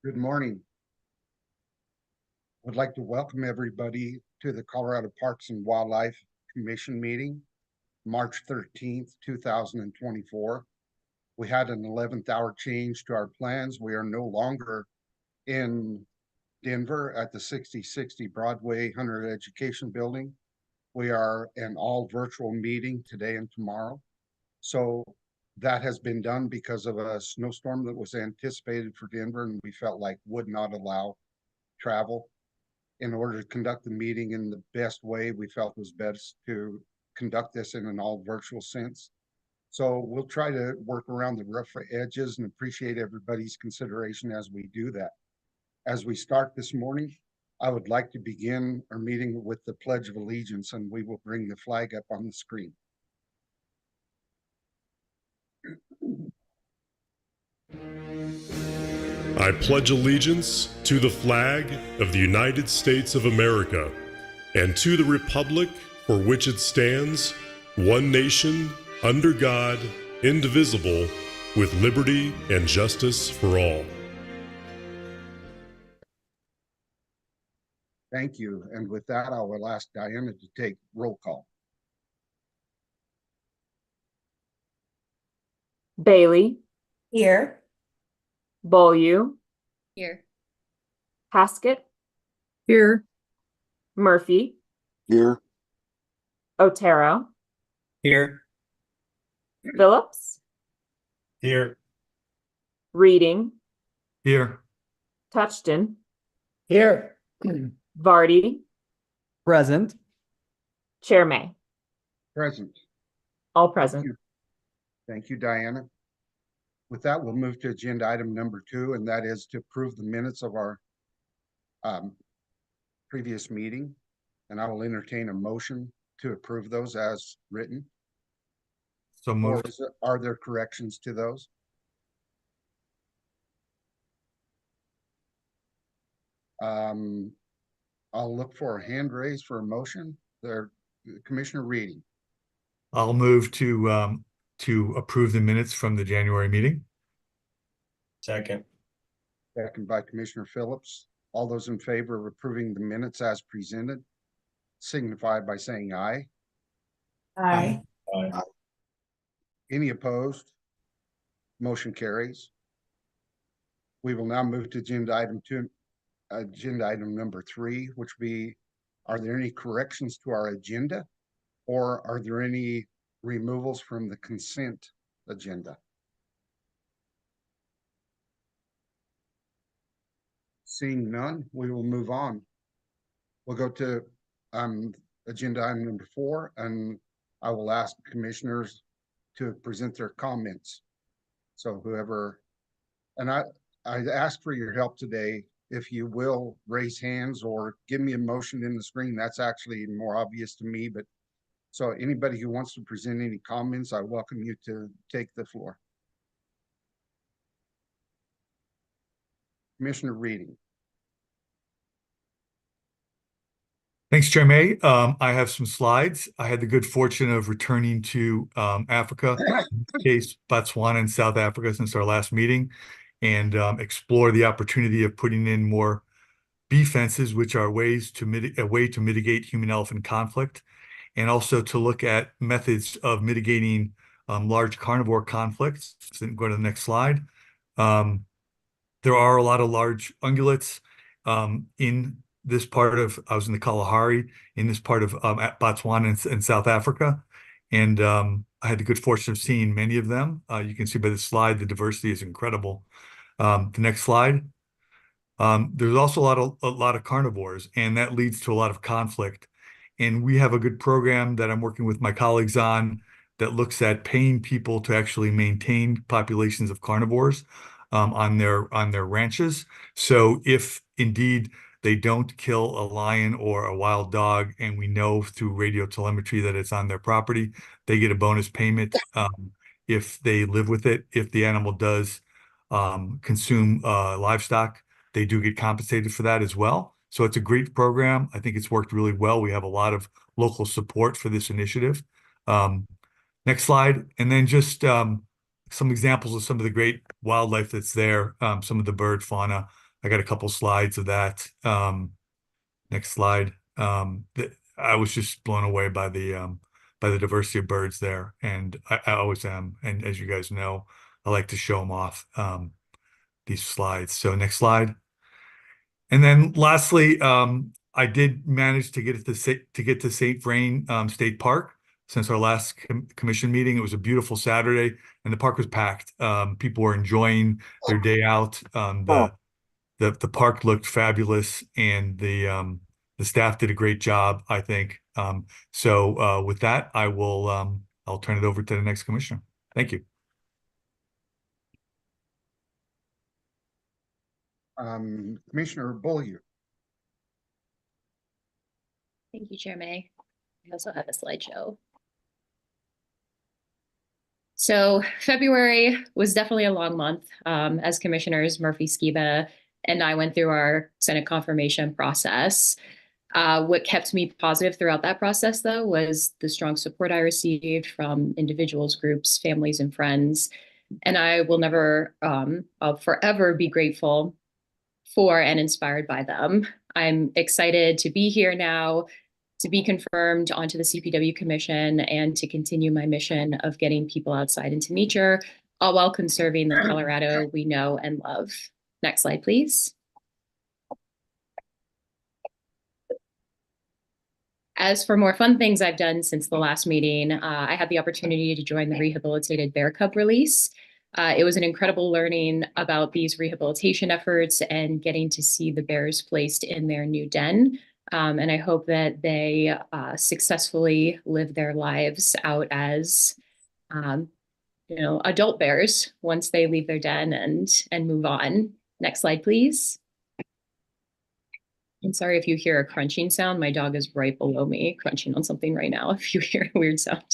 Good morning. I'd like to welcome everybody to the Colorado Parks and Wildlife Commission meeting, March 13th, 2024. We had an 11th hour change to our plans. We are no longer in Denver at the 6060 Broadway Hunter Education Building. We are an all virtual meeting today and tomorrow. So that has been done because of a snowstorm that was anticipated for Denver and we felt like would not allow travel. In order to conduct the meeting in the best way, we felt was best to conduct this in an all virtual sense. So we'll try to work around the rough edges and appreciate everybody's consideration as we do that. As we start this morning, I would like to begin our meeting with the Pledge of Allegiance, and we will bring the flag up on the screen. I pledge allegiance to the flag of the United States of America and to the republic for which it stands, one nation, under God, indivisible, with liberty and justice for all. Thank you. And with that, I will ask Diana to take roll call. Bailey. Here. Beaulieu. Here. Haskett. Here. Murphy. Here. Otero. Here. Phillips. Here. Reading. Here. Touchton. Here. Vardy. Present. Chair May. Present. All present. Thank you, Diana. With that, we'll move to agenda item number 2, and that is to approve the minutes of our previous meeting. And I will entertain a motion to approve those as written. So moved. Are there corrections to those? I'll look for a hand raise for a motion. There, Commissioner Reading. I'll move to approve the minutes from the January meeting. Second. Second by Commissioner Phillips. All those in favor of approving the minutes as presented signify by saying aye. Aye. Aye. Any opposed? Motion carries. We will now move to agenda item number 3, which would be, are there any corrections to our agenda, or are there any removals from the consent agenda? Seeing none, we will move on. We'll go to agenda item number 4, and I will ask commissioners to present their comments. So whoever, and I ask for your help today. If you will raise hands or give me a motion in the screen, that's actually more obvious to me, but so anybody who wants to present any comments, I welcome you to take the floor. Commissioner Reading. Thanks, Chair May. I have some slides. I had the good fortune of returning to Africa, in this case Botswana and South Africa, since our last meeting, and explore the opportunity of putting in more bee fences, which are ways to a way to mitigate human-elephant conflict, and also to look at methods of mitigating large carnivore conflicts. So go to the next slide. There are a lot of large ungulates in this part of, I was in the Kalahari, in this part of Botswana and South Africa. And I had the good fortune of seeing many of them. You can see by the slide, the diversity is incredible. The next slide. There's also a lot of carnivores, and that leads to a lot of conflict. And we have a good program that I'm working with my colleagues on that looks at paying people to actually maintain populations of carnivores on their ranches. So if indeed they don't kill a lion or a wild dog, and we know through radio telemetry that it's on their property, they get a bonus payment if they live with it. If the animal does consume livestock, they do get compensated for that as well. So it's a great program. I think it's worked really well. We have a lot of local support for this initiative. Next slide. And then just some examples of some of the great wildlife that's there, some of the bird fauna. I got a couple slides of that. Next slide. I was just blown away by the diversity of birds there, and I always am. And as you guys know, I like to show them off, these slides. So next slide. And then lastly, I did manage to get to St. Vrain State Park since our last commission meeting. It was a beautiful Saturday, and the park was packed. People were enjoying their day out. The park looked fabulous, and the staff did a great job, I think. So with that, I'll turn it over to the next commissioner. Thank you. Commissioner Beaulieu. Thank you, Chair May. I also have a slideshow. So February was definitely a long month. As commissioners, Murphy, Skiba, and I went through our Senate confirmation process. What kept me positive throughout that process, though, was the strong support I received from individuals, groups, families, and friends. And I will never, I'll forever be grateful for and inspired by them. I'm excited to be here now, to be confirmed onto the CPW Commission, and to continue my mission of getting people outside into nature, all while conserving the Colorado we know and love. Next slide, please. As for more fun things I've done since the last meeting, I had the opportunity to join the rehabilitated bear cub release. It was an incredible learning about these rehabilitation efforts and getting to see the bears placed in their new den. And I hope that they successfully live their lives out as, adult bears once they leave their den and move on. Next slide, please. I'm sorry if you hear a crunching sound. My dog is right below me crunching on something right now, if you hear a weird sound.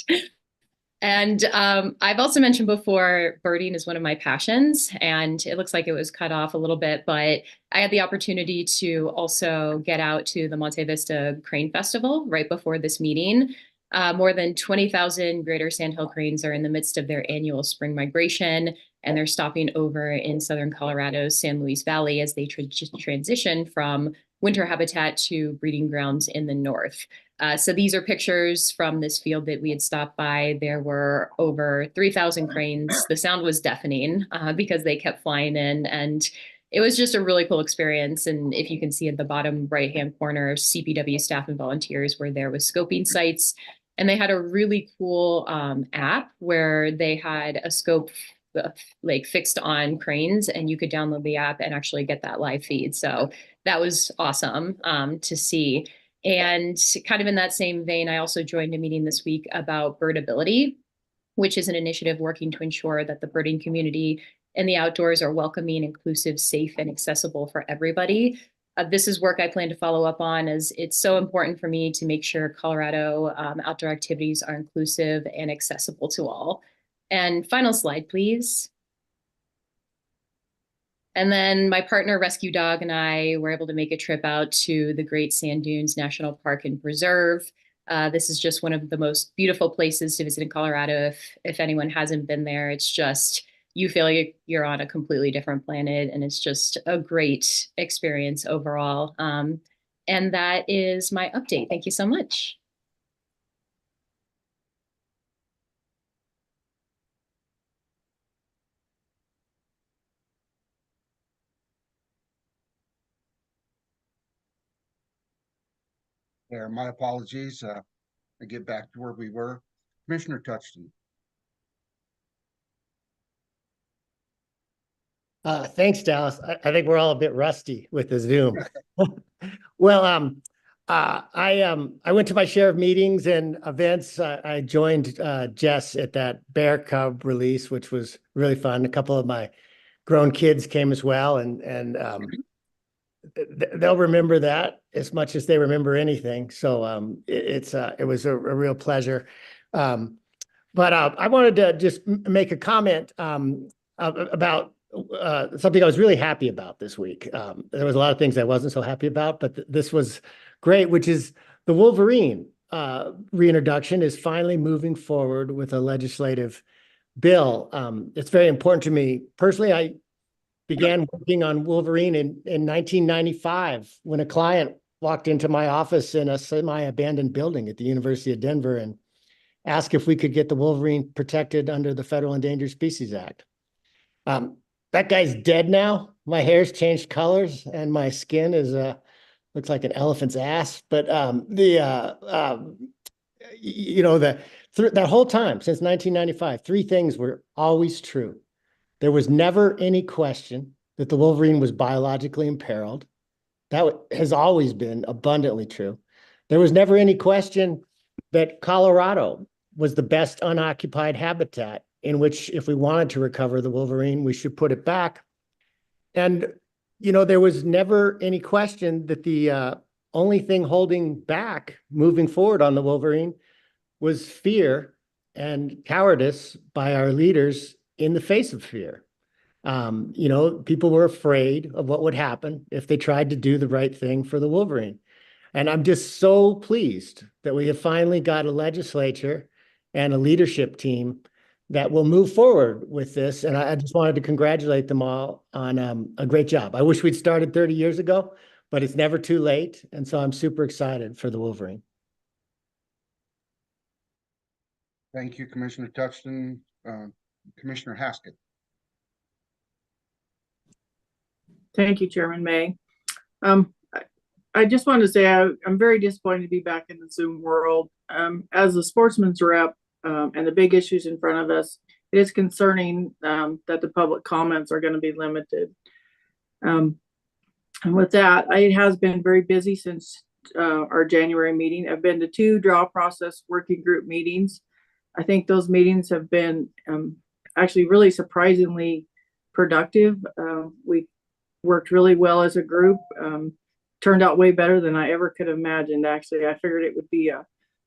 And I've also mentioned before, birding is one of my passions, and it looks like it was cut off a little bit, but I had the opportunity to also get out to the Monte Vista Crane Festival right before this meeting. More than 20,000 greater sandhill cranes are in the midst of their annual spring migration, and they're stopping over in southern Colorado's San Luis Valley as they transition from winter habitat to breeding grounds in the north. So these are pictures from this field that we had stopped by. There were over 3,000 cranes. The sound was deafening because they kept flying in, and it was just a really cool experience. And if you can see at the bottom right-hand corner, CPW staff and volunteers were there with scoping sites. And they had a really cool app where they had a scope like fixed on cranes, and you could download the app and actually get that live feed. So that was awesome to see. And kind of in that same vein, I also joined a meeting this week about birdability, which is an initiative working to ensure that the birding community and the outdoors are welcoming, inclusive, safe, and accessible for everybody. This is work I plan to follow up on, as it's so important for me to make sure Colorado outdoor activities are inclusive and accessible to all. And final slide, please. And then my partner, Rescue Dog, and I were able to make a trip out to the Great Sand Dunes National Park and Preserve. This is just one of the most beautiful places to visit in Colorado. If anyone hasn't been there, it's just, you feel you're on a completely different planet, and it's just a great experience overall. And that is my update. Thank you so much. There, my apologies. I get back to where we were. Commissioner Touchton. Thanks, Dallas. I think we're all a bit rusty with the Zoom. Well, I went to my share of meetings and events. I joined Jess at that bear cub release, which was really fun. A couple of my grown kids came as well, and they'll remember that as much as they remember anything. So it was a real pleasure. But I wanted to just make a comment about something I was really happy about this week. There was a lot of things I wasn't so happy about, but this was great, which is the Wolverine reintroduction is finally moving forward with a legislative bill. It's very important to me. Personally, began working on Wolverine in 1995 when a client walked into my office in a semi-abandoned building at the University of Denver and asked if we could get the Wolverine protected under the Federal Endangered Species Act. That guy's dead now. My hair's changed colors and my skin is looks like an elephant's ass. But you know, that whole time since 1995, three things were always true. There was never any question that the Wolverine was biologically imperiled. That has always been abundantly true. There was never any question that Colorado was the best unoccupied habitat in which, if we wanted to recover the Wolverine, we should put it back. And, you know, there was never any question that the only thing holding back moving forward on the Wolverine was fear and cowardice by our leaders in the face of fear. You know, people were afraid of what would happen if they tried to do the right thing for the Wolverine. And I'm just so pleased that we have finally got a legislature and a leadership team that will move forward with this. And I just wanted to congratulate them all on a great job. I wish we'd started 30 years ago, but it's never too late. And so I'm super excited for the Wolverine. Thank you, Commissioner Touchton. Commissioner Haskett. Thank you, Chairman May. I just wanted to say I'm very disappointed to be back in the Zoom world. As a sportsman's rep and the big issues in front of us, it is concerning that the public comments are going to be limited. And with that, it has been very busy since our January meeting. I've been to 2 draw process working group meetings. I think those meetings have been actually really surprisingly productive. We worked really well as a group. Turned out way better than I ever could have imagined. Actually, I figured it would be a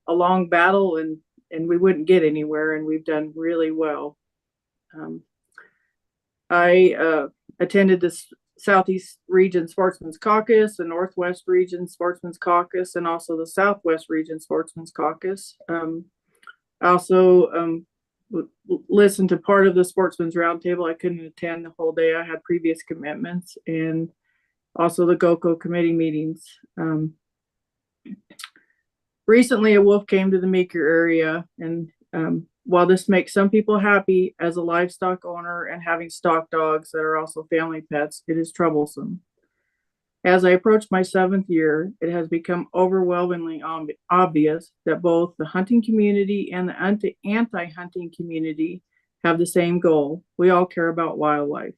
long battle and we wouldn't get anywhere, and we've done really well. I attended the Southeast Region Sportsman's Caucus, the Northwest Region Sportsman's Caucus, and also the Southwest Region Sportsman's Caucus. I also listened to part of the Sportsman's Roundtable. I couldn't attend the whole day. I had previous commitments, and also the GoCo committee meetings. Recently, a wolf came to the Meeker area, and while this makes some people happy as a livestock owner and having stock dogs that are also family pets, it is troublesome. As I approach my 7th year, it has become overwhelmingly obvious that both the hunting community and the anti-hunting community have the same goal. We all care about wildlife.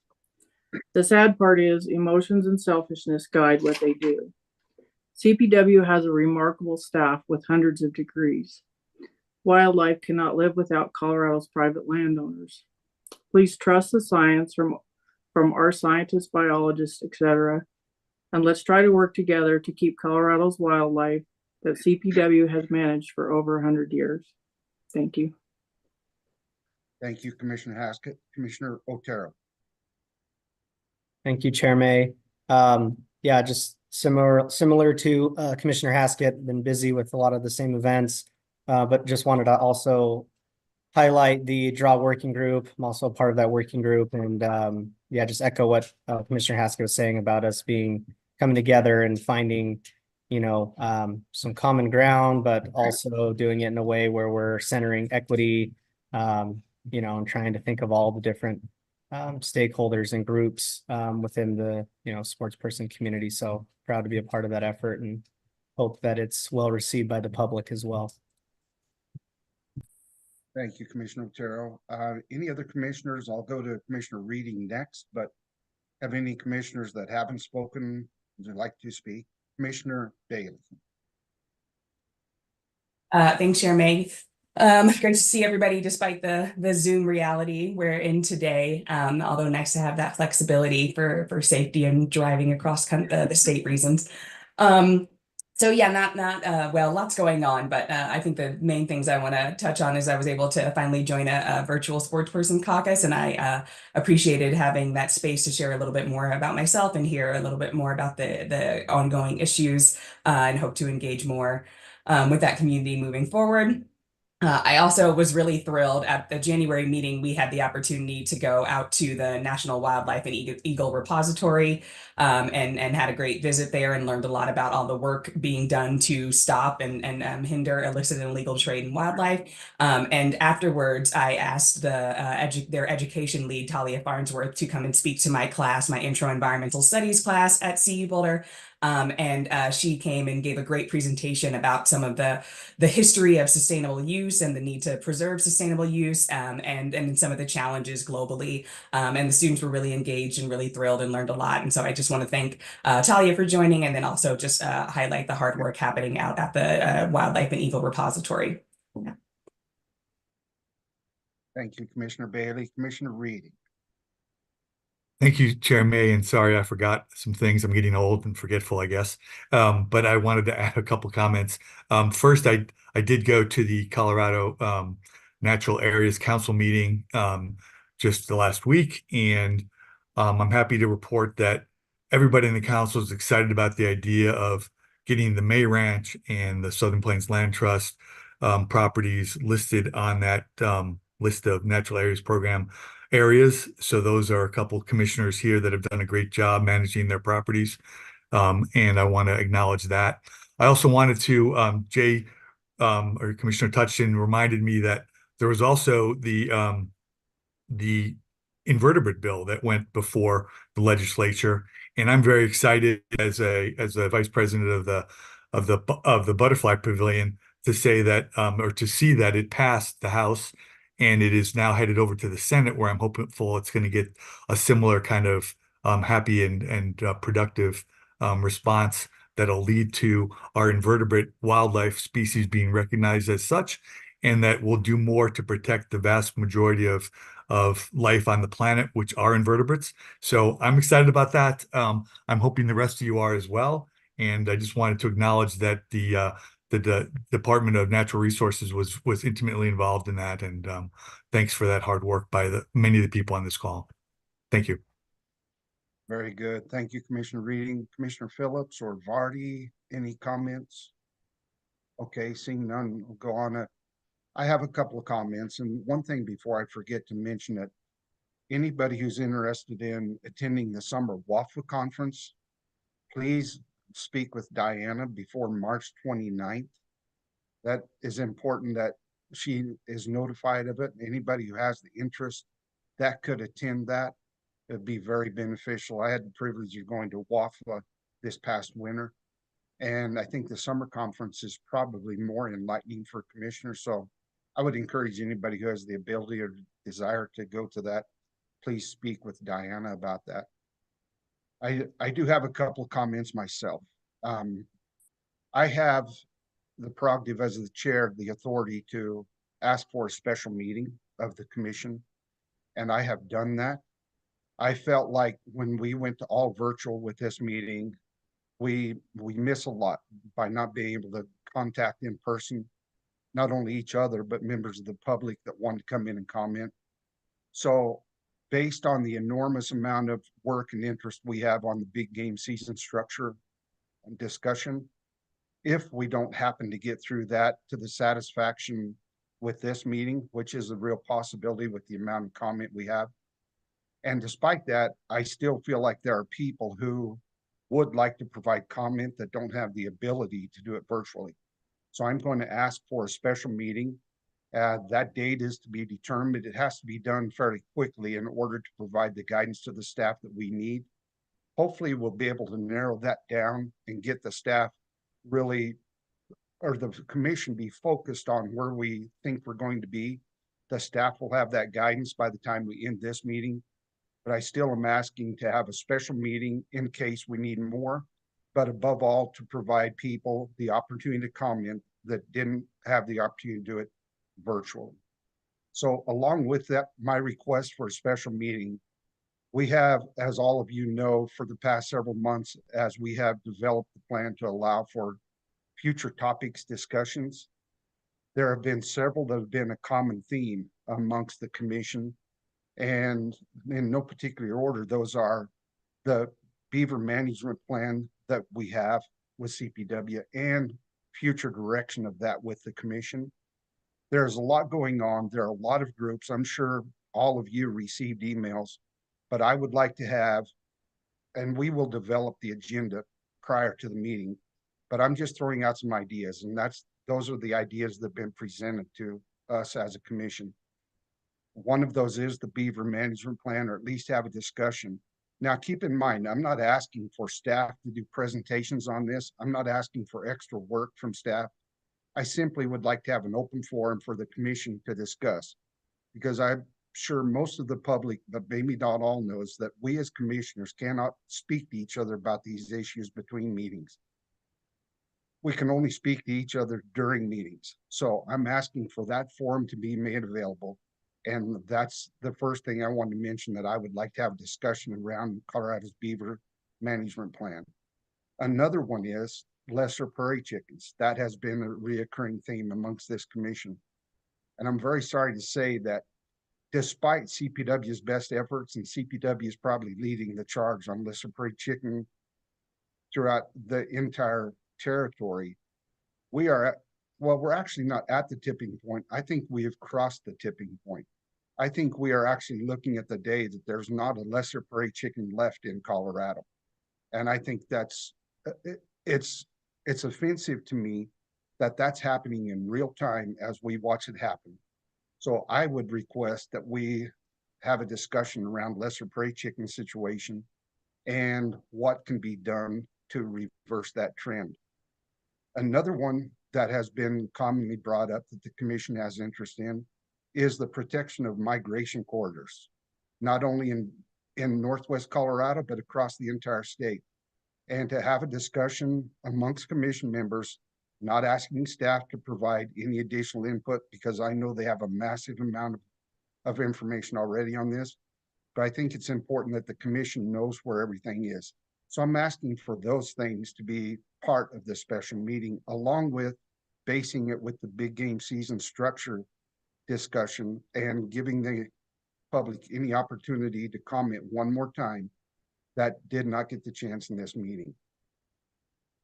The sad part is emotions and selfishness guide what they do. CPW has a remarkable staff with hundreds of degrees. Wildlife cannot live without Colorado's private landowners. Please trust the science from our scientists, biologists, etc. And let's try to work together to keep Colorado's wildlife that CPW has managed for over 100 years. Thank you. Thank you, Commissioner Haskett. Commissioner Otero. Thank you, Chair May. Yeah, just similar to Commissioner Haskett, been busy with a lot of the same events, but just wanted to also highlight the draw working group. I'm also a part of that working group, and yeah, just echo what Commissioner Haskett was saying about us coming together and finding, you know, some common ground, but also doing it in a way where we're centering equity, you know, and trying to think of all the different stakeholders and groups within the, you know, sports person community. So proud to be a part of that effort and hope that it's well received by the public as well. Thank you, Commissioner Otero. Any other commissioners? I'll go to Commissioner Reading next, but have any commissioners that haven't spoken would like to speak? Commissioner Bailey. Thanks, Chair May. Great to see everybody despite the Zoom reality we're in today. Although nice to have that flexibility for safety and driving across the state reasons. So yeah, not well, lots going on, but I think the main things I want to touch on is I was able to finally join a virtual sportsperson caucus, and I appreciated having that space to share a little bit more about myself and hear a little bit more about the ongoing issues, and hope to engage more with that community moving forward. I also was really thrilled at the January meeting. We had the opportunity to go out to the National Wildlife and Eagle Repository and had a great visit there and learned a lot about all the work being done to stop and hinder illicit and illegal trade in wildlife. And afterwards, I asked their education lead, Talia Farnsworth, to come and speak to my class, my intro environmental studies class at CU Boulder. And she came and gave a great presentation about some of the history of sustainable use and the need to preserve sustainable use and some of the challenges globally. And the students were really engaged and really thrilled and learned a lot. And so I just want to thank Talia for joining, and then also just highlight the hard work happening out at the Wildlife and Eagle Repository. Yeah. Thank you, Commissioner Bailey. Commissioner Reading. Thank you, Chair May, and sorry I forgot some things. I'm getting old and forgetful, I guess. But I wanted to add a couple comments. First, I did go to the Colorado Natural Areas Council meeting just the last week, and I'm happy to report that everybody in the council is excited about the idea of getting the May Ranch and the Southern Plains Land Trust properties listed on that list of natural areas program areas. So those are a couple commissioners here that have done a great job managing their properties. And I want to acknowledge that. I also wanted to, Jay or Commissioner Touchton reminded me that there was also the invertebrate bill that went before the legislature. And I'm very excited as a vice president of the butterfly pavilion to say that or to see that it passed the House and it is now headed over to the Senate, where I'm hopeful it's going to get a similar kind of happy and productive response that'll lead to our invertebrate wildlife species being recognized as such, and that will do more to protect the vast majority of life on the planet, which are invertebrates. So I'm excited about that. I'm hoping the rest of you are as well. And I just wanted to acknowledge that the Department of Natural Resources was intimately involved in that, and thanks for that hard work by many of the people on this call. Thank you. Very good. Thank you, Commissioner Reading. Commissioner Phillips or Vardy, any comments? Okay, seeing none, we'll go on. I have a couple of comments, and one thing before I forget to mention that anybody who's interested in attending the summer WAFA conference, please speak with Diana before March 29th. That is important that she is notified of it. Anybody who has the interest that could attend that, it'd be very beneficial. I had the privilege of going to WAFA this past winter, and I think the summer conference is probably more enlightening for commissioners. So I would encourage anybody who has the ability or desire to go to that, please speak with Diana about that. I do have a couple of comments myself. I have the prerogative as the chair, the authority to ask for a special meeting of the commission, and I have done that. I felt like when we went to all virtual with this meeting, we miss a lot by not being able to contact in person, not only each other, but members of the public that want to come in and comment. So based on the enormous amount of work and interest we have on the big game season structure and discussion, if we don't happen to get through that to the satisfaction with this meeting, which is a real possibility with the amount of comment we have. And despite that, I still feel like there are people who would like to provide comment that don't have the ability to do it virtually. So I'm going to ask for a special meeting. That date is to be determined. It has to be done fairly quickly in order to provide the guidance to the staff that we need. Hopefully we'll be able to narrow that down and get the staff really, or the commission be focused on where we think we're going to be. The staff will have that guidance by the time we end this meeting, but I still am asking to have a special meeting in case we need more, but above all, to provide people the opportunity to comment that didn't have the opportunity to do it virtually. So along with that, my request for a special meeting, we have, as all of you know, for the past several months, as we have developed the plan to allow for future topics discussions, there have been several that have been a common theme amongst the commission, and in no particular order, those are the beaver management plan that we have with CPW and future direction of that with the commission. There's a lot going on. There are a lot of groups. I'm sure all of you received emails, but I would like to have, and we will develop the agenda prior to the meeting, but I'm just throwing out some ideas, and those are the ideas that have been presented to us as a commission. One of those is the beaver management plan, or at least have a discussion. Now, keep in mind, I'm not asking for staff to do presentations on this. I'm not asking for extra work from staff. I simply would like to have an open forum for the commission to discuss, because I'm sure most of the public, but maybe not all, knows that we as commissioners cannot speak to each other about these issues between meetings. We can only speak to each other during meetings. So I'm asking for that forum to be made available. And that's the first thing I want to mention, that I would like to have a discussion around Colorado's beaver management plan. Another one is lesser prairie chickens. That has been a reoccurring theme amongst this commission. And I'm very sorry to say that despite CPW's best efforts, and CPW is probably leading the charge on lesser prairie chicken throughout the entire territory, we're actually not at the tipping point. I think we have crossed the tipping point. I think we are actually looking at the day that there's not a lesser prairie chicken left in Colorado. And I think it's offensive to me that that's happening in real time as we watch it happen. So I would request that we have a discussion around lesser prairie chicken situation and what can be done to reverse that trend. Another one that has been commonly brought up that the commission has interest in is the protection of migration corridors, not only in Northwest Colorado, but across the entire state. And to have a discussion amongst commission members, not asking staff to provide any additional input, because I know they have a massive amount of information already on this, but I think it's important that the commission knows where everything is. So I'm asking for those things to be part of the special meeting, along with basing it with the big game season structure discussion and giving the public any opportunity to comment one more time that did not get the chance in this meeting.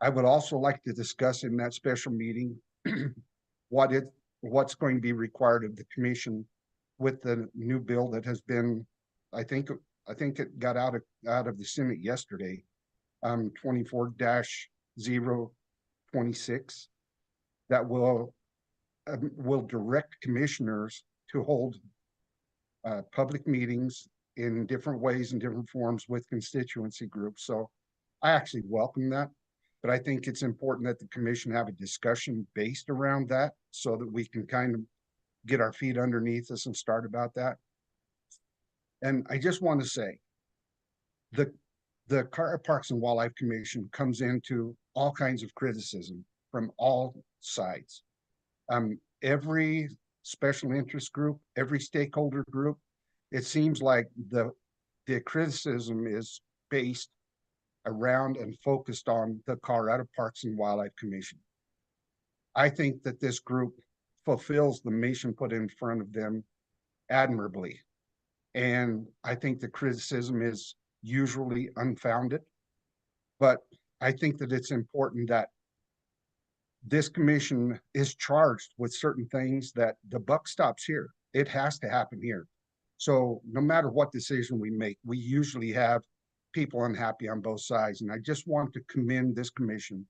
I would also like to discuss in that special meeting what's going to be required of the commission with the new bill that has been, I think it got out of the Senate yesterday, 24-026, that will direct commissioners to hold public meetings in different ways and different forms with constituency groups. So I actually welcome that, but I think it's important that the commission have a discussion based around that so that we can kind of get our feet underneath us and start about that. And I just want to say, the Colorado Parks and Wildlife Commission comes into all kinds of criticism from all sides. Every special interest group, every stakeholder group, it seems like the criticism is based around and focused on the Colorado Parks and Wildlife Commission. I think that this group fulfills the mission put in front of them admirably. And I think the criticism is usually unfounded, but I think that it's important that this commission is charged with certain things, that the buck stops here. It has to happen here. So no matter what decision we make, we usually have people unhappy on both sides. And I just want to commend this commission,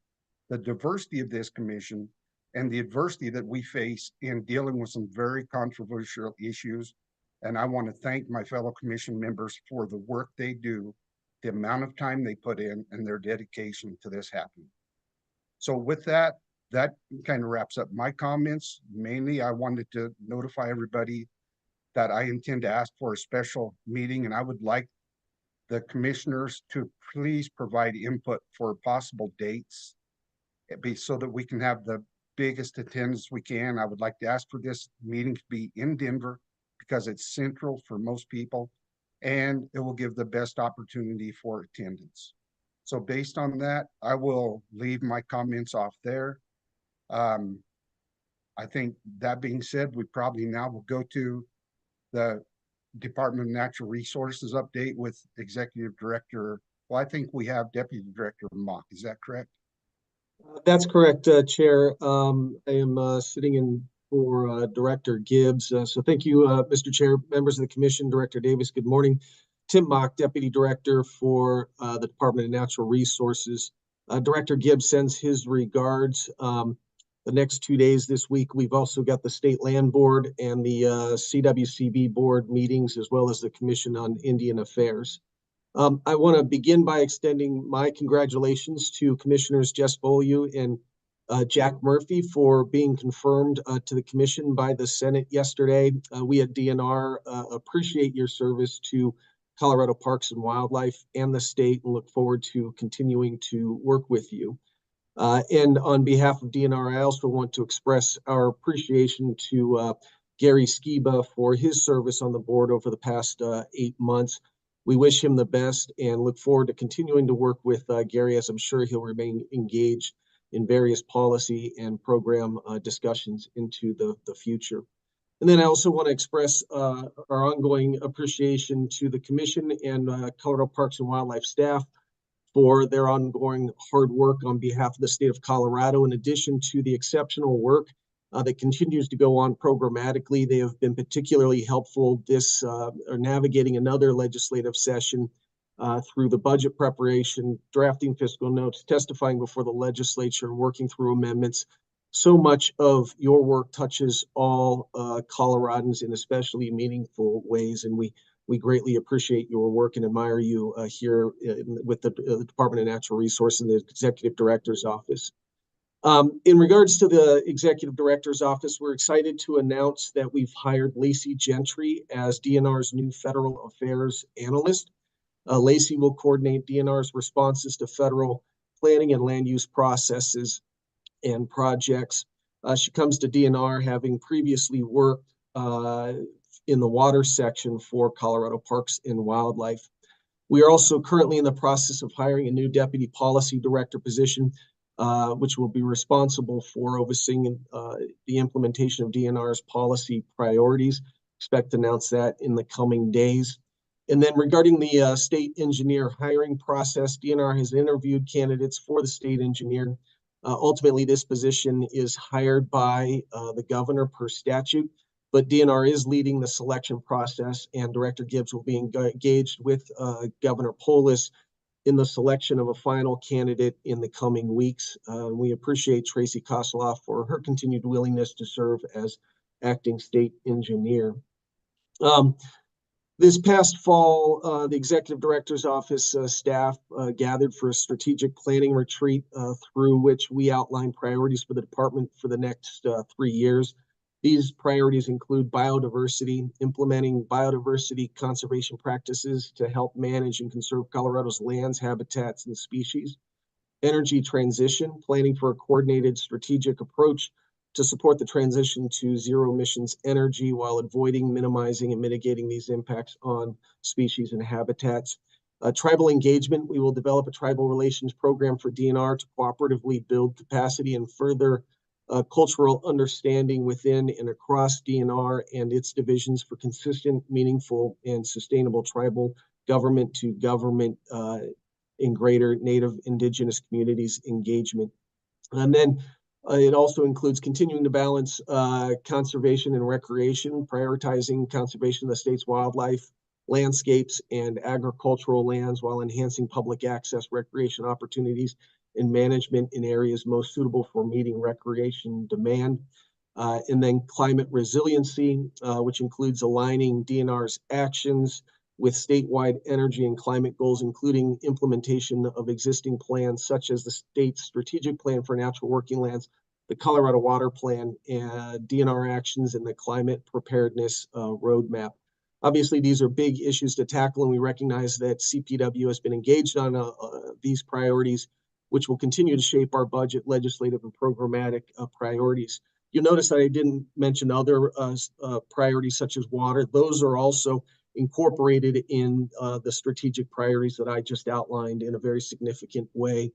the diversity of this commission, and the adversity that we face in dealing with some very controversial issues. And I want to thank my fellow commission members for the work they do, the amount of time they put in, and their dedication to this happening. So with that kind of wraps up my comments. Mainly, I wanted to notify everybody that I intend to ask for a special meeting, and I would like the commissioners to please provide input for possible dates, so that we can have the biggest attendance we can. I would like to ask for this meeting to be in Denver because it's central for most people, and it will give the best opportunity for attendance. So based on that, I will leave my comments off there. I think that being said, we probably now will go to the Department of Natural Resources update with Executive Director. Well, I think we have Deputy Director Mock. Is that correct? That's correct, Chair. I am sitting in for Director Gibbs. So thank you, Mr. Chair, members of the Commission, Director Davis. Good morning. Tim Mock, Deputy Director for the Department of Natural Resources. Director Gibbs sends his regards. The next 2 days this week, we've also got the State Land Board and the CWCB Board meetings, as well as the Commission on Indian Affairs. I want to begin by extending my congratulations to Commissioners Jess Beaulieu and Jack Murphy for being confirmed to the Commission by the Senate yesterday. We at DNR appreciate your service to Colorado Parks and Wildlife and the state and look forward to continuing to work with you. And on behalf of DNR, I also want to express our appreciation to Gary Skiba for his service on the board over the past 8 months. We wish him the best and look forward to continuing to work with Gary, as I'm sure he'll remain engaged in various policy and program discussions into the future. And then I also want to express our ongoing appreciation to the Commission and Colorado Parks and Wildlife staff for their ongoing hard work on behalf of the state of Colorado. In addition to the exceptional work that continues to go on programmatically, they have been particularly helpful navigating another legislative session through the budget preparation, drafting fiscal notes, testifying before the legislature, and working through amendments. So much of your work touches all Coloradans in especially meaningful ways, and we greatly appreciate your work and admire you here with the Department of Natural Resources and the Executive Director's Office. In regards to the Executive Director's Office, we're excited to announce that we've hired Lacey Gentry as DNR's new Federal Affairs Analyst. Lacey will coordinate DNR's responses to federal planning and land use processes and projects. She comes to DNR having previously worked in the water section for Colorado Parks and Wildlife. We are also currently in the process of hiring a new Deputy Policy Director position, which will be responsible for overseeing the implementation of DNR's policy priorities. Expect to announce that in the coming days. And then regarding the state engineer hiring process, DNR has interviewed candidates for the state engineer. Ultimately, this position is hired by the governor per statute, but DNR is leading the selection process, and Director Gibbs will be engaged with Governor Polis in the selection of a final candidate in the coming weeks. We appreciate Tracy Kosloff for her continued willingness to serve as acting state engineer. This past fall, the Executive Director's Office staff gathered for a strategic planning retreat through which we outlined priorities for the department for the next 3 years. These priorities include biodiversity, implementing biodiversity conservation practices to help manage and conserve Colorado's lands, habitats, and species. Energy transition, planning for a coordinated strategic approach to support the transition to zero emissions energy while avoiding, minimizing, and mitigating these impacts on species and habitats. Tribal engagement, we will develop a tribal relations program for DNR to cooperatively build capacity and further cultural understanding within and across DNR and its divisions for consistent, meaningful, and sustainable tribal government to government in greater Native Indigenous communities engagement. And then it also includes continuing to balance conservation and recreation, prioritizing conservation of the state's wildlife, landscapes, and agricultural lands while enhancing public access recreation opportunities and management in areas most suitable for meeting recreation demand. And then climate resiliency, which includes aligning DNR's actions with statewide energy and climate goals, including implementation of existing plans such as the state's strategic plan for natural working lands, the Colorado Water Plan, and DNR actions and the climate preparedness roadmap. Obviously, these are big issues to tackle, and we recognize that CPW has been engaged on these priorities, which will continue to shape our budget, legislative, and programmatic priorities. You'll notice that I didn't mention other priorities such as water. Those are also incorporated in the strategic priorities that I just outlined in a very significant way.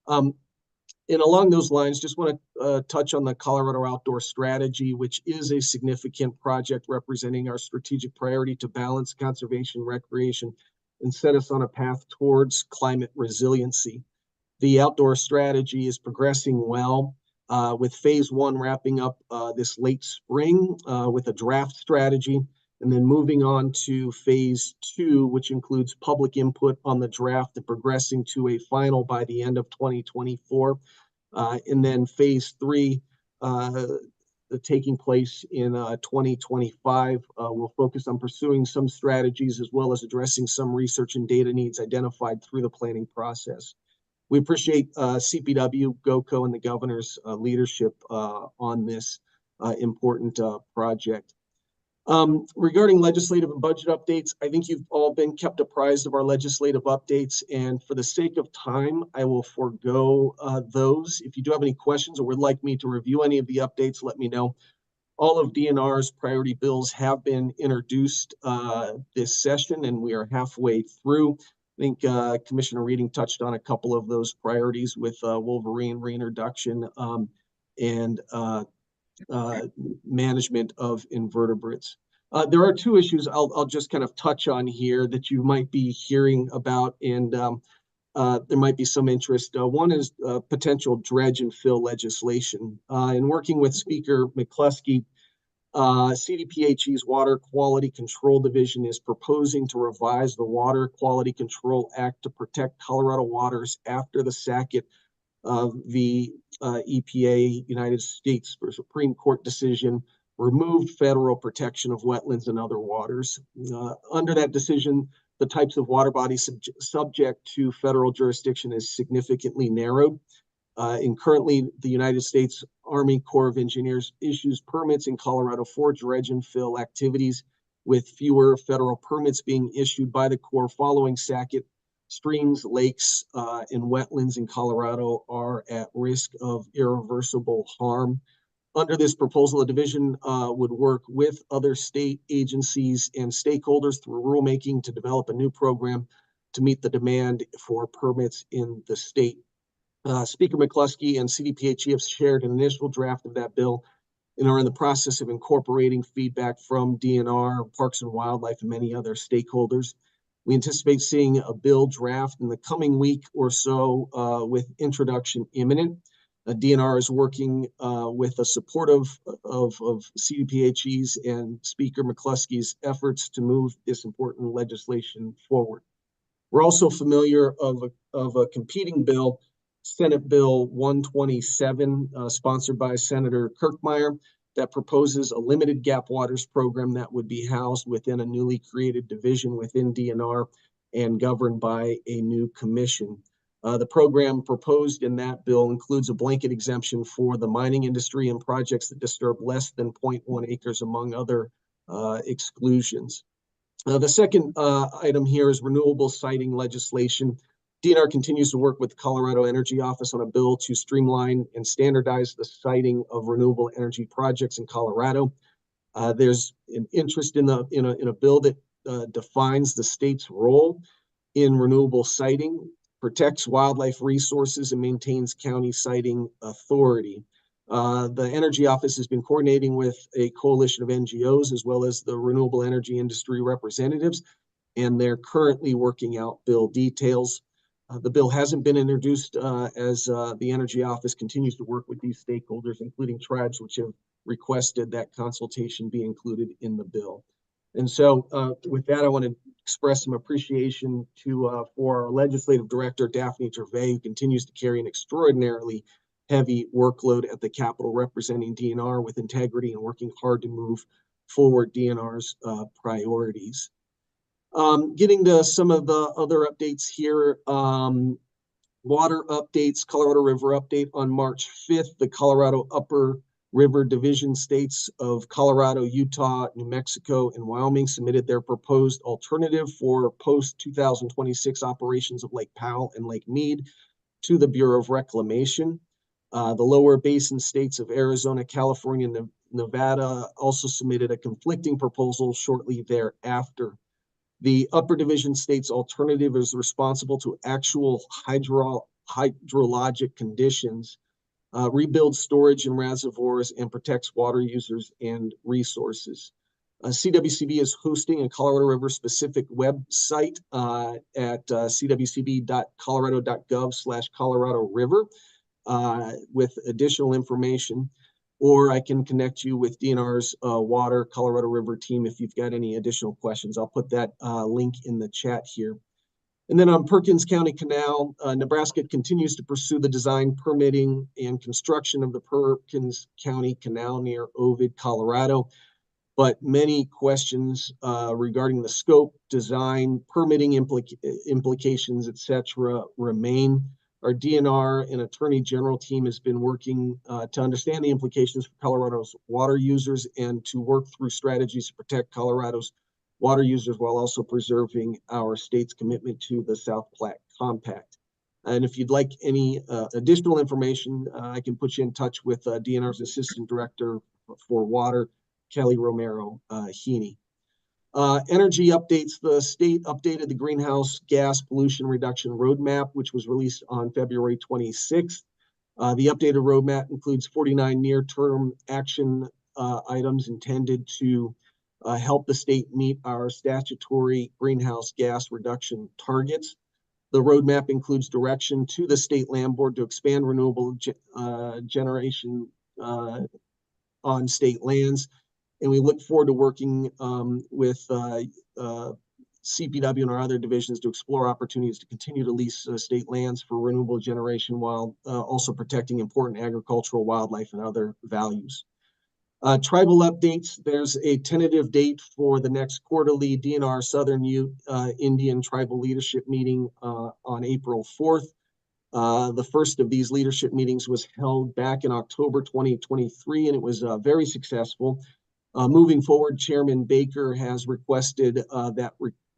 And along those lines, just want to touch on the Colorado Outdoor Strategy, which is a significant project representing our strategic priority to balance conservation, recreation, and set us on a path towards climate resiliency. The outdoor strategy is progressing well. with phase one wrapping up this late spring with a draft strategy, and then moving on to phase two, which includes public input on the draft and progressing to a final by the end of 2024. And then phase three taking place in 2025. We'll focus on pursuing some strategies as well as addressing some research and data needs identified through the planning process. We appreciate CPW, GoCo, and the governor's leadership on this important project. Regarding legislative and budget updates, I think you've all been kept apprised of our legislative updates, and for the sake of time, I will forego those. If you do have any questions or would like me to review any of the updates, let me know. All of DNR's priority bills have been introduced this session, and we are halfway through. I think Commissioner Reading touched on a couple of those priorities with Wolverine reintroduction and management of invertebrates. There are two issues I'll just kind of touch on here that you might be hearing about, and there might be some interest. One is potential dredge and fill legislation. In working with Speaker McCluskey, CDPHE's Water Quality Control Division is proposing to revise the Water Quality Control Act to protect Colorado waters after the Sackett the EPA United States Supreme Court decision removed federal protection of wetlands and other waters. Under that decision, the types of water bodies subject to federal jurisdiction is significantly narrowed. And currently, the United States Army Corps of Engineers issues permits in Colorado for dredge and fill activities, with fewer federal permits being issued by the Corps following Sackett. Streams, lakes, and wetlands in Colorado are at risk of irreversible harm. Under this proposal, the division would work with other state agencies and stakeholders through rulemaking to develop a new program to meet the demand for permits in the state. Speaker McCluskey and CDPHE have shared an initial draft of that bill and are in the process of incorporating feedback from DNR, Parks and Wildlife, and many other stakeholders. We anticipate seeing a bill draft in the coming week or so with introduction imminent. DNR is working with the support of CDPHE's and Speaker McCluskey's efforts to move this important legislation forward. We're also familiar of a competing bill, Senate Bill 127, sponsored by Senator Kirkmeyer, that proposes a limited gap waters program that would be housed within a newly created division within DNR and governed by a new commission. The program proposed in that bill includes a blanket exemption for the mining industry and projects that disturb less than 0.1 acres, among other exclusions. The second item here is renewable siting legislation. DNR continues to work with the Colorado Energy Office on a bill to streamline and standardize the siting of renewable energy projects in Colorado. There's an interest in a bill that defines the state's role in renewable siting, protects wildlife resources, and maintains county siting authority. The Energy Office has been coordinating with a coalition of NGOs as well as the renewable energy industry representatives, and they're currently working out bill details. The bill hasn't been introduced as the Energy Office continues to work with these stakeholders, including tribes, which have requested that consultation be included in the bill. And so with that, I want to express some appreciation for our legislative director, Daphne Gervais, who continues to carry an extraordinarily heavy workload at the Capitol, representing DNR with integrity and working hard to move forward DNR's priorities. Getting to some of the other updates here, water updates, Colorado River update on March 5th, the Colorado Upper River Division states of Colorado, Utah, New Mexico, and Wyoming submitted their proposed alternative for post-2026 operations of Lake Powell and Lake Mead to the Bureau of Reclamation. The lower basin states of Arizona, California, and Nevada also submitted a conflicting proposal shortly thereafter. The upper division state's alternative is responsible to actual hydrologic conditions, rebuilds storage in reservoirs, and protects water users and resources. CWCB is hosting a Colorado River specific website at cwcb.colorado.gov/Colorado River. with additional information, or I can connect you with DNR's Water Colorado River team if you've got any additional questions. I'll put that link in the chat here. And then on Perkins County Canal, Nebraska continues to pursue the design, permitting, and construction of the Perkins County Canal near Ovid, Colorado. But many questions regarding the scope, design, permitting implications, etc., remain. Our DNR and Attorney General team has been working to understand the implications for Colorado's water users and to work through strategies to protect Colorado's water users while also preserving our state's commitment to the South Platte Compact. And if you'd like any additional information, I can put you in touch with DNR's Assistant Director for Water, Kelly Romero Heaney. Energy updates. The state updated the greenhouse gas pollution reduction roadmap, which was released on February 26th. The updated roadmap includes 49 near-term action items intended to help the state meet our statutory greenhouse gas reduction targets. The roadmap includes direction to the state land board to expand renewable generation on state lands. And we look forward to working with CPW and our other divisions to explore opportunities to continue to lease state lands for renewable generation while also protecting important agricultural, wildlife, and other values. Tribal updates. There's a tentative date for the next quarterly DNR Southern Ute Indian Tribal Leadership Meeting on April 4th. The first of these leadership meetings was held back in October 2023, and it was very successful. Moving forward, Chairman Baker has requested that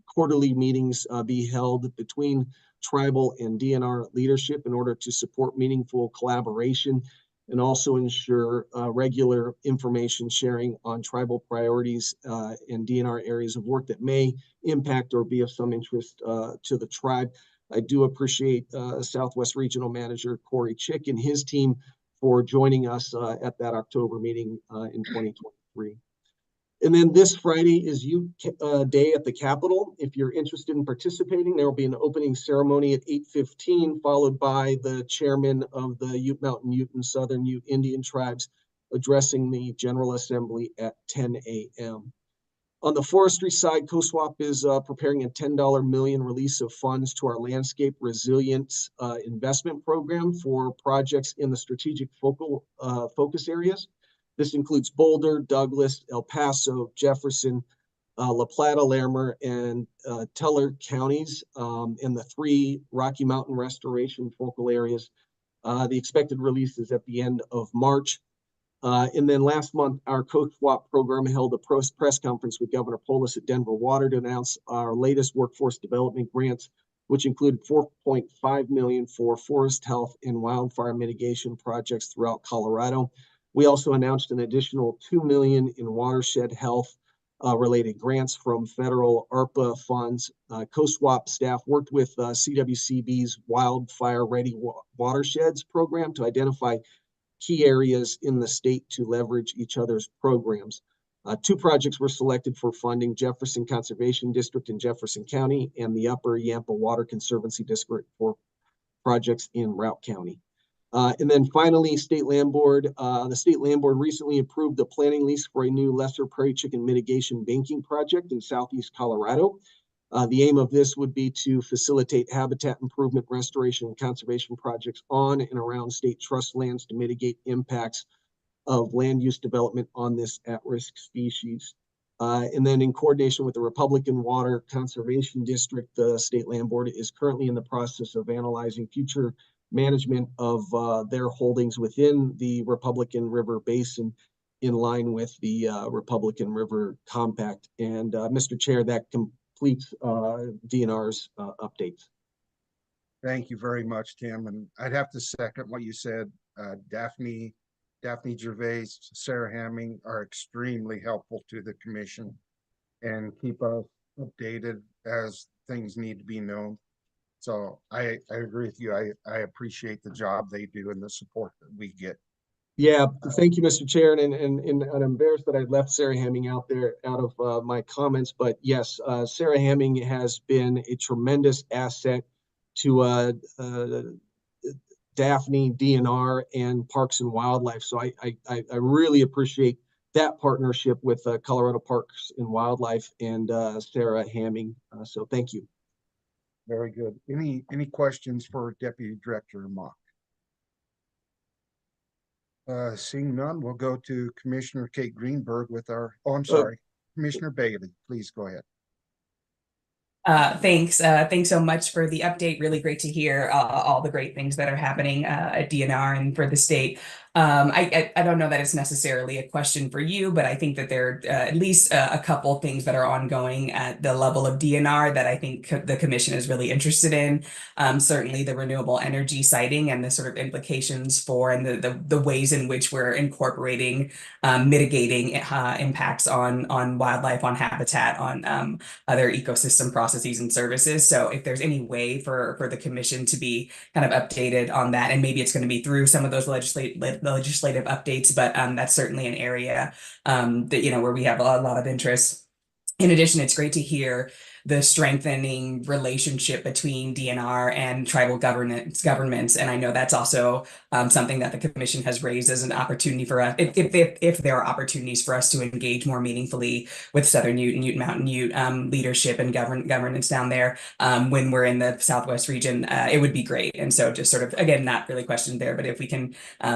quarterly meetings be held between tribal and DNR leadership in order to support meaningful collaboration and also ensure regular information sharing on tribal priorities and DNR areas of work that may impact or be of some interest to the tribe. I do appreciate Southwest Regional Manager Corey Chick and his team for joining us at that October meeting in 2023. And then this Friday is Ute Day at the Capitol. If you're interested in participating, there will be an opening ceremony at 8:15, followed by the chairman of the Ute Mountain Ute and Southern Ute Indian tribes addressing the General Assembly at 10 a.m. On the forestry side, COSWAP is preparing a $10 million release of funds to our landscape resilience investment program for projects in the strategic focus areas. This includes Boulder, Douglas, El Paso, Jefferson, La Plata, Larimer, and Teller counties, and the 3 Rocky Mountain restoration focal areas. The expected release is at the end of March. And then last month, our COSWAP program held a press conference with Governor Polis at Denver Water to announce our latest workforce development grants, which included $4.5 million for forest health and wildfire mitigation projects throughout Colorado. We also announced an additional $2 million in watershed health related grants from federal ARPA funds. COSWAP staff worked with CWCB's Wildfire Ready Watersheds program to identify key areas in the state to leverage each other's programs. 2 projects were selected for funding: Jefferson Conservation District in Jefferson County and the Upper Yampa Water Conservancy District for projects in Routt County. And then finally, State Land Board. The State Land Board recently approved the planning lease for a new lesser prairie chicken mitigation banking project in southeast Colorado. The aim of this would be to facilitate habitat improvement, restoration, and conservation projects on and around state trust lands to mitigate impacts of land use development on this at-risk species. And then in coordination with the Republican Water Conservation District, the State Land Board is currently in the process of analyzing future management of their holdings within the Republican River Basin in line with the Republican River Compact. And Mr. Chair, that completes DNR's updates. Thank you very much, Tim. And I'd have to second what you said. Daphne Gervais, Sarah Hamming are extremely helpful to the commission and keep us updated as things need to be known. So I agree with you. I appreciate the job they do and the support that we get. Yeah, thank you, Mr. Chair. And I'm embarrassed that I left Sarah Hamming out of my comments, but yes, Sarah Hamming has been a tremendous asset to Daphne, DNR, and Parks and Wildlife. So I really appreciate that partnership with Colorado Parks and Wildlife and Sarah Hamming. So thank you. Very good. Any questions for Deputy Director Mock? Seeing none, we'll go to Commissioner Kate Greenberg with our, I'm sorry, Commissioner Bailey, please go ahead. Thanks. Thanks so much for the update. Really great to hear all the great things that are happening at DNR and for the state. I don't know that it's necessarily a question for you, but I think that there are at least a couple things that are ongoing at the level of DNR that I think the commission is really interested in. Certainly the renewable energy siting and the sort of implications for and the ways in which we're incorporating mitigating impacts on wildlife, on habitat, on other ecosystem processes and services. So if there's any way for the commission to be kind of updated on that, and maybe it's going to be through some of those legislative updates, but that's certainly an area that, you know, where we have a lot of interest. In addition, it's great to hear the strengthening relationship between DNR and tribal governments. And I know that's also something that the commission has raised as an opportunity for us, if there are opportunities for us to engage more meaningfully with Southern Ute and Ute Mountain Ute leadership and governance down there when we're in the Southwest region, it would be great. And so just sort of, again, not really questioned there, but if we can,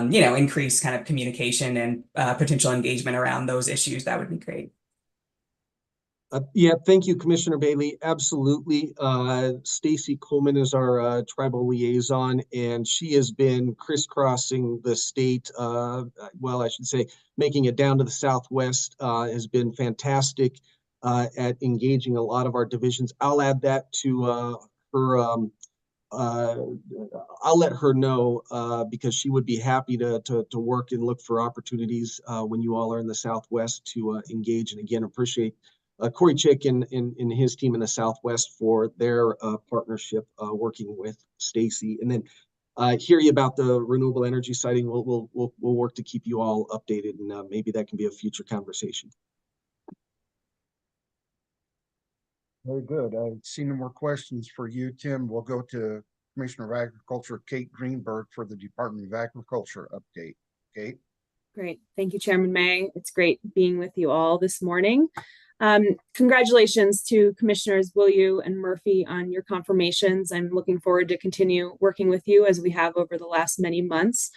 you know, increase kind of communication and potential engagement around those issues, that would be great. Yeah, thank you, Commissioner Bailey. Absolutely. Stacy Coleman is our tribal liaison, and she has been crisscrossing the state. Well, I should say, making it down to the Southwest has been fantastic at engaging a lot of our divisions. I'll add that to her. I'll let her know because she would be happy to work and look for opportunities when you all are in the Southwest to engage. And again, appreciate Corey Chick and his team in the Southwest for their partnership working with Stacy. And then hear you about the renewable energy siting. We'll work to keep you all updated, and maybe that can be a future conversation. Very good. I see no more questions for you, Tim. We'll go to Commissioner of Agriculture, Kate Greenberg, for the Department of Agriculture update. Kate? Great. Thank you, Chairman May. It's great being with you all this morning. Congratulations to Commissioners Willieu and Murphy on your confirmations. I'm looking forward to continue working with you as we have over the last many months.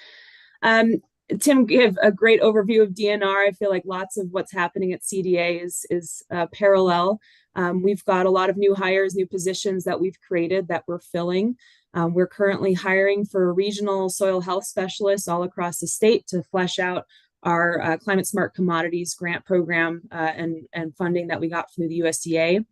Tim gave a great overview of DNR. I feel like lots of what's happening at CDA is parallel. We've got a lot of new hires, new positions that we've created that we're filling. We're currently hiring for regional soil health specialists all across the state to flesh out our Climate Smart Commodities grant program and funding that we got through the USDA.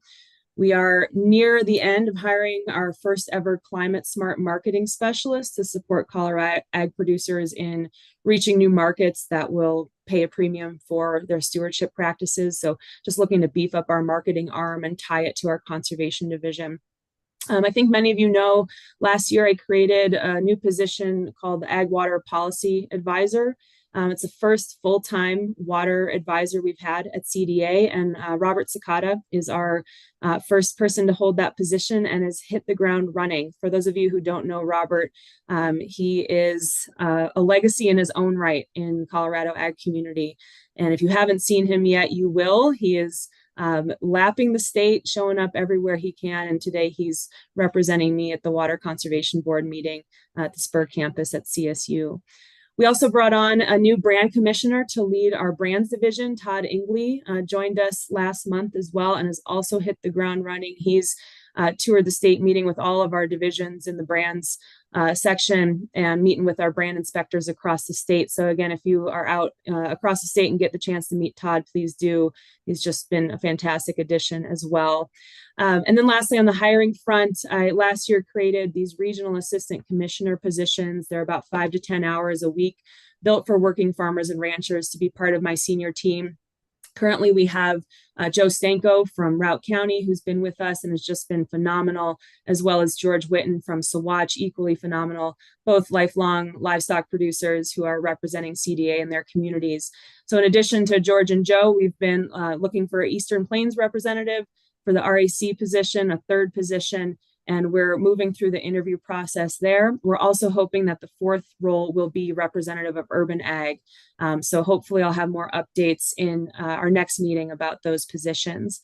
We are near the end of hiring our first ever Climate Smart Marketing Specialist to support Colorado ag producers in reaching new markets that will pay a premium for their stewardship practices. So just looking to beef up our marketing arm and tie it to our conservation division. I think many of you know, last year I created a new position called the Ag Water Policy Advisor. It's the first full-time water advisor we've had at CDA, and Robert Sakata is our first person to hold that position and has hit the ground running. For those of you who don't know Robert, he is a legacy in his own right in Colorado ag community. And if you haven't seen him yet, you will. He is lapping the state, showing up everywhere he can. And today he's representing me at the Water Conservation Board meeting at the Spur campus at CSU. We also brought on a new brand commissioner to lead our brands division. Todd Ingley joined us last month as well and has also hit the ground running. He's toured the state, meeting with all of our divisions in the brands section and meeting with our brand inspectors across the state. So again, if you are out across the state and get the chance to meet Todd, please do. He's just been a fantastic addition as well. And then lastly, on the hiring front, I last year created these regional assistant commissioner positions. They're about 5 to 10 hours a week, built for working farmers and ranchers to be part of my senior team. Currently, we have Joe Stanko from Routt County, who's been with us and has just been phenomenal, as well as George Witten from Saguache, equally phenomenal, both lifelong livestock producers who are representing CDA in their communities. So in addition to George and Joe, we've been looking for an Eastern Plains representative for the RAC position, a third position, and we're moving through the interview process there. We're also hoping that the fourth role will be representative of urban ag. So hopefully I'll have more updates in our next meeting about those positions.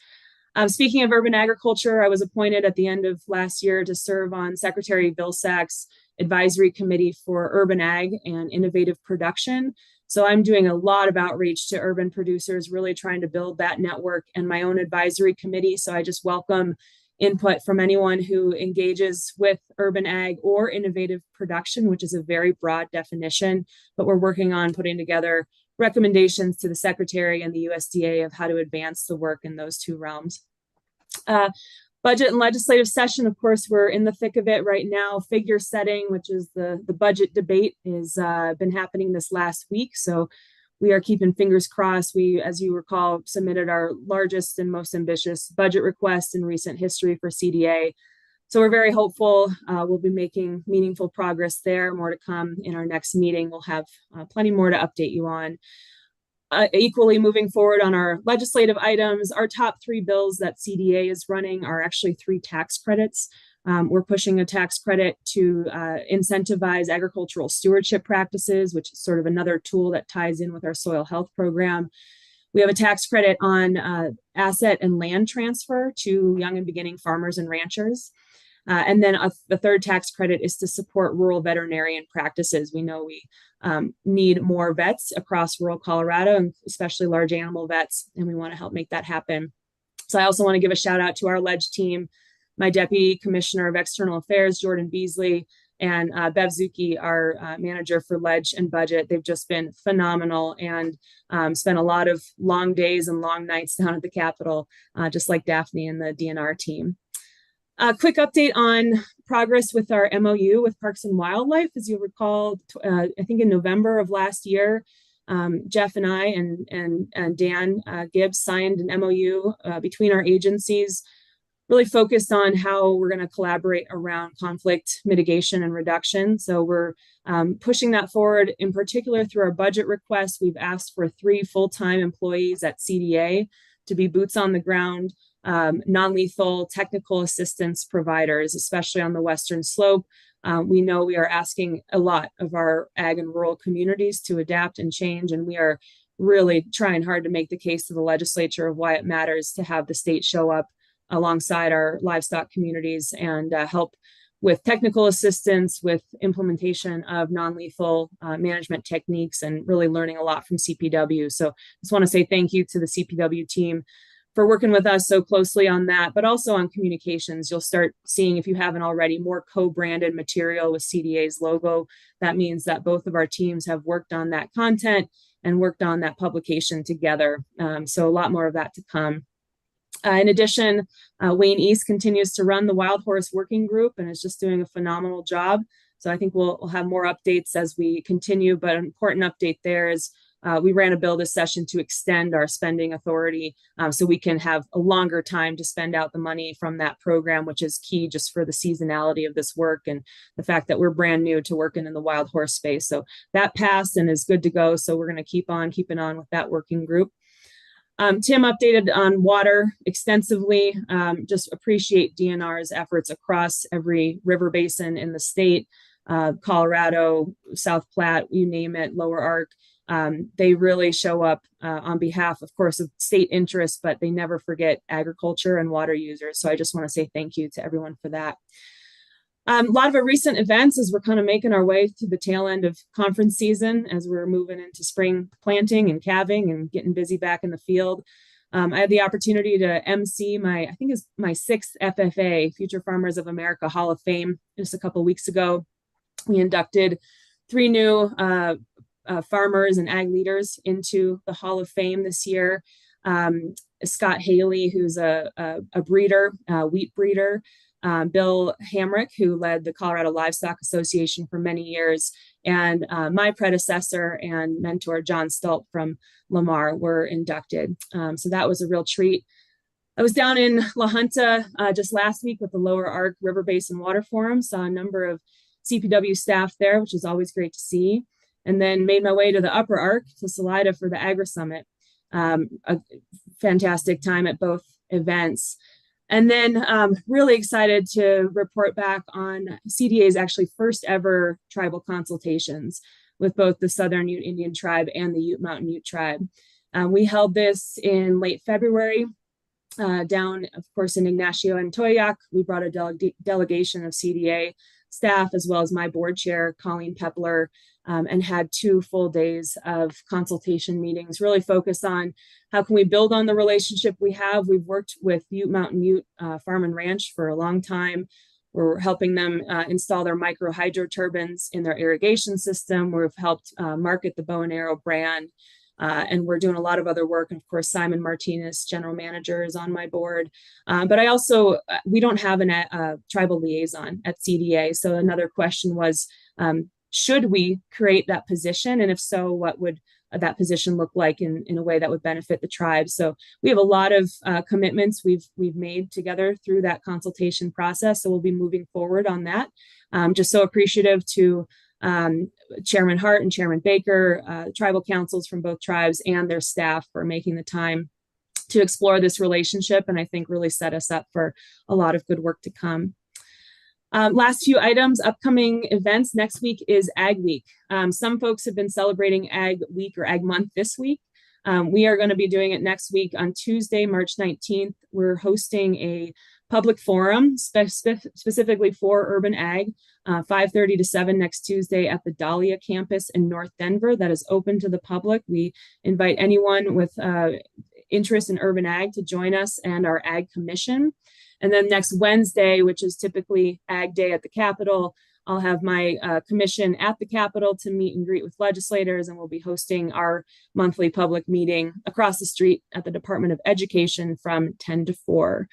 Speaking of urban agriculture, I was appointed at the end of last year to serve on Secretary Vilsack's advisory committee for urban ag and innovative production. So I'm doing a lot of outreach to urban producers, really trying to build that network and my own advisory committee. So I just welcome input from anyone who engages with urban ag or innovative production, which is a very broad definition, but we're working on putting together recommendations to the Secretary and the USDA of how to advance the work in those two realms. Budget and legislative session, of course, we're in the thick of it right now. Figure setting, which is the budget debate, is been happening this last week. So we are keeping fingers crossed. We, as you recall, submitted our largest and most ambitious budget request in recent history for CDA. So we're very hopeful we'll be making meaningful progress there. More to come in our next meeting. We'll have plenty more to update you on. Equally moving forward on our legislative items, our top three bills that CDA is running are actually 3 tax credits. We're pushing a tax credit to incentivize agricultural stewardship practices, which is sort of another tool that ties in with our soil health program. We have a tax credit on asset and land transfer to young and beginning farmers and ranchers. And then the third tax credit is to support rural veterinarian practices. We know we need more vets across rural Colorado, and especially large animal vets, and we want to help make that happen. So I also want to give a shout out to our ledge team, my Deputy Commissioner of External Affairs, Jordan Beasley, and Bev Zuki, our manager for ledge and budget. They've just been phenomenal and spent a lot of long days and long nights down at the Capitol, just like Daphne and the DNR team. A quick update on progress with our MOU with Parks and Wildlife. As you'll recall, I think in November of last year, Jeff and I and Dan Gibbs signed an MOU between our agencies, really focused on how we're going to collaborate around conflict mitigation and reduction. So we're pushing that forward, in particular through our budget request. We've asked for 3 full-time employees at CDA to be boots on the ground, non-lethal technical assistance providers, especially on the Western Slope. We know we are asking a lot of our ag and rural communities to adapt and change, and we are really trying hard to make the case to the legislature of why it matters to have the state show up alongside our livestock communities and help with technical assistance, with implementation of non-lethal management techniques, and really learning a lot from CPW. So just want to say thank you to the CPW team for working with us so closely on that, but also on communications. You'll start seeing, if you haven't already, more co-branded material with CDA's logo. That means that both of our teams have worked on that content and worked on that publication together. So a lot more of that to come. In addition, Wayne East continues to run the Wild Horse Working Group and is just doing a phenomenal job. So I think we'll have more updates as we continue, but an important update there is we ran a bill this session to extend our spending authority so we can have a longer time to spend out the money from that program, which is key just for the seasonality of this work and the fact that we're brand new to working in the wild horse space. So that passed and is good to go. So we're going to keep on keeping on with that working group. Tim updated on water extensively. Just appreciate DNR's efforts across every river basin in the state, Colorado, South Platte, you name it, Lower Arc. They really show up on behalf, of course, of state interests, but they never forget agriculture and water users. So I just want to say thank you to everyone for that. A lot of our recent events as we're kind of making our way to the tail end of conference season, as we're moving into spring planting and calving and getting busy back in the field. I had the opportunity to MC I think it's my 6th FFA, Future Farmers of America Hall of Fame, just a couple of weeks ago. We inducted 3 new farmers and ag leaders into the Hall of Fame this year. Scott Haley, who's a breeder, wheat breeder. Bill Hamrick, who led the Colorado Livestock Association for many years, and my predecessor and mentor, John Stulp from Lamar, were inducted. So that was a real treat. I was down in La Junta just last week with the Lower Arc River Basin Water Forum, saw a number of CPW staff there, which is always great to see, and then made my way to the Upper Arc to Salida for the Agri Summit. A fantastic time at both events. And then really excited to report back on CDA's actually first ever tribal consultations with both the Southern Ute Indian Tribe and the Ute Mountain Ute Tribe. We held this in late February down, of course, in Ignacio and Toyac. We brought a delegation of CDA staff as well as my board chair, Colleen Pepler, and had 2 full days of consultation meetings, really focused on how can we build on the relationship we have. We've worked with Ute Mountain Ute Farm and Ranch for a long time. We're helping them install their micro hydro turbines in their irrigation system. We've helped market the Bow and Arrow brand. And we're doing a lot of other work. And of course, Simon Martinez, general manager, is on my board. But I also, we don't have a tribal liaison at CDA. So another question was, should we create that position? And if so, what would that position look like in a way that would benefit the tribe? So we have a lot of commitments we've made together through that consultation process. So we'll be moving forward on that. Just so appreciative to Chairman Hart and Chairman Baker, tribal councils from both tribes and their staff for making the time to explore this relationship, and I think really set us up for a lot of good work to come. Last few items, upcoming events. Next week is Ag Week. Some folks have been celebrating Ag Week or Ag Month this week. We are going to be doing it next week on Tuesday, March 19th. We're hosting a public forum specifically for urban ag, 5:30 to 7 next Tuesday at the Dahlia campus in North Denver. That is open to the public. We invite anyone with interest in urban ag to join us and our Ag Commission. And then next Wednesday, which is typically Ag Day at the Capitol, I'll have my commission at the Capitol to meet and greet with legislators, and we'll be hosting our monthly public meeting across the street at the Department of Education from 10 to 4.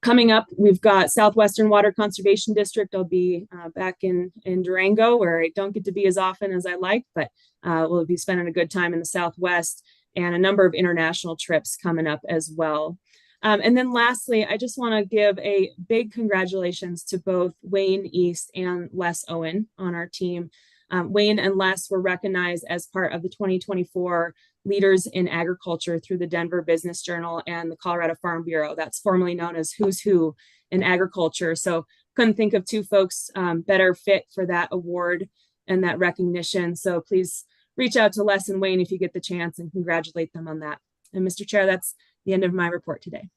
Coming up, we've got Southwestern Water Conservation District. I'll be back in Durango, where I don't get to be as often as I like, but we'll be spending a good time in the Southwest, and a number of international trips coming up as well. And then lastly, I just want to give a big congratulations to both Wayne East and Les Owen on our team. Wayne and Les were recognized as part of the 2024 Leaders in Agriculture through the Denver Business Journal and the Colorado Farm Bureau. That's formerly known as Who's Who in Agriculture. So couldn't think of 2 folks better fit for that award and that recognition. So please reach out to Les and Wayne if you get the chance and congratulate them on that. And Mr. Chair, that's the end of my report today.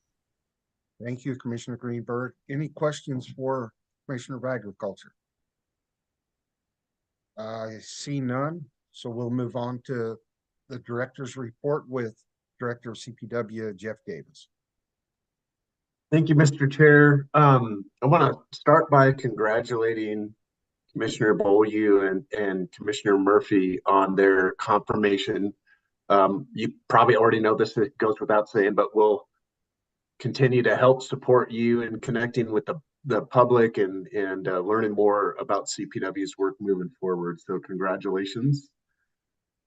Thank you, Commissioner Greenberg. Any questions for Commissioner of Agriculture? I see none, so we'll move on to the director's report with Director of CPW, Jeff Davis. Thank you, Mr. Chair. I want to start by congratulating Commissioner Beaulieu and Commissioner Murphy on their confirmation. You probably already know this, it goes without saying, but we'll continue to help support you in connecting with the public and learning more about CPW's work moving forward. So congratulations.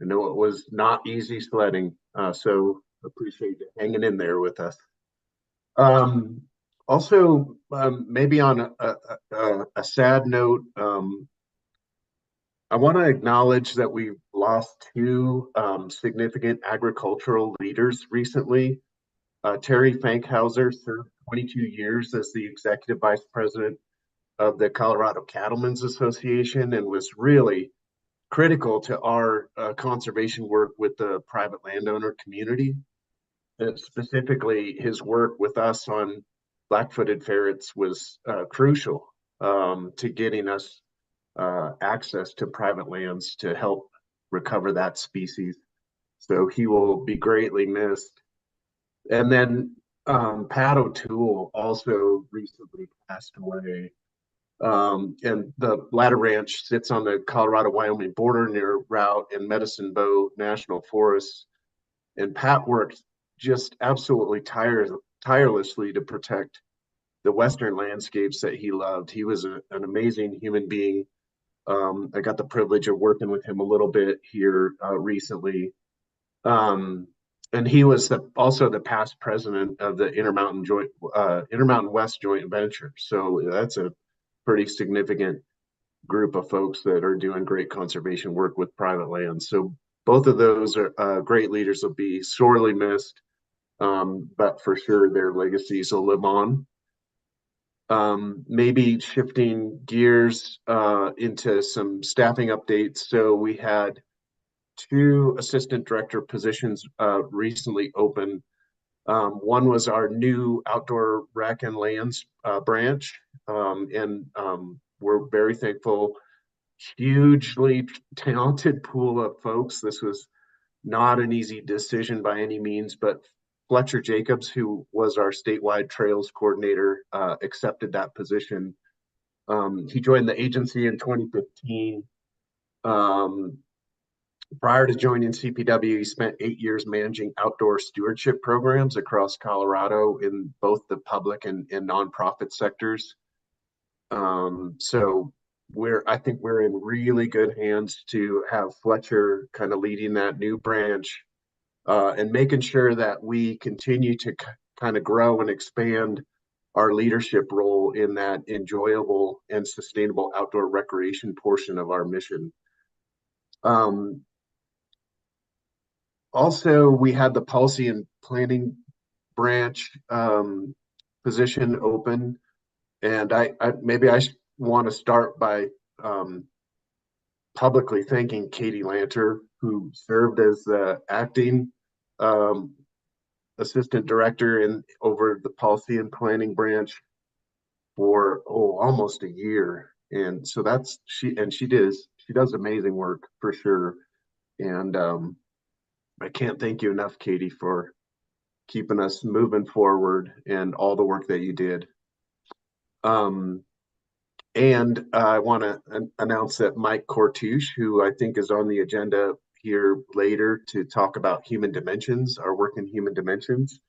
I know it was not easy sledding, so appreciate you hanging in there with us. Also, maybe on a sad note, I want to acknowledge that we've lost 2 significant agricultural leaders recently. Terry Fankhauser served 22 years as the executive vice president of the Colorado Cattlemen's Association and was really critical to our conservation work with the private landowner community. And specifically, his work with us on black-footed ferrets was crucial to getting us access to private lands to help recover that species. So he will be greatly missed. And then Pat O'Toole also recently passed away. And the Ladder Ranch sits on the Colorado-Wyoming border near Route and Medicine Bow National Forests. And Pat worked just absolutely tirelessly to protect the Western landscapes that he loved. He was an amazing human being. I got the privilege of working with him a little bit here recently. And he was also the past president of the Intermountain West Joint Venture. So that's a pretty significant group of folks that are doing great conservation work with private land. So both of those are great leaders will be sorely missed. but for sure their legacies will live on. Maybe shifting gears into some staffing updates. So we had 2 assistant director positions recently open. One was our new outdoor rec and lands branch, and we're very thankful. Hugely talented pool of folks. This was not an easy decision by any means, but Fletcher Jacobs, who was our statewide trails coordinator, accepted that position. He joined the agency in 2015. Prior to joining CPW, he spent 8 years managing outdoor stewardship programs across Colorado in both the public and nonprofit sectors. So I think we're in really good hands to have Fletcher kind of leading that new branch and making sure that we continue to kind of grow and expand our leadership role in that enjoyable and sustainable outdoor recreation portion of our mission. Also, we had the policy and planning branch position open, and I want to start by publicly thanking Katie Lanter, who served as the acting assistant director over the policy and planning branch for almost a year, and so she does amazing work for sure, and I can't thank you enough, Katie, for keeping us moving forward and all the work that you did. And I want to announce that Mike Cortouche, who I think is on the agenda here later to talk about human dimensions, our work in human dimensions,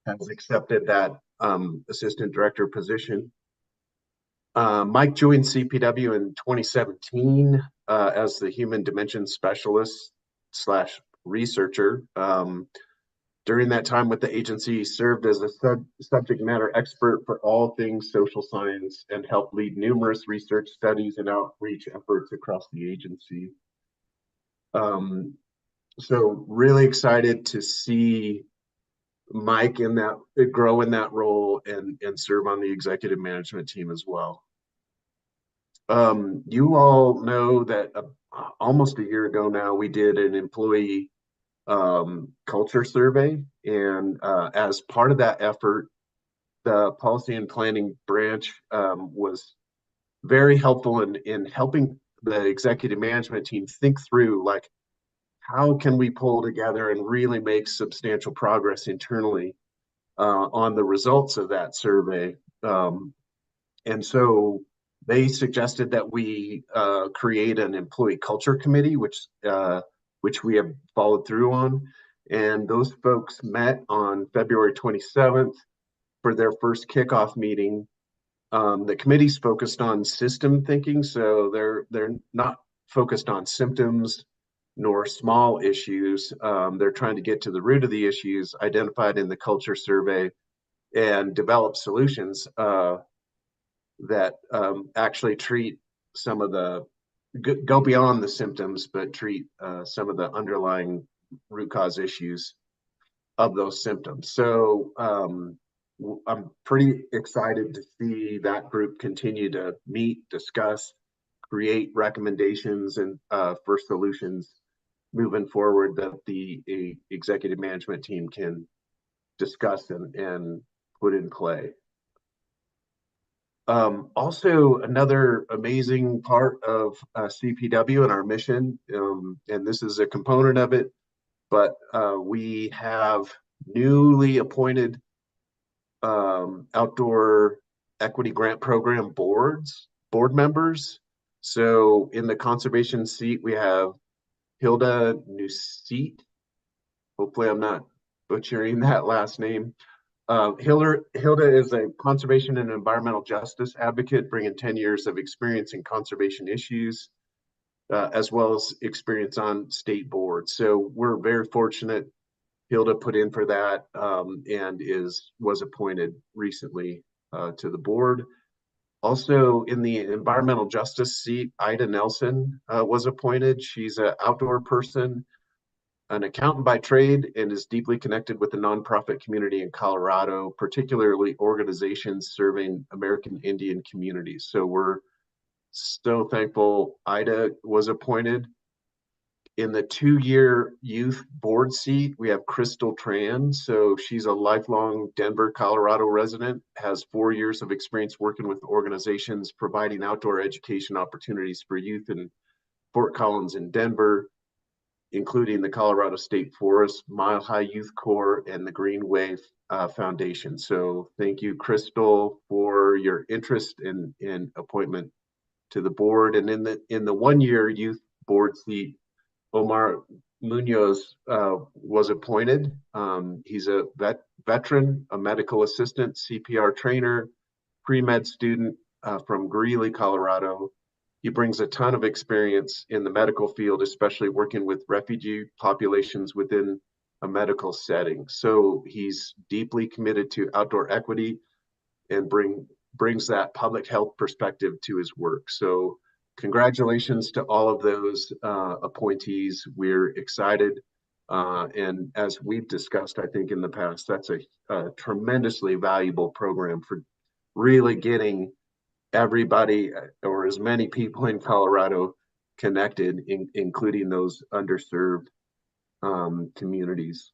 has accepted that assistant director position. Mike joined CPW in 2017 as the human dimensions specialist / researcher. During that time with the agency, he served as a subject matter expert for all things social science and helped lead numerous research studies and outreach efforts across the agency. So really excited to see Mike grow in that role and serve on the executive management team as well. You all know that almost a year ago now, we did an employee culture survey, and as part of that effort, the policy and planning branch was very helpful in helping the executive management team think through, like, how can we pull together and really make substantial progress internally on the results of that survey. And so they suggested that we create an employee culture committee, which we have followed through on. And those folks met on February 27th for their first kickoff meeting. The committee's focused on system thinking, so they're not focused on symptoms nor small issues. They're trying to get to the root of the issues identified in the culture survey and develop solutions that actually treat some of the go beyond the symptoms, but treat some of the underlying root cause issues of those symptoms. So I'm pretty excited to see that group continue to meet, discuss, create recommendations and for solutions moving forward that the executive management team can discuss and put in play. Also, another amazing part of CPW and our mission, and this is a component of it, but we have newly appointed outdoor equity grant program board members. So in the conservation seat, we have Hilda Nusit. Hopefully I'm not butchering that last name. Hilda is a conservation and environmental justice advocate, bringing 10 years of experience in conservation issues, as well as experience on state boards. So we're very fortunate Hilda put in for that and was appointed recently to the board. Also in the environmental justice seat, Ida Nelson was appointed. She's an outdoor person an accountant by trade and is deeply connected with the nonprofit community in Colorado, particularly organizations serving American Indian communities. So we're so thankful Ida was appointed. In the 2-year youth board seat, we have Crystal Tran. So she's a lifelong Denver, Colorado resident, has 4 years of experience working with organizations providing outdoor education opportunities for youth in Fort Collins and Denver, including the Colorado State Forest, Mile High Youth Corps, and the Greenway Foundation. So thank you, Crystal, for your interest in appointment to the board. And in the 1-year youth board seat, Omar Munoz was appointed. He's a veteran, a medical assistant, CPR trainer, pre-med student from Greeley, Colorado. He brings a ton of experience in the medical field, especially working with refugee populations within a medical setting. So he's deeply committed to outdoor equity and brings that public health perspective to his work. So congratulations to all of those appointees. We're excited. And as we've discussed, I think in the past, that's a tremendously valuable program for really getting everybody or as many people in Colorado connected, including those underserved communities.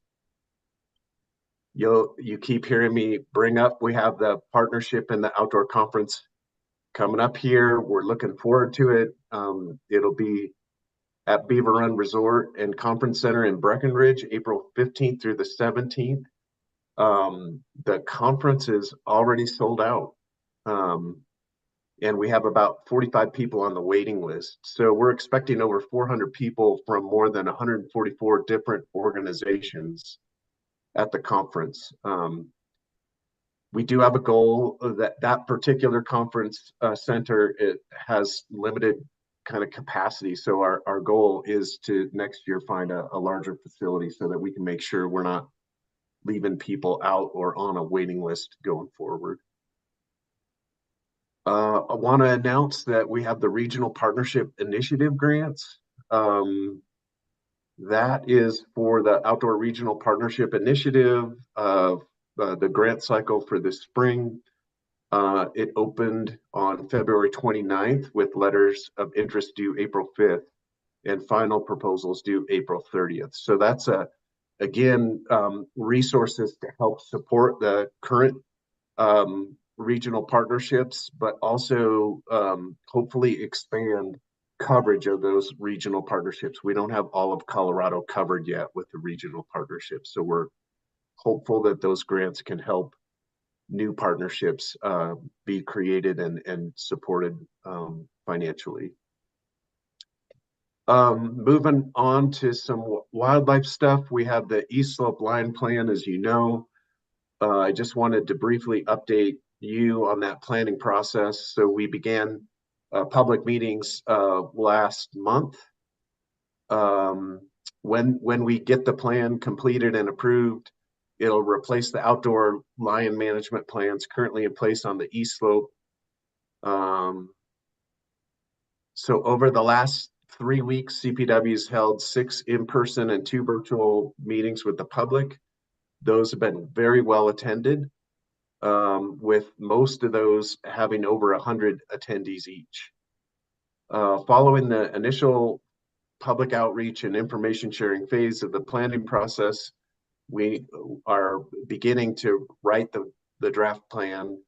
You keep hearing me bring up, we have the partnership and the outdoor conference coming up here. We're looking forward to it. It'll be at Beaver Run Resort and Conference Center in Breckenridge, April 15th through the 17th. The conference is already sold out. And we have about 45 people on the waiting list. So we're expecting over 400 people from more than 144 different organizations at the conference. We do have a goal that particular conference center, it has limited kind of capacity. So our goal is to next year find a larger facility so that we can make sure we're not leaving people out or on a waiting list going forward. I want to announce that we have the Regional Partnership Initiative grants. That is for the Outdoor Regional Partnership Initiative of the grant cycle for this spring. It opened on February 29th with letters of interest due April 5th and final proposals due April 30th. So that's again, resources to help support the current regional partnerships, but also hopefully expand coverage of those regional partnerships. We don't have all of Colorado covered yet with the regional partnerships. So we're hopeful that those grants can help new partnerships be created and supported financially. Moving on to some wildlife stuff, we have the East Slope Line Plan, as you know. I just wanted to briefly update you on that planning process. So we began public meetings last month. When we get the plan completed and approved, it'll replace the outdoor lion management plans currently in place on the East Slope. So over the last 3 weeks, CPW's held 6 in-person and 2 virtual meetings with the public. Those have been very well attended, with most of those having over 100 attendees each. Following the initial public outreach and information sharing phase of the planning process, we are beginning to write the draft plan,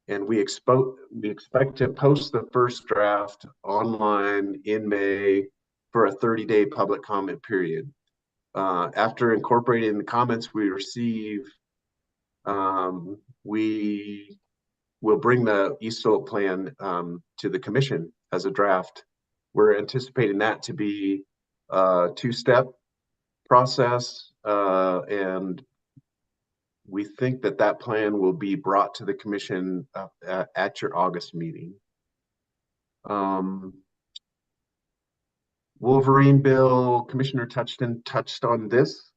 and we expect to post the first draft online in May for a 30-day public comment period. After incorporating the comments we receive, we will bring the East Slope plan to the commission as a draft. We're anticipating that to be a 2-step process, and we think that plan will be brought to the commission at your August meeting. Wolverine bill, Commissioner Touchton touched on this,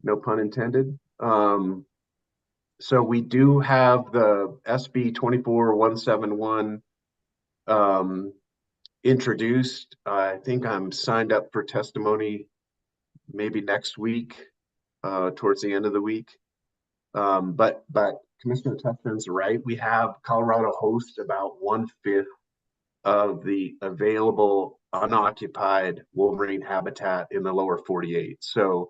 no pun intended. So we do have the SB 24171 introduced. I think I'm signed up for testimony maybe next week, towards the end of the week. But Commissioner Tuchman's right. We have Colorado hosts about 1/5 of the available unoccupied wolverine habitat in the lower 48. So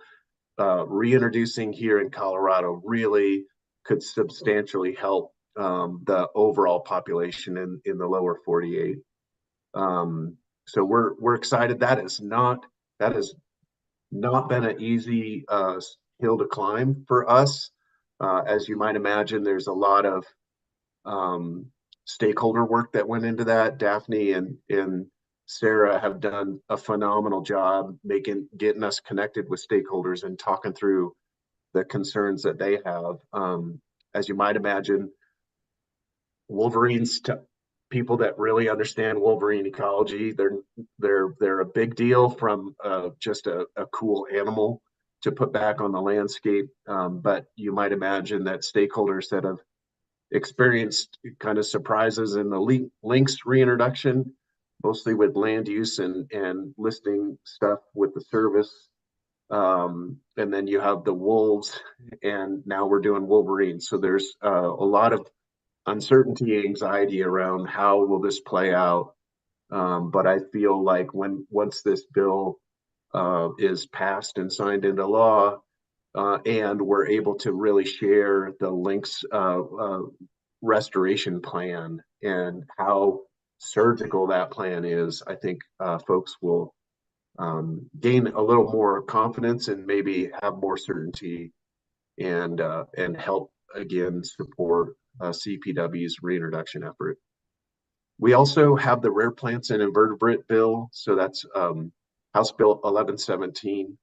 reintroducing here in Colorado really could substantially help the overall population in the lower 48. So we're excited. That has not been an easy hill to climb for us. As you might imagine, there's a lot of stakeholder work that went into that. Daphne and Sarah have done a phenomenal job getting us connected with stakeholders and talking through the concerns that they have. As you might imagine, wolverines, to people that really understand wolverine ecology, they're a big deal from just a cool animal to put back on the landscape. But you might imagine that stakeholders that have experienced kind of surprises in the lynx reintroduction, mostly with land use and listing stuff with the service. And then you have the wolves, and now we're doing wolverines. So there's a lot of uncertainty, anxiety around how will this play out. But I feel like once this bill is passed and signed into law, and we're able to really share the lynx restoration plan and how surgical that plan is, I think folks will gain a little more confidence and maybe have more certainty and help again support CPW's reintroduction effort. We also have the rare plants and invertebrate bill. So that's House Bill 1117.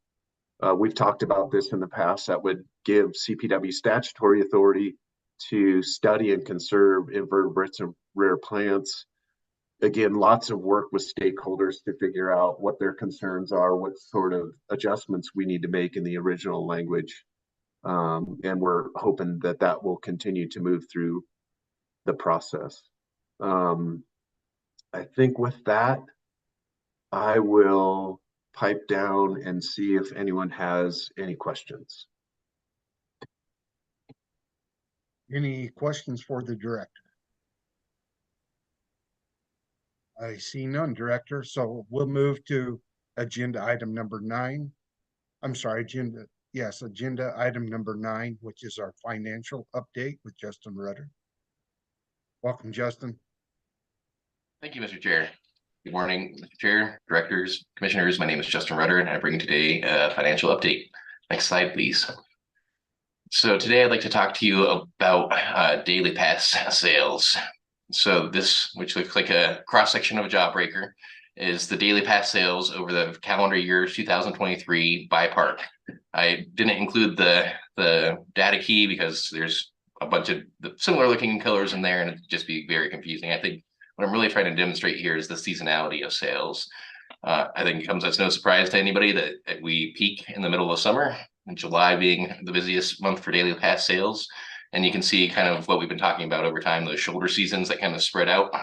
We've talked about this in the past. That would give CPW statutory authority to study and conserve invertebrates and rare plants. Again, lots of work with stakeholders to figure out what their concerns are, what sort of adjustments we need to make in the original language. And we're hoping that that will continue to move through the process. I think with that, I will pipe down and see if anyone has any questions. Any questions for the director? I see none, Director. So we'll move to agenda item number 9. I'm sorry, agenda item number 9, which is our financial update with Justin Rudder. Welcome, Justin. Thank you, Mr. Chair. Good morning, Mr. Chair, directors, commissioners. My name is Justin Rudder, and I bring today a financial update. Next slide, please. So today I'd like to talk to you about daily pass sales. So this, which looks like a cross-section of a jawbreaker, is the daily pass sales over the calendar year 2023 by park. I didn't include the data key because there's a bunch of similar looking colors in there and it'd just be very confusing. I think what I'm really trying to demonstrate here is the seasonality of sales. I think it comes as no surprise to anybody that we peak in the middle of summer, and July being the busiest month for daily pass sales. And you can see kind of what we've been talking about over time, those shoulder seasons that kind of spread out.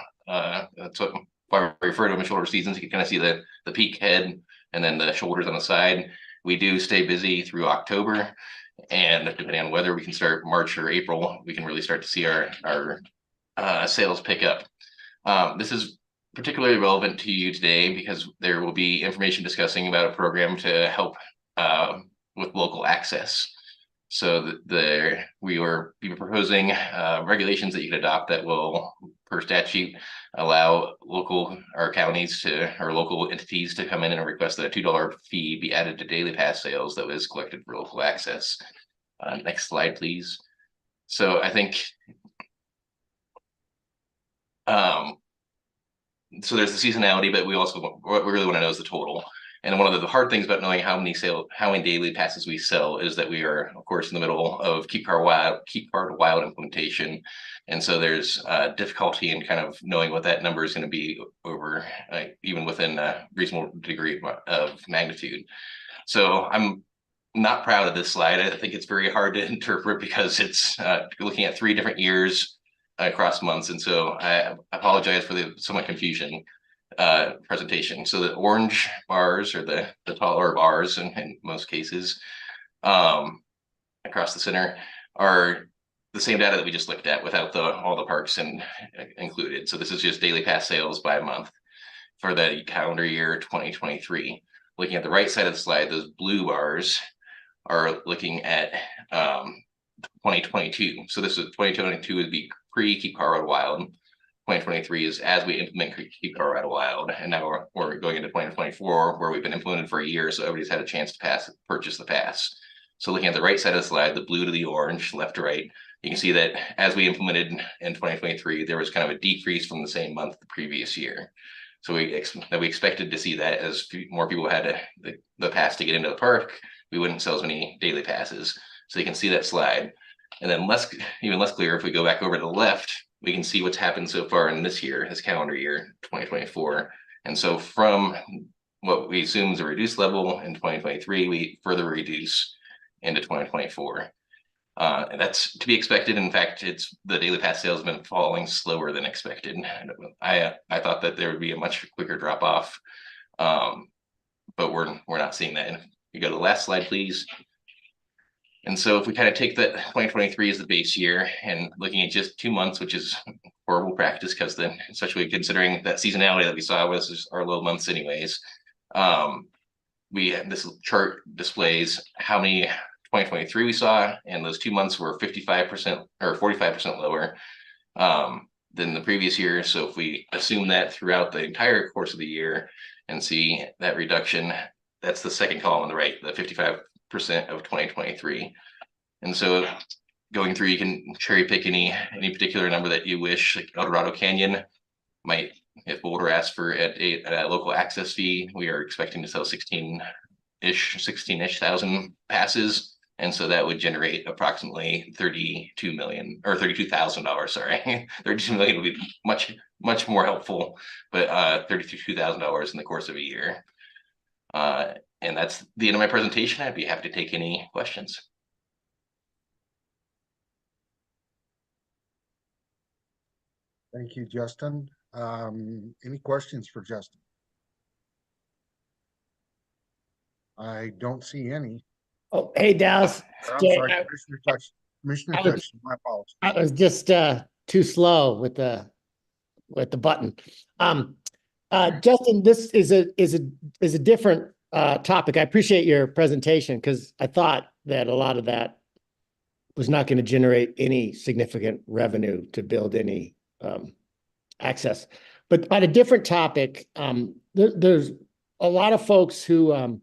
That's what I refer to them as shoulder seasons. You can kind of see the peak head and then the shoulders on the side. We do stay busy through October, and depending on weather, we can start March or April. We can really start to see our sales pick up. This is particularly relevant to you today because there will be information discussing about a program to help with local access. So we were proposing regulations that you could adopt that will, per statute, allow local counties or local entities to come in and request that a $2 fee be added to daily pass sales that was collected for local access. Next slide, please. So I think so there's the seasonality, but what we really want to know is the total. And one of the hard things about knowing how many daily passes we sell is that we are, of course, in the middle of Keep Card Wild implementation. And so there's difficulty in kind of knowing what that number is going to be over, even within a reasonable degree of magnitude. So I'm not proud of this slide. I think it's very hard to interpret because it's looking at 3 different years across months. And so I apologize for the somewhat confusion. presentation. So the orange bars, or the taller bars in most cases, across the center, are the same data that we just looked at without all the parks included. So this is just daily pass sales by month for the calendar year 2023. Looking at the right side of the slide, those blue bars are looking at 2022. So this is 2022 would be pre-Keep Colorado Wild. 2023 is as we implement Keep Colorado Wild, and now we're going into 2024, where we've been implemented for a year, so everybody's had a chance to purchase the pass. So looking at the right side of the slide, the blue to the orange, left to right, you can see that as we implemented in 2023, there was kind of a decrease from the same month the previous year. So we expected to see that as more people had the pass to get into the park, we wouldn't sell as many daily passes. So you can see that slide. And then even less clear, if we go back over to the left, we can see what's happened so far in this calendar year, 2024. And so from what we assume is a reduced level in 2023, we further reduce into 2024. And that's to be expected. In fact, the daily pass sales have been falling slower than expected. I thought that there would be a much quicker drop off, but we're not seeing that. And if you go to the last slide, please. And so if we kind of take that 2023 as the base year and looking at just 2 months, which is horrible practice, because then, especially considering that seasonality that we saw was our low months anyways, this chart displays how many 2023 we saw, and those 2 months were 55% or 45% lower than the previous year. So if we assume that throughout the entire course of the year and see that reduction, that's the second column on the right, the 55% of 2023. And so going through, you can cherry pick any particular number that you wish. Like El Dorado Canyon might, if Boulder asks for a local access fee, we are expecting to sell 16-ish thousand passes. And so that would generate approximately $32 million, or $32,000, sorry. 32 million would be much more helpful, but $32,000 in the course of a year. And that's the end of my presentation. I'd be happy to take any questions. Thank you, Justin. Any questions for Justin? I don't see any. Oh, hey, Dallas. I'm sorry, Commissioner Touch, my apologies. I was just too slow with the button. Justin, this is a different topic. I appreciate your presentation, because I thought that a lot of that was not going to generate any significant revenue to build any access. But on a different topic, there's a lot of folks who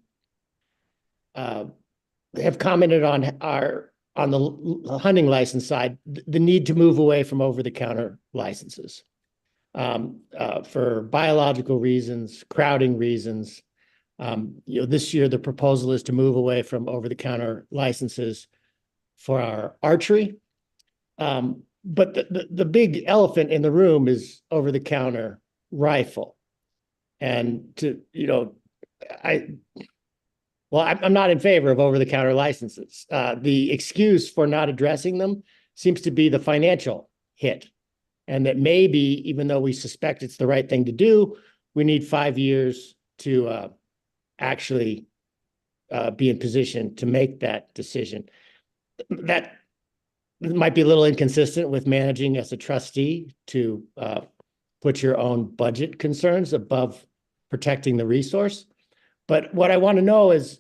have commented on the hunting license side, the need to move away from over-the-counter licenses for biological reasons, crowding reasons. This year the proposal is to move away from over-the-counter licenses for our archery. But the big elephant in the room is over-the-counter rifle. And I'm not in favor of over-the-counter licenses. The excuse for not addressing them seems to be the financial hit. And that maybe, even though we suspect it's the right thing to do, we need 5 years to actually be in position to make that decision. That might be a little inconsistent with managing as a trustee to put your own budget concerns above protecting the resource. But what I want to know is,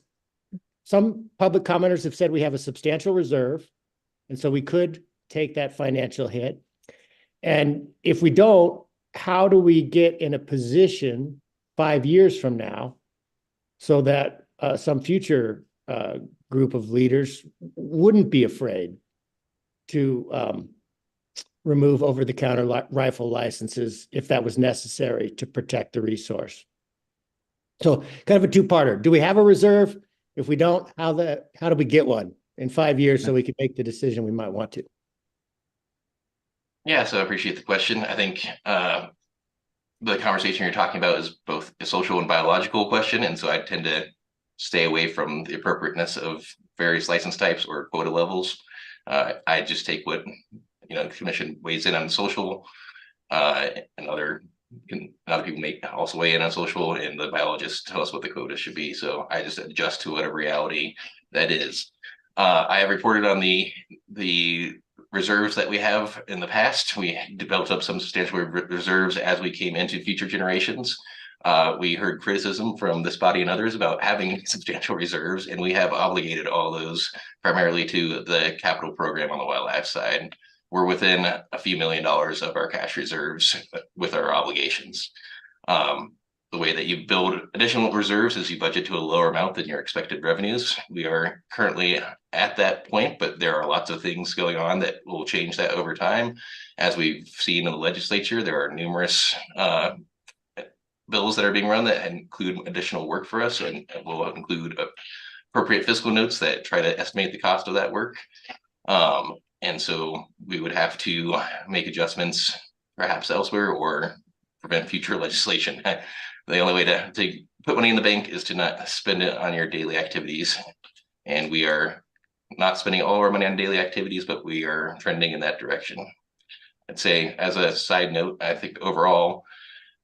some public commenters have said we have a substantial reserve, and so we could take that financial hit. And if we don't, how do we get in a position 5 years from now so that some future group of leaders wouldn't be afraid to remove over-the-counter rifle licenses if that was necessary to protect the resource? So kind of a two-parter. Do we have a reserve? If we don't, how do we get one in 5 years so we can make the decision we might want to? Yeah, so I appreciate the question. I think the conversation you're talking about is both a social and biological question. And so I tend to stay away from the appropriateness of various license types or quota levels. I just take what, the commission weighs in on social and other a lot of people make also weigh in on social, and the biologists tell us what the quota should be. So I just adjust to whatever reality that is. I have reported on the reserves that we have in the past. We developed up some substantial reserves as we came into future generations. We heard criticism from this body and others about having substantial reserves, and we have obligated all those primarily to the capital program on the wildlife side. We're within a few $1 million of our cash reserves with our obligations. The way that you build additional reserves is you budget to a lower amount than your expected revenues. We are currently at that point, but there are lots of things going on that will change that over time. As we've seen in the legislature, there are numerous bills that are being run that include additional work for us, and will include appropriate fiscal notes that try to estimate the cost of that work. And so we would have to make adjustments perhaps elsewhere or prevent future legislation. The only way to put money in the bank is to not spend it on your daily activities. And we are not spending all our money on daily activities, but we are trending in that direction. I'd say, as a side note, I think overall,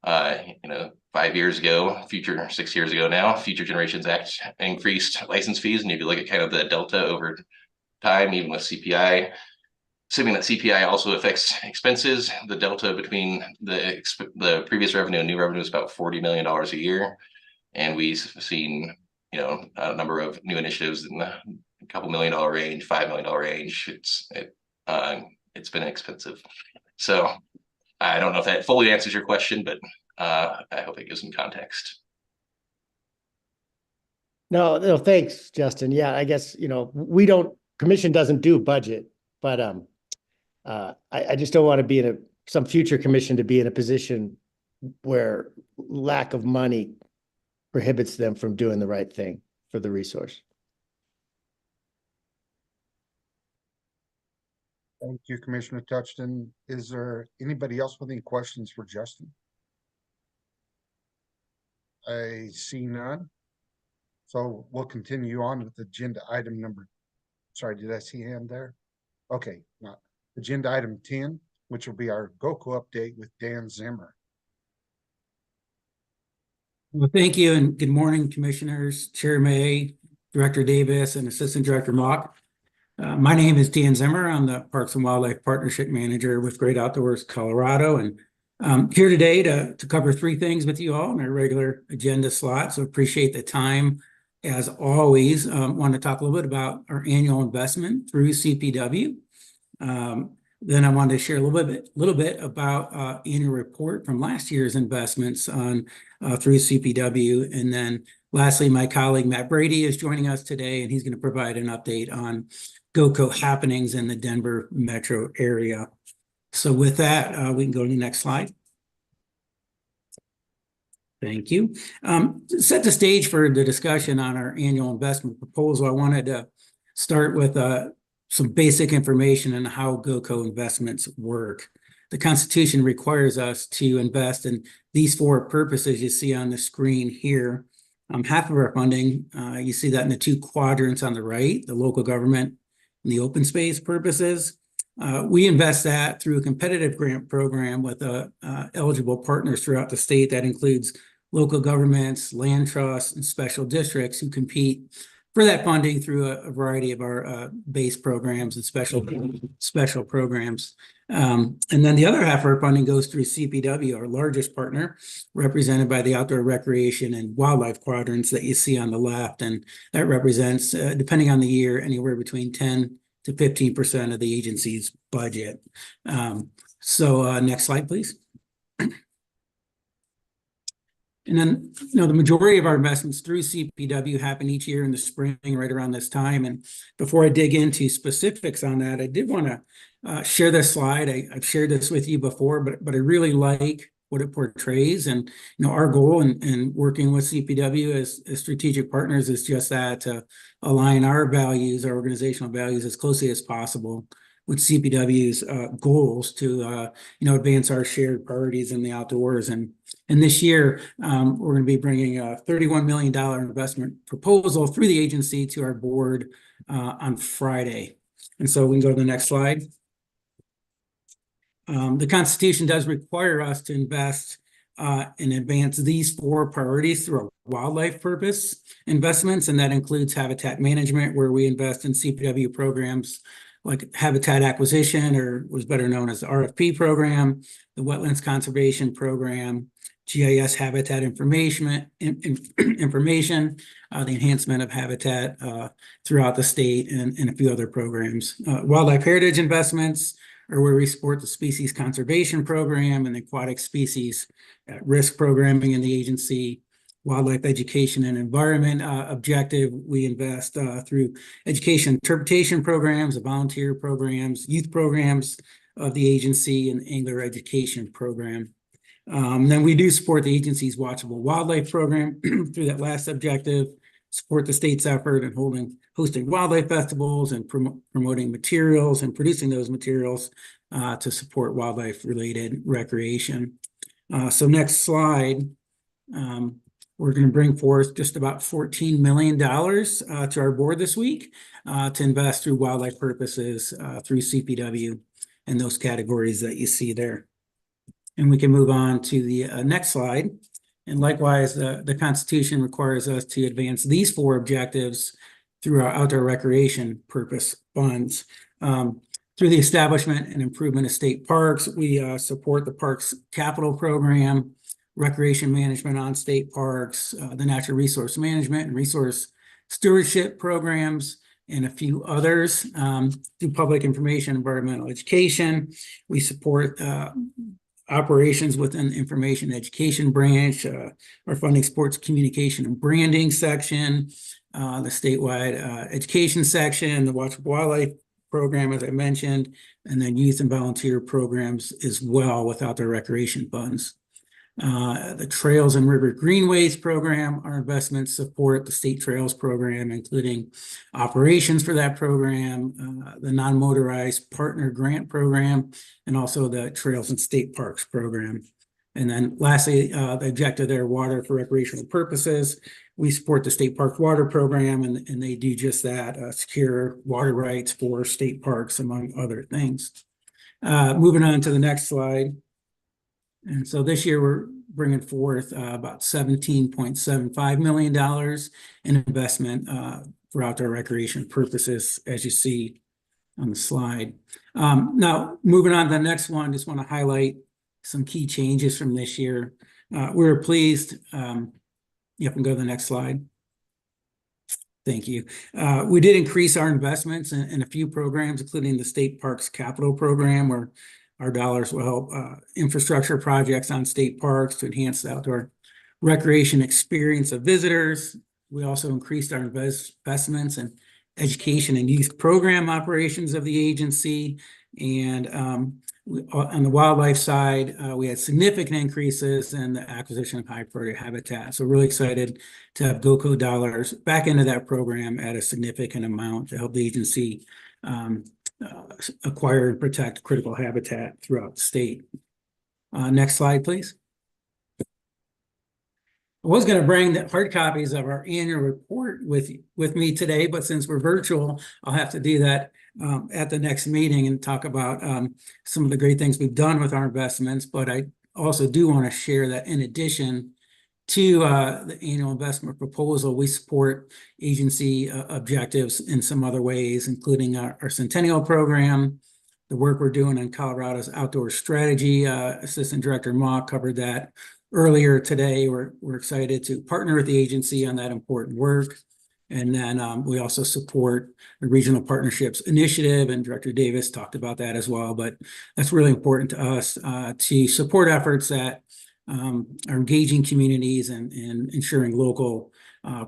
5 years ago, 6 years ago now, Future Generations Act increased license fees. And if you look at kind of the delta over time, even with CPI, assuming that CPI also affects expenses, the delta between the previous revenue and new revenue is about $40 million a year. And we've seen, a number of new initiatives in the couple $1 million range, $5 million range. It's been expensive. So I don't know if that fully answers your question, but I hope it gives some context. No, thanks, Justin. Yeah, I guess, commission doesn't do budget, but I just don't want to be some future commission to be in a position where lack of money prohibits them from doing the right thing for the resource. Thank you, Commissioner Touchton. Is there anybody else with any questions for Justin? I see none. So we'll continue on with agenda item sorry, did I see a hand there? Okay, not agenda item 10, which will be our GoCo update with Dan Zimmer. Well, thank you, and good morning, Commissioners, Chair May, Director Davis, and Assistant Director Mock. My name is Dan Zimmer. I'm the Parks and Wildlife Partnership Manager with Great Outdoors Colorado, and I'm here today to cover 3 things with you all in our regular agenda slot. So appreciate the time. As always, want to talk a little bit about our annual investment through CPW. Then I wanted to share a little bit about annual report from last year's investments on through CPW, and then lastly, my colleague Matt Brady is joining us today, and he's going to provide an update on GoCo happenings in the Denver metro area. So with that, we can go to the next slide. Thank you. To set the stage for the discussion on our annual investment proposal, I wanted to start with some basic information on how GoCo investments work. The Constitution requires us to invest in these 4 purposes you see on the screen here. Half of our funding, you see that in the 2 quadrants on the right, the local government and the open space purposes. We invest that through a competitive grant program with eligible partners throughout the state that includes local governments, land trusts, and special districts who compete for that funding through a variety of our base programs and special programs. And then the other half of our funding goes through CPW, our largest partner, represented by the outdoor recreation and wildlife quadrants that you see on the left. And that represents, depending on the year, anywhere between 10 to 15% of the agency's budget. So next slide, please. And then, the majority of our investments through CPW happen each year in the spring, right around this time. And before I dig into specifics on that, I did want to share this slide. I've shared this with you before, but I really like what it portrays. And, our goal in working with CPW as strategic partners is just that, to align our values, our organizational values, as closely as possible with CPW's goals to, advance our shared priorities in the outdoors. And this year, we're going to be bringing a $31 million investment proposal through the agency to our board on Friday. And so we can go to the next slide. The Constitution does require us to invest and advance these 4 priorities through our wildlife purpose investments, and that includes habitat management, where we invest in CPW programs like habitat acquisition, or was better known as the RFP program, the wetlands conservation program, GIS habitat information, the enhancement of habitat throughout the state, and a few other programs. Wildlife heritage investments are where we support the species conservation program and aquatic species at risk programming in the agency. Wildlife education and environment objective, we invest through education interpretation programs, volunteer programs, youth programs of the agency, and angler education program. Then we do support the agency's Watchable Wildlife program through that last objective, support the state's effort in hosting wildlife festivals and promoting materials and producing those materials to support wildlife-related recreation. So next slide. We're going to bring forth just about $14 million to our board this week to invest through wildlife purposes through CPW and those categories that you see there. And we can move on to the next slide. And likewise, the Constitution requires us to advance these 4 objectives through our outdoor recreation purpose funds. Through the establishment and improvement of state parks, we support the Parks Capital Program, recreation management on state parks, the natural resource management and resource stewardship programs, and a few others. Through public information, environmental education, we support operations within the information education branch. Our funding supports communication and branding section, the statewide education section, the Watchable Wildlife program, as I mentioned, and then youth and volunteer programs as well without their recreation funds. The Trails and River Greenways program, our investments support the state trails program, including operations for that program, the non-motorized partner grant program, and also the Trails and State Parks program. And then lastly, the objective there, water for recreational purposes. We support the State Park Water Program, and they do just that, secure water rights for state parks, among other things. Moving on to the next slide. And so this year we're bringing forth about $17.75 million in investment for outdoor recreation purposes, as you see on the slide. Now, moving on to the next one, just want to highlight some key changes from this year. We were pleased. You can go to the next slide. Thank you. We did increase our investments in a few programs, including the State Parks Capital Program, where our dollars will help infrastructure projects on state parks to enhance the outdoor recreation experience of visitors. We also increased our investments in education and youth program operations of the agency. And on the wildlife side, we had significant increases in the acquisition of high priority habitat. So really excited to have GoCo dollars back into that program at a significant amount to help the agency acquire and protect critical habitat throughout the state. Next slide, please. I was going to bring the hard copies of our annual report with me today, but since we're virtual, I'll have to do that at the next meeting and talk about some of the great things we've done with our investments. But I also do want to share that in addition to the annual investment proposal, we support agency objectives in some other ways, including our Centennial program, the work we're doing on Colorado's outdoor strategy. Assistant Director Ma covered that earlier today. We're excited to partner with the agency on that important work. And then we also support the Regional Partnerships Initiative, and Director Davis talked about that as well. But that's really important to us to support efforts that are engaging communities and ensuring local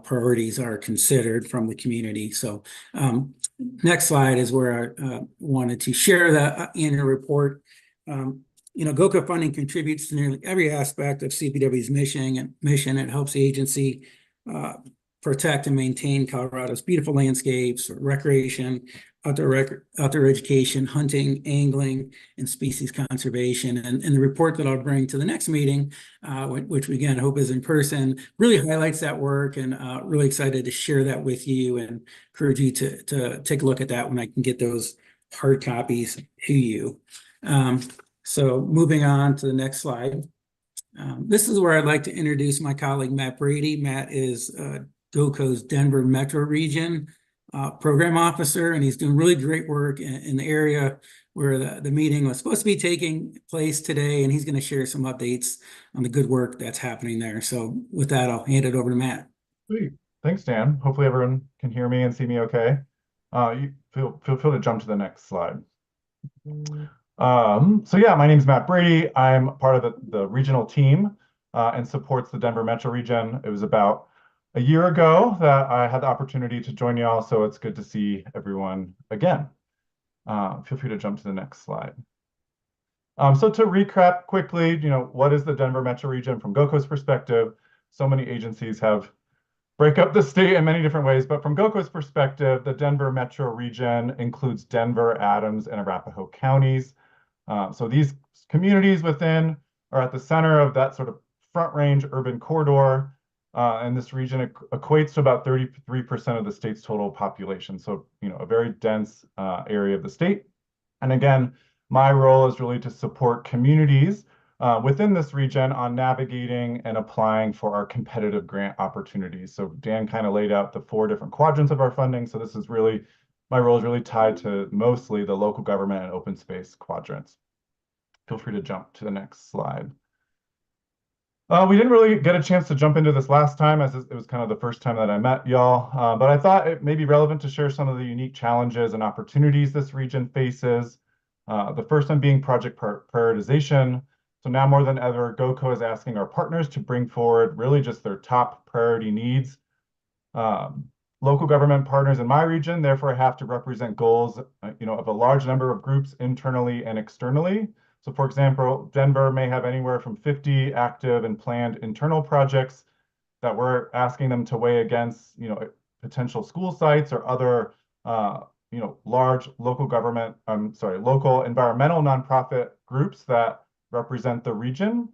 priorities are considered from the community. So next slide is where I wanted to share the annual report. GoCo funding contributes to nearly every aspect of CPW's mission. It helps the agency protect and maintain Colorado's beautiful landscapes, recreation, outdoor education, hunting, angling, and species conservation. And the report that I'll bring to the next meeting, which we again hope is in person, really highlights that work, and really excited to share that with you and encourage you to take a look at that when I can get those hard copies to you. So moving on to the next slide. This is where I'd like to introduce my colleague, Matt Brady. Matt is GoCo's Denver Metro Region Program Officer, and he's doing really great work in the area where the meeting was supposed to be taking place today, and he's going to share some updates on the good work that's happening there. So with that, I'll hand it over to Matt. Sweet. Thanks, Dan. Hopefully everyone can hear me and see me okay. You feel free to jump to the next slide. So yeah, my name is Matt Brady. I'm part of the regional team and supports the Denver Metro region. It was about a year ago that I had the opportunity to join y'all, so it's good to see everyone again. Feel free to jump to the next slide. So to recap quickly, what is the Denver Metro region from GoCo's perspective? So many agencies break up the state in many different ways, but from GoCo's perspective, the Denver Metro region includes Denver, Adams, and Arapahoe counties. So these communities within are at the center of that sort of Front Range urban corridor, and this region equates to about 33% of the state's total population. So, a very dense area of the state. And again, my role is really to support communities within this region on navigating and applying for our competitive grant opportunities. So Dan kind of laid out the 4 different quadrants of our funding. So this is really, my role is really tied to mostly the local government and open space quadrants. Feel free to jump to the next slide. We didn't really get a chance to jump into this last time, as it was kind of the first time that I met y'all, but I thought it may be relevant to share some of the unique challenges and opportunities this region faces. The first one being project prioritization. So now more than ever, GoCo is asking our partners to bring forward really just their top priority needs. Local government partners in my region, therefore, have to represent goals, of a large number of groups internally and externally. So for example, Denver may have anywhere from 50 active and planned internal projects that we're asking them to weigh against, potential school sites or other, large local local environmental nonprofit groups that represent the region.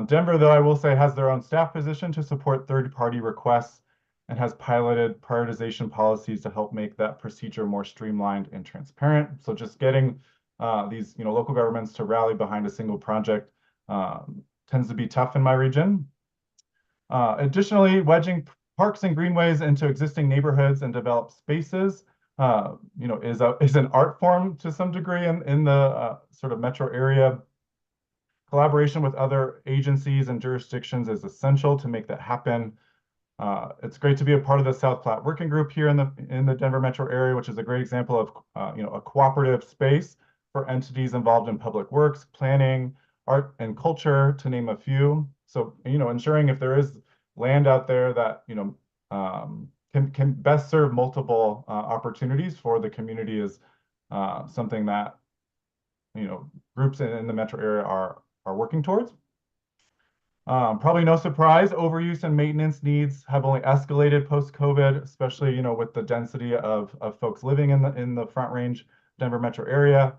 Denver, though, I will say, has their own staff position to support third-party requests and has piloted prioritization policies to help make that procedure more streamlined and transparent. So just getting these local governments to rally behind a single project tends to be tough in my region. Additionally, wedging parks and greenways into existing neighborhoods and developed spaces is an art form to some degree in the sort of metro area. Collaboration with other agencies and jurisdictions is essential to make that happen. It's great to be a part of the South Platte Working Group here in the Denver metro area, which is a great example of a cooperative space for entities involved in public works, planning, art, and culture, to name a few. So ensuring if there is land out there that can best serve multiple opportunities for the community is something that groups in the metro area are working towards. Probably no surprise, overuse and maintenance needs have only escalated post-COVID, especially with the density of folks living in the Front Range Denver metro area.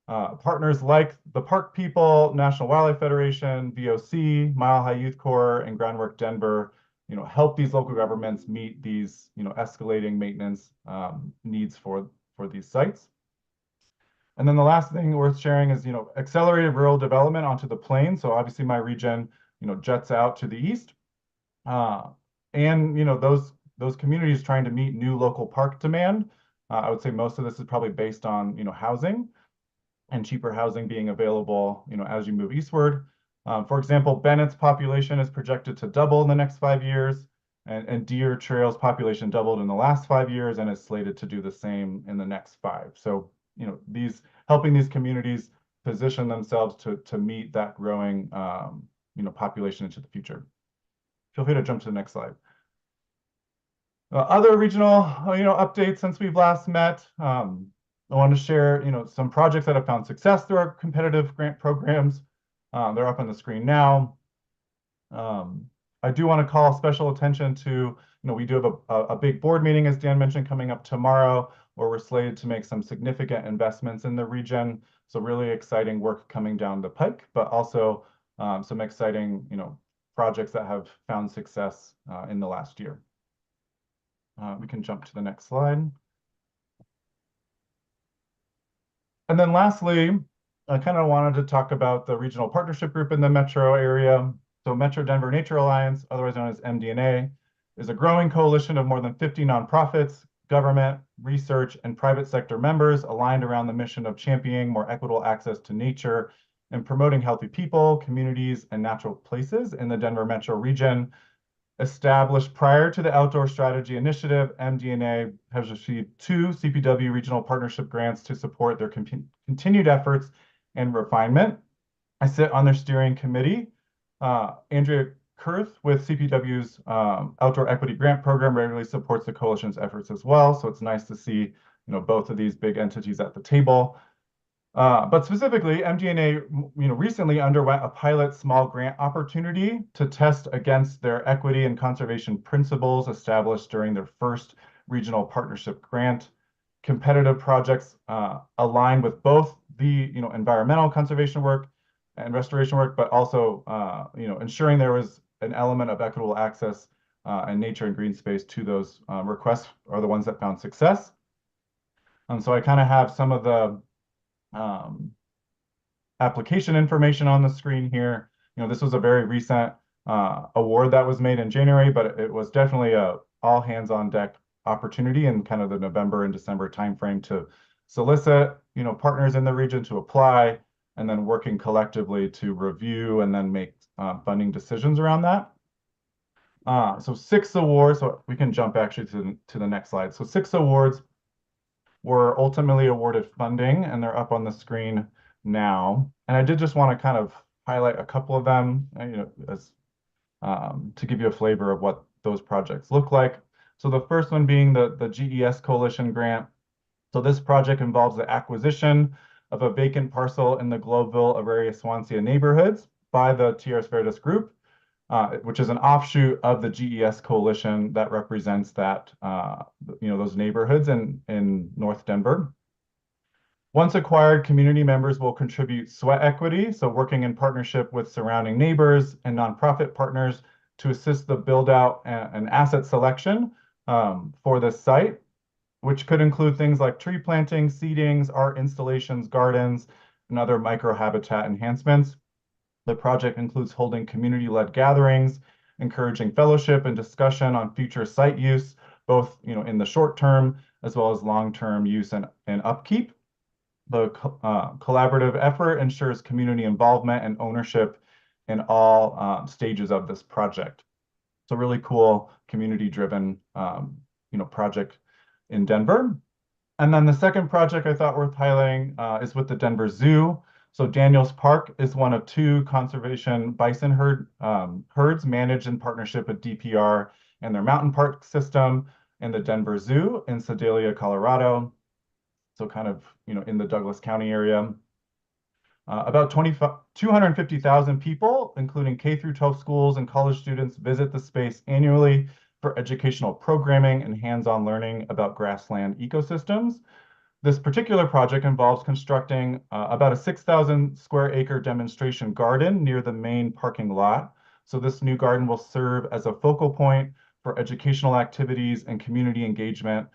Partners like the Park People, National Wildlife Federation, VOC, Mile High Youth Corps, and Groundwork Denver, help these local governments meet these escalating maintenance needs for these sites. And then the last thing worth sharing is accelerated rural development onto the plain. So obviously my region jets out to the east, and those communities trying to meet new local park demand. I would say most of this is probably based on housing and cheaper housing being available as you move eastward. For example, Bennett's population is projected to double in the next 5 years, and Deer Trail's population doubled in the last 5 years and is slated to do the same in the next 5. So helping these communities position themselves to meet that growing population into the future. Feel free to jump to the next slide. Other regional updates since we've last met. I want to share some projects that have found success through our competitive grant programs. They're up on the screen now. I do want to call special attention to we do have a big board meeting, as Dan mentioned, coming up tomorrow, where we're slated to make some significant investments in the region. So really exciting work coming down the pike, but also some exciting, projects that have found success in the last year. We can jump to the next slide. And then lastly, I kind of wanted to talk about the regional partnership group in the metro area. So Metro Denver Nature Alliance, otherwise known as MDNA, is a growing coalition of more than 50 nonprofits, government, research, and private sector members aligned around the mission of championing more equitable access to nature and promoting healthy people, communities, and natural places in the Denver metro region. Established prior to the Outdoor Strategy Initiative, MDNA has received 2 CPW regional partnership grants to support their continued efforts and refinement. I sit on their steering committee. Andrea Kurth with CPW's Outdoor Equity Grant Program regularly supports the coalition's efforts as well. So it's nice to see, both of these big entities at the table. But specifically, MDNA, recently underwent a pilot small grant opportunity to test against their equity and conservation principles established during their first regional partnership grant. Competitive projects align with both the environmental conservation work and restoration work, but also ensuring there was an element of equitable access and nature and green space to those requests are the ones that found success. So I kind of have some of the application information on the screen here. This was a very recent award that was made in January, but it was definitely a all hands on deck opportunity in kind of the November and December timeframe to solicit, partners in the region to apply, and then working collectively to review and then make funding decisions around that. So 6 awards, so we can jump actually to the next slide. So 6 awards were ultimately awarded funding, and they're up on the screen now. And I did just want to kind of highlight a couple of them, as to give you a flavor of what those projects look like. So the first one being the GES Coalition grant. So this project involves the acquisition of a vacant parcel in the Globeville, Auraria, Swansea neighborhoods by the Tierras Verdes Group, which is an offshoot of the GES Coalition that represents that, those neighborhoods in North Denver. Once acquired, community members will contribute sweat equity, so working in partnership with surrounding neighbors and nonprofit partners to assist the build out and asset selection for this site, which could include things like tree planting, seedings, art installations, gardens, and other microhabitat enhancements. The project includes holding community-led gatherings, encouraging fellowship and discussion on future site use, both in the short term as well as long-term use and upkeep. The collaborative effort ensures community involvement and ownership in all stages of this project. It's a really cool community-driven project in Denver. And then the second project I thought worth highlighting is with the Denver Zoo. So Daniels Park is one of 2 conservation bison herds managed in partnership with DPR and their mountain park system and the Denver Zoo in Sedalia, Colorado. So kind of, in the Douglas County area. About 250,000 people, including K-12 schools and college students, visit the space annually for educational programming and hands-on learning about grassland ecosystems. This particular project involves constructing about a 6,000 square acre demonstration garden near the main parking lot. So this new garden will serve as a focal point for educational activities and community engagement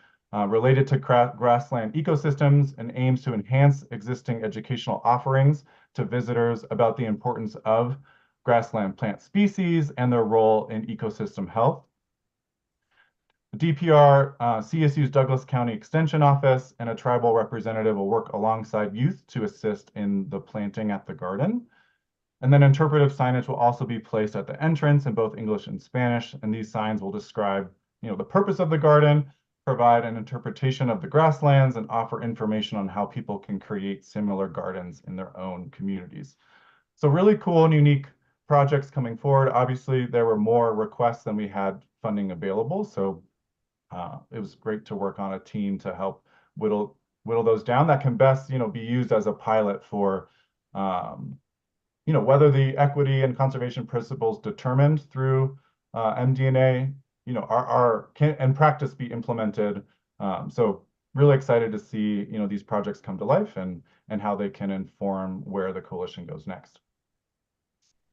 related to grassland ecosystems and aims to enhance existing educational offerings to visitors about the importance of grassland plant species and their role in ecosystem health. DPR, CSU's Douglas County Extension Office, and a tribal representative will work alongside youth to assist in the planting at the garden. And then interpretive signage will also be placed at the entrance in both English and Spanish, and these signs will describe, the purpose of the garden, provide an interpretation of the grasslands, and offer information on how people can create similar gardens in their own communities. So really cool and unique projects coming forward. Obviously, there were more requests than we had funding available, so it was great to work on a team to help whittle those down that can best, be used as a pilot for, whether the equity and conservation principles determined through MDNA, can in practice be implemented. So really excited to see, these projects come to life and how they can inform where the coalition goes next.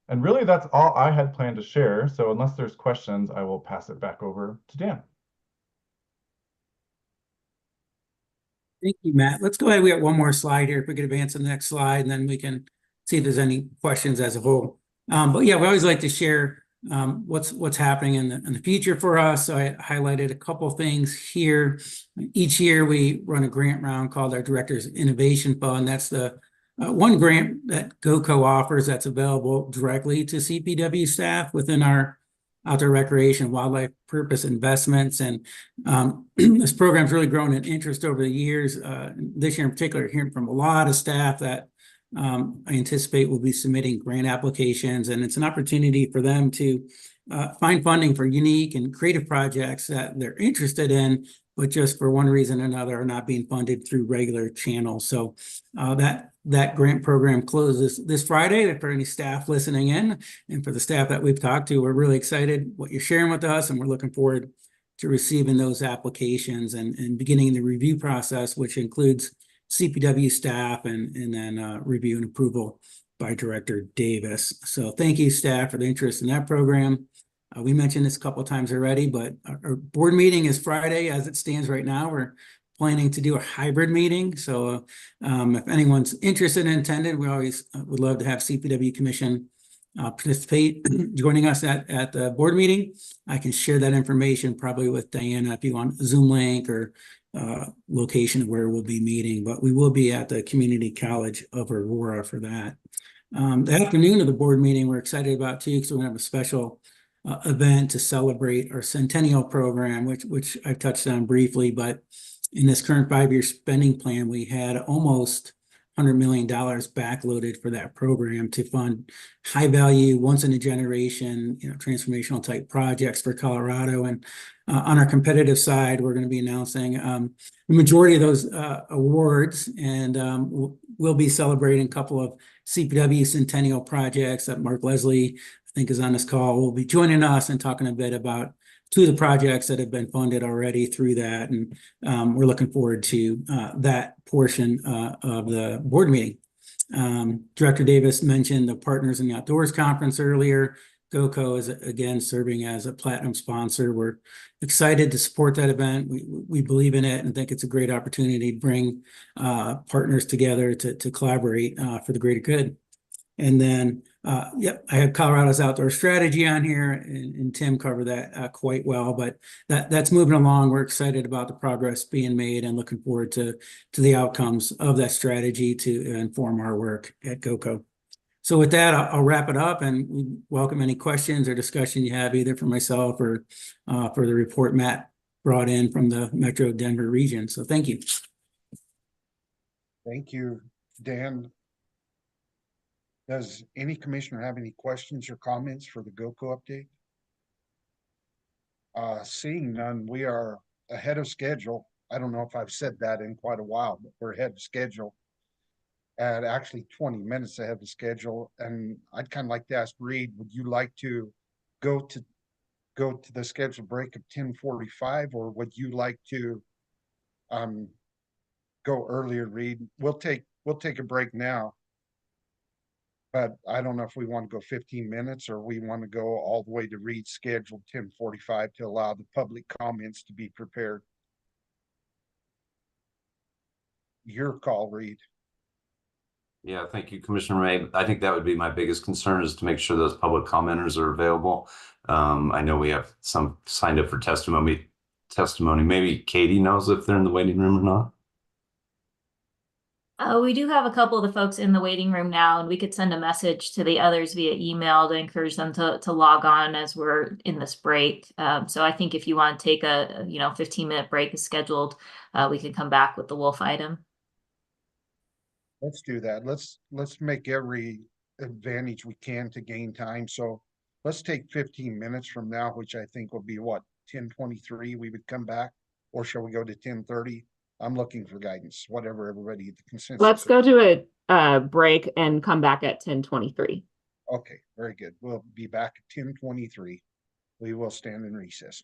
And really, that's all I had planned to share. So unless there's questions, I will pass it back over to Dan. Thank you, Matt. Let's go ahead. We got one more slide here. If we could advance to the next slide, and then we can see if there's any questions as a whole. But yeah, we always like to share what's happening in the future for us. So I highlighted a couple things here. Each year we run a grant round called our Directors Innovation Fund. That's the one grant that GoCo offers that's available directly to CPW staff within our outdoor recreation, wildlife purpose investments. And this program's really grown in interest over the years. This year in particular, hearing from a lot of staff that I anticipate will be submitting grant applications, and it's an opportunity for them to find funding for unique and creative projects that they're interested in, but just for one reason or another are not being funded through regular channels. So that grant program closes this Friday for any staff listening in, and for the staff that we've talked to, we're really excited what you're sharing with us, and we're looking forward to receiving those applications and beginning the review process, which includes CPW staff and then review and approval by Director Davis. So thank you, staff, for the interest in that program. We mentioned this a couple of times already, but our board meeting is Friday as it stands right now. We're planning to do a hybrid meeting. So if anyone's interested and intended, we always would love to have CPW Commission participate, joining us at the board meeting. I can share that information probably with Diana if you want a Zoom link or location where we'll be meeting, but we will be at the Community College of Aurora for that. The afternoon of the board meeting, we're excited about too, because we're gonna have a special event to celebrate our centennial program, which I've touched on briefly, but in this current 5-year spending plan, we had almost $100 million backloaded for that program to fund high value, once in a generation, transformational type projects for Colorado. And on our competitive side, we're going to be announcing the majority of those awards, and we'll be celebrating a couple of CPW centennial projects that Mark Leslie, I think, is on this call. Will be joining us and talking a bit about 2 of the projects that have been funded already through that. And we're looking forward to that portion of the board meeting. Director Davis mentioned the Partners in the Outdoors Conference earlier. GoCo is again serving as a platinum sponsor. We're excited to support that event. We believe in it and think it's a great opportunity to bring partners together to collaborate for the greater good. And then, I have Colorado's outdoor strategy on here, and Tim covered that quite well, but that's moving along. We're excited about the progress being made and looking forward to the outcomes of that strategy to inform our work at GoCo. So with that, I'll wrap it up, and we welcome any questions or discussion you have, either for myself or for the report Matt brought in from the Metro Denver region. So thank you. Thank you, Dan. Does any commissioner have any questions or comments for the GoCo update? Seeing none, we are ahead of schedule. I don't know if I've said that in quite a while, but we're ahead of schedule. At actually 20 minutes ahead of schedule. And I'd kind of like to ask Reed, would you like to go to the scheduled break of 10:45, or would you like to go earlier, Reed? We'll take a break now. But I don't know if we want to go 15 minutes or we want to go all the way to Reed's scheduled 10:45 to allow the public comments to be prepared. Your call, Reed. Yeah, thank you, Commissioner May. I think that would be my biggest concern, is to make sure those public commenters are available. I know we have some signed up for testimony. Maybe Katie knows if they're in the waiting room or not. We do have a couple of the folks in the waiting room now, and we could send a message to the others via email to encourage them to log on as we're in this break. So I think if you want to take a 15-minute break as scheduled, we could come back with the wolf item. Let's do that. Let's make every advantage we can to gain time. So let's take 15 minutes from now, which I think will be what, 10:23 we would come back, or shall we go to 10:30? I'm looking for guidance, whatever everybody, the consensus. Let's go to a break and come back at 10:23. Okay, very good. We'll be back at 10:23. We will stand in recess.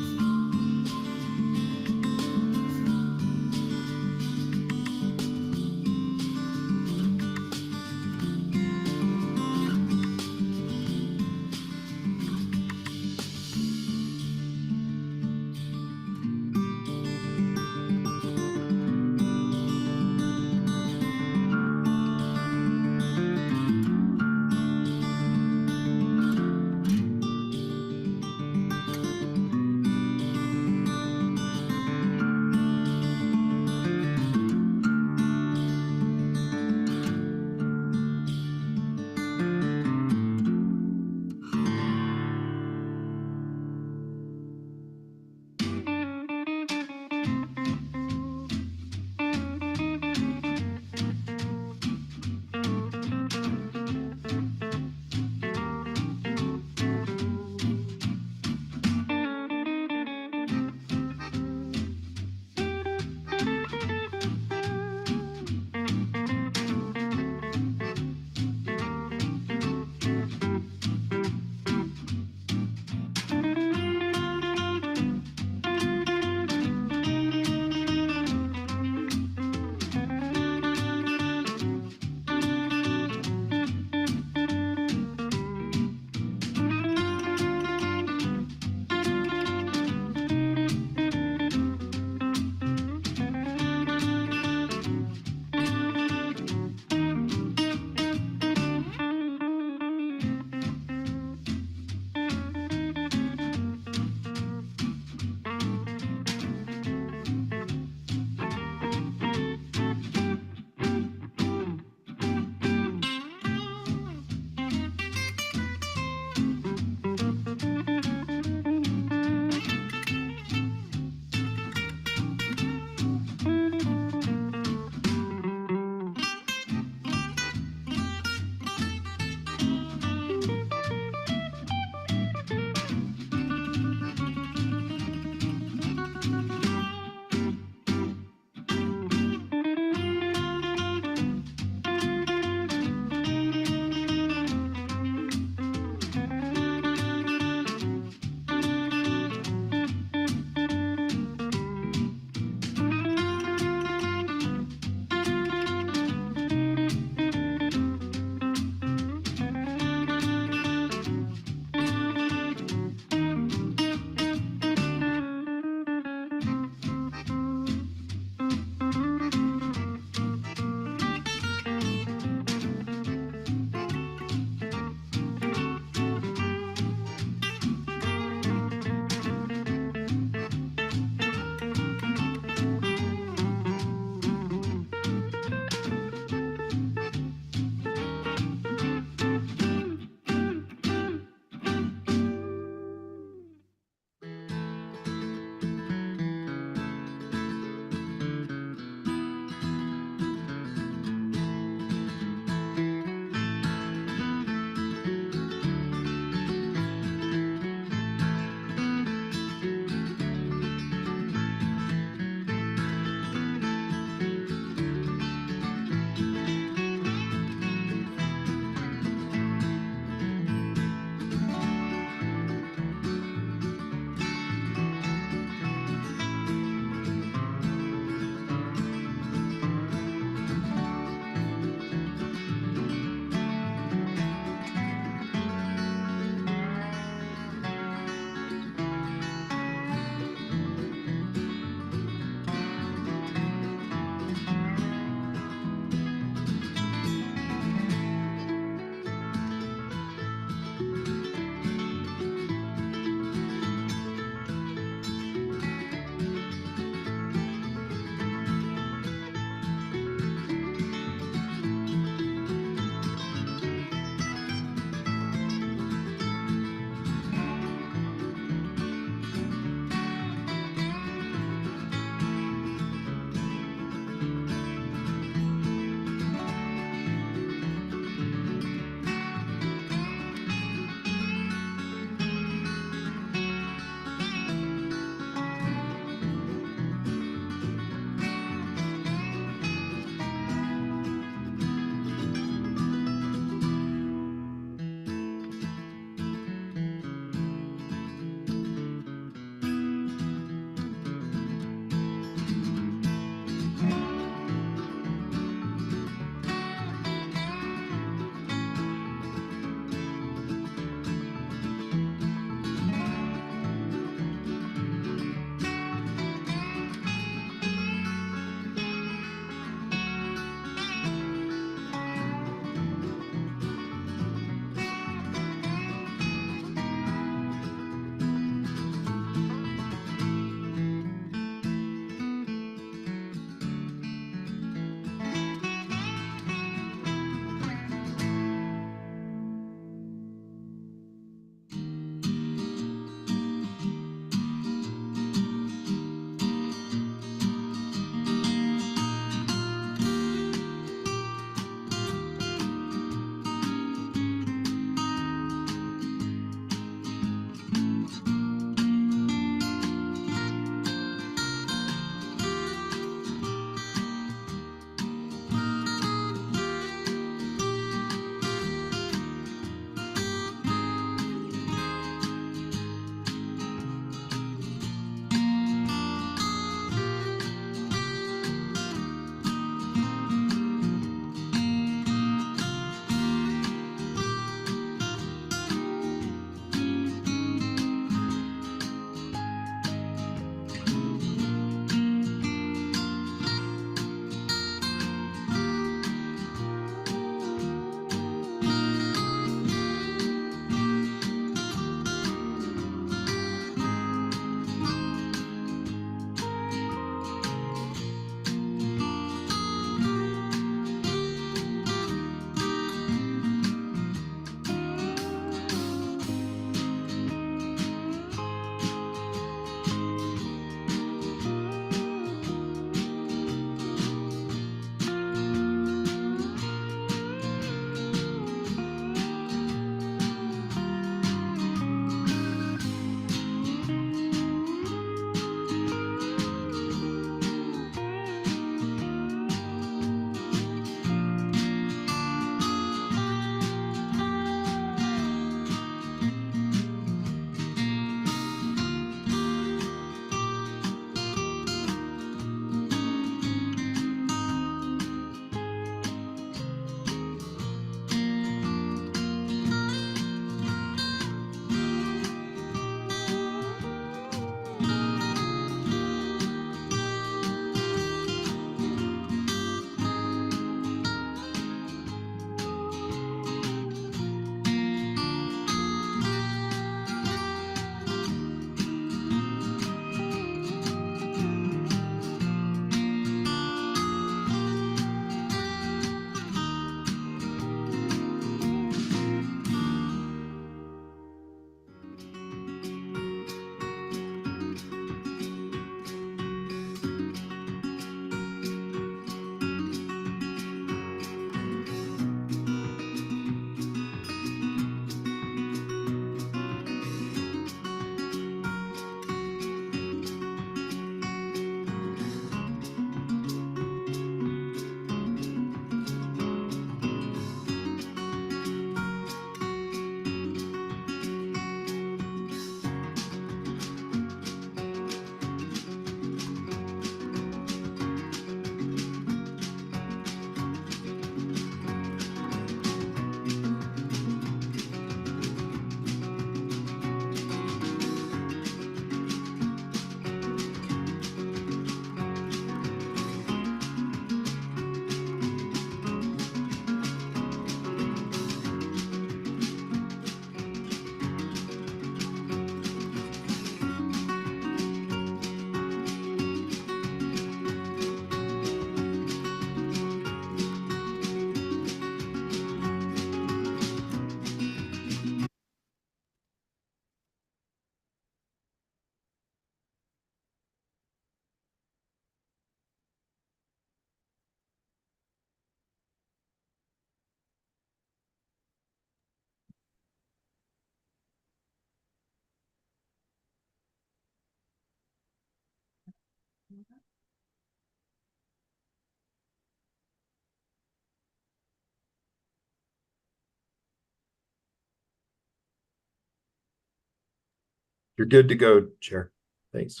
You're good to go, Chair. Thanks.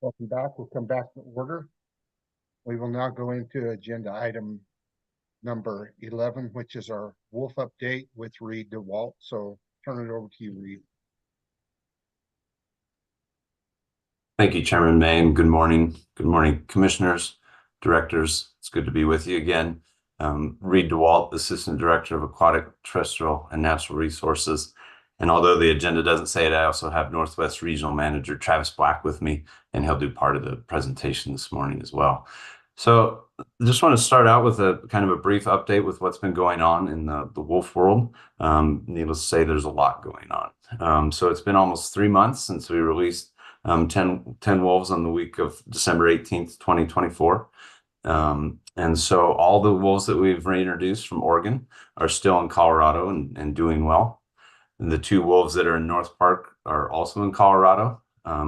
Welcome back. We'll come back to order. We will now go into agenda item number 11, which is our wolf update with Reed DeWalt. So turn it over to you, Reed. Thank you, Chairman May, and good morning. Good morning, commissioners, directors. It's good to be with you again. Reed DeWalt, Assistant Director of Aquatic, Terrestrial, and Natural Resources. And although the agenda doesn't say it, I also have Northwest Regional Manager Travis Black with me, and he'll do part of the presentation this morning as well. So I just want to start out with a kind of a brief update with what's been going on in the wolf world. Needless to say, there's a lot going on. So it's been almost 3 months since we released 10 wolves on the week of December 18th, 2024. And so all the wolves that we've reintroduced from Oregon are still in Colorado and doing well. And the 2 wolves that are in North Park are also in Colorado.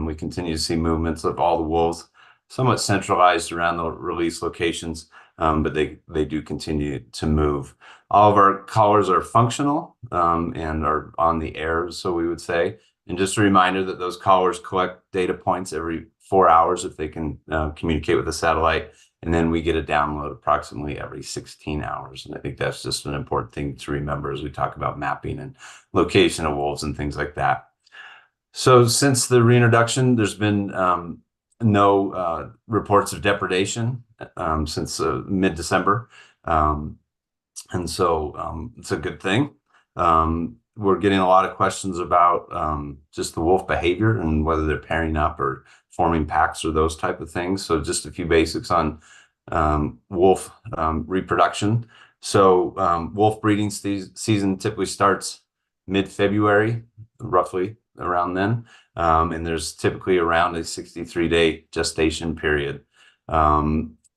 We continue to see movements of all the wolves, somewhat centralized around the release locations, but they do continue to move. All of our collars are functional and are on the air, so we would say. And just a reminder that those collars collect data points every 4 hours if they can communicate with the satellite. And then we get a download approximately every 16 hours. And I think that's just an important thing to remember as we talk about mapping and location of wolves and things like that. So since the reintroduction, there's been no reports of depredation since mid-December. And so it's a good thing. We're getting a lot of questions about just the wolf behavior and whether they're pairing up or forming packs or those type of things. So just a few basics on wolf reproduction. So wolf breeding season typically starts mid-February, roughly around then. And there's typically around a 63-day gestation period.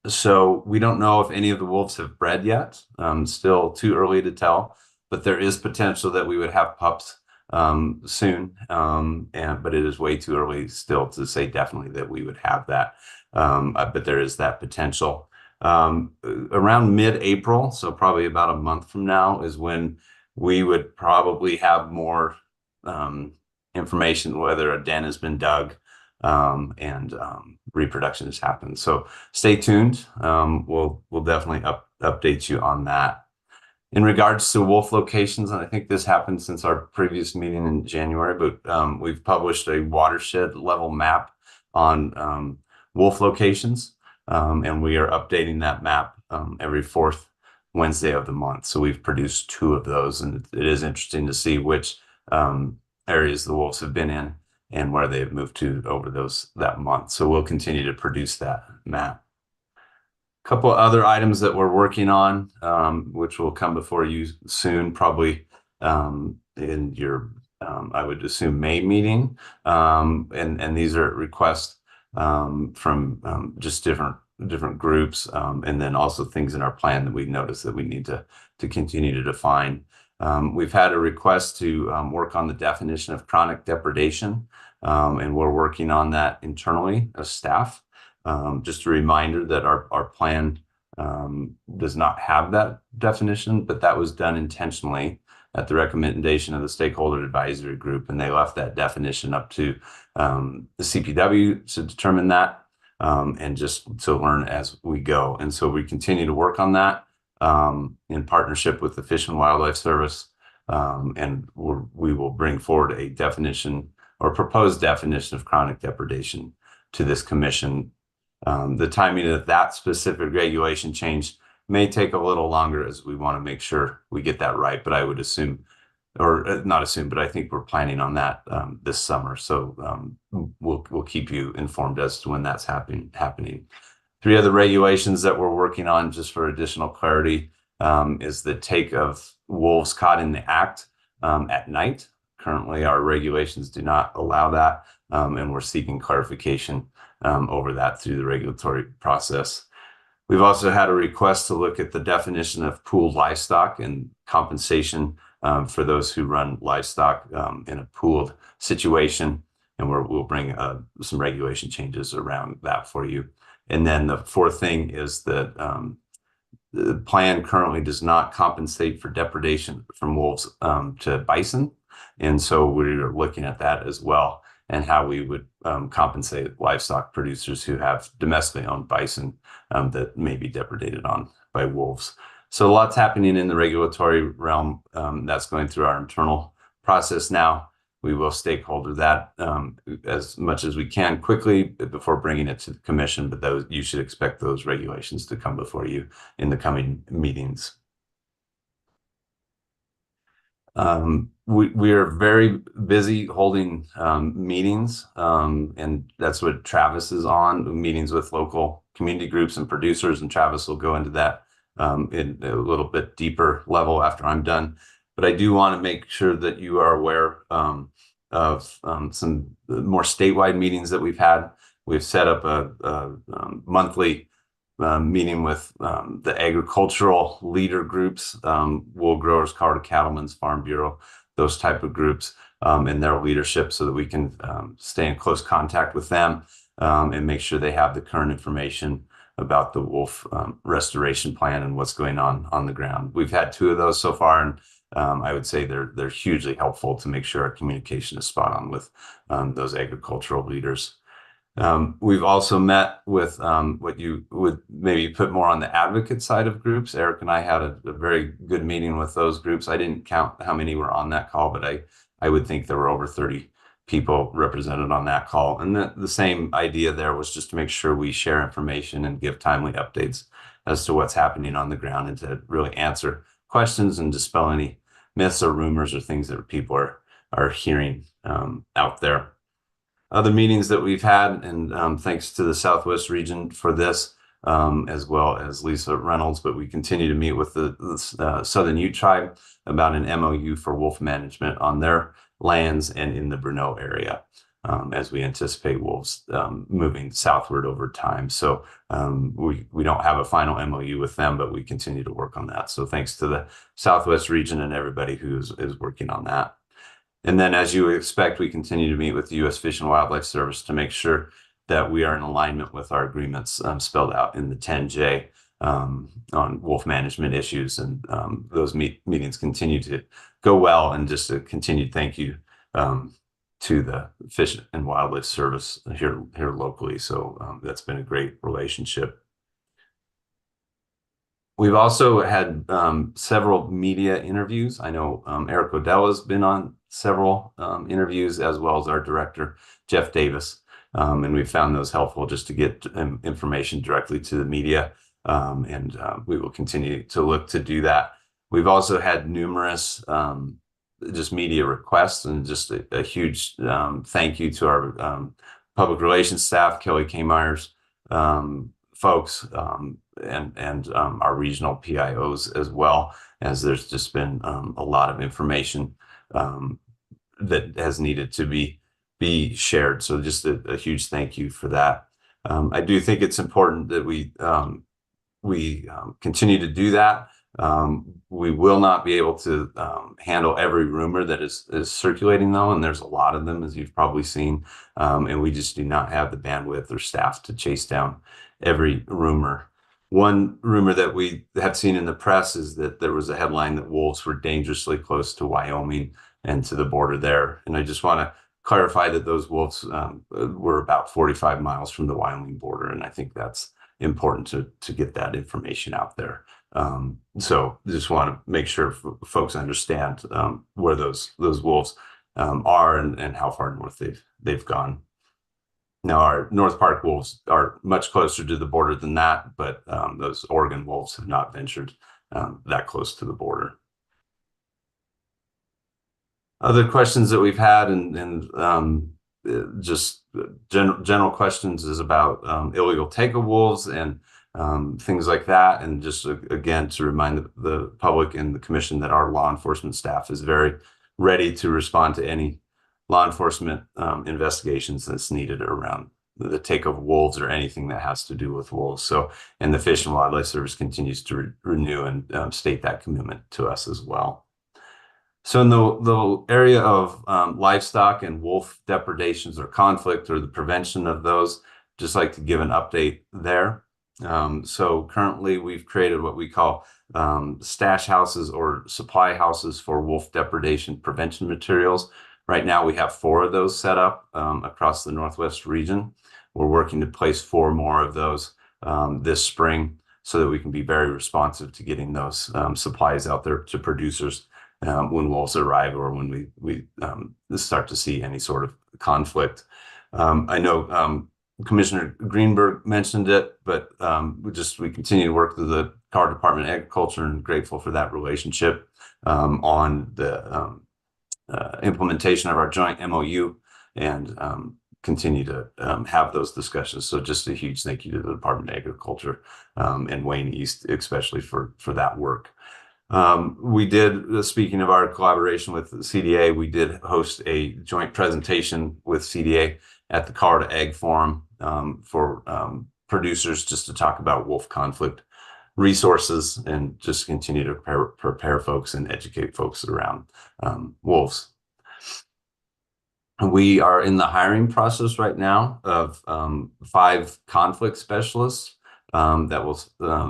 So we don't know if any of the wolves have bred yet. Still too early to tell. But there is potential that we would have pups soon, but it is way too early still to say definitely that we would have that. But there is that potential. Around mid-April, so probably about a month from now, is when we would probably have more information whether a den has been dug and reproduction has happened. So stay tuned. We'll definitely update you on that. In regards to wolf locations, and I think this happened since our previous meeting in January, but we've published a watershed level map on wolf locations, and we are updating that map every 4th Wednesday of the month. So we've produced 2 of those, and it is interesting to see which areas the wolves have been in and where they have moved to over that month. So we'll continue to produce that map. Couple other items that we're working on, which will come before you soon, probably in your, I would assume, May meeting. And these are requests from just different groups, and then also things in our plan that we noticed that we need to continue to define. We've had a request to work on the definition of chronic depredation, and we're working on that internally as staff. Just a reminder that our plan does not have that definition, but that was done intentionally at the recommendation of the stakeholder advisory group, and they left that definition up to the CPW to determine that and just to learn as we go. And so we continue to work on that in partnership with the Fish and Wildlife Service, and we will bring forward a definition or proposed definition of chronic depredation to this commission. The timing of that specific regulation change may take a little longer as we want to make sure we get that right, but I would assume, or not assume, but I think we're planning on that this summer. So we'll keep you informed as to when that's happening. 3 other regulations that we're working on, just for additional clarity, is the take of wolves caught in the act at night. Currently, our regulations do not allow that, and we're seeking clarification over that through the regulatory process. We've also had a request to look at the definition of pooled livestock and compensation for those who run livestock in a pooled situation. and we'll bring some regulation changes around that for you. And then the fourth thing is that the plan currently does not compensate for depredation from wolves to bison. And so we're looking at that as well, and how we would compensate livestock producers who have domestically owned bison that may be depredated on by wolves. So lots happening in the regulatory realm that's going through our internal process now. We will stakeholder that as much as we can quickly before bringing it to the commission, but those, you should expect those regulations to come before you in the coming meetings. We are very busy holding meetings, and that's what Travis is on, meetings with local community groups and producers, and Travis will go into that in a little bit deeper level after I'm done. But I do want to make sure that you are aware of some more statewide meetings that we've had. We've set up a monthly meeting with the agricultural leader groups, wool growers, Colorado Cattlemen's Farm Bureau, those type of groups, and their leadership, so that we can stay in close contact with them and make sure they have the current information about the wolf restoration plan and what's going on the ground. We've had 2 of those so far, and I would say they're hugely helpful to make sure our communication is spot on with those agricultural leaders. We've also met with what you would maybe put more on the advocate side of groups. Eric and I had a very good meeting with those groups. I didn't count how many were on that call, but I would think there were over 30 people represented on that call. And the same idea there was just to make sure we share information and give timely updates as to what's happening on the ground, and to really answer questions and dispel any myths or rumors or things that people are hearing out there. Other meetings that we've had, and thanks to the Southwest region for this, as well as Lisa Reynolds, but we continue to meet with the Southern Ute tribe about an MOU for wolf management on their lands and in the Bruneau area, as we anticipate wolves moving southward over time. So we don't have a final MOU with them, but we continue to work on that. So thanks to the Southwest region and everybody who is working on that. And then, as you would expect, we continue to meet with the U.S. Fish and Wildlife Service to make sure that we are in alignment with our agreements spelled out in the 10J on wolf management issues. And those meetings continue to go well. And just a continued thank you to the Fish and Wildlife Service here locally. So that's been a great relationship. We've also had several media interviews. I know Eric Odell has been on several interviews, as well as our director, Jeff Davis. And we found those helpful just to get information directly to the media. And we will continue to look to do that. We've also had numerous just media requests, and just a huge thank you to our public relations staff, Kelly K. Myers, folks, and our regional PIOs as well, as there's just been a lot of information that has needed to be shared. So just a huge thank you for that. I do think it's important that we continue to do that. We will not be able to handle every rumor that is circulating, though, and there's a lot of them, as you've probably seen, and we just do not have the bandwidth or staff to chase down every rumor. One rumor that we have seen in the press is that there was a headline that wolves were dangerously close to Wyoming and to the border there. And I just want to clarify that those wolves were about 45 miles from the Wyoming border. And I think that's important to get that information out there. So just want to make sure folks understand where those wolves are and how far north they've gone. Now, our North Park wolves are much closer to the border than that, but those Oregon wolves have not ventured that close to the border. Other questions that we've had, and just general questions, is about illegal take of wolves and things like that. And just again, to remind the public and the commission that our law enforcement staff is very ready to respond to any law enforcement investigations that's needed around the take of wolves or anything that has to do with wolves. So, and the Fish and Wildlife Service continues to renew and state that commitment to us as well. So in the area of livestock and wolf depredations or conflict or the prevention of those, just like to give an update there. So currently we've created what we call stash houses or supply houses for wolf depredation prevention materials. Right now we have 4 of those set up across the Northwest region. We're working to place 4 more of those this spring so that we can be very responsive to getting those supplies out there to producers when wolves arrive or when we start to see any sort of conflict. I know Commissioner Greenberg mentioned it, but we continue to work with the Colorado Department of Agriculture and grateful for that relationship on the implementation of our joint MOU and continue to have those discussions. So just a huge thank you to the Department of Agriculture and Wayne East, especially for that work. We did, speaking of our collaboration with the CDA, we did host a joint presentation with CDA at the Colorado Ag Forum for producers just to talk about wolf conflict resources and just continue to prepare folks and educate folks around wolves. We are in the hiring process right now of 5 conflict specialists that will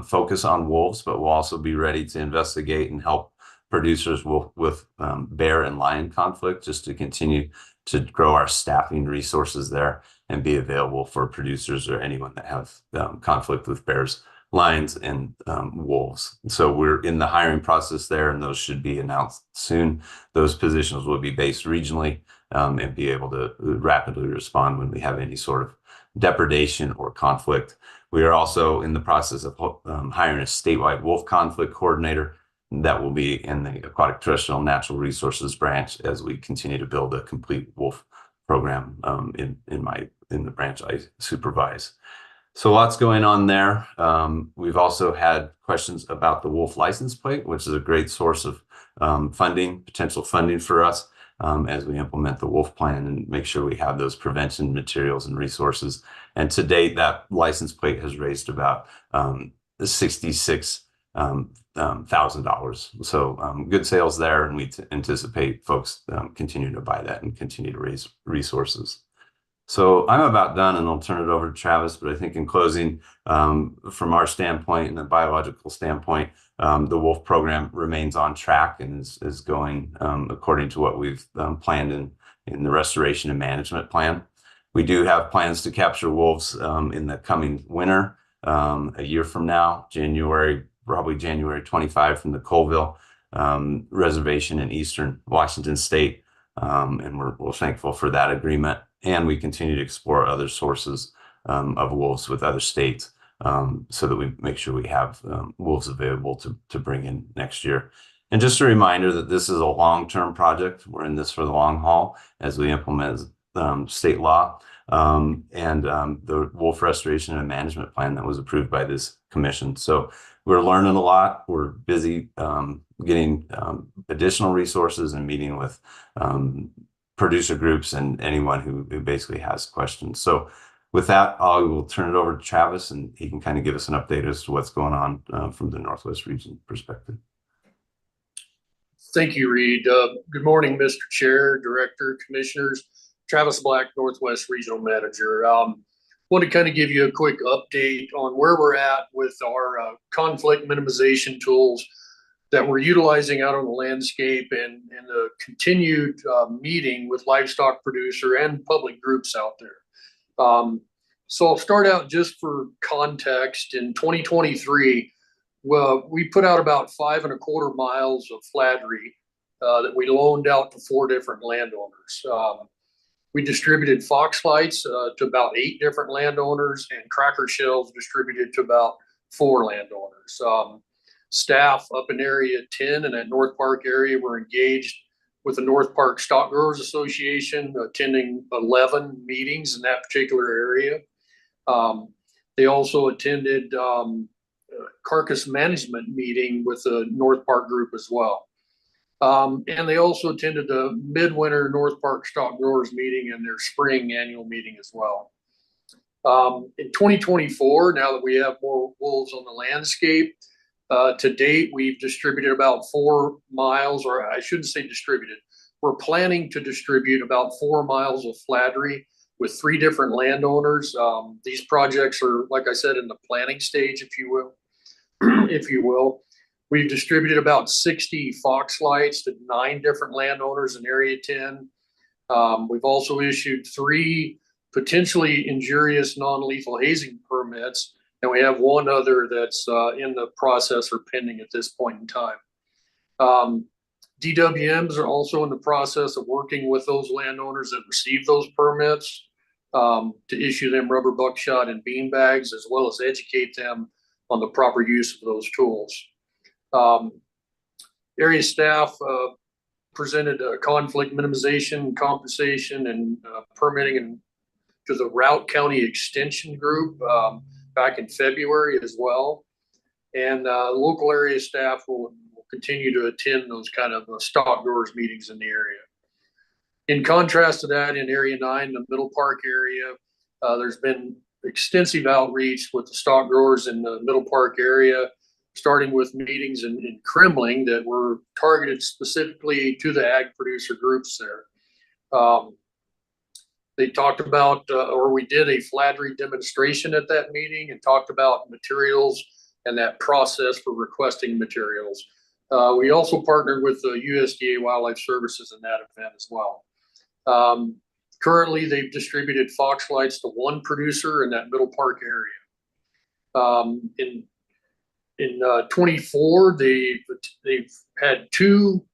focus on wolves, but will also be ready to investigate and help producers with bear and lion conflict, just to continue to grow our staffing resources there and be available for producers or anyone that have conflict with bears, lions, and wolves. So we're in the hiring process there, and those should be announced soon. Those positions will be based regionally and be able to rapidly respond when we have any sort of depredation or conflict. We are also in the process of hiring a statewide wolf conflict coordinator that will be in the Aquatic Terrestrial Natural Resources branch as we continue to build a complete wolf program in the branch I supervise. So lots going on there. We've also had questions about the wolf license plate, which is a great source of potential funding for us as we implement the wolf plan and make sure we have those prevention materials and resources. And to date, that license plate has raised about $66,000. So good sales there, and we anticipate folks continue to buy that and continue to raise resources. So I'm about done, and I'll turn it over to Travis. But I think in closing, from our standpoint and a biological standpoint, the wolf program remains on track and is going according to what we've planned in the restoration and management plan. We do have plans to capture wolves in the coming winter, a year from now, probably January 25 from the Colville Reservation in eastern Washington State. And we're thankful for that agreement. And we continue to explore other sources of wolves with other states so that we make sure we have wolves available to bring in next year. And just a reminder that this is a long-term project. We're in this for the long haul as we implement state law and the wolf restoration and management plan that was approved by this commission. So we're learning a lot. We're busy getting additional resources and meeting with producer groups and anyone who basically has questions. So with that, I will turn it over to Travis, and he can kind of give us an update as to what's going on from the Northwest region perspective. Thank you, Reed. Good morning, Mr. Chair, Director, Commissioners. Travis Black, Northwest Regional Manager. Want to kind of give you a quick update on where we're at with our conflict minimization tools that we're utilizing out on the landscape and the continued meeting with livestock producer and public groups out there. So I'll start out just for context. In 2023, well, we put out about 5.25 miles of flattery that we loaned out to 4 different landowners. We distributed fox lights to about 8 different landowners, and cracker shells distributed to about 4 landowners. Staff up in Area 10 and that North Park area were engaged with the North Park Stock Growers Association, attending 11 meetings in that particular area. They also attended carcass management meeting with the North Park group as well. And they also attended the midwinter North Park Stock Growers meeting and their spring annual meeting as well. In 2024, now that we have more wolves on the landscape, To date, we've distributed about 4 miles, or I shouldn't say distributed. We're planning to distribute about 4 miles of flattery with 3 different landowners. These projects are, like I said, in the planning stage, if you will. If you will. We've distributed about 60 Fox lights to 9 different landowners in Area 10. We've also issued 3 potentially injurious non-lethal hazing permits, and we have 1 other that's in the process or pending at this point in time. DWMs are also in the process of working with those landowners that receive those permits to issue them rubber buckshot and bean bags, as well as educate them on the proper use of those tools. Area staff presented a conflict minimization, compensation, and permitting and to the Routt County Extension Group back in February as well. And local area staff will continue to attend those kind of stock growers meetings in the area. In contrast to that, in Area 9, the Middle Park area, there's been extensive outreach with the stock growers in the Middle Park area, starting with meetings in Kremling that were targeted specifically to the ag producer groups there. They talked about, or we did a flattery demonstration at that meeting and talked about materials and that process for requesting materials. We also partnered with the USDA Wildlife Services in that event as well. Currently, they've distributed Fox lights to 1 producer in that Middle Park area. In 24, they've had 2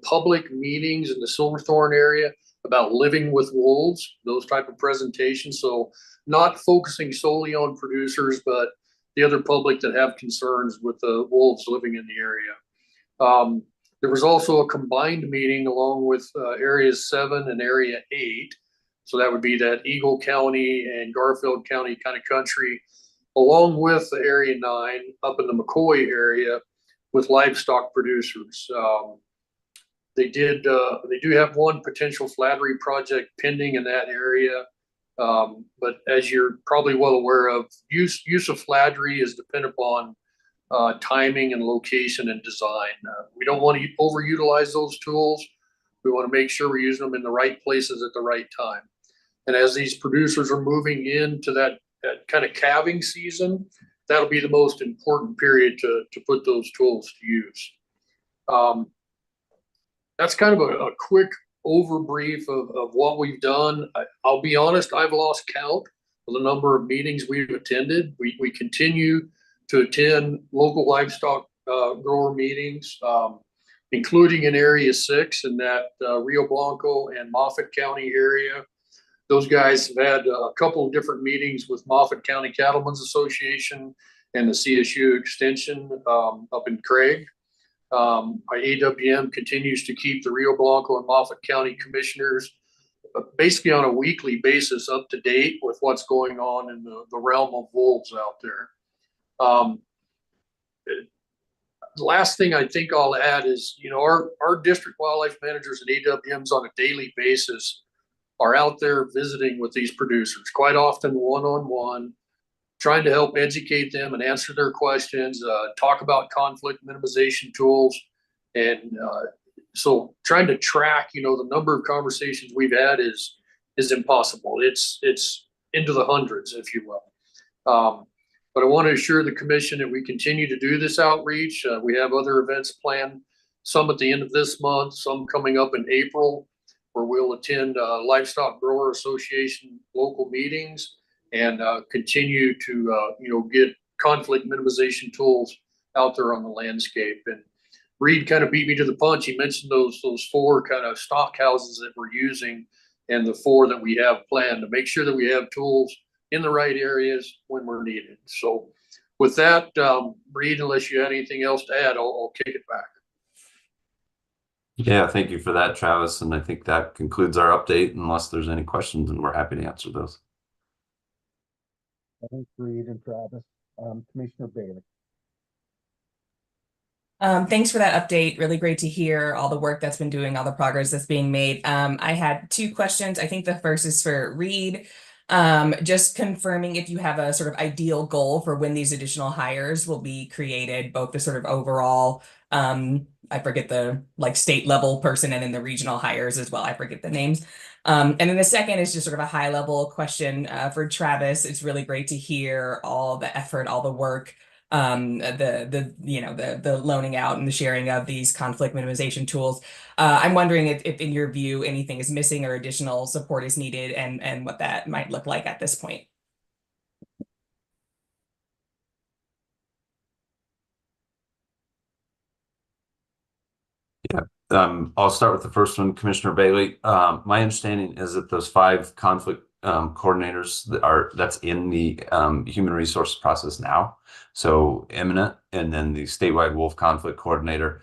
public meetings in the Silverthorne area about living with wolves, those type of presentations. So not focusing solely on producers, but the other public that have concerns with the wolves living in the area. There was also a combined meeting along with areas 7 and area 8. So that would be that Eagle County and Garfield County kind of country, along with the area 9 up in the McCoy area with livestock producers. They do have 1 potential flattery project pending in that area. But as you're probably well aware of, use of flattery is dependent upon timing and location and design. We don't want to overutilize those tools. We want to make sure we're using them in the right places at the right time. And as these producers are moving into that kind of calving season, that'll be the most important period to put those tools to use. That's kind of a quick overbrief of what we've done. I'll be honest, I've lost count of the number of meetings we've attended. We continue to attend local livestock grower meetings, including in Area 6 in that Rio Blanco and Moffett County area. Those guys have had a couple of different meetings with Moffett County Cattlemen's Association and the CSU Extension up in Craig. AWM continues to keep the Rio Blanco and Moffett County commissioners basically on a weekly basis up to date with what's going on in the realm of wolves out there. The last thing I think I'll add is, our district wildlife managers and AWMs on a daily basis are out there visiting with these producers, quite often one-on-one, trying to help educate them and answer their questions, talk about conflict minimization tools. And so trying to track, the number of conversations we've had is impossible. It's into the hundreds, if you will. But I want to assure the commission that we continue to do this outreach. We have other events planned, some at the end of this month, some coming up in April, where we'll attend Livestock Grower Association local meetings and continue to get conflict minimization tools out there on the landscape. And Reed kind of beat me to the punch. He mentioned those 4 kind of stock houses that we're using and the 4 that we have planned to make sure that we have tools in the right areas when we're needed. So with that, Reed, unless you had anything else to add, I'll kick it back. Yeah, thank you for that, Travis. And I think that concludes our update, unless there's any questions, and we're happy to answer those. Thanks, Reed and Travis. Commissioner Bailey. Thanks for that update. Really great to hear all the work that's been doing, all the progress that's being made. I had 2 questions. I think the first is for Reed. Just confirming if you have a sort of ideal goal for when these additional hires will be created, both the sort of overall, I forget the like state level person and then the regional hires as well. I forget the names. And then the second is just sort of a high level question for Travis. It's really great to hear all the effort, all the work, the loaning out and the sharing of these conflict minimization tools. I'm wondering if in your view anything is missing or additional support is needed, and what that might look like at this point. Yeah, I'll start with the first one, Commissioner Bailey. My understanding is that those 5 conflict coordinators that's in the human resource process now, so imminent, and then the statewide wolf conflict coordinator.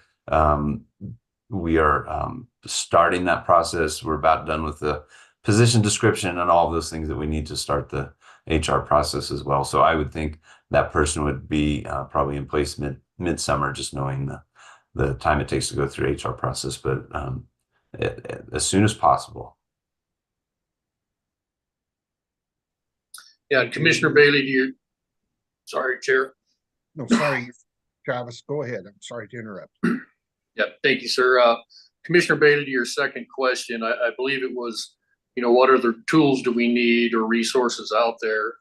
We are starting that process. We're about done with the position description and all of those things that we need to start the HR process as well. So I would think that person would be probably in place midsummer, just knowing the time it takes to go through HR process, but as soon as possible. Yeah, Commissioner Bailey, sorry, Chair. No, sorry, Travis, go ahead. I'm sorry to interrupt. Yeah, thank you, sir. Commissioner Bailey, to your second question, I believe it was, what other tools do we need or resources out there?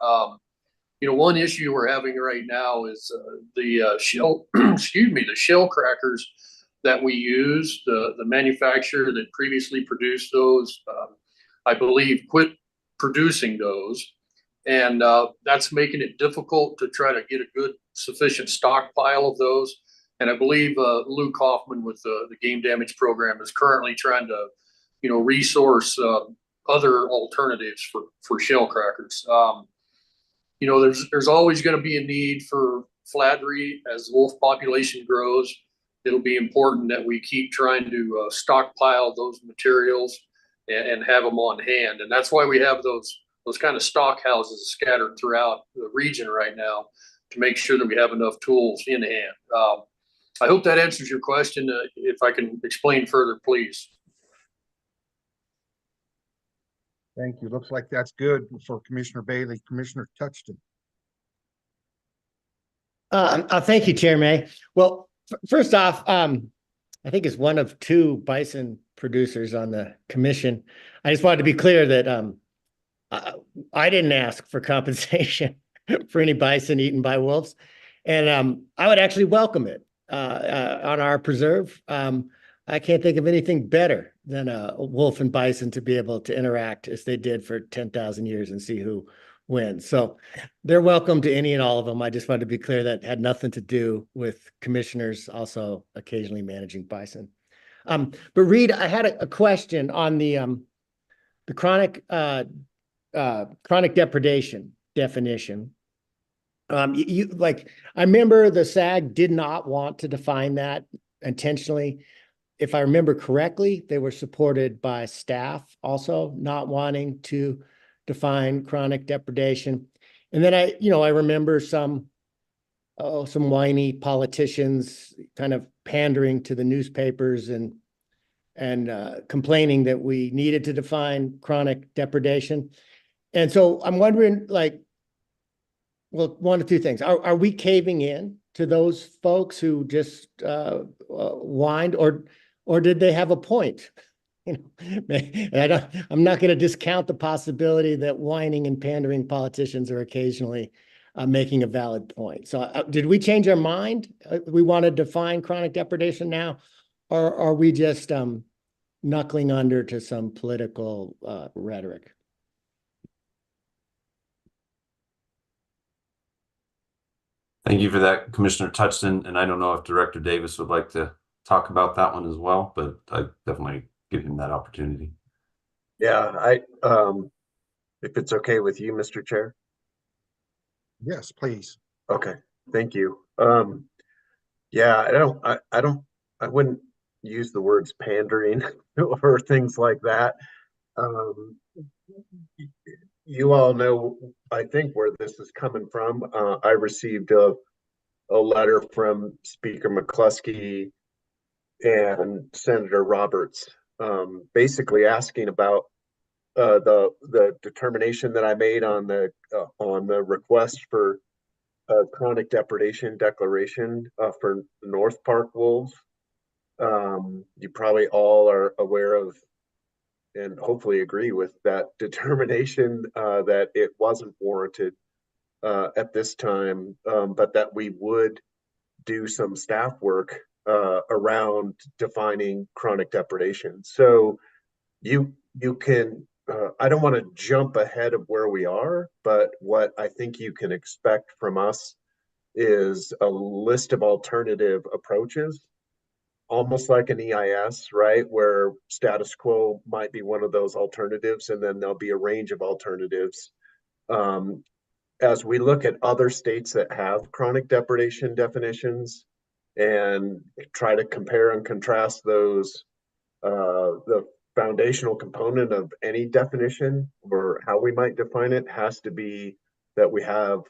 One issue we're having right now is the shell, the shell crackers that we use. The manufacturer that previously produced those, I believe, quit producing those, and that's making it difficult to try to get a good, sufficient stockpile of those. And I believe Luke Hoffman with the game damage program is currently trying to, resource other alternatives for shell crackers. There's always going to be a need for flattery as the wolf population grows. It'll be important that we keep trying to stockpile those materials and have them on hand. And that's why we have those kind of stock houses scattered throughout the region right now to make sure that we have enough tools in hand. I hope that answers your question. If I can explain further, please. Thank you. Looks like that's good for Commissioner Bailey. Commissioner Touchton. Thank you, Chair May. Well, first off, I think it's one of 2 bison producers on the commission. I just wanted to be clear that I didn't ask for compensation for any bison eaten by wolves, and I would actually welcome it on our preserve. I can't think of anything better than a wolf and bison to be able to interact as they did for 10,000 years and see who wins. So they're welcome to any and all of them. I just wanted to be clear that had nothing to do with commissioners also occasionally managing bison. But Reed, I had a question on the chronic depredation definition. I remember the SAG did not want to define that intentionally. If I remember correctly, they were supported by staff also not wanting to define chronic depredation. And then I remember some whiny politicians kind of pandering to the newspapers and complaining that we needed to define chronic depredation. And so I'm wondering, well, one of 2 things. Are we caving in to those folks who just whined, or did they have a point? I'm not going to discount the possibility that whining and pandering politicians are occasionally making a valid point. So did we change our mind? We want to define chronic depredation now, or are we just knuckling under to some political rhetoric? Thank you for that, Commissioner Touchton. And I don't know if Director Davis would like to talk about that one as well, but I definitely give him that opportunity. Yeah, if it's okay with you, Mr. Chair. Yes, please. Okay, thank you. Yeah, I wouldn't use the words pandering or things like that. You all know, I think, where this is coming from. I received a letter from Speaker McCluskey and Senator Roberts, basically asking about the determination that I made on the request for chronic depredation declaration for North Park wolves. You probably all are aware of and hopefully agree with that determination that it wasn't warranted at this time, but that we would do some staff work around defining chronic depredation. So you can, I don't want to jump ahead of where we are, but what I think you can expect from us is a list of alternative approaches, almost like an EIS, right? Where status quo might be one of those alternatives, and then there'll be a range of alternatives. As we look at other states that have chronic depredation definitions and try to compare and contrast those, the foundational component of any definition or how we might define it has to be that we have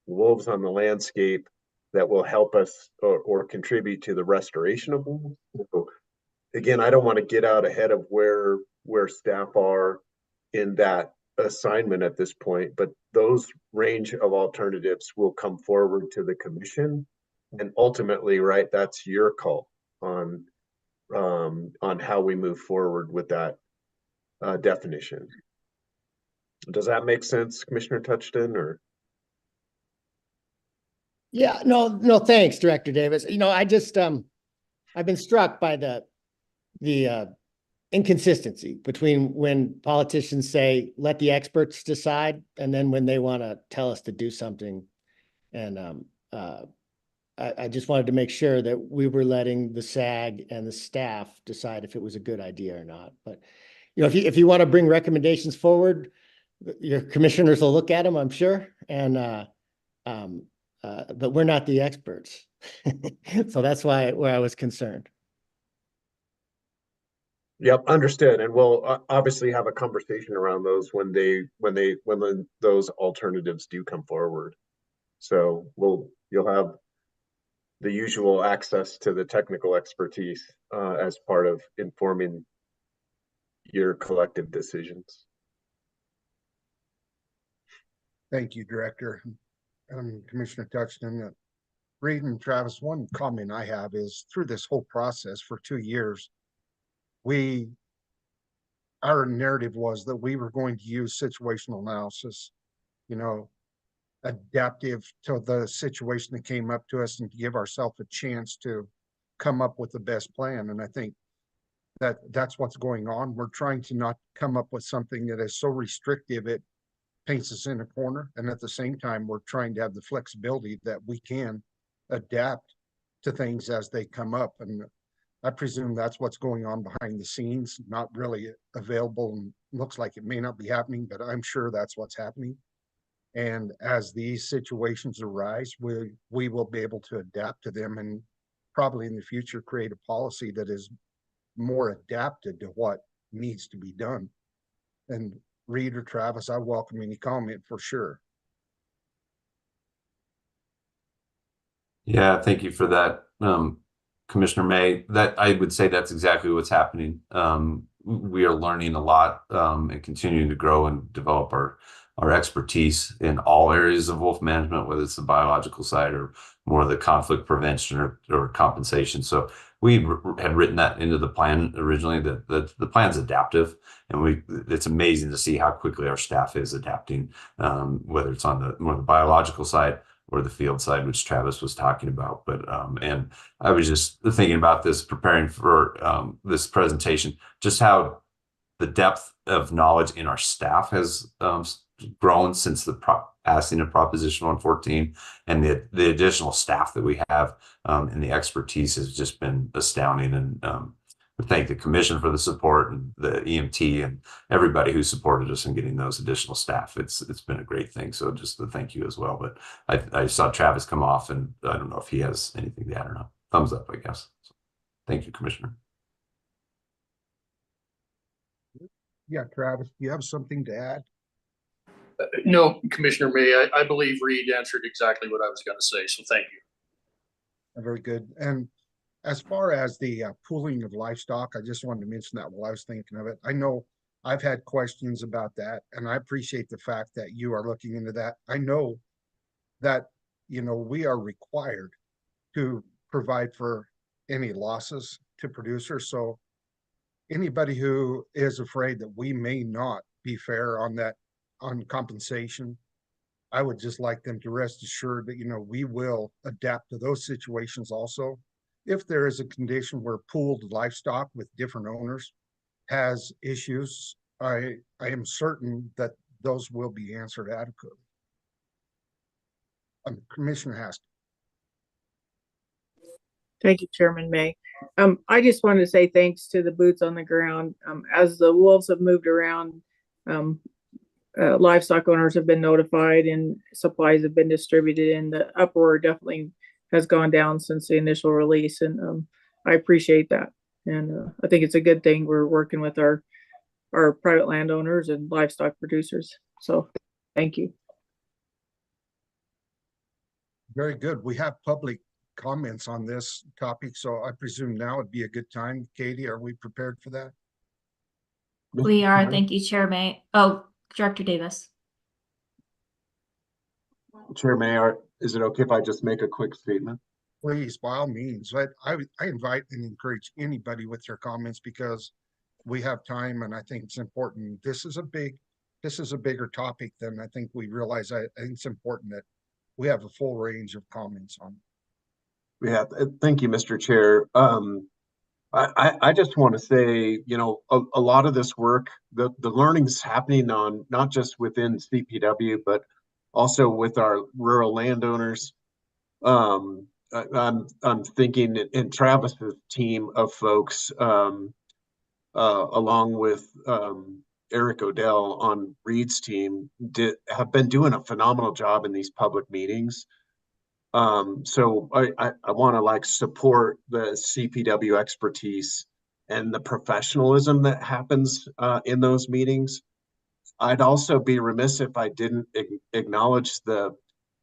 wolves on the landscape that will help us or contribute to the restoration of wolves. So again, I don't want to get out ahead of where staff are in that assignment at this point, but those range of alternatives will come forward to the commission, and ultimately, right, that's your call on how we move forward with that definition. Does that make sense, Commissioner Touchton? Or Yeah, no, thanks, Director Davis. I just I've been struck by the inconsistency between when politicians say, let the experts decide, and then when they want to tell us to do something. And I just wanted to make sure that we were letting the SAG and the staff decide if it was a good idea or not. But, if you want to bring recommendations forward, your commissioners will look at them, I'm sure. And, but we're not the experts. So that's where I was concerned. Yep, understood. And we'll obviously have a conversation around those when those alternatives do come forward. So you'll have the usual access to the technical expertise as part of informing your collective decisions. Thank you, Director. Commissioner Touchton. Reed and Travis, one comment I have is through this whole process for 2 years, our narrative was that we were going to use situational analysis, adaptive to the situation that came up to us and to give ourselves a chance to come up with the best plan. And I think that's what's going on. We're trying to not come up with something that is so restrictive it paints us in a corner. And at the same time, we're trying to have the flexibility that we can adapt to things as they come up. And I presume that's what's going on behind the scenes, not really available, and looks like it may not be happening, but I'm sure that's what's happening. And as these situations arise, we will be able to adapt to them and probably in the future create a policy that is more adapted to what needs to be done. And Reed or Travis, I welcome any comment for sure. Yeah, thank you for that, Commissioner May. That I would say that's exactly what's happening. We are learning a lot and continuing to grow and develop our expertise in all areas of wolf management, whether it's the biological side or more of the conflict prevention or compensation. So we had written that into the plan originally, that the plan's adaptive, and it's amazing to see how quickly our staff is adapting, whether it's on more the biological side or the field side, which Travis was talking about. But and I was just thinking about this, preparing for this presentation, just how the depth of knowledge in our staff has grown since the passing of Proposition 114, and the additional staff that we have and the expertise has just been astounding. And we thank the commission for the support and the EMT and everybody who supported us in getting those additional staff. It's been a great thing. So just a thank you as well. But I saw Travis come off, and I don't know if he has anything to add or not. Thumbs up, I guess. So, thank you, Commissioner. Yeah, Travis, do you have something to add? No, Commissioner May, I believe Reed answered exactly what I was going to say, so thank you. Very good. And as far as the pooling of livestock, I just wanted to mention that while I was thinking of it. I know I've had questions about that, and I appreciate the fact that you are looking into that. I know that, we are required to provide for any losses to producers. So anybody who is afraid that we may not be fair on that, on compensation, I would just like them to rest assured that, we will adapt to those situations also. If there is a condition where pooled livestock with different owners has issues, I am certain that those will be answered adequately. Commissioner Haskell. Thank you, Chairman May. I just wanted to say thanks to the boots on the ground. As the wolves have moved around, livestock owners have been notified and supplies have been distributed, and the uproar definitely has gone down since the initial release. And I appreciate that. And I think it's a good thing we're working with our private landowners and livestock producers. So thank you. Very good. We have public comments on this topic, so I presume now would be a good time. Katie, are we prepared for that? We are. Thank you, Chair May. Oh, Director Davis. Chair May, is it okay if I just make a quick statement? Please, by all means. I invite and encourage anybody with your comments, because we have time and I think it's important. This is a bigger topic than I think we realize. I think it's important that we have a full range of comments on. Yeah, thank you, Mr. Chair. I just want to say, a lot of this work, the learning's happening on not just within CPW, but also with our rural landowners. I'm thinking in Travis's team of folks, along with Eric Odell on Reed's team, have been doing a phenomenal job in these public meetings. So I want to support the CPW expertise and the professionalism that happens in those meetings. I'd also be remiss if I didn't acknowledge the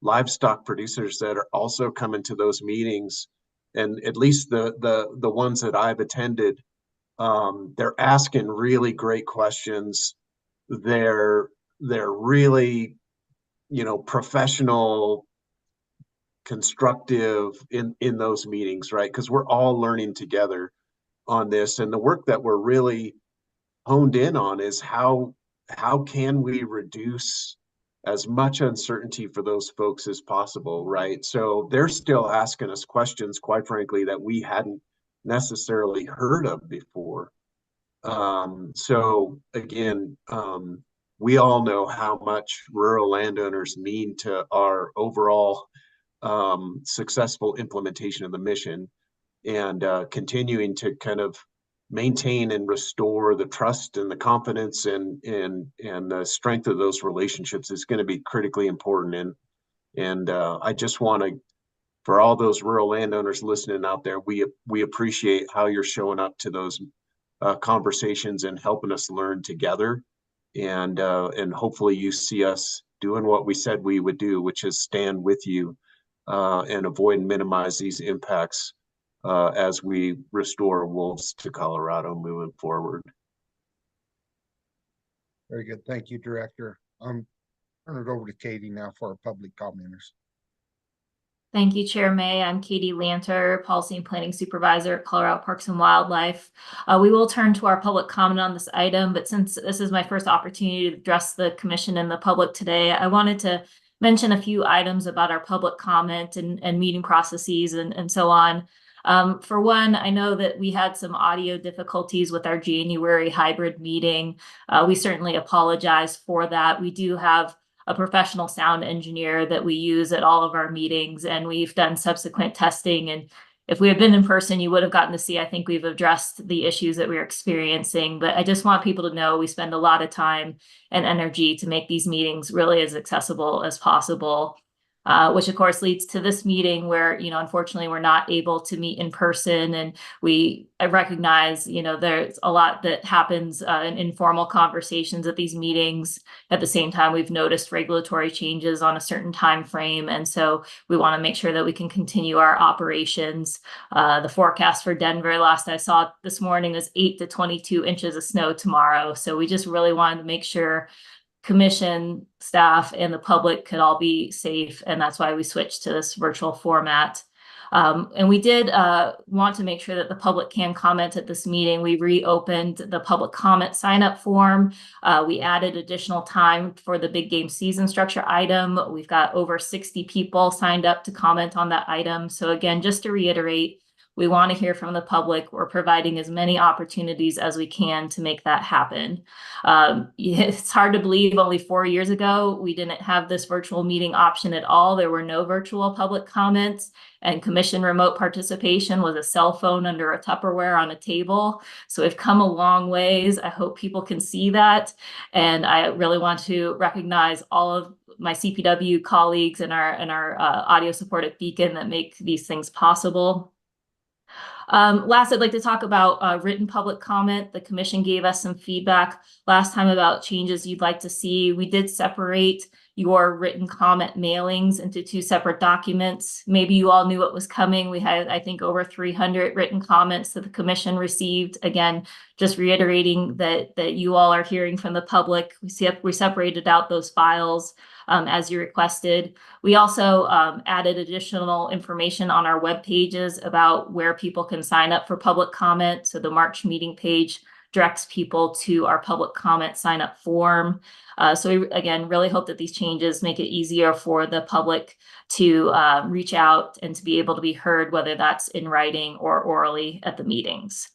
livestock producers that are also coming to those meetings, and at least the ones that I've attended. They're asking really great questions. They're really, professional, constructive in those meetings, right? Because we're all learning together on this, and the work that we're really honed in on is how can we reduce as much uncertainty for those folks as possible, right? So they're still asking us questions, quite frankly, that we hadn't necessarily heard of before. So again, we all know how much rural landowners mean to our overall successful implementation of the mission, and continuing to kind of maintain and restore the trust and the confidence and the strength of those relationships is going to be critically important. And I just want to, for all those rural landowners listening out there, we appreciate how you're showing up to those conversations and helping us learn together. And hopefully you see us doing what we said we would do, which is stand with you and avoid and minimize these impacts as we restore wolves to Colorado moving forward. Very good. Thank you, Director. Turn it over to Katie now for our public commenters. Thank you, Chair May. I'm Katie Lanter, Policy and Planning Supervisor at Colorado Parks and Wildlife. We will turn to our public comment on this item, but since this is my first opportunity to address the Commission and the public today, I wanted to mention a few items about our public comment and meeting processes and so on. For one, I know that we had some audio difficulties with our January hybrid meeting. We certainly apologize for that. We do have a professional sound engineer that we use at all of our meetings, and we've done subsequent testing. And if we had been in person, you would have gotten to see, I think we've addressed the issues that we're experiencing. But I just want people to know we spend a lot of time and energy to make these meetings really as accessible as possible. which of course leads to this meeting where, unfortunately we're not able to meet in person. And I recognize, there's a lot that happens in informal conversations at these meetings. At the same time, we've noticed regulatory changes on a certain time frame. And so we want to make sure that we can continue our operations. The forecast for Denver, last I saw this morning, was 8 to 22 inches of snow tomorrow. So we just really wanted to make sure commission, staff, and the public could all be safe. And that's why we switched to this virtual format. And we did want to make sure that the public can comment at this meeting. We reopened the public comment sign-up form. We added additional time for the big game season structure item. We've got over 60 people signed up to comment on that item. So again, just to reiterate, we want to hear from the public. We're providing as many opportunities as we can to make that happen. It's hard to believe only 4 years ago, we didn't have this virtual meeting option at all. There were no virtual public comments, and commission remote participation was a cell phone under a Tupperware on a table. So we've come a long ways. I hope people can see that. And I really want to recognize all of my CPW colleagues and our audio support at Beacon that make these things possible. Last, I'd like to talk about written public comment. The commission gave us some feedback last time about changes you'd like to see. We did separate your written comment mailings into 2 separate documents. Maybe you all knew what was coming. We had, I think, over 300 written comments that the commission received. Again, just reiterating that you all are hearing from the public. We separated out those files as you requested. We also added additional information on our web pages about where people can sign up for public comment. So the March meeting page directs people to our public comment sign up form. So we, again, really hope that these changes make it easier for the public to reach out and to be able to be heard, whether that's in writing or orally at the meetings.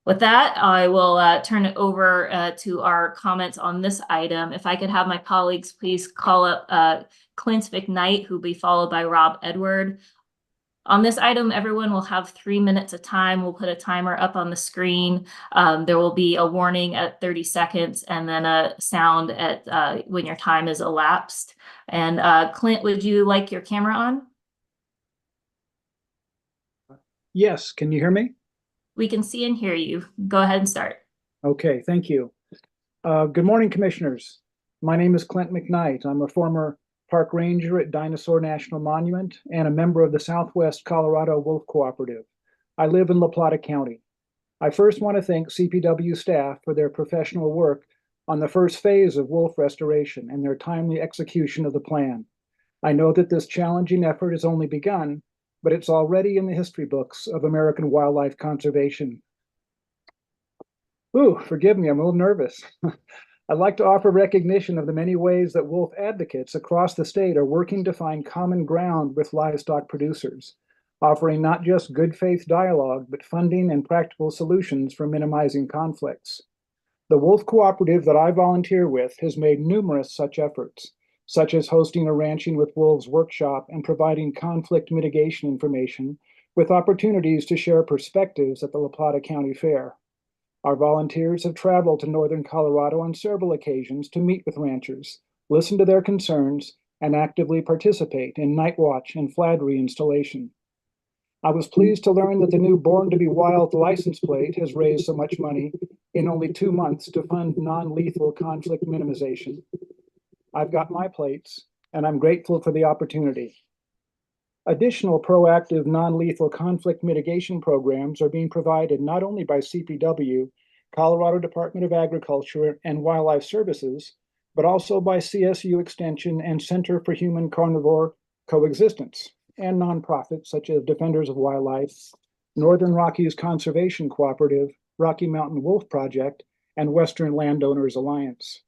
With that, I will turn it over to our comments on this item. If I could have my colleagues please call up Clint McKnight, who will be followed by Rob Edward. On this item, everyone will have 3 minutes of time. We'll put a timer up on the screen. There will be a warning at 30 seconds and then a sound at when your time is elapsed. And Clint, would you like your camera on? Yes, can you hear me? We can see and hear you. Go ahead and start. Okay, thank you. Good morning, commissioners. My name is Clint McKnight. I'm a former park ranger at Dinosaur National Monument and a member of the Southwest Colorado Wolf Cooperative. I live in La Plata County. I first want to thank CPW staff for their professional work on the first phase of wolf restoration and their timely execution of the plan. I know that this challenging effort has only begun, but it's already in the history books of American wildlife conservation. Ooh, forgive me, I'm a little nervous. I'd like to offer recognition of the many ways that wolf advocates across the state are working to find common ground with livestock producers, offering not just good faith dialogue, but funding and practical solutions for minimizing conflicts. The Wolf Cooperative that I volunteer with has made numerous such efforts, such as hosting a Ranching with Wolves workshop and providing conflict mitigation information with opportunities to share perspectives at the La Plata County Fair. Our volunteers have traveled to northern Colorado on several occasions to meet with ranchers, listen to their concerns, and actively participate in night watch and flag reinstallation. I was pleased to learn that the new Born to be Wild license plate has raised so much money in only 2 months to fund non-lethal conflict minimization. I've got my plates, and I'm grateful for the opportunity. Additional proactive non-lethal conflict mitigation programs are being provided not only by CPW, Colorado Department of Agriculture and Wildlife Services, but also by CSU Extension and Center for Human Carnivore Coexistence, and nonprofits such as Defenders of Wildlife, Northern Rockies Conservation Cooperative, Rocky Mountain Wolf Project, and Western Landowners Alliance.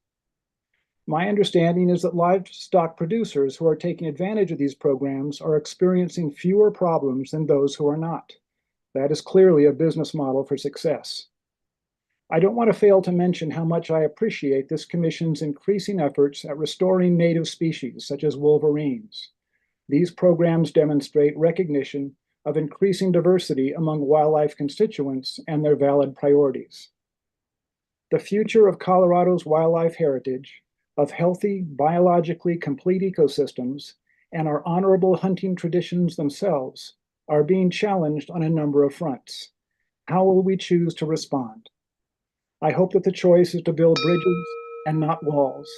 My understanding is that livestock producers who are taking advantage of these programs are experiencing fewer problems than those who are not. That is clearly a business model for success. I don't want to fail to mention how much I appreciate this commission's increasing efforts at restoring native species such as wolverines. These programs demonstrate recognition of increasing diversity among wildlife constituents and their valid priorities. The future of Colorado's wildlife heritage, of healthy, biologically complete ecosystems, and our honorable hunting traditions themselves are being challenged on a number of fronts. How will we choose to respond? I hope that the choice is to build bridges and not walls.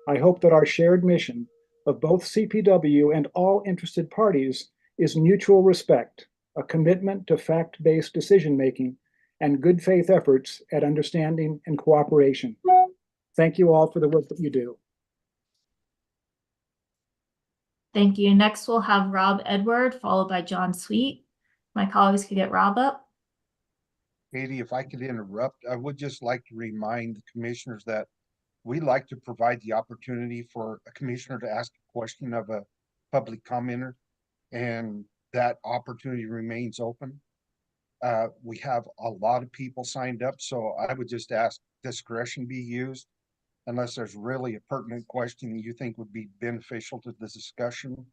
I hope that our shared mission of both CPW and all interested parties is mutual respect, a commitment to fact-based decision-making, and good faith efforts at understanding and cooperation. Thank you all for the work that you do. Thank you. Next, we'll have Rob Edward, followed by John Sweet. My colleagues could get Rob up. Katie, if I could interrupt, I would just like to remind the commissioners that we like to provide the opportunity for a commissioner to ask a question of a public commenter, and that opportunity remains open. We have a lot of people signed up, so I would just ask discretion be used unless there's really a pertinent question that you think would be beneficial to the discussion.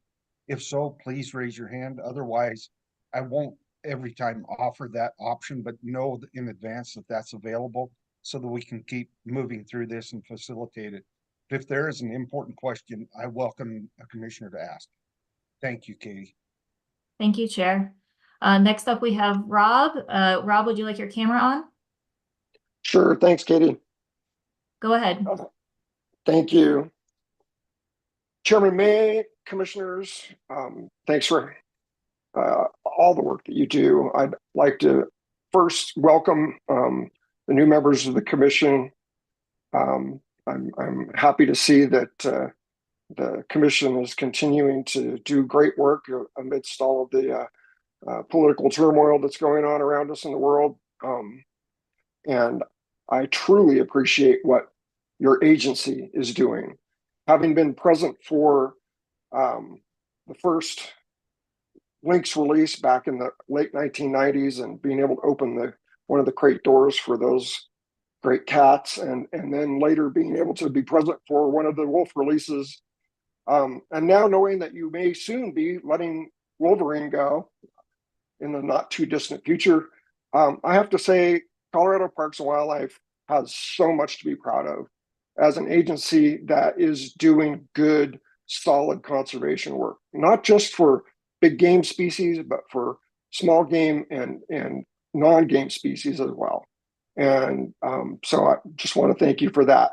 If so, please raise your hand. Otherwise, I won't every time offer that option, but know in advance that that's available so that we can keep moving through this and facilitate it. If there is an important question, I welcome a commissioner to ask. Thank you, Katie. Thank you, Chair. Next up, we have Rob. Rob, would you like your camera on? Sure. Thanks, Katie. Go ahead. Thank you. Chairman May, commissioners, thanks for all the work that you do. I'd like to first welcome the new members of the commission. I'm happy to see that the commission is continuing to do great work amidst all of the political turmoil that's going on around us in the world. And I truly appreciate what your agency is doing. Having been present for the first Lynx release back in the late 1990s and being able to open one of the crate doors for those great cats, and then later being able to be present for one of the wolf releases, and now knowing that you may soon be letting Wolverine go in the not too distant future, I have to say Colorado Parks and Wildlife has so much to be proud of as an agency that is doing good, solid conservation work, not just for big game species, but for small game and non-game species as well. And so I just want to thank you for that.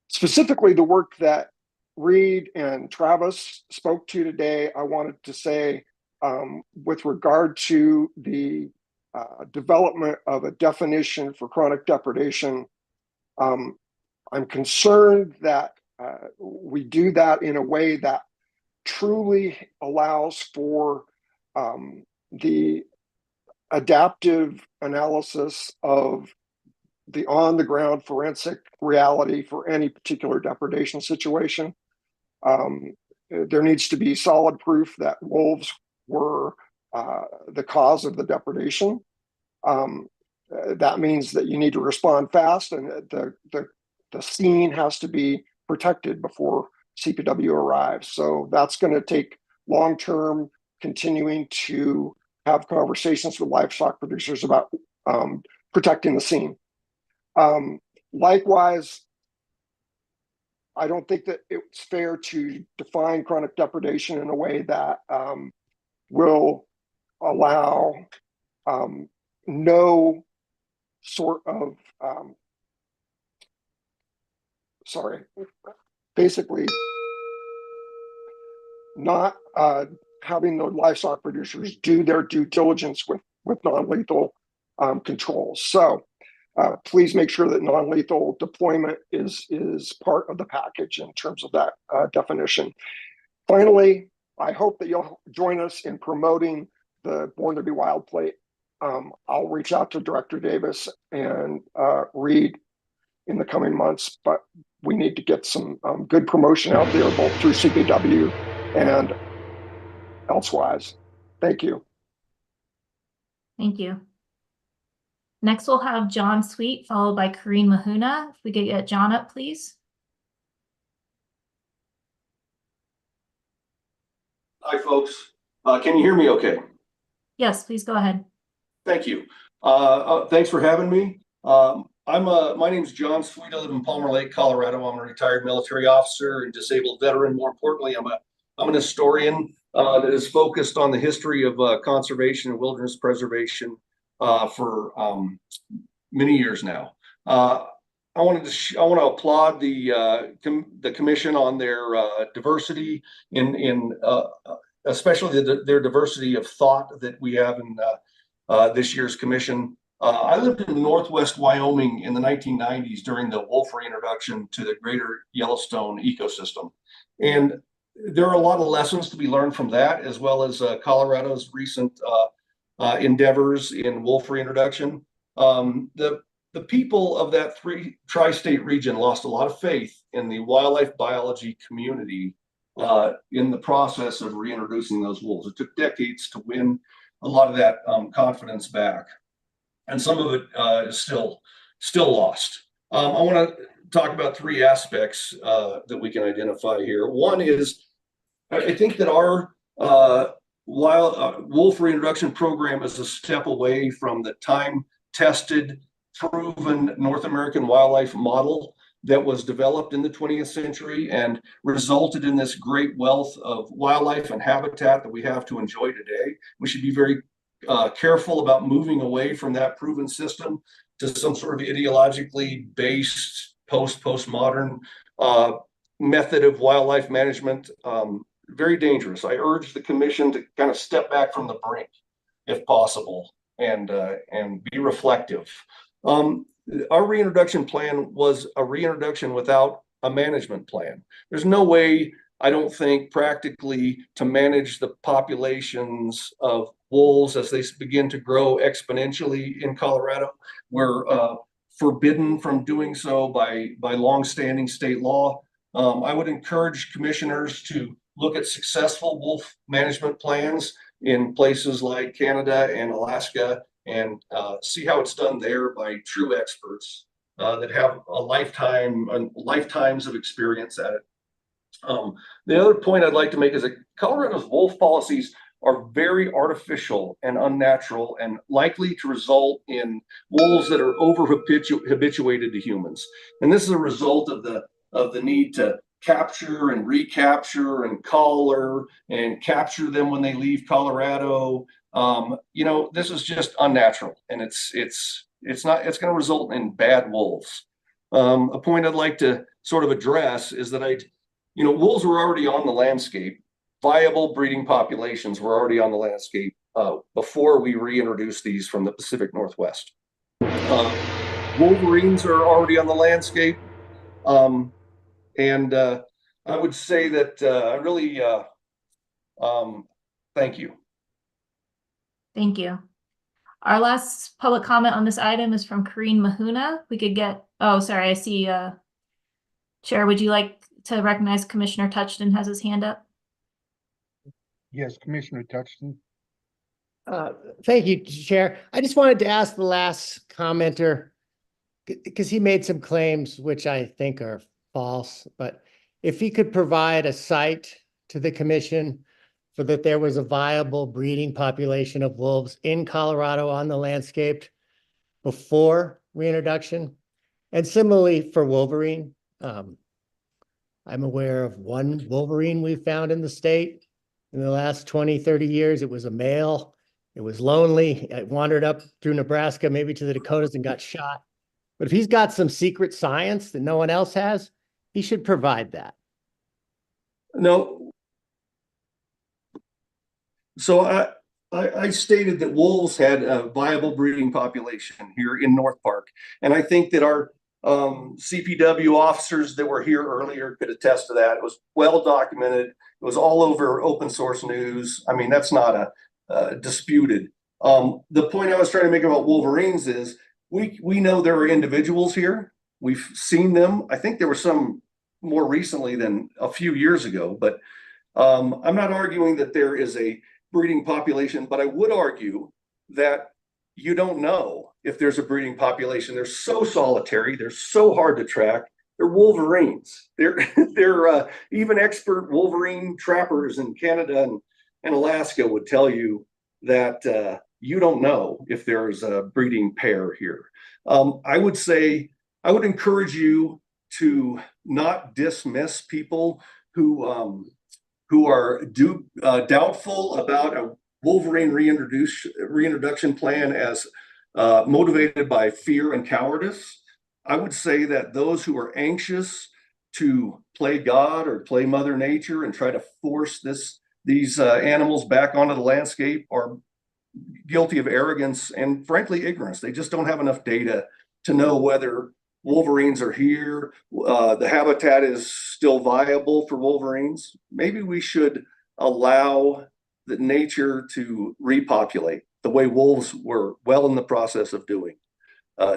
Specifically, the work that Reed and Travis spoke to today, I wanted to say with regard to the development of a definition for chronic depredation, I'm concerned that we do that in a way that truly allows for the adaptive analysis of the on-the-ground forensic reality for any particular depredation situation. There needs to be solid proof that wolves were the cause of the depredation. That means that you need to respond fast, and the scene has to be protected before CPW arrives. So that's going to take long-term continuing to have conversations with livestock producers about protecting the scene. Likewise, I don't think that it's fair to define chronic depredation in a way that will allow no sort of basically not having the livestock producers do their due diligence with non-lethal controls. So please make sure that non-lethal deployment is part of the package in terms of that definition. Finally, I hope that you'll join us in promoting the Born to Be Wild plate. I'll reach out to Director Davis and Reed in the coming months, but we need to get some good promotion out there, both through CPW and elsewise. Thank you. Thank you. Next, we'll have John Sweet, followed by Kareen Mahuna. If we could get John up, please. Hi, folks. Can you hear me okay? Yes, please go ahead. Thank you. Thanks for having me. My name's John Sweet. I live in Palmer Lake, Colorado. I'm a retired military officer and disabled veteran. More importantly, I'm I'm an historian that is focused on the history of conservation and wilderness preservation for many years now. I want to applaud the commission on their diversity in especially their diversity of thought that we have in this year's commission. I lived in Northwest Wyoming in the 1990s during the wolf reintroduction to the greater Yellowstone ecosystem. And there are a lot of lessons to be learned from that, as well as Colorado's recent endeavors in wolf reintroduction. The people of that tri-state region lost a lot of faith in the wildlife biology community in the process of reintroducing those wolves. It took decades to win a lot of that confidence back. And some of it is still lost. I want to talk about three aspects that we can identify here. One is, I think that our wolf reintroduction program is a step away from the time-tested, proven North American wildlife model that was developed in the 20th century and resulted in this great wealth of wildlife and habitat that we have to enjoy today. We should be very careful about moving away from that proven system to some sort of ideologically based postmodern method of wildlife management. Very dangerous. I urge the commission to kind of step back from the brink, if possible, and be reflective. Our reintroduction plan was a reintroduction without a management plan. There's no way, I don't think, practically to manage the populations of wolves as they begin to grow exponentially in Colorado. We're forbidden from doing so by longstanding state law. I would encourage commissioners to look at successful wolf management plans in places like Canada and Alaska and see how it's done there by true experts that have lifetimes of experience at it. The other point I'd like to make is that Colorado's wolf policies are very artificial and unnatural and likely to result in wolves that are habituated to humans. And this is a result of the need to capture and recapture and collar and capture them when they leave Colorado. This is just unnatural, and it's going to result in bad wolves. A point I'd like to sort of address is that wolves were already on the landscape. Viable breeding populations were already on the landscape before we reintroduced these from the Pacific Northwest. Wolverines are already on the landscape. And I would say that I really thank you. Thank you. Our last public comment on this item is from Karine Mahuna. We could get, oh, sorry, I see, Chair, would you like to recognize Commissioner Touchton has his hand up? Yes, Commissioner Touchton. Thank you, Chair. I just wanted to ask the last commenter, because he made some claims which I think are false, but if he could provide a site to the commission for that there was a viable breeding population of wolves in Colorado on the landscape before reintroduction. And similarly for wolverine, I'm aware of one wolverine we found in the state in the last 20, 30 years. It was a male. It was lonely. It wandered up through Nebraska, maybe to the Dakotas, and got shot. But if he's got some secret science that no one else has, he should provide that. No. So I stated that wolves had a viable breeding population here in North Park. And I think that our CPW officers that were here earlier could attest to that. It was well documented. It was all over open source news. I mean, that's not disputed. The point I was trying to make about wolverines is we know there are individuals here. We've seen them. I think there were some more recently than a few years ago, but I'm not arguing that there is a breeding population, but I would argue that you don't know if there's a breeding population. They're so solitary. They're so hard to track. They're wolverines. They're even expert wolverine trappers in Canada and Alaska would tell you that you don't know if there's a breeding pair here. I would encourage you to not dismiss people who who are doubtful about a Wolverine reintroduction plan as motivated by fear and cowardice. I would say that those who are anxious to play God or play Mother Nature and try to force these animals back onto the landscape are guilty of arrogance and frankly ignorance. They just don't have enough data to know whether wolverines are here, the habitat is still viable for wolverines. Maybe we should allow the nature to repopulate the way wolves were well in the process of doing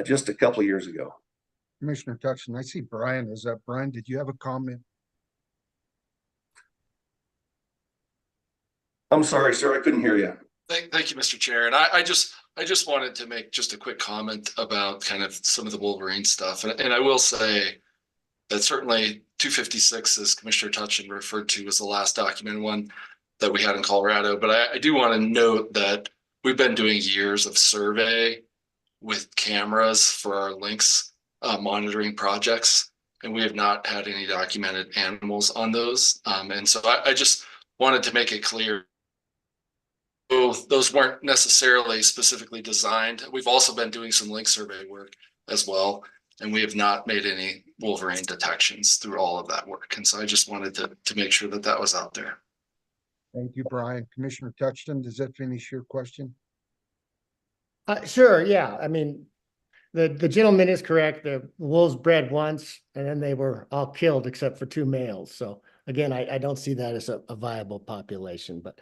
just a couple of years ago. Commissioner Touchton, I see Brian is up. Brian, did you have a comment? I'm sorry, sir, I couldn't hear you. Thank you, Mr. Chair. And I just wanted to make just a quick comment about kind of some of the Wolverine stuff. And I will say that certainly 256, as Commissioner Touchton referred to, was the last documented one that we had in Colorado. But I do want to note that we've been doing years of survey with cameras for our lynx monitoring projects, and we have not had any documented animals on those. And so I just wanted to make it clear those weren't necessarily specifically designed. We've also been doing some lynx survey work as well, and we have not made any Wolverine detections through all of that work. And so I just wanted to make sure that that was out there. Thank you, Brian. Commissioner Touchton, does that finish your question? Sure, yeah. I mean, the gentleman is correct. The wolves bred once and then they were all killed except for 2 males. So again, I don't see that as a viable population, but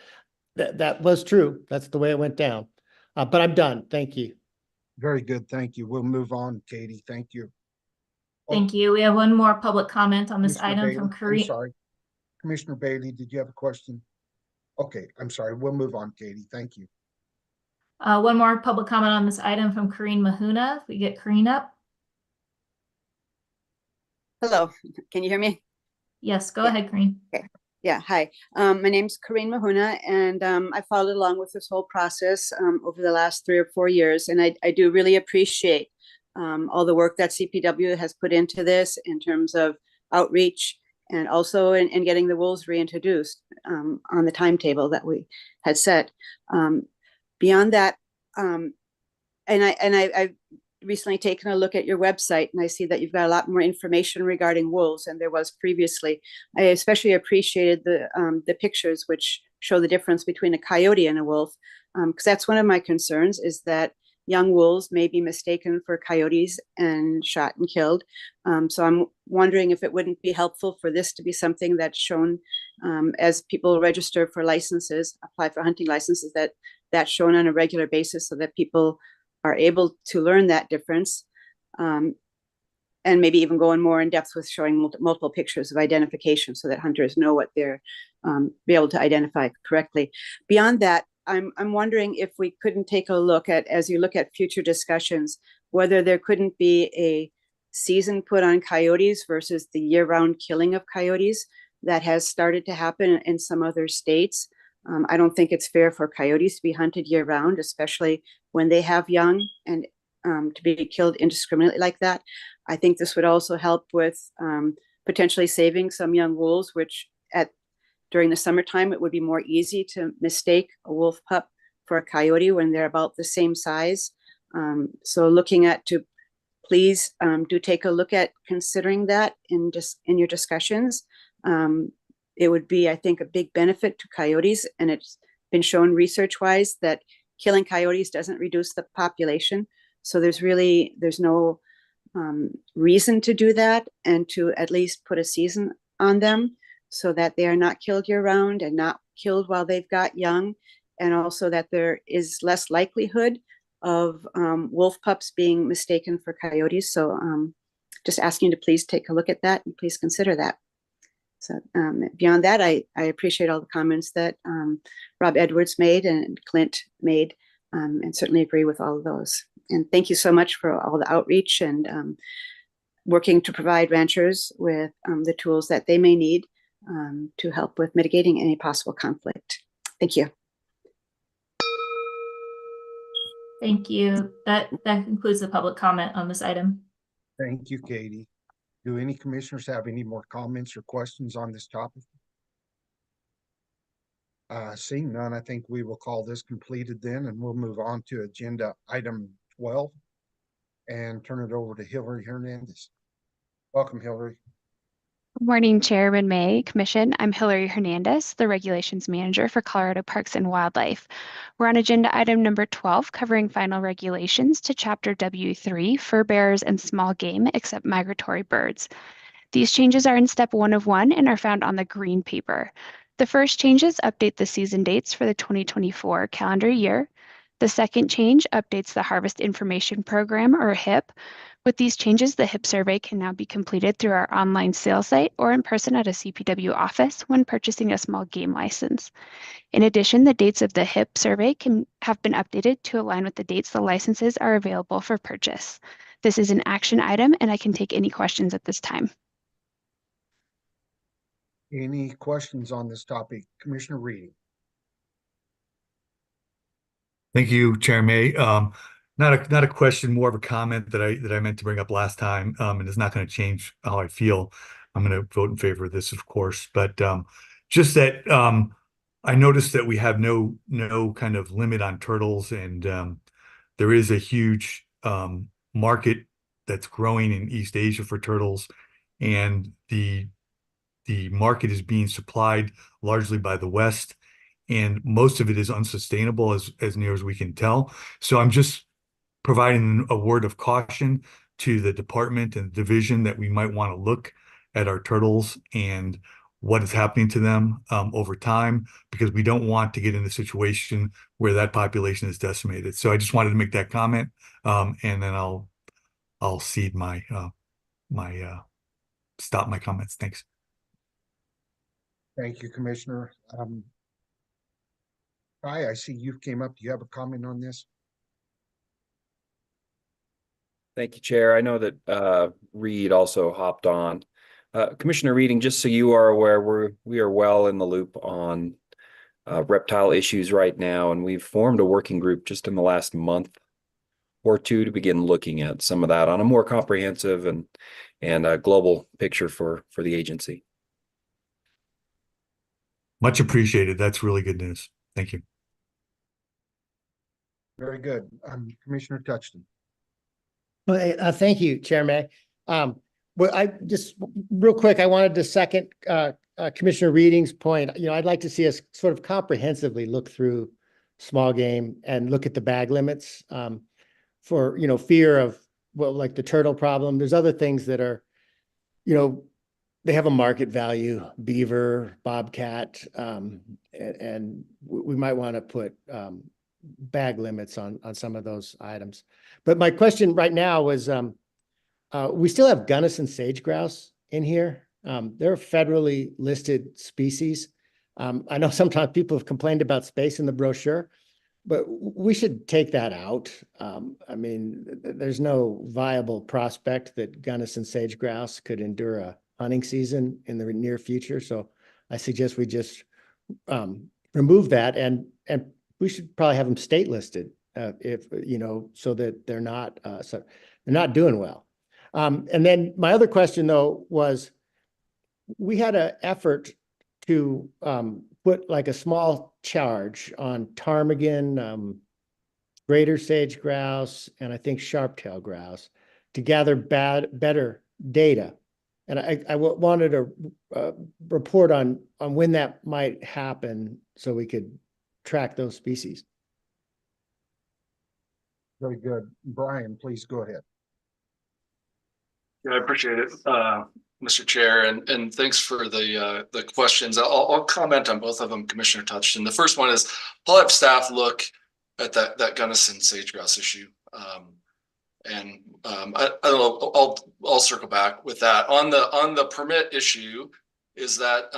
that was true. That's the way it went down. But I'm done. Thank you. Very good. Thank you. We'll move on, Katie. Thank you. Thank you. We have one more public comment on this Commissioner item Bailey, from I'm Kareem. sorry. Commissioner Bailey, did you have a question? Okay, I'm sorry. We'll move on, Katie. Thank you. One more public comment on this item from Kareen Mahuna. If we get Kareen up. Hello, can you hear me? Yes, go ahead, Kareen. Okay. Yeah, hi. My name's Kareen Mahuna, and I followed along with this whole process over the last 3 or 4 years, and I do really appreciate all the work that CPW has put into this in terms of outreach and also in getting the wolves reintroduced on the timetable that we had set. Beyond that, and I've recently taken a look at your website, and I see that you've got a lot more information regarding wolves than there was previously. I especially appreciated the pictures which show the difference between a coyote and a wolf, because that's one of my concerns, is that young wolves may be mistaken for coyotes and shot and killed. So I'm wondering if it wouldn't be helpful for this to be something that's shown as people register for licenses, apply for hunting licenses, that's shown on a regular basis so that people are able to learn that difference, and maybe even go in more in depth with showing multiple pictures of identification so that hunters know what they're be able to identify correctly. Beyond that, I'm wondering if we couldn't take a look at, as you look at future discussions, whether there couldn't be a season put on coyotes versus the year-round killing of coyotes that has started to happen in some other states. I don't think it's fair for coyotes to be hunted year-round, especially when they have young, and to be killed indiscriminately like that. I think this would also help with potentially saving some young wolves, which during the summertime, it would be more easy to mistake a wolf pup for a coyote when they're about the same size. So looking at to please do take a look at considering that in your discussions. It would be, I think, a big benefit to coyotes, and it's been shown research-wise that killing coyotes doesn't reduce the population. So there's no reason to do that, and to at least put a season on them so that they are not killed year-round and not killed while they've got young, and also that there is less likelihood of wolf pups being mistaken for coyotes. So just asking you to please take a look at that and please consider that. So beyond that, I appreciate all the comments that Rob Edwards made and Clint made, and certainly agree with all of those. And thank you so much for all the outreach and working to provide ranchers with the tools that they may need to help with mitigating any possible conflict. Thank you. Thank you. That concludes the public comment on this item. Thank you, Katie. Do any commissioners have any more comments or questions on this topic? Seeing none, I think we will call this completed then, and we'll move on to agenda item 12 and turn it over to Hillary Hernandez. Welcome, Hillary. Good morning, Chairman May, Commission. I'm Hillary Hernandez, the Regulations Manager for Colorado Parks and Wildlife. We're on agenda item number 12, covering final regulations to Chapter W3, fur bearers and small game, except migratory birds. These changes are in step 1 of 1 and are found on the green paper. The first changes update the season dates for the 2024 calendar year. The second change updates the Harvest Information Program, or HIP. With these changes, the HIP survey can now be completed through our online sales site or in person at a CPW office when purchasing a small game license. In addition, the dates of the HIP survey have been updated to align with the dates the licenses are available for purchase. This is an action item, and I can take any questions at this time. Any questions on this topic? Commissioner Reed. Thank you, Chair May. Not a question, more of a comment that I meant to bring up last time, and it's not going to change how I feel. I'm going to vote in favor of this, of course, but just that I noticed that we have no kind of limit on turtles, and there is a huge market that's growing in East Asia for turtles, and the market is being supplied largely by the West, and most of it is unsustainable as near as we can tell. So I'm just providing a word of caution to the department and division that we might want to look at our turtles and what is happening to them over time, because we don't want to get in a situation where that population is decimated. So I just wanted to make that comment, and then I'll cede my stop my comments. Thanks. Thank you, Commissioner. Hi, I see you came up. Do you have a comment on this? Thank you, Chair. I know that Reed also hopped on. Commissioner Reading, just so you are aware, we are well in the loop on reptile issues right now, and we've formed a working group just in the last month or two to begin looking at some of that on a more comprehensive and a global picture for the agency. Much appreciated. That's really good news. Thank you. Very good. Commissioner Touchton. Well, thank you, Chair May. Well, I just real quick, I wanted to second Commissioner Reading's point. I'd like to see us sort of comprehensively look through small game and look at the bag limits for fear of like the turtle problem. There's other things that are, they have a market value, beaver, bobcat, and we might want to put bag limits on some of those items. But my question right now was, we still have Gunnison sage grouse in here. They're a federally listed species. I know sometimes people have complained about space in the brochure, but we should take that out. I mean, there's no viable prospect that Gunnison sage grouse could endure a hunting season in the near future. So I suggest we just remove that, and we should probably have them state listed if so that they're not doing well. And then my other question though was, we had an effort to put like a small charge on ptarmigan, greater sage grouse, and I think sharp-tail grouse to gather better data. And I wanted a report on when that might happen so we could track those species. Very good. Brian, please go ahead. Yeah, I appreciate it, Mr. Chair, and thanks for the questions. I'll comment on both of them, Commissioner Touchton. The first one is I'll have staff look at that Gunnison sage grouse issue, and I'll circle back with that. On the permit issue, is that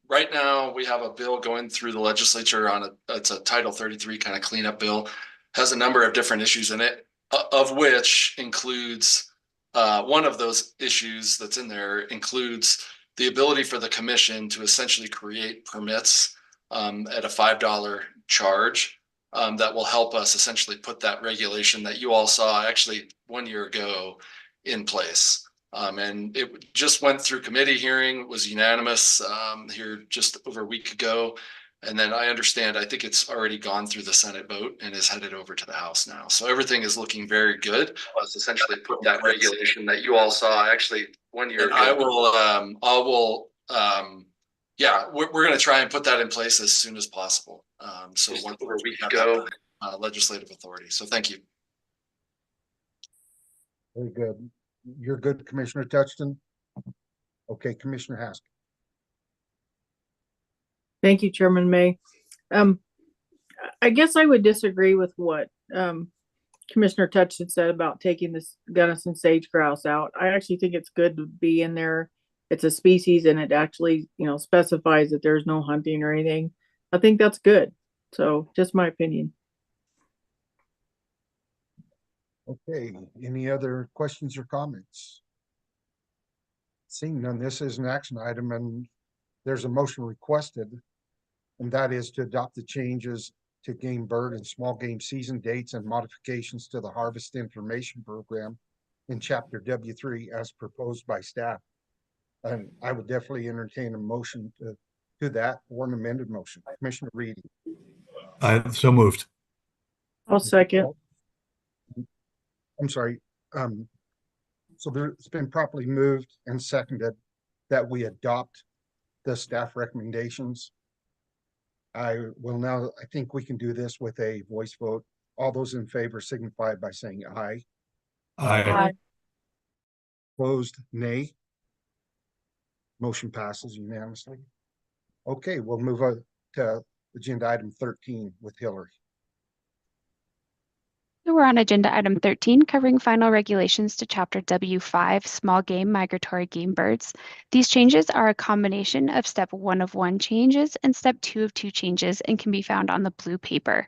right now we have a bill going through the legislature on it's a Title 33 kind of cleanup bill, has a number of different issues in it, of which includes one of those issues that's in there includes the ability for the commission to essentially create permits at a $5 charge that will help us essentially put that regulation that you all saw actually 1 year ago in place. And it just went through committee hearing, was unanimous here just over a week ago. And then I understand, I think it's already gone through the Senate vote and is headed over to the House now. So everything is looking very good. Let's essentially put that regulation that you all saw actually 1 year ago. Yeah, we're going to try and put that in place as soon as possible. So once we have that legislative authority. So thank you. Very good. You're good, Commissioner Touchton? Okay, Commissioner Haskell. Thank you, Chairman May. I guess I would disagree with what Commissioner Touchton said about taking this Gunnison sage grouse out. I actually think it's good to be in there. It's a species and it actually, specifies that there's no hunting or anything. I think that's good. So just my opinion. Okay, any other questions or comments? Seeing none, this is an action item and there's a motion requested, and that is to adopt the changes to game bird and small game season dates and modifications to the harvest information program in chapter W3 as proposed by staff. And I would definitely entertain a motion to that or an amended motion. Commissioner Reedy. So moved. I'll second. I'm sorry. So it's been properly moved and seconded that we adopt the staff recommendations. I will now, I think we can do this with a voice vote. All those in favor signify by saying aye. Aye. Opposed, nay. Motion passes unanimously. Okay, we'll move on to agenda item 13 with Hillary. We're on agenda item 13, covering final regulations to chapter W5, small game migratory game birds. These changes are a combination of step 1 of 1 changes and step 2 of 2 changes and can be found on the blue paper.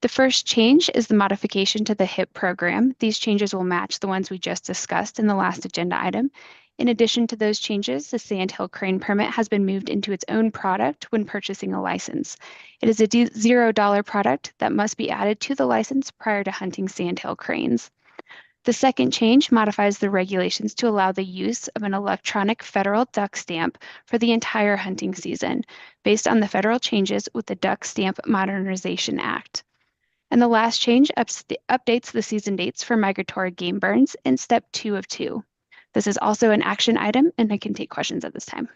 The first change is the modification to the HIP program. These changes will match the ones we just discussed in the last agenda item. In addition to those changes, the Sandhill Crane permit has been moved into its own product when purchasing a license. It is a $0 product that must be added to the license prior to hunting Sandhill cranes. The second change modifies the regulations to allow the use of an electronic federal duck stamp for the entire hunting season, based on the federal changes with the Duck Stamp Modernization Act. And the last change updates the season dates for migratory game birds in step 2 of 2. This is also an action item, and I can take questions at this time.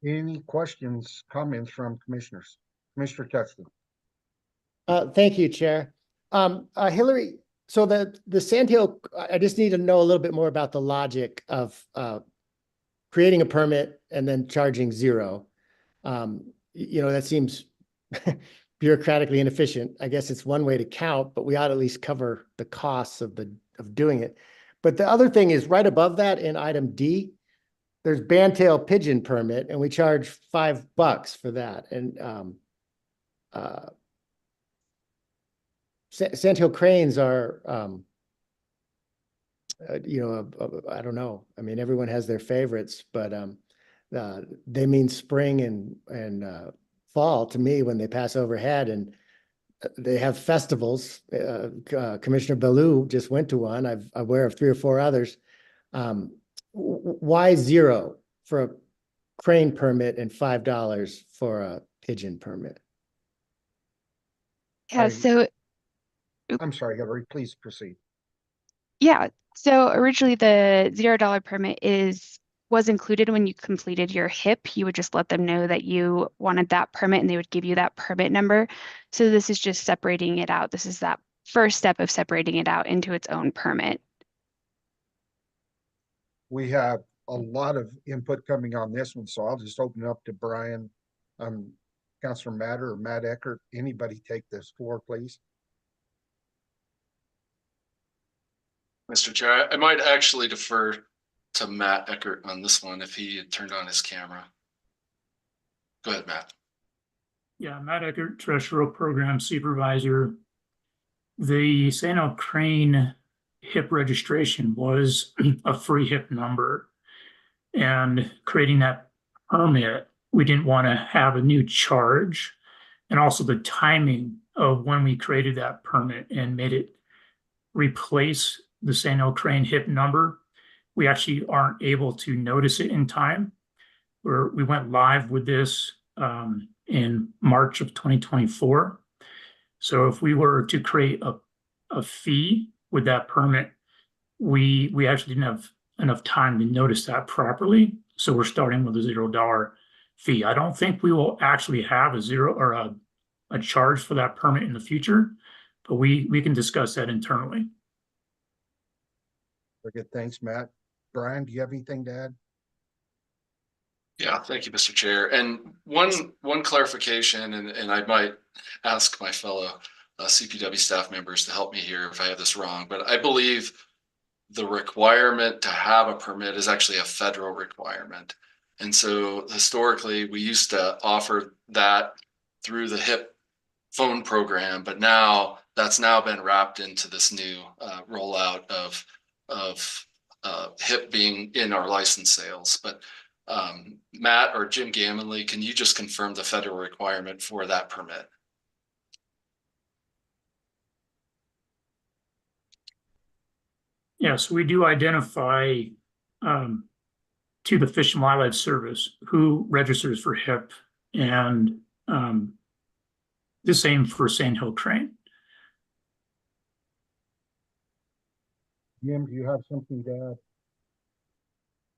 Any questions, comments from commissioners? Commissioner Touchton. Thank you, Chair. Hillary, so the Sandhill, I just need to know a little bit more about the logic of creating a permit and then charging $0. That seems bureaucratically inefficient. I guess it's one way to count, but we ought to at least cover the costs of doing it. But the other thing is right above that in item D, there's bandtail pigeon permit, and we charge $5 for that. And Sandhill cranes are, I don't know. I mean, everyone has their favorites, but they mean spring and fall to me when they pass overhead, and they have festivals. Commissioner Ballou just went to one. I'm aware of 3 or 4 others. Why $0 for a crane permit and $5 for a pigeon permit? Yeah, so I'm sorry, Hillary, please proceed. Yeah, so originally the $0 permit was included when you completed your HIP. You would just let them know that you wanted that permit and they would give you that permit number. So this is just separating it out. This is that first step of separating it out into its own permit. We have a lot of input coming on this one, so I'll just open it up to Brian, Councilor Matter or Matt Eckert. Anybody take this floor, please? Mr. Chair, I might actually defer to Matt Eckert on this one if he had turned on his camera. Go ahead, Matt. Yeah, Matt Eckert, Terrestrial Program Supervisor. The Sandhill Crane HIP registration was a free HIP number. And creating that permit, we didn't want to have a new charge. And also the timing of when we created that permit and made it replace the Sandhill Crane HIP number, we actually aren't able to notice it in time. we went live with this in March of 2024. So if we were to create a fee with that permit, we actually didn't have enough time to notice that properly. So we're starting with a $0 fee. I don't think we will actually have a zero or a charge for that permit in the future, but we can discuss that internally. Very good. Thanks, Matt. Brian, do you have anything to add? Yeah, thank you, Mr. Chair. And one clarification, and I might ask my fellow CPW staff members to help me here if I have this wrong, but I believe the requirement to have a permit is actually a federal requirement. And so historically, we used to offer that through the HIP phone program, but now that's now been wrapped into this new rollout of HIP being in our license sales. But Matt or Jim Gammonley, can you just confirm the federal requirement for that permit? Yeah, so we do identify to the Fish and Wildlife Service who registers for HIP, and the same for sandhill crane. Jim, do you have something to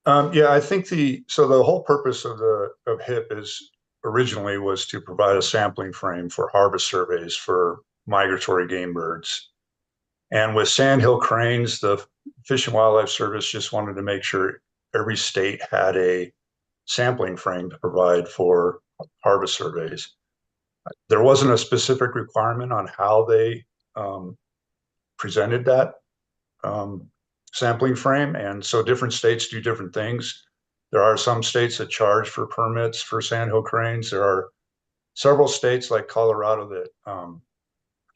add? Yeah, I think the whole purpose of HIP is originally was to provide a sampling frame for harvest surveys for migratory game birds. And with sandhill cranes, the Fish and Wildlife Service just wanted to make sure every state had a sampling frame to provide for harvest surveys. There wasn't a specific requirement on how they presented that sampling frame, and so different states do different things. There are some states that charge for permits for sandhill cranes. There are several states like Colorado that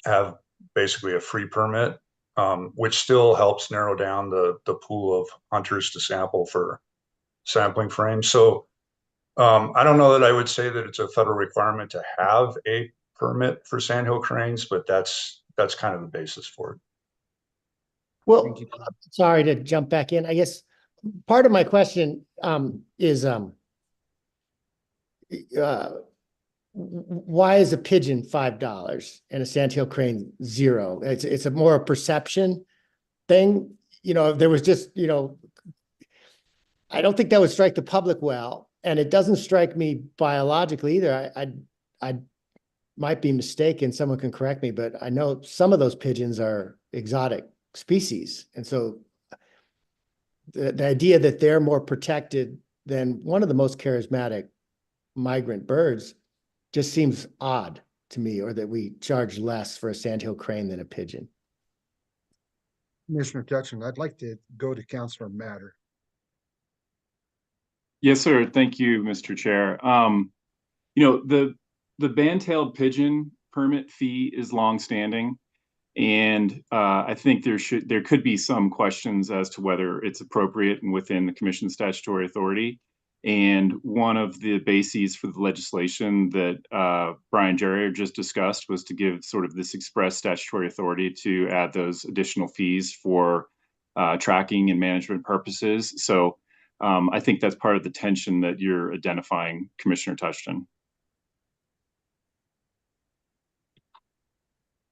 have basically a free permit, which still helps narrow down the pool of hunters to sample for sampling frames. So I don't know that I would say that it's a federal requirement to have a permit for sandhill cranes, but that's kind of the basis for it. Well, sorry to jump back in. I guess part of my question is why is a pigeon $5 and a sandhill crane $0? It's a more a perception thing. You know, there was just, you know, I don't think that would strike the public well, and it doesn't strike me biologically either. I might be mistaken. Someone can correct me, but I know some of those pigeons are exotic species. And so the idea that they're more protected than one of the most charismatic migrant birds just seems odd to me, or that we charge less for a sandhill crane than a pigeon. Commissioner Touchland, I'd like to go to Councilor Matter. Yes, sir. Thank you, Mr. Chair. You know, the band-tailed pigeon permit fee is longstanding. And I think there could be some questions as to whether it's appropriate and within the Commission's statutory authority. And one of the bases for the legislation that Brian Jerry just discussed was to give sort of this express statutory authority to add those additional fees for tracking and management purposes. So I think that's part of the tension that you're identifying, Commissioner Touchton.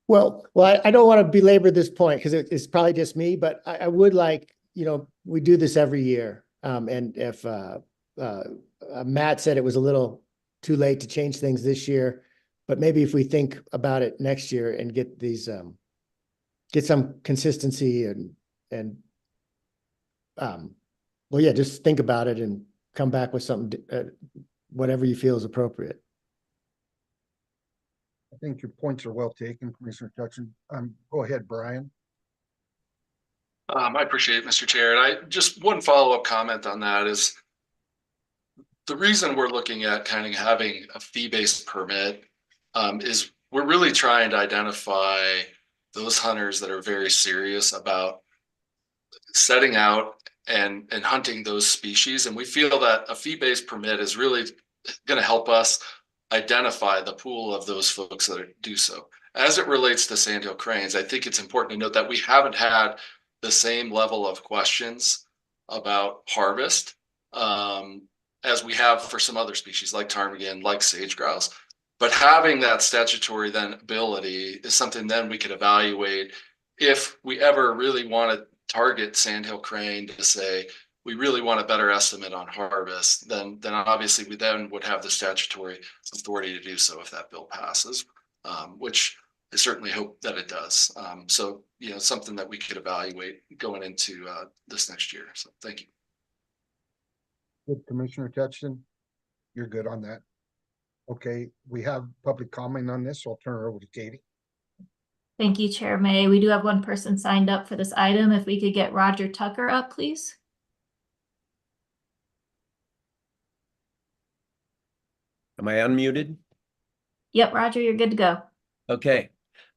Well, I don't want to belabor this point because it's probably just me, but I would like, you know, we do this every year. And if Matt said it was a little too late to change things this year, but maybe if we think about it next year and get these, get some consistency and well, yeah, just think about it and come back with something, whatever you feel is appropriate. I think your points are well taken, Commissioner Touchland. Go ahead, Brian. I appreciate it, Mr. Chair. And I just one follow-up comment on that is the reason we're looking at kind of having a fee-based permit is we're really trying to identify those hunters that are very serious about setting out and hunting those species. And we feel that a fee-based permit is really going to help us identify the pool of those folks that do so. As it relates to sandhill cranes, I think it's important to note that we haven't had the same level of questions about harvest as we have for some other species like ptarmigan, like sage grouse. But having that statutory then ability is something then we could evaluate if we ever really want to target sandhill crane to say, we really want a better estimate on harvest, then obviously we then would have the statutory authority to do so if that bill passes, which I certainly hope that it does. So, you know, something that we could evaluate going into this next year. So thank you. Good, Commissioner Touchton, you're good on that. Okay, we have public comment on this, so I'll turn it over to Katie. Thank you, Chair May. We do have one person signed up for this item. If we could get Roger Tucker up, please. Am I unmuted? Yep, Roger, you're good to go. Okay.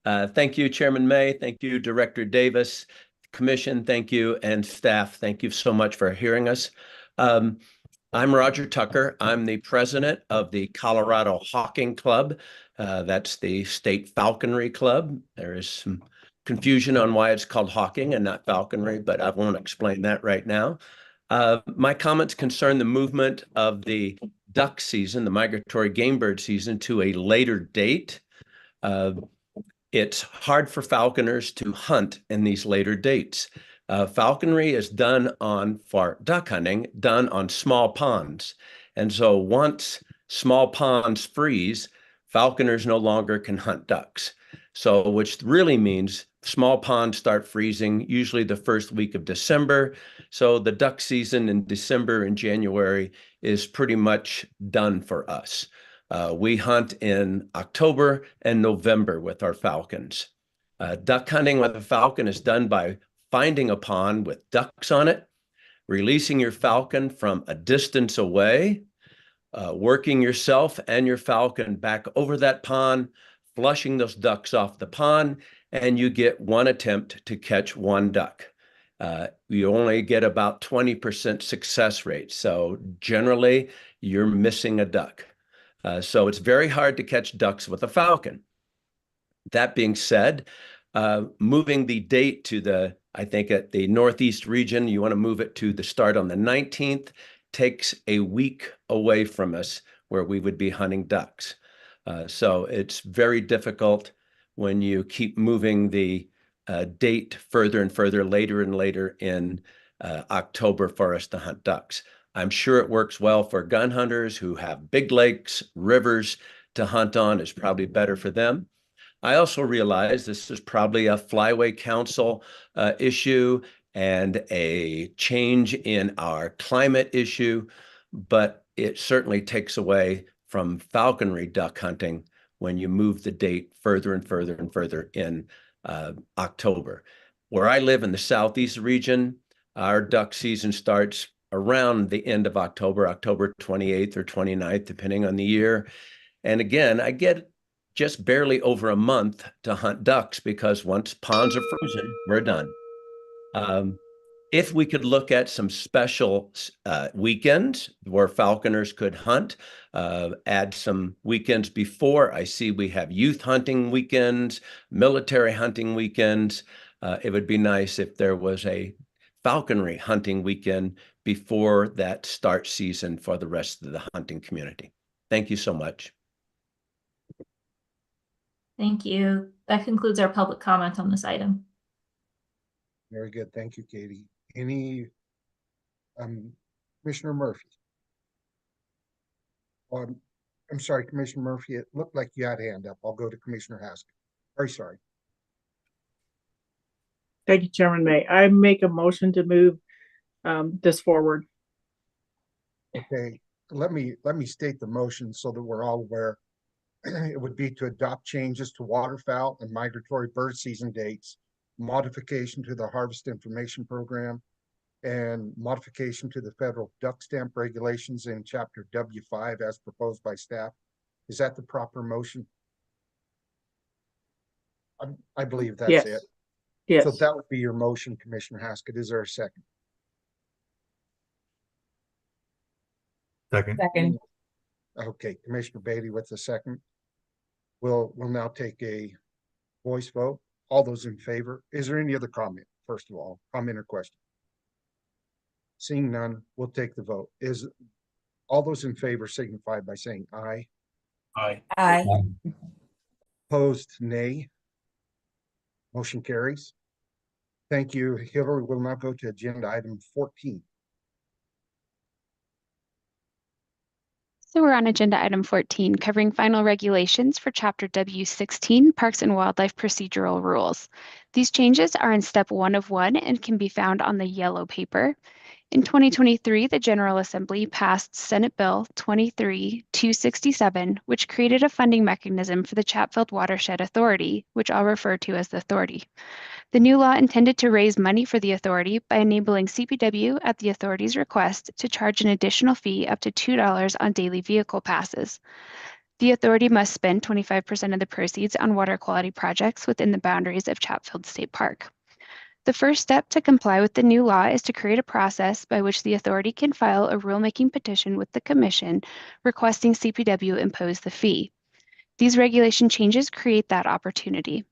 Thank you, Chairman May. Thank you, Director Davis. Commission, thank you, and staff, thank you so much for hearing us. I'm Roger Tucker. I'm the president of the Colorado Hawking Club. That's the state falconry club. There is some confusion on why it's called hawking and not falconry, but I won't explain that right now. My comments concern the movement of the duck season, the migratory game bird season, to a later date. It's hard for falconers to hunt in these later dates. Falconry is done for duck hunting, done on small ponds. And so once small ponds freeze, falconers no longer can hunt ducks. So which really means small ponds start freezing usually the first week of December. So the duck season in December and January is pretty much done for us. We hunt in October and November with our falcons. Duck hunting with a falcon is done by finding a pond with ducks on it, releasing your falcon from a distance away, working yourself and your falcon back over that pond, flushing those ducks off the pond, and you get one attempt to catch one duck. You only get about 20% success rate. So generally, you're missing a duck. So it's very hard to catch ducks with a falcon. That being said, moving the date to I think at the Northeast region, you want to move it to the start on the 19th, takes a week away from us where we would be hunting ducks. So it's very difficult when you keep moving the date further and further, later and later in October for us to hunt ducks. I'm sure it works well for gun hunters who have big lakes, rivers to hunt on. Is probably better for them. I also realize this is probably a Flyway Council issue and a change in our climate issue, but it certainly takes away from falconry duck hunting when you move the date further and further and further in October. Where I live in the Southeast region, our duck season starts around the end of October, October 28th or 29th, depending on the year. And again, I get just barely over a month to hunt ducks because once ponds are frozen, we're done. If we could look at some special weekends where falconers could hunt, add some weekends before. I see we have youth hunting weekends, military hunting weekends. It would be nice if there was a falconry hunting weekend before that start season for the rest of the hunting community. Thank you so much. Thank you. That concludes our public comment on this item. Very good. Thank you, Katie. Any, Commissioner Murphy? I'm sorry, Commissioner Murphy, it looked like you had a hand up. I'll go to Commissioner Haskell. Very sorry. Thank you, Chairman May. I make a motion to move this forward. Okay, let me state the motion so that we're all aware. It would be to adopt changes to waterfowl and migratory bird season dates, modification to the harvest information program, and modification to the federal duck stamp regulations in chapter W5 as proposed by staff. Is that the proper motion? I believe that's Yes. it. Yes. So that would be your motion, Commissioner Haskett. Is there a second? Second. Okay, Commissioner Beatty with the second. We'll now take a voice vote. All those in favor. Is there any other comment? First of all, comment or question? Seeing none, we'll take the vote. All those in favor signify by saying aye. Aye. Aye. Opposed, nay. Motion carries. Thank you, Hillary. We'll now go to agenda item 14. So we're on agenda item 14, covering final regulations for Chapter W16, Parks and Wildlife Procedural Rules. These changes are in step 1 of 1 and can be found on the yellow paper. In 2023, the General Assembly passed Senate Bill 23-267, which created a funding mechanism for the Chatfield Watershed Authority, which I'll refer to as the Authority. The new law intended to raise money for the authority by enabling CPW at the authority's request to charge an additional fee up to $2 on daily vehicle passes. The authority must spend 25% of the proceeds on water quality projects within the boundaries of Chatfield State Park. The first step to comply with the new law is to create a process by which the authority can file a rulemaking petition with the Commission requesting CPW impose the fee. These regulation changes create that opportunity.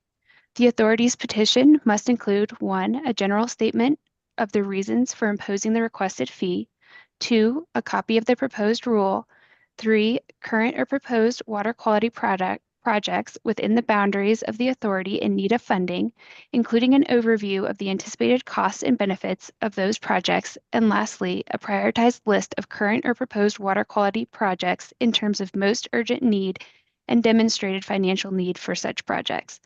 The authority's petition must include 1, a general statement of the reasons for imposing the requested fee, 2, a copy of the proposed rule, 3, current or proposed water quality projects within the boundaries of the authority in need of funding, including an overview of the anticipated costs and benefits of those projects, and lastly, a prioritized list of current or proposed water quality projects in terms of most urgent need and demonstrated financial need for such projects.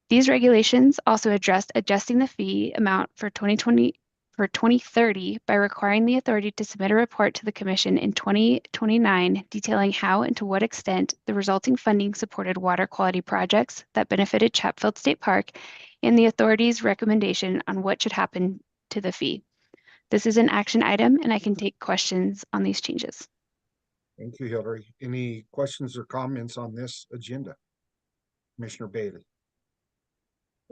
These regulations also addressed adjusting the fee amount for 2030 by requiring the authority to submit a report to the Commission in 2029 detailing how and to what extent the resulting funding supported water quality projects that benefited Chatfield State Park and the authority's recommendation on what should happen to the fee. This is an action item and I can take questions on these changes. Thank you, Hillary. Any questions or comments on this agenda? Commissioner Bailey.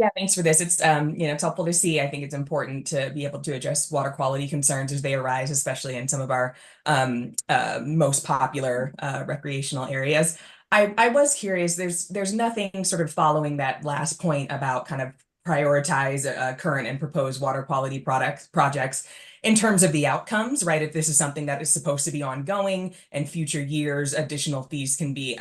Yeah, thanks for this. It's it's helpful to see. I think it's important to be able to address water quality concerns as they arise, especially in some of our most popular recreational areas. I was curious, there's nothing sort of following that last point about kind of prioritize current and proposed water quality projects in terms of the outcomes, right? If this is something that is supposed to be ongoing and future years, additional fees can be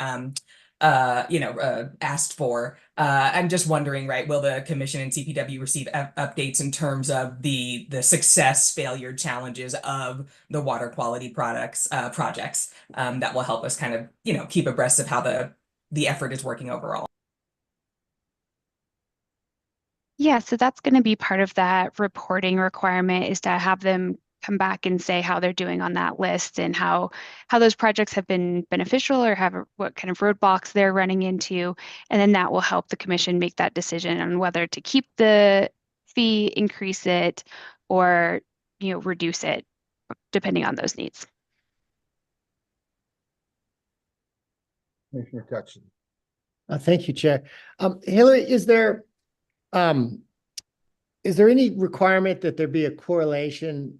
asked for. I'm just wondering, right, will the Commission and CPW receive updates in terms of the success, failure, challenges of the water quality projects that will help us kind of, keep abreast of how the effort is working overall? Yeah, so that's going to be part of that reporting requirement, is to have them come back and say how they're doing on that list and how those projects have been beneficial or what kind of roadblocks they're running into. And then that will help the Commission make that decision on whether to keep the fee, increase it, or reduce it, depending on those needs. Commissioner Touchin. Thank you, Chair. Hillary, is there any requirement that there be a correlation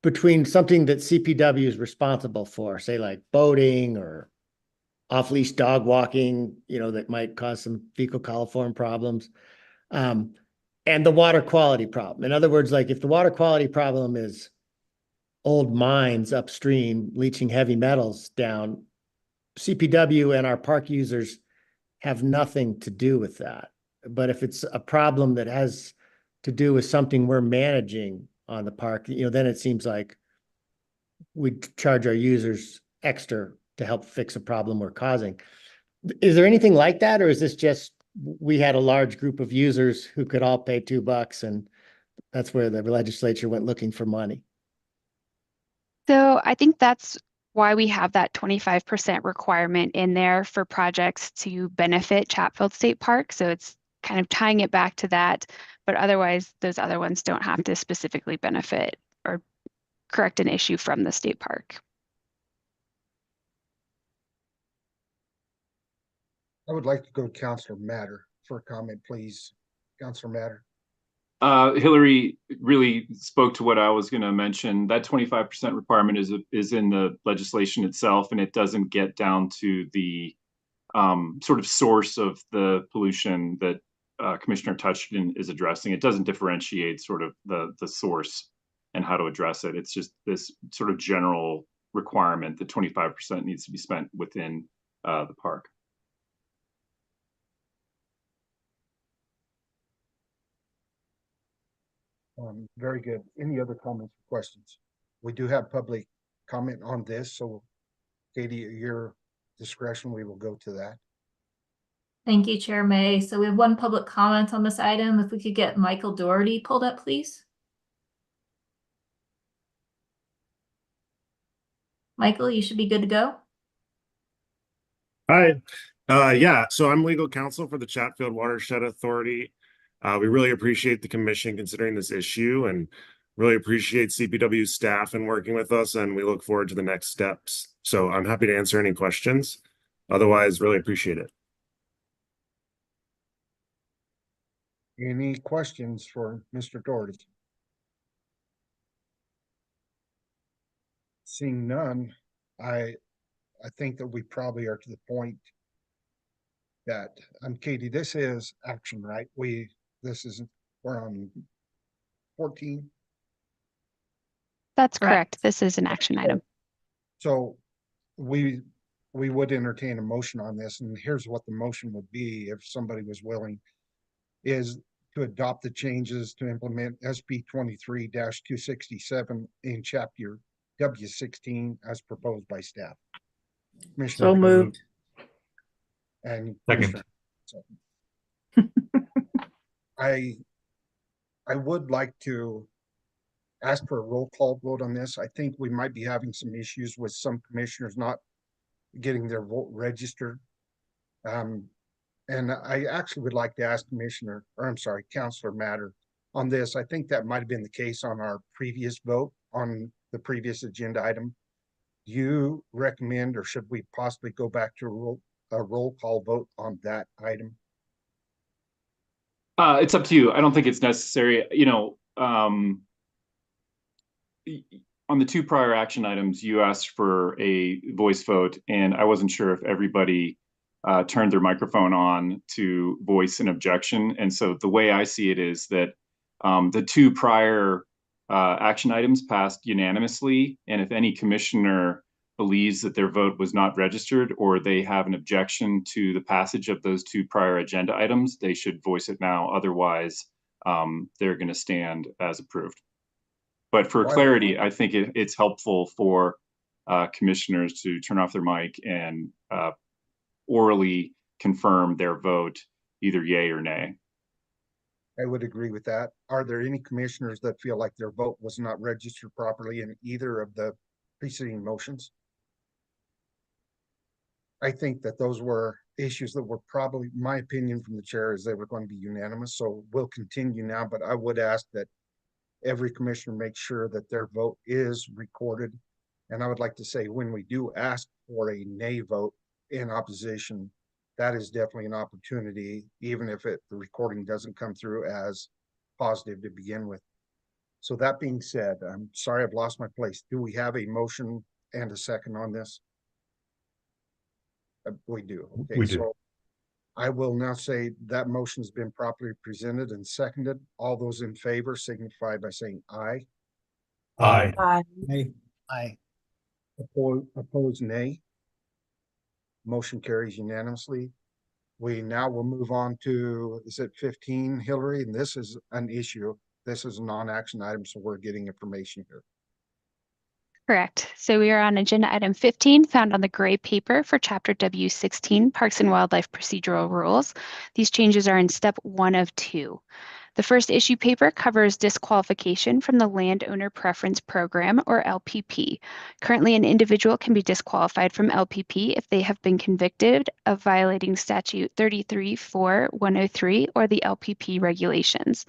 between something that CPW is responsible for, say like boating or off-leash dog walking, that might cause some fecal coliform problems, and the water quality problem? In other words, like if the water quality problem is old mines upstream leaching heavy metals down, CPW and our park users have nothing to do with that. But if it's a problem that has to do with something we're managing on the park, then it seems like we charge our users extra to help fix a problem we're causing. Is there anything like that, or is this just we had a large group of users who could all pay $2 and that's where the legislature went looking for money? So I think that's why we have that 25% requirement in there for projects to benefit Chatfield State Park. So it's kind of tying it back to that, but otherwise those other ones don't have to specifically benefit or correct an issue from the state park. I would like to go to Councilor Matter for a comment, please. Councilor Matter. Hillary really spoke to what I was going to mention. That 25% requirement is in the legislation itself, and it doesn't get down to the sort of source of the pollution that Commissioner Touchin is addressing. It doesn't differentiate sort of the source. and how to address it. It's just this sort of general requirement that 25% needs to be spent within the park. Very good. Any other comments or questions? We do have public comment on this, so Katie, at your discretion, we will go to that. Thank you, Chair May. So we have one public comment on this item. If we could get Michael Doherty pulled up, please. Michael, you should be good to go. Hi. Yeah, so I'm legal counsel for the Chatfield Watershed Authority. We really appreciate the commission considering this issue and really appreciate CPW staff and working with us, and we look forward to the next steps. So I'm happy to answer any questions. Otherwise, really appreciate it. Any questions for Mr. Doherty? Seeing none, I think that we probably are to the point that, Katie, this is action, right? We're on 14. That's correct. This is an action item. So we would entertain a motion on this, and here's what the motion would be if somebody was willing, is to adopt the changes to implement SB 23-267 in chapter W16 as proposed by staff. Commissioner, So moved. And Second. I would like to ask for a roll call vote on this. I think we might be having some issues with some commissioners not getting their vote registered. And I actually would like to ask Counselor Matter on this. I think that might have been the case on our previous vote on the previous agenda item. Do you recommend, or should we possibly go back to a roll call vote on that item? It's up to you. I don't think it's necessary. You know, on the two prior action items, you asked for a voice vote, and I wasn't sure if everybody turned their microphone on to voice an objection. And so the way I see it is that the two prior action items passed unanimously, and if any commissioner believes that their vote was not registered or they have an objection to the passage of those two prior agenda items, they should voice it now. Otherwise, they're going to stand as approved. But for clarity, I think it's helpful for commissioners to turn off their mic and orally confirm their vote, either yay or nay. I would agree with that. Are there any commissioners that feel like their vote was not registered properly in either of the preceding motions? I think that those were issues that were probably, my opinion from the chair is they were going to be unanimous. So we'll continue now, but I would ask that every commissioner make sure that their vote is recorded. And I would like to say, when we do ask for a nay vote in opposition, that is definitely an opportunity, even if the recording doesn't come through as positive to begin with. So that being said, I'm sorry I've lost my place. Do we have a motion and a second on this? We do. Okay, We do. So I will now say that motion has been properly presented and seconded. All those in favor signify by saying aye. Aye. Aye. Aye. Opposed, nay. Motion carries unanimously. We now will move on to, is it 15, Hillary? And this is an issue. This is a non-action item, so we're getting information here. Correct. So we are on agenda item 15, found on the gray paper for chapter W16, Parks and Wildlife Procedural Rules. These changes are in step 1 of 2. The first issue paper covers disqualification from the Landowner Preference Program, or LPP. Currently, an individual can be disqualified from LPP if they have been convicted of violating statute 33-4-103 or the LPP regulations.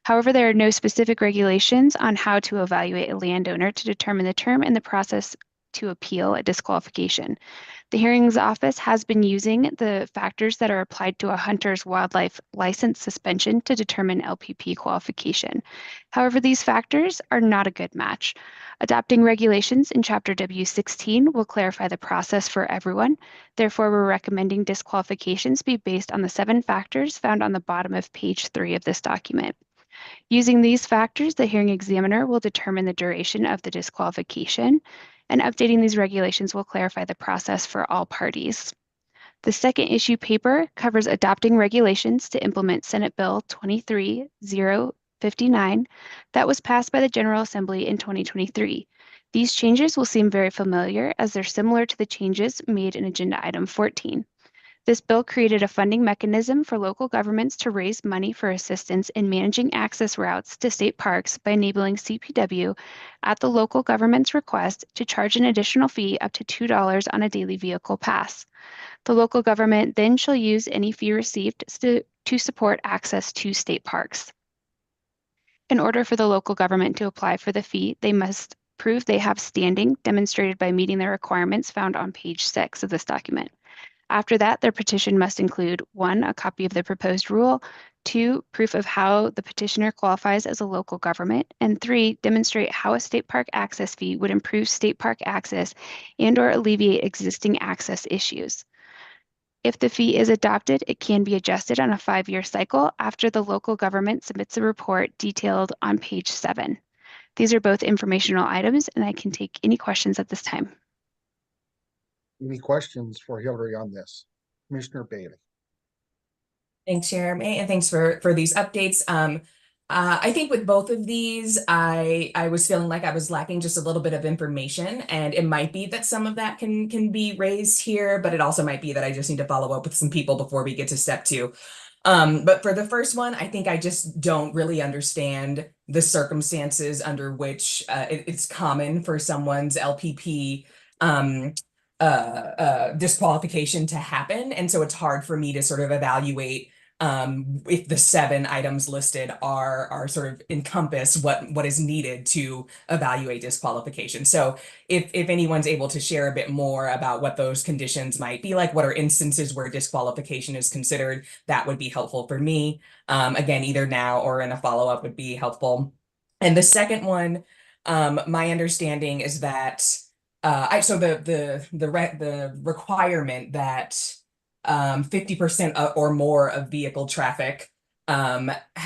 However, there are no specific regulations on how to evaluate a landowner to determine the term and the process to appeal a disqualification. The hearings office has been using the factors that are applied to a hunter's wildlife license suspension to determine LPP qualification. However, these factors are not a good match. Adopting regulations in Chapter W16 will clarify the process for everyone. Therefore, we're recommending disqualifications be based on the 7 factors found on the bottom of page 3 of this document. Using these factors, the hearing examiner will determine the duration of the disqualification, and updating these regulations will clarify the process for all parties. The second issue paper covers adopting regulations to implement Senate Bill 23-059 that was passed by the General Assembly in 2023. These changes will seem very familiar as they're similar to the changes made in Agenda Item 14. This bill created a funding mechanism for local governments to raise money for assistance in managing access routes to state parks by enabling CPW, at the local government's request, to charge an additional fee up to $2 on a daily vehicle pass. The local government then shall use any fee received to support access to state parks. In order for the local government to apply for the fee, they must prove they have standing, demonstrated by meeting the requirements found on page 6 of this document. After that, their petition must include 1, a copy of the proposed rule, 2, proof of how the petitioner qualifies as a local government, and 3, demonstrate how a state park access fee would improve state park access and/or alleviate existing access issues. If the fee is adopted, it can be adjusted on a 5-year cycle after the local government submits a report detailed on page 7. These are both informational items, and I can take any questions at this time. Any questions for Hillary on this? Commissioner Bailey. Thanks, Chair May, and thanks for these updates. I think with both of these, I was feeling like I was lacking just a little bit of information, and it might be that some of that can be raised here, but it also might be that I just need to follow up with some people before we get to step 2. But for the first one, I think I just don't really understand the circumstances under which it's common for someone's LPP disqualification to happen. And so it's hard for me to sort of evaluate if the 7 items listed are sort of encompass what is needed to evaluate disqualification. So if anyone's able to share a bit more about what those conditions might be like, what are instances where disqualification is considered, that would be helpful for me. Again, either now or in a follow-up would be helpful. And the second one, my understanding is that so the requirement that 50% or more of vehicle traffic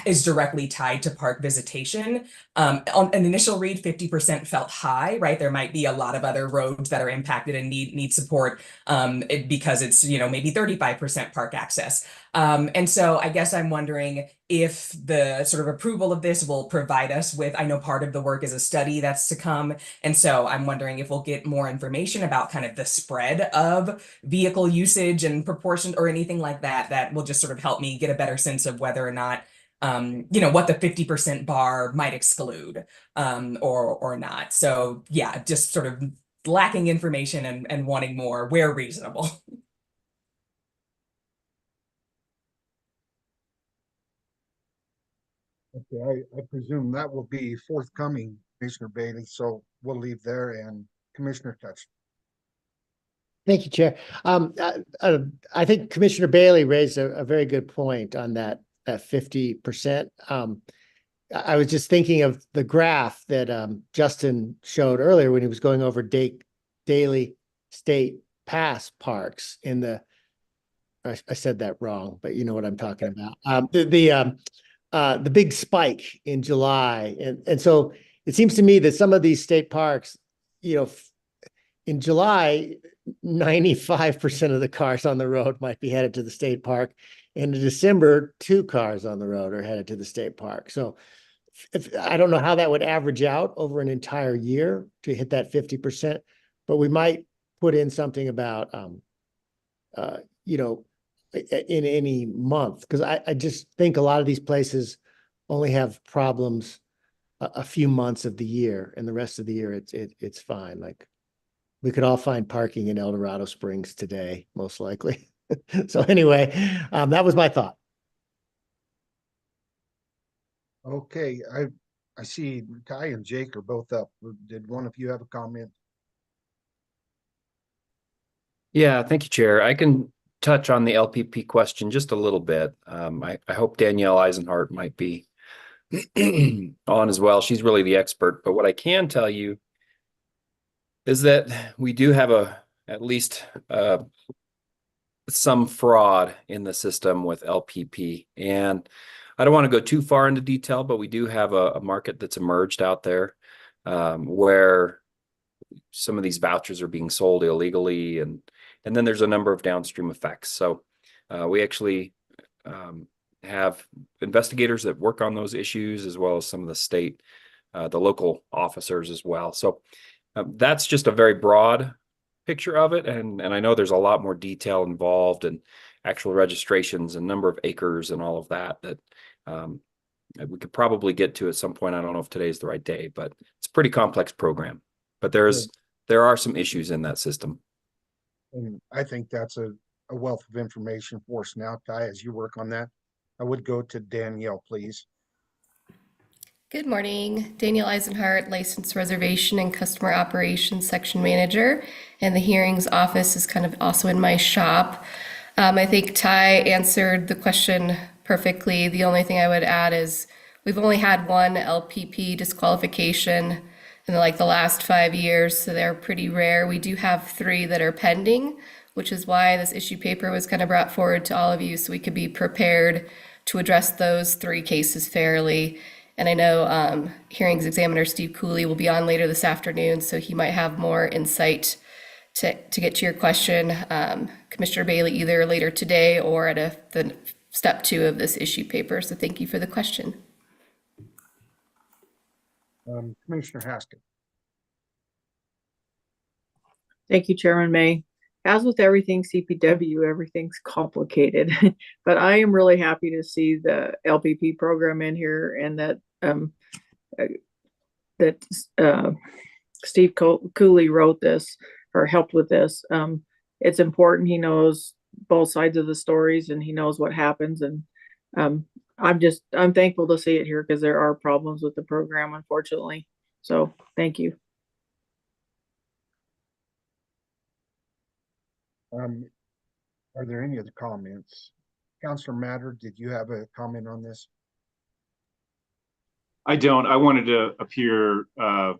is directly tied to park visitation. On an initial read, 50% felt high, right? There might be a lot of other roads that are impacted and need support because it's, maybe 35% park access. And so I guess I'm wondering if the sort of approval of this will provide us with, I know part of the work is a study that's to come. And so I'm wondering if we'll get more information about kind of the spread of vehicle usage and proportion or anything like that, that will just sort of help me get a better sense of whether or not, what the 50% bar might exclude or not. So yeah, just sort of lacking information and wanting more where reasonable. Okay, I presume that will be forthcoming, Commissioner Bailey, so we'll leave there, and Commissioner Touch. Thank you, Chair. I think Commissioner Bailey raised a very good point on that 50%. I was just thinking of the graph that Justin showed earlier when he was going over daily state pass parks in the, I said that wrong, but you know what I'm talking about. The big spike in July. And so it seems to me that some of these state parks, in July, 95% of the cars on the road might be headed to the state park. And in December, 2 cars on the road are headed to the state park. So I don't know how that would average out over an entire year to hit that 50%, but we might put in something about, in any month, because I just think a lot of these places only have problems a few months of the year, and the rest of the year it's fine. Like we could all find parking in El Dorado Springs today, most likely. So anyway, that was my thought. Okay, I see Kai and Jake are both up. Did one of you have a comment? Yeah, thank you, Chair. I can touch on the LPP question just a little bit. I hope Danielle Eisenhart might be on as well. She's really the expert. But what I can tell you is that we do have at least some fraud in the system with LPP. And I don't want to go too far into detail, but we do have a market that's emerged out there where some of these vouchers are being sold illegally, and then there's a number of downstream effects. So we actually have investigators that work on those issues, as well as some of the state, the local officers as well. So that's just a very broad picture of it, and I know there's a lot more detail involved, and actual registrations and number of acres and all of that we could probably get to at some point. I don't know if today's the right day, but it's a pretty complex program. But there are some issues in that system. And I think that's a wealth of information for us now, Ty, as you work on that. I would go to Danielle, please. Good morning, Danielle Eisenhart, Licensed Reservation and Customer Operations Section Manager, and the hearings office is kind of also in my shop. I think Ty answered the question perfectly. The only thing I would add is we've only had one LPP disqualification in the last 5 years, so they're pretty rare. We do have 3 that are pending, which is why this issue paper was kind of brought forward to all of you so we could be prepared to address those 3 cases fairly. And I know hearings examiner Steve Cooley will be on later this afternoon, so he might have more insight to get to your question. Commissioner Bailey, either later today or at the step 2 of this issue paper. So thank you for the question. Commissioner Haskett. Thank you, Chairman May. As with everything CPW, everything's complicated, but I am really happy to see the LPP program in here, and that Steve Cooley wrote this or helped with this. It's important. He knows both sides of the stories, and he knows what happens. And I'm thankful to see it here, because there are problems with the program, unfortunately. So thank you. Are there any other comments? Councilor Matter, did you have a comment on this? I don't. I wanted to appear to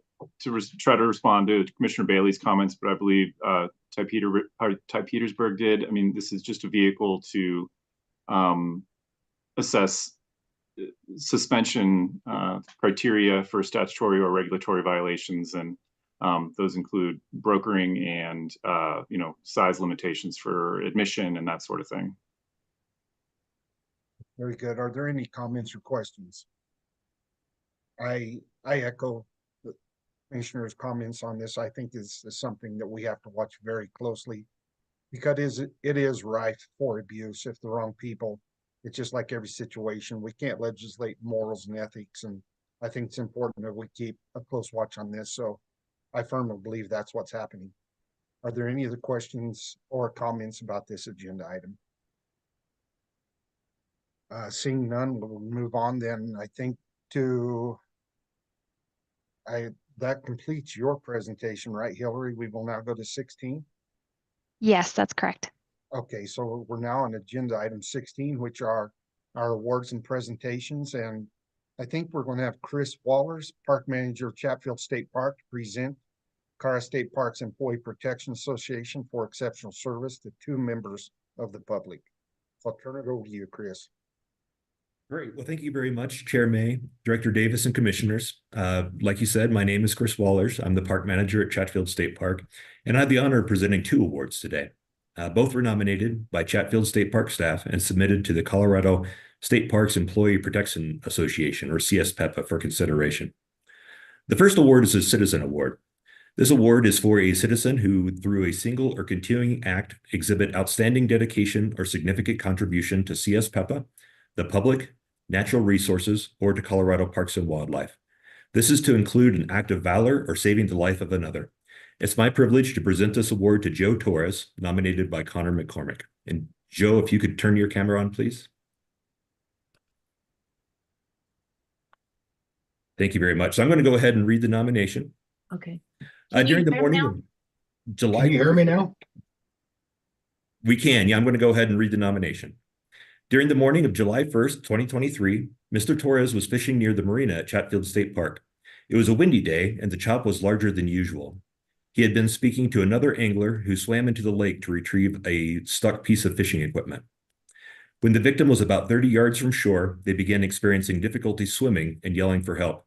try to respond to Commissioner Bailey's comments, but I believe Ty Petersburg did. I mean, this is just a vehicle to assess suspension criteria for statutory or regulatory violations, and those include brokering and size limitations for admission and that sort of thing. Very good. Are there any comments or questions? I echo the commissioner's comments on this. I think this is something that we have to watch very closely, because it is rife for abuse if the wrong people. It's just like every situation. We can't legislate morals and ethics, and I think it's important that we keep a close watch on this. So I firmly believe that's what's happening. Are there any other questions or comments about this agenda item? Seeing none, we'll move on then. I think that completes your presentation, right, Hillary? We will now go to 16. Yes, that's correct. Okay, so we're now on agenda item 16, which are our awards and presentations. And I think we're going to have Chris Wallers, Park Manager of Chatfield State Park, to present Colorado State Parks Employee Protection Association for exceptional service to 2 members of the public. I'll turn it over to you, Chris. Great. Well, thank you very much, Chair May, Director Davis, and Commissioners. Like you said, my name is Chris Wallers. I'm the Park Manager at Chatfield State Park, and I have the honor of presenting 2 awards today. Both were nominated by Chatfield State Park staff and submitted to the Colorado State Parks Employee Protection Association, or CSPEPA, for consideration. The first award is a Citizen Award. This award is for a citizen who, through a single or continuing act, exhibit outstanding dedication or significant contribution to CSPEPA, the public, natural resources, or to Colorado Parks and Wildlife. This is to include an act of valor or saving the life of another. It's my privilege to present this award to Joe Torres, nominated by Connor McCormick. And Joe, if you could turn your camera on, please. Thank you very much. So I'm going to go ahead and read the nomination. Okay. During the morning of July. Can you hear me now? We can. Yeah, I'm going to go ahead and read the nomination. During the morning of July 1st, 2023, Mr. Torres was fishing near the marina at Chatfield State Park. It was a windy day, and the chop was larger than usual. He had been speaking to another angler who swam into the lake to retrieve a stuck piece of fishing equipment. When the victim was about 30 yards from shore, they began experiencing difficulty swimming and yelling for help,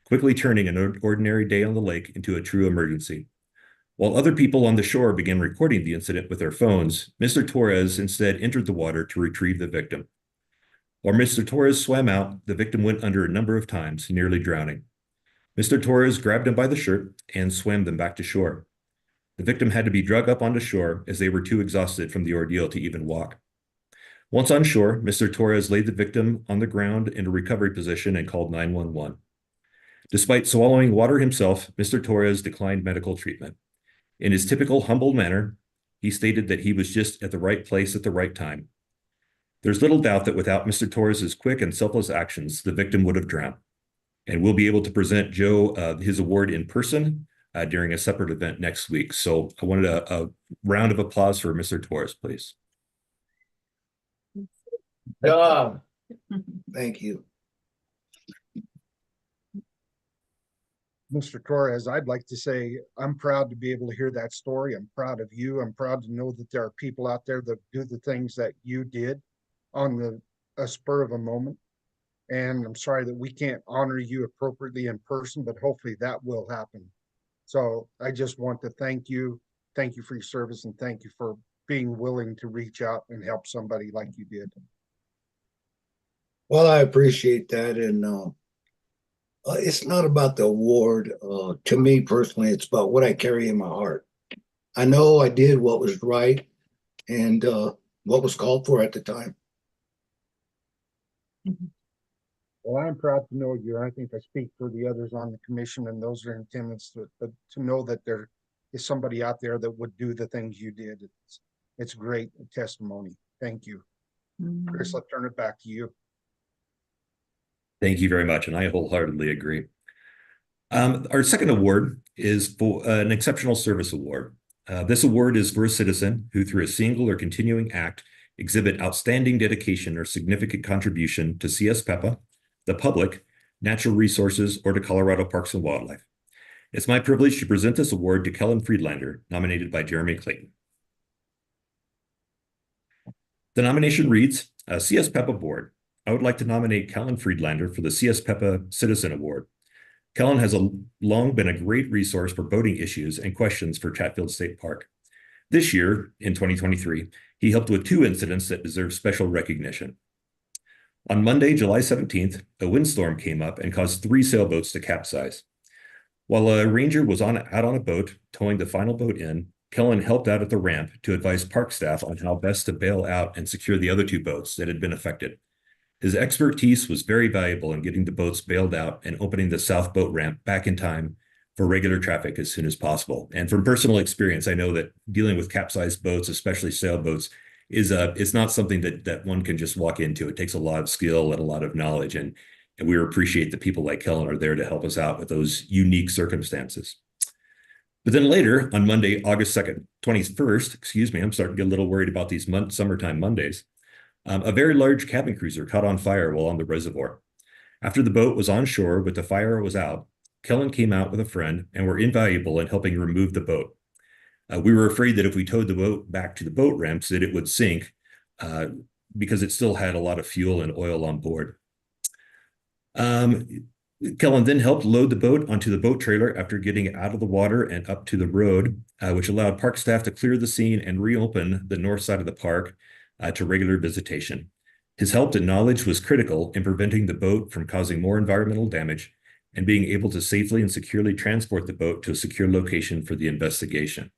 quickly turning an ordinary day on the lake into a true emergency. While other people on the shore began recording the incident with their phones, Mr. Torres instead entered the water to retrieve the victim. While Mr. Torres swam out, the victim went under a number of times, nearly drowning. Mr. Torres grabbed him by the shirt and swam them back to shore. The victim had to be dragged up onto shore as they were too exhausted from the ordeal to even walk. Once on shore, Mr. Torres laid the victim on the ground in a recovery position and called 911. Despite swallowing water himself, Mr. Torres declined medical treatment. In his typical humble manner, he stated that he was just at the right place at the right time. There's little doubt that without Mr. Torres's quick and selfless actions, the victim would have drowned. And we'll be able to present Joe his award in person during a separate event next week. So I wanted a round of applause for Mr. Torres, please. Job. Thank you. Mr. Torres, I'd like to say I'm proud to be able to hear that story. I'm proud of you. I'm proud to know that there are people out there that do the things that you did on a spur of a moment. And I'm sorry that we can't honor you appropriately in person, but hopefully that will happen. So I just want to thank you. Thank you for your service and thank you for being willing to reach out and help somebody like you did. Well, I appreciate that. And it's not about the award. To me personally, it's about what I carry in my heart. I know I did what was right and what was called for at the time. Well, I'm proud to know you. I think I speak for the others on the commission and those are in attendance, but to know that there is somebody out there that would do the things you did. It's great testimony. Thank you. Chris, I'll turn it back to you. Thank you very much, and I wholeheartedly agree. Our second award is for an Exceptional Service Award. This award is for a citizen who, through a single or continuing act, exhibit outstanding dedication or significant contribution to CS PEPA, the public, natural resources, or to Colorado Parks and Wildlife. It's my privilege to present this award to Kellen Friedlander, nominated by Jeremy Clayton. The nomination reads, CS PEPA Board. I would like to nominate Kellen Friedlander for the CS PEPA Citizen Award. Kellen has long been a great resource for boating issues and questions for Chatfield State Park. This year, in 2023, he helped with 2 incidents that deserve special recognition. On Monday, July 17th, a windstorm came up and caused 3 sailboats to capsize. While a ranger was out on a boat, towing the final boat in, Kellen helped out at the ramp to advise park staff on how best to bail out and secure the other 2 boats that had been affected. His expertise was very valuable in getting the boats bailed out and opening the south boat ramp back in time for regular traffic as soon as possible. And from personal experience, I know that dealing with capsized boats, especially sailboats, is not something that one can just walk into. It takes a lot of skill and a lot of knowledge, and we appreciate that people like Kellen are there to help us out with those unique circumstances. But then later, on Monday, August 21st, excuse me, I'm starting to get a little worried about these summertime Mondays. A very large cabin cruiser caught on fire while on the reservoir. After the boat was on shore but the fire was out, Kellen came out with a friend and were invaluable in helping remove the boat. We were afraid that if we towed the boat back to the boat ramps that it would sink because it still had a lot of fuel and oil on board. Kellen then helped load the boat onto the boat trailer after getting it out of the water and up to the road, which allowed park staff to clear the scene and reopen the north side of the park to regular visitation. His help and knowledge was critical in preventing the boat from causing more environmental damage and being able to safely and securely transport the boat to a secure location for the investigation.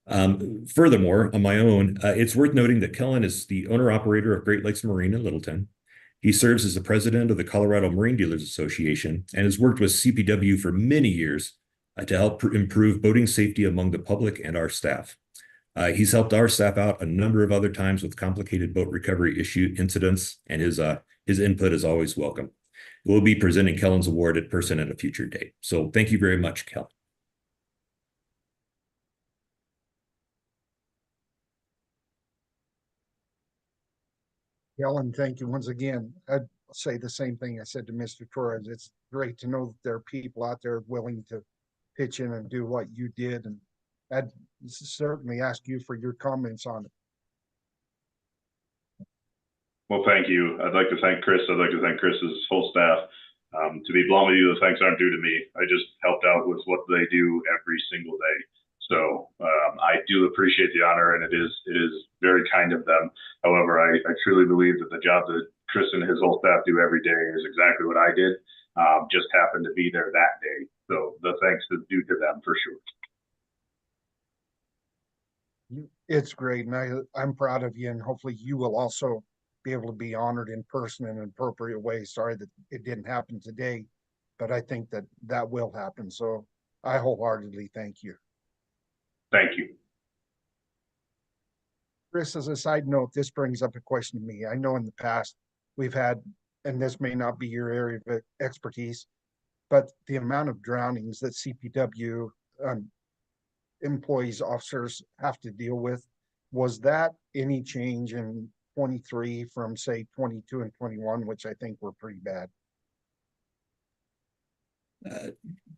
Furthermore, on my own, it's worth noting that Kellen is the owner-operator of Great Lakes Marine in Littleton. He serves as the president of the Colorado Marine Dealers Association and has worked with CPW for many years to help improve boating safety among the public and our staff. He's helped our staff out a number of other times with complicated boat recovery incidents, and his input is always welcome. We'll be presenting Kellen's award in person at a future date. So thank you very much, Kellen. Kellen, thank you once again. I'd say the same thing I said to Mr. Torres. It's great to know that there are people out there willing to pitch in and do what you did, and I'd certainly ask you for your comments on it. Well, thank you. I'd like to thank Chris. I'd like to thank Chris's whole staff. To be blunt with you, the thanks aren't due to me. I just helped out with what they do every single day. So I do appreciate the honor, and it is very kind of them. However, I truly believe that the job that Chris and his whole staff do every day is exactly what I did. Just happened to be there that day. So the thanks is due to them for sure. It's great, and I'm proud of you, and hopefully you will also be able to be honored in person in an appropriate way. Sorry that it didn't happen today, but I think that that will happen. So I wholeheartedly thank you. Thank you. Chris, as a side note, this brings up a question to me. I know in the past we've had, and this may not be your area of expertise, but the amount of drownings that CPW employees, officers have to deal with, was that any change in 23 from say 22 and 21, which I think were pretty bad?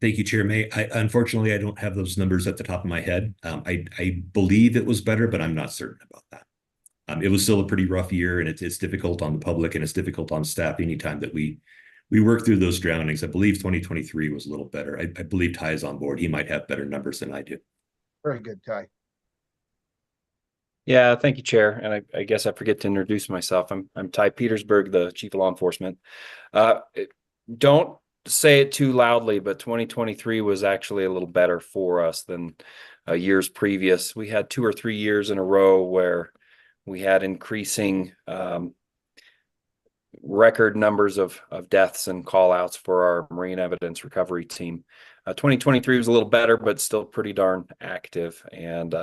Thank you, Chair May. Unfortunately, I don't have those numbers at the top of my head. I believe it was better, but I'm not certain about that. It was still a pretty rough year, and it's difficult on the public and it's difficult on staff anytime that we work through those drownings. I believe 2023 was a little better. I believe Ty is on board. He might have better numbers than I do. Very good, Ty. Yeah, thank you, Chair. And I guess I forget to introduce myself. I'm Ty Petersburg, the Chief of Law Enforcement. Don't say it too loudly, but 2023 was actually a little better for us than years previous. We had 2 or 3 years in a row where we had increasing record numbers of deaths and call outs for our marine evidence recovery team. 2023 was a little better, but still pretty darn active. And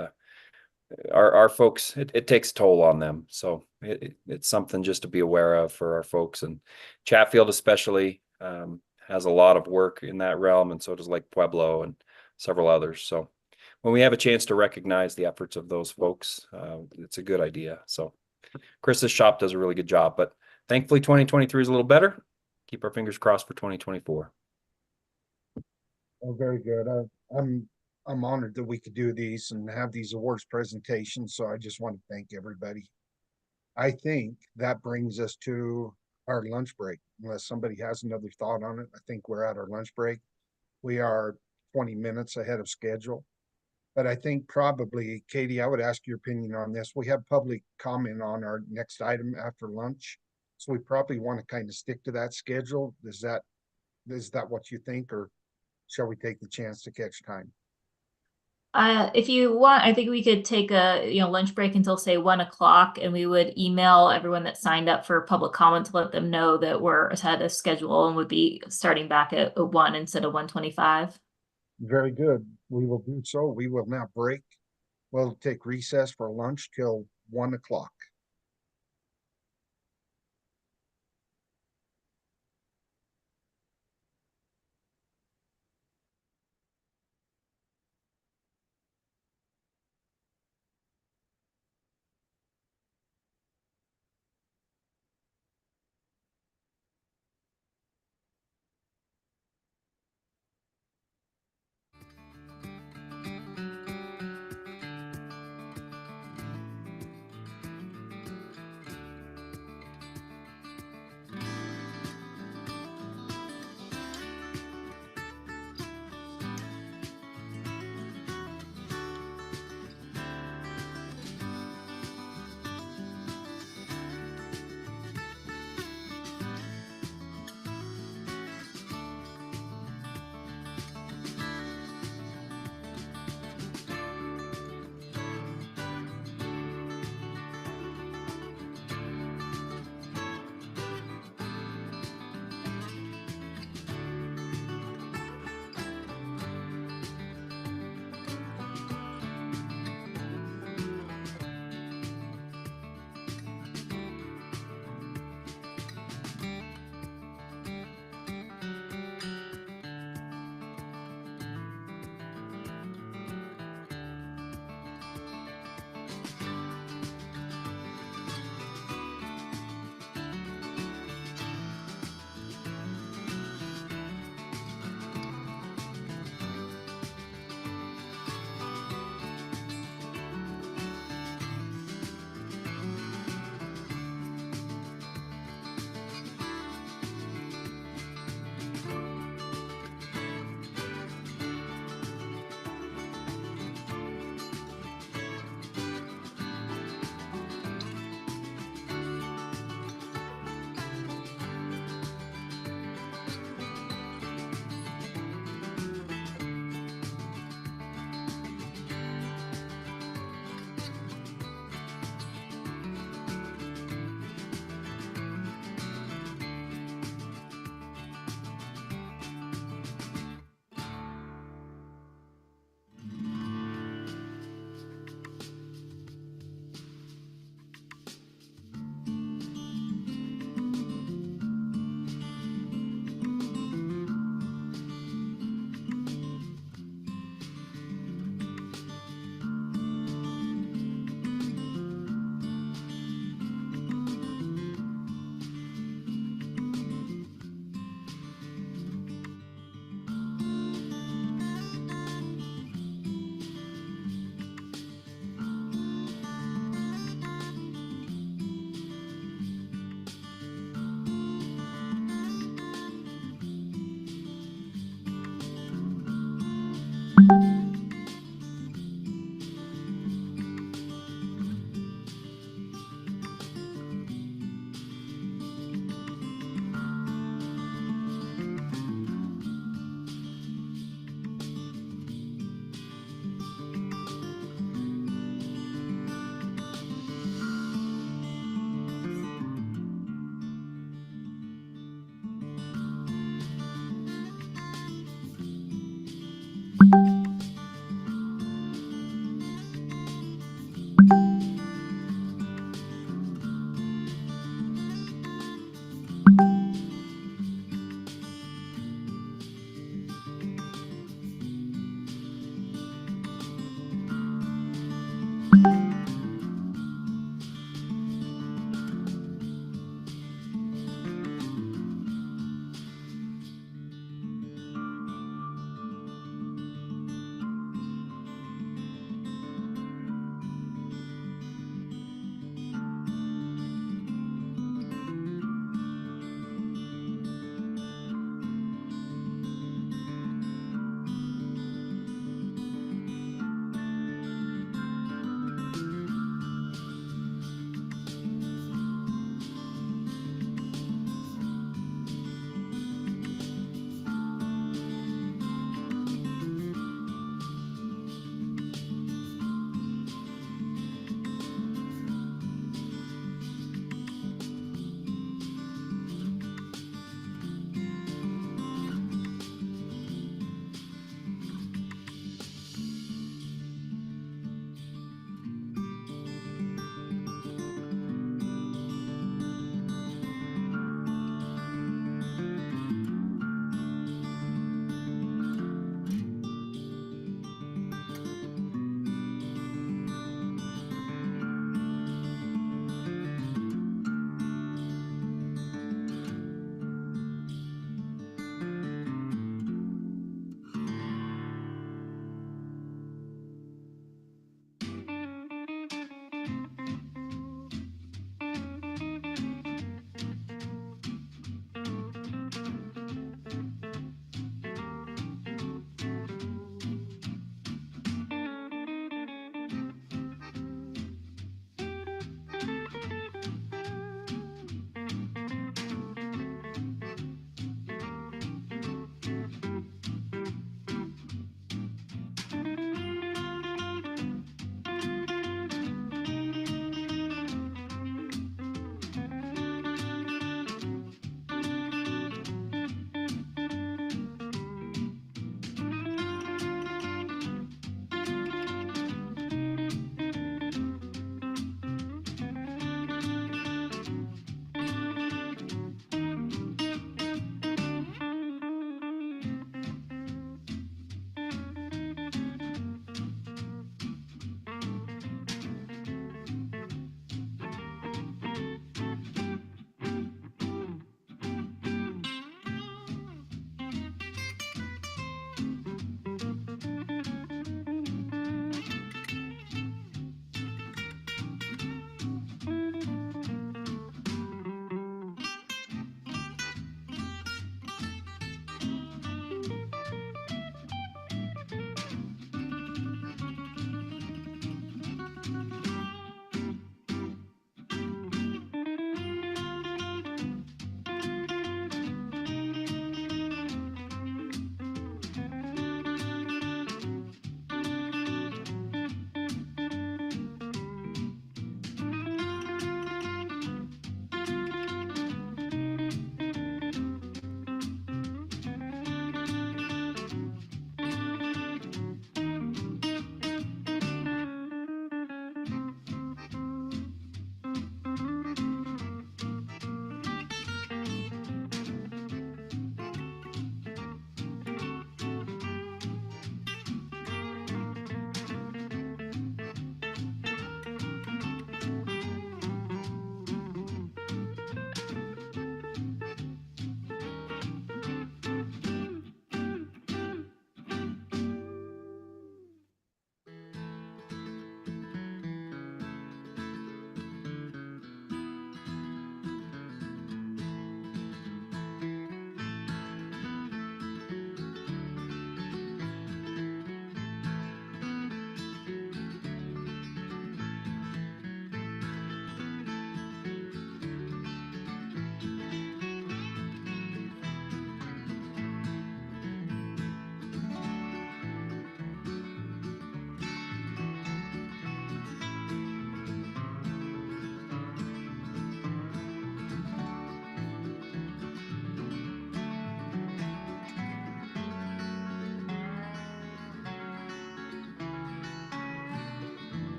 our folks, it takes a toll on them. So it's something just to be aware of for our folks. And Chatfield especially has a lot of work in that realm, and so does Lake Pueblo and several others. So when we have a chance to recognize the efforts of those folks, it's a good idea. So Chris's shop does a really good job, but thankfully 2023 is a little better. Keep our fingers crossed for 2024. Oh, very good. I'm honored that we could do these and have these awards presentations. So I just want to thank everybody. I think that brings us to our lunch break. Unless somebody has another thought on it, I think we're at our lunch break. We are 20 minutes ahead of schedule. But I think probably, Katie, I would ask your opinion on this. We have public comment on our next item after lunch. So we probably want to kind of stick to that schedule. Is that what you think, or shall we take the chance to catch time? If you want, I think we could take a lunch break until say 1 o'clock, and we would email everyone that signed up for public comment to let them know that we're ahead of schedule and would be starting back at 1 instead of 1:25. Very good. We will do so. We will now break. We'll take recess for lunch till 1 o'clock.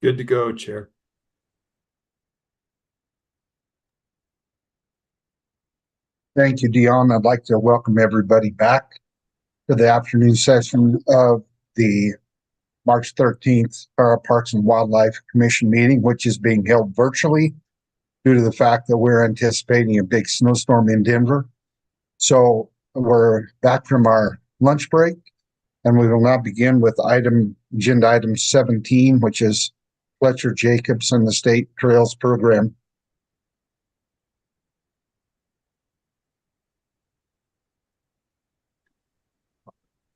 Good to go, Chair. Thank you, Dion. I'd like to welcome everybody back to the afternoon session of the March 13th Parks and Wildlife Commission meeting, which is being held virtually due to the fact that we're anticipating a big snowstorm in Denver. So we're back from our lunch break, and we will now begin with agenda item 17, which is Fletcher Jacobs and the State Trails Program.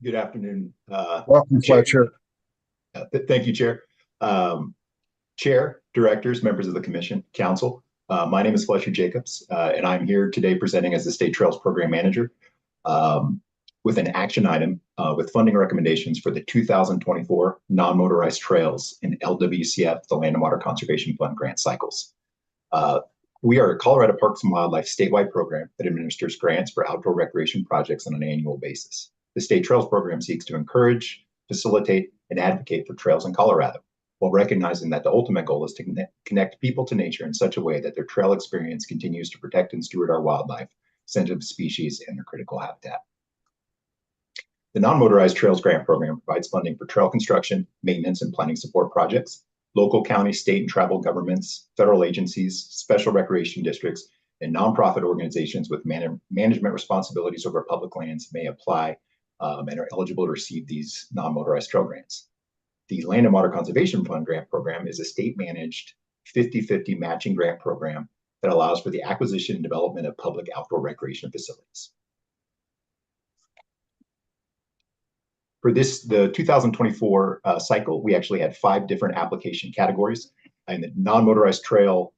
Good afternoon. Welcome, Fletcher. Thank you, Chair. Chair, directors, members of the Commission, Council. My name is Fletcher Jacobs, and I'm here today presenting as the State Trails Program Manager with an action item with funding recommendations for the 2024 non-motorized trails in LWCF, the Land and Water Conservation Fund grant cycles. We are a Colorado Parks and Wildlife statewide program that administers grants for outdoor recreation projects on an annual basis. The State Trails Program seeks to encourage, facilitate, and advocate for trails in Colorado, while recognizing that the ultimate goal is to connect people to nature in such a way that their trail experience continues to protect and steward our wildlife, sensitive species, and their critical habitat. The Non-Motorized Trails Grant Program provides funding for trail construction, maintenance, and planning support projects. Local, county, state, and tribal governments, federal agencies, special recreation districts, and nonprofit organizations with management responsibilities over public lands may apply and are eligible to receive these non-motorized trail grants. The Land and Water Conservation Fund grant program is a state-managed 50-50 matching grant program that allows for the acquisition and development of public outdoor recreation facilities. For the 2024 cycle, we actually had 5 different application categories. In the non-motorized trail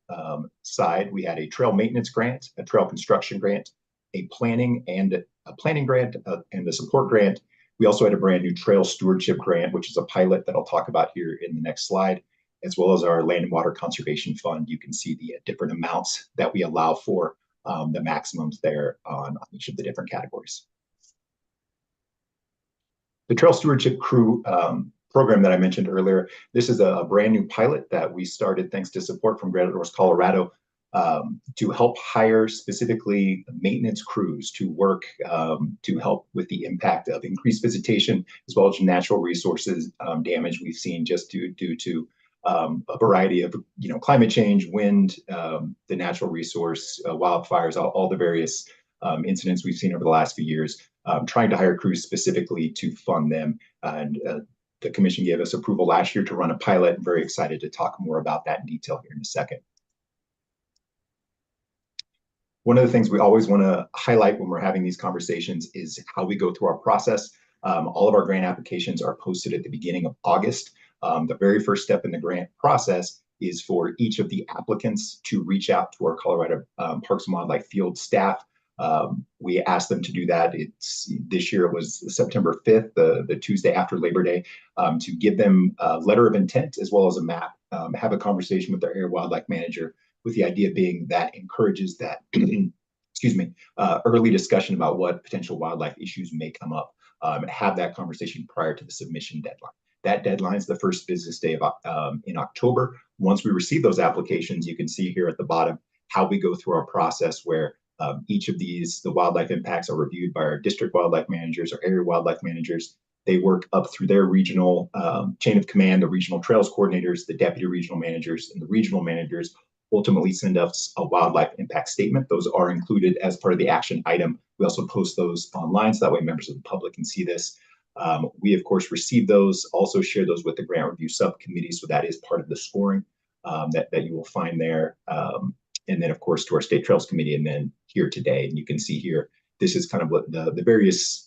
side, we had a trail maintenance grant, a trail construction grant, a planning grant, and a support grant. We also had a brand new trail stewardship grant, which is a pilot that I'll talk about here in the next slide, as well as our Land and Water Conservation Fund. You can see the different amounts that we allow for, the maximums there on each of the different categories. The Trail Stewardship Crew program that I mentioned earlier, this is a brand new pilot that we started thanks to support from Granite North, Colorado, to help hire specifically maintenance crews to work to help with the impact of increased visitation as well as natural resources damage we've seen just due to a variety of climate change, wind, the natural resource, wildfires, all the various incidents we've seen over the last few years. Trying to hire crews specifically to fund them, and the Commission gave us approval last year to run a pilot. I'm very excited to talk more about that in detail here in a second. One of the things we always want to highlight when we're having these conversations is how we go through our process. All of our grant applications are posted at the beginning of August. The very first step in the grant process is for each of the applicants to reach out to our Colorado Parks and Wildlife field staff. We asked them to do that. This year it was September 5th, the Tuesday after Labor Day, to give them a letter of intent as well as a map, have a conversation with their area wildlife manager, with the idea being that encourages that, early discussion about what potential wildlife issues may come up, and have that conversation prior to the submission deadline. That deadline is the first business day of in October. Once we receive those applications, you can see here at the bottom how we go through our process where each of the wildlife impacts are reviewed by our district wildlife managers or area wildlife managers. They work up through their regional chain of command, the regional trails coordinators, the deputy regional managers, and the regional managers ultimately send us a wildlife impact statement. Those are included as part of the action item. We also post those online so that way members of the public can see this. We, of course, receive those, also share those with the grant review subcommittee. So that is part of the scoring that you will find there. And then, of course, to our State Trails Committee, and then here today. And you can see here, this is kind of what the various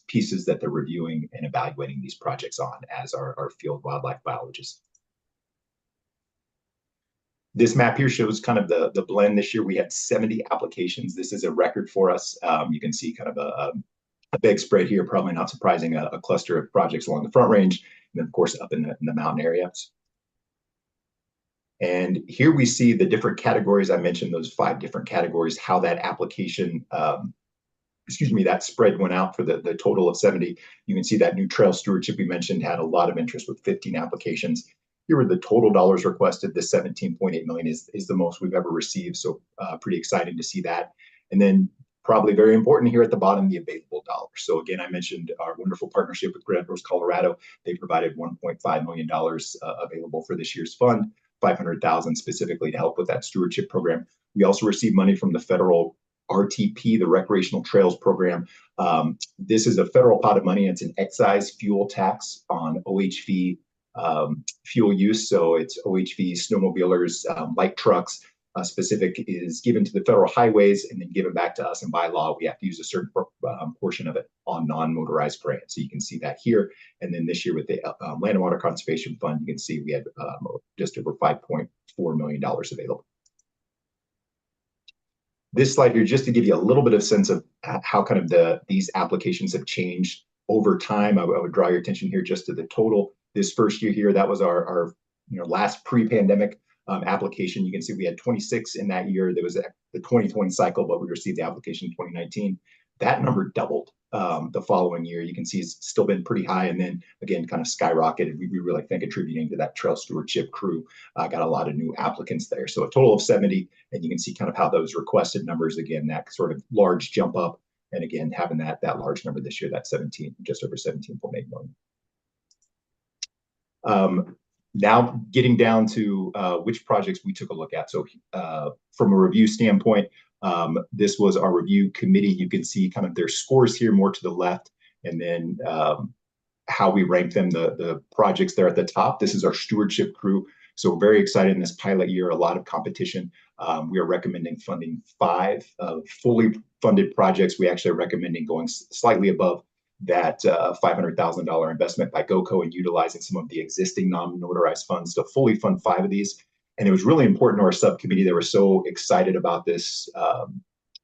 pieces that they're reviewing and evaluating these projects on as our field wildlife biologists. This map here shows kind of the blend. This year we had 70 applications. This is a record for us. You can see kind of a big spread here, probably not surprising, a cluster of projects along the Front Range, and then of course up in the mountain areas. And here we see the different categories. I mentioned those 5 different categories, how that application, that spread went out for the total of 70. You can see that new trail stewardship we mentioned had a lot of interest with 15 applications. here are the total dollars requested. The 17.8 million is the most we've ever received. So pretty exciting to see that. And then probably very important here at the bottom, the available dollars. So again, I mentioned our wonderful partnership with Grand Rose, Colorado. They provided $1.5 million available for this year's fund, 500,000 specifically to help with that stewardship program. We also received money from the federal RTP, the Recreational Trails Program. This is a federal pot of money. It's an excise fuel tax on OHV fuel use. So it's OHV snowmobilers, light trucks. Specific is given to the federal highways and then given back to us. And by law, we have to use a certain portion of it on non-motorized freight. So you can see that here. And then this year with the Land and Water Conservation Fund, you can see we had just over $5.4 million available. This slide here, just to give you a little bit of sense of how kind of these applications have changed over time. I would draw your attention here just to the total. This first year here, that was our last pre-pandemic application. You can see we had 26 in that year. There was the 2020 cycle, but we received the application in 2019. That number doubled the following year. You can see it's still been pretty high, and then again kind of skyrocketed. We really think attributing to that trail stewardship crew got a lot of new applicants there. So a total of 70, and you can see kind of how those requested numbers, again, that sort of large jump up, and again having that large number this year, that 17, just over 17.8 million. Now getting down to which projects we took a look at. So from a review standpoint, this was our review committee. You can see kind of their scores here more to the left, and then how we rank them, the projects there at the top. This is our stewardship crew. So we're very excited in this pilot year, a lot of competition. We are recommending funding 5 fully funded projects. We actually are recommending going slightly above that $500,000 investment by GoCo and utilizing some of the existing non-notarized funds to fully fund 5 of these. And it was really important to our subcommittee. They were so excited about this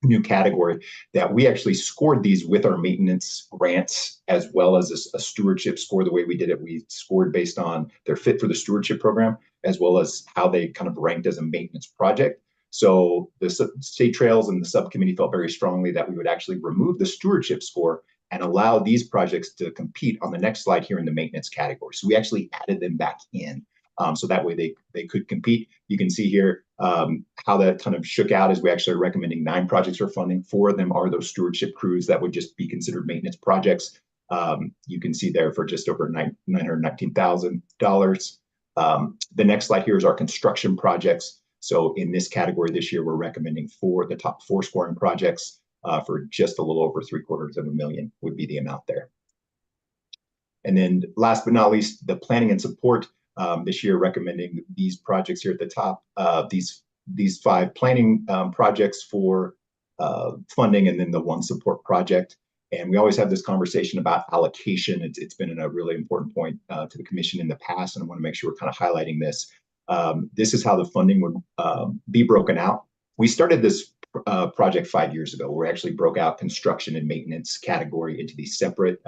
new category that we actually scored these with our maintenance grants as well as a stewardship score. The way we did it, we scored based on their fit for the stewardship program as well as how they kind of ranked as a maintenance project. So the State Trails and the subcommittee felt very strongly that we would actually remove the stewardship score and allow these projects to compete on the next slide here in the maintenance category. So we actually added them back in. So that way they could compete. You can see here how that kind of shook out as we actually are recommending 9 projects for funding. 4 of them are those stewardship crews that would just be considered maintenance projects. You can see there for just over $919,000. The next slide here is our construction projects. So in this category this year, we're recommending the top 4 scoring projects for just a little over $750,000 would be the amount there. And then last but not least, the planning and support. This year, recommending these projects here at the top, these 5 planning projects for funding, and then the 1 support project. And we always have this conversation about allocation. It's been a really important point to the commission in the past, and I want to make sure we're kind of highlighting this. This is how the funding would be broken out. We started this project 5 years ago. We actually broke out construction and maintenance category into these separate.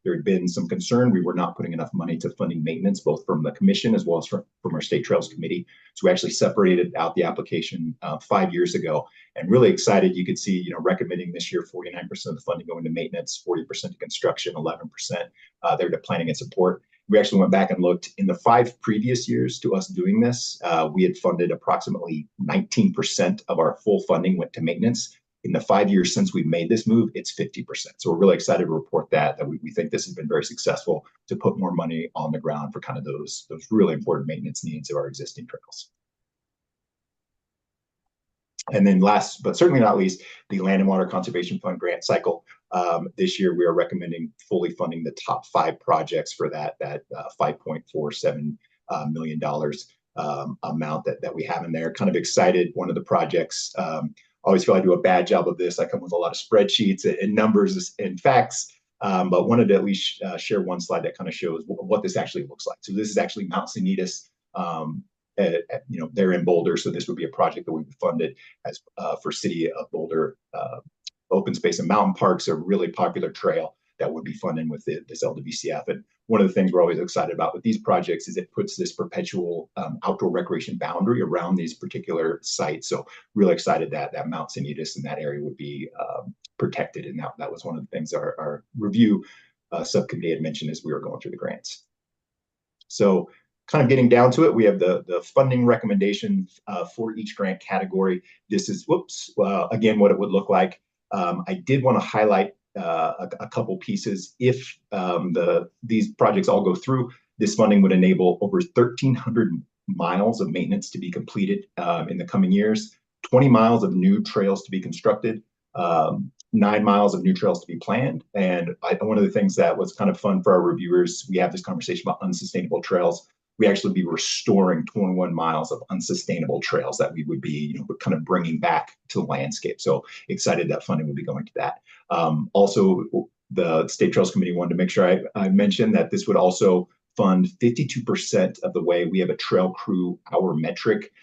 There had been some concern we were not putting enough money to funding maintenance, both from the commission as well as from our State Trails Committee. So we actually separated out the application 5 years ago, and really excited. You could see, recommending this year 49% of the funding going to maintenance, 40% to construction, 11% there to planning and support. We actually went back and looked in the 5 previous years to us doing this. We had funded approximately 19% of our full funding went to maintenance. In the 5 years since we've made this move, it's 50%. So we're really excited to report that we think this has been very successful to put more money on the ground for kind of those really important maintenance needs of our existing trails. And then last, but certainly not least, the Land and Water Conservation Fund grant cycle. This year, we are recommending fully funding the top 5 projects for that $5.47 million amount that we have in there. Kind of excited. One of the projects, always feel I do a bad job of this. I come with a lot of spreadsheets and numbers and facts, but wanted to at least share one slide that kind of shows what this actually looks like. So this is actually Mount Sanitas, they're in Boulder. So this would be a project that we've funded as for City of Boulder open space and mountain parks, a really popular trail that would be funded with this LWCF. And one of the things we're always excited about with these projects is it puts this perpetual outdoor recreation boundary around these particular sites. So really excited that Mount Sanitas in that area would be protected. And that was one of the things our review subcommittee had mentioned as we were going through the grants. So kind of getting down to it, we have the funding recommendation for each grant category. This is, again, what it would look like. I did want to highlight a couple pieces. If these projects all go through, this funding would enable over 1,300 miles of maintenance to be completed in the coming years, 20 miles of new trails to be constructed, 9 miles of new trails to be planned. And one of the things that was kind of fun for our reviewers, we have this conversation about unsustainable trails. We actually be restoring 21 miles of unsustainable trails that we would be, kind of bringing back to the landscape. So excited that funding would be going to that. Also, the State Trails Committee wanted to make sure I mentioned that this would also fund 52% of the way. We have a trail crew hour metric.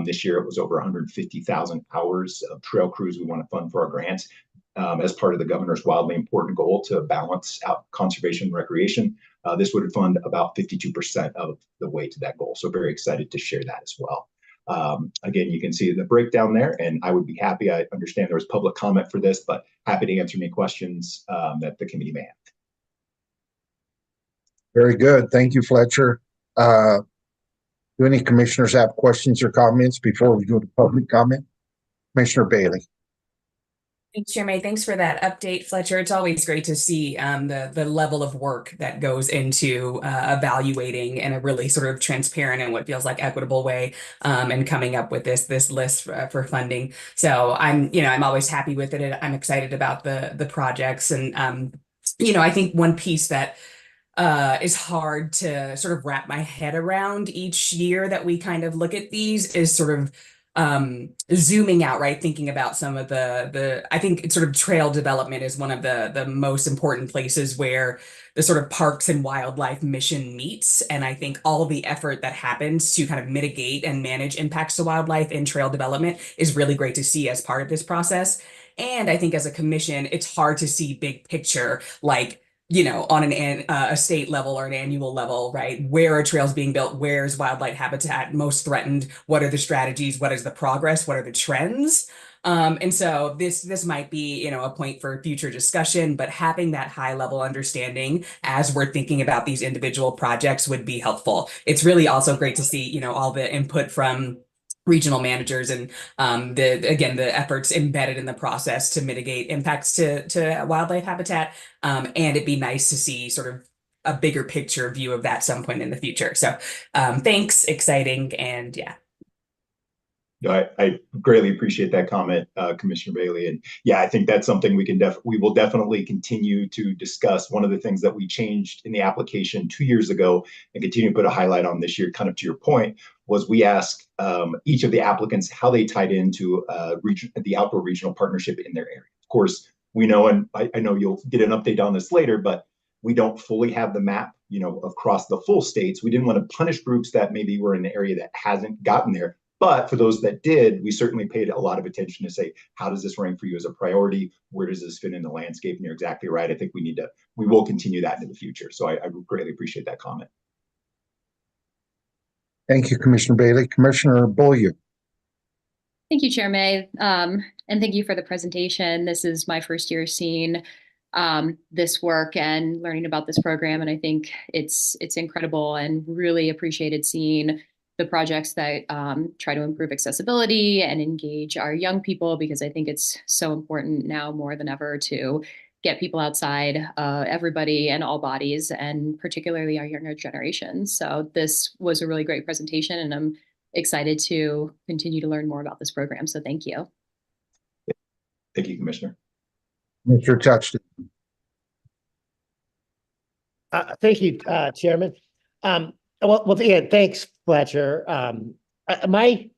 This year it was over 150,000 hours of trail crews we want to fund for our grants as part of the governor's wildly important goal to balance out conservation and recreation. This would fund about 52% of the way to that goal. So very excited to share that as well. Again, you can see the breakdown there, and I would be happy. I understand there was public comment for this, but happy to answer any questions that the committee may have. Very good. Thank you, Fletcher. Do any commissioners have questions or comments before we go to public comment? Commissioner Bailey. Thanks, Chair May. Thanks for that update, Fletcher. It's always great to see the level of work that goes into evaluating in a really sort of transparent and what feels like equitable way, and coming up with this list for funding. So I'm always happy with it. I'm excited about the projects, and I think one piece that is hard to sort of wrap my head around each year that we kind of look at these is sort of zooming out, right? Thinking about some of I think sort of trail development is one of the most important places where the sort of parks and wildlife mission meets. And I think all the effort that happens to kind of mitigate and manage impacts to wildlife in trail development is really great to see as part of this process. And I think as a commission, it's hard to see big picture, like, on a state level or an annual level, right? Where are trails being built? Where's wildlife habitat most threatened? What are the strategies? What is the progress? What are the trends? And so this might be, a point for future discussion, but having that high level understanding as we're thinking about these individual projects would be helpful. It's really also great to see, all the input from regional managers and the efforts embedded in the process to mitigate impacts to wildlife habitat. And it'd be nice to see sort of a bigger picture view of that some point in the future. So thanks, exciting, and yeah. I greatly appreciate that comment, Commissioner Bailey. And yeah, I think that's something we will definitely continue to discuss. One of the things that we changed in the application 2 years ago and continue to put a highlight on this year, kind of to your point, was we asked each of the applicants how they tied into the outdoor regional partnership in their area. Of course, we know, and I know you'll get an update on this later, but we don't fully have the map, across the full states. We didn't want to punish groups that maybe were in the area that hasn't gotten there. But for those that did, we certainly paid a lot of attention to say, how does this rank for you as a priority? Where does this fit in the landscape? And you're exactly right. I think we will continue that in the future. So I greatly appreciate that comment. Thank you, Commissioner Bailey. Commissioner Beaulieu. Thank you, Chair May. And thank you for the presentation. This is my first year seeing this work and learning about this program. And I think it's incredible, and really appreciated seeing the projects that try to improve accessibility and engage our young people, because I think it's so important now more than ever to get people outside, everybody and all bodies, and particularly our younger generations. So this was a really great presentation, and I'm excited to continue to learn more about this program. So thank you. Thank you, Commissioner. Mr. Touchton. Thank you, Chairman. Well, yeah, thanks, Fletcher. My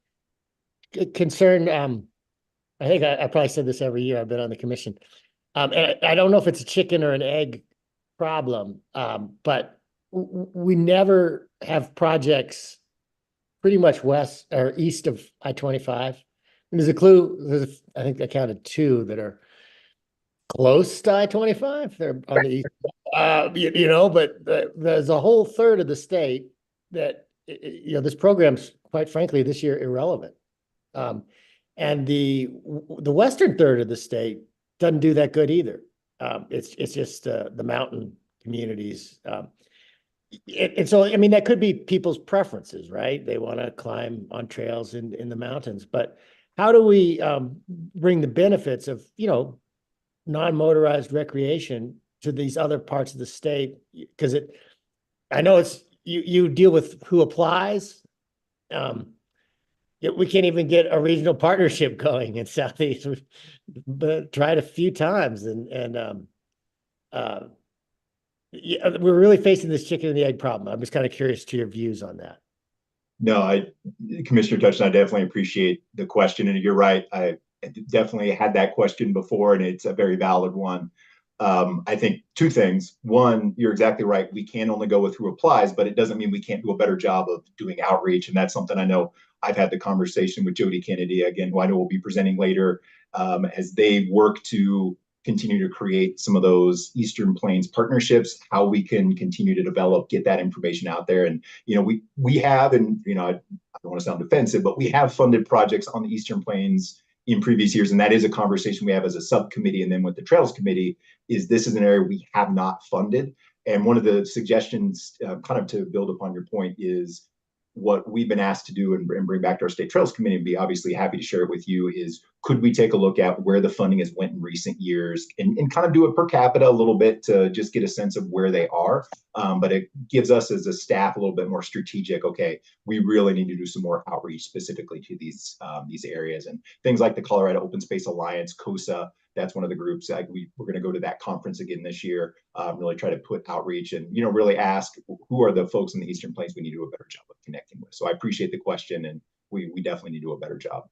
concern, I think I probably said this every year I've been on the commission, and I don't know if it's a chicken or an egg problem, but we never have projects pretty much west or east of I-25. And there's a clue, I think I counted 2 that are close to I-25. They're on the east, but there's a whole third of the state that, this program's, quite frankly, this year irrelevant. And the western third of the state doesn't do that good either. It's just the mountain communities. And so, I mean, that could be people's preferences, right? They want to climb on trails in the mountains, but how do we bring the benefits of, non-motorized recreation to these other parts of the state? Because I know it's, you deal with who applies. We can't even get a regional partnership going in Southeast, but tried a few times yeah, we're really facing this chicken and the egg problem. I'm just kind of curious to your views on that. No, Commissioner Touch, I definitely appreciate the question, and you're right. I definitely had that question before, and it's a very valid one. I think two things. One, you're exactly right. We can only go with who applies, but it doesn't mean we can't do a better job of doing outreach. And that's something I know I've had the conversation with Jody Kennedy, again, who I know will be presenting later, as they work to continue to create some of those Eastern Plains partnerships, how we can continue to develop, get that information out there. And, we have, and, I don't want to sound defensive, but we have funded projects on the Eastern Plains in previous years. And that is a conversation we have as a subcommittee. And then with the Trails Committee, this is an area we have not funded. And one of the suggestions, kind of to build upon your point, is what we've been asked to do and bring back to our State Trails Committee, and be obviously happy to share it with you, is could we take a look at where the funding has went in recent years and kind of do it per capita a little bit to just get a sense of where they are. But it gives us as a staff a little bit more strategic, okay, we really need to do some more outreach specifically to these areas, and things like the Colorado Open Space Alliance, COSA. That's one of the groups. We're going to go to that conference again this year, really try to put outreach and, really ask who are the folks in the Eastern Plains we need to do a better job of connecting with. So I appreciate the question, and we definitely need to do a better job.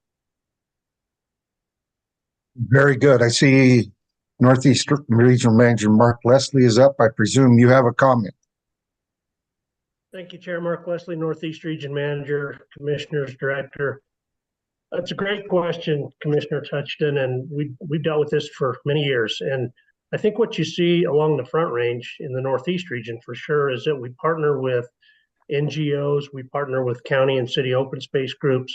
Very good. I see Northeast Regional Manager Mark Leslie is up. I presume you have a comment. Thank you, Chair. Mark Leslie, Northeast Region Manager, Commissioners, Director. That's a great question, Commissioner Touchton, and we've dealt with this for many years. And I think what you see along the Front Range in the Northeast region for sure is that we partner with NGOs, we partner with county and city open space groups.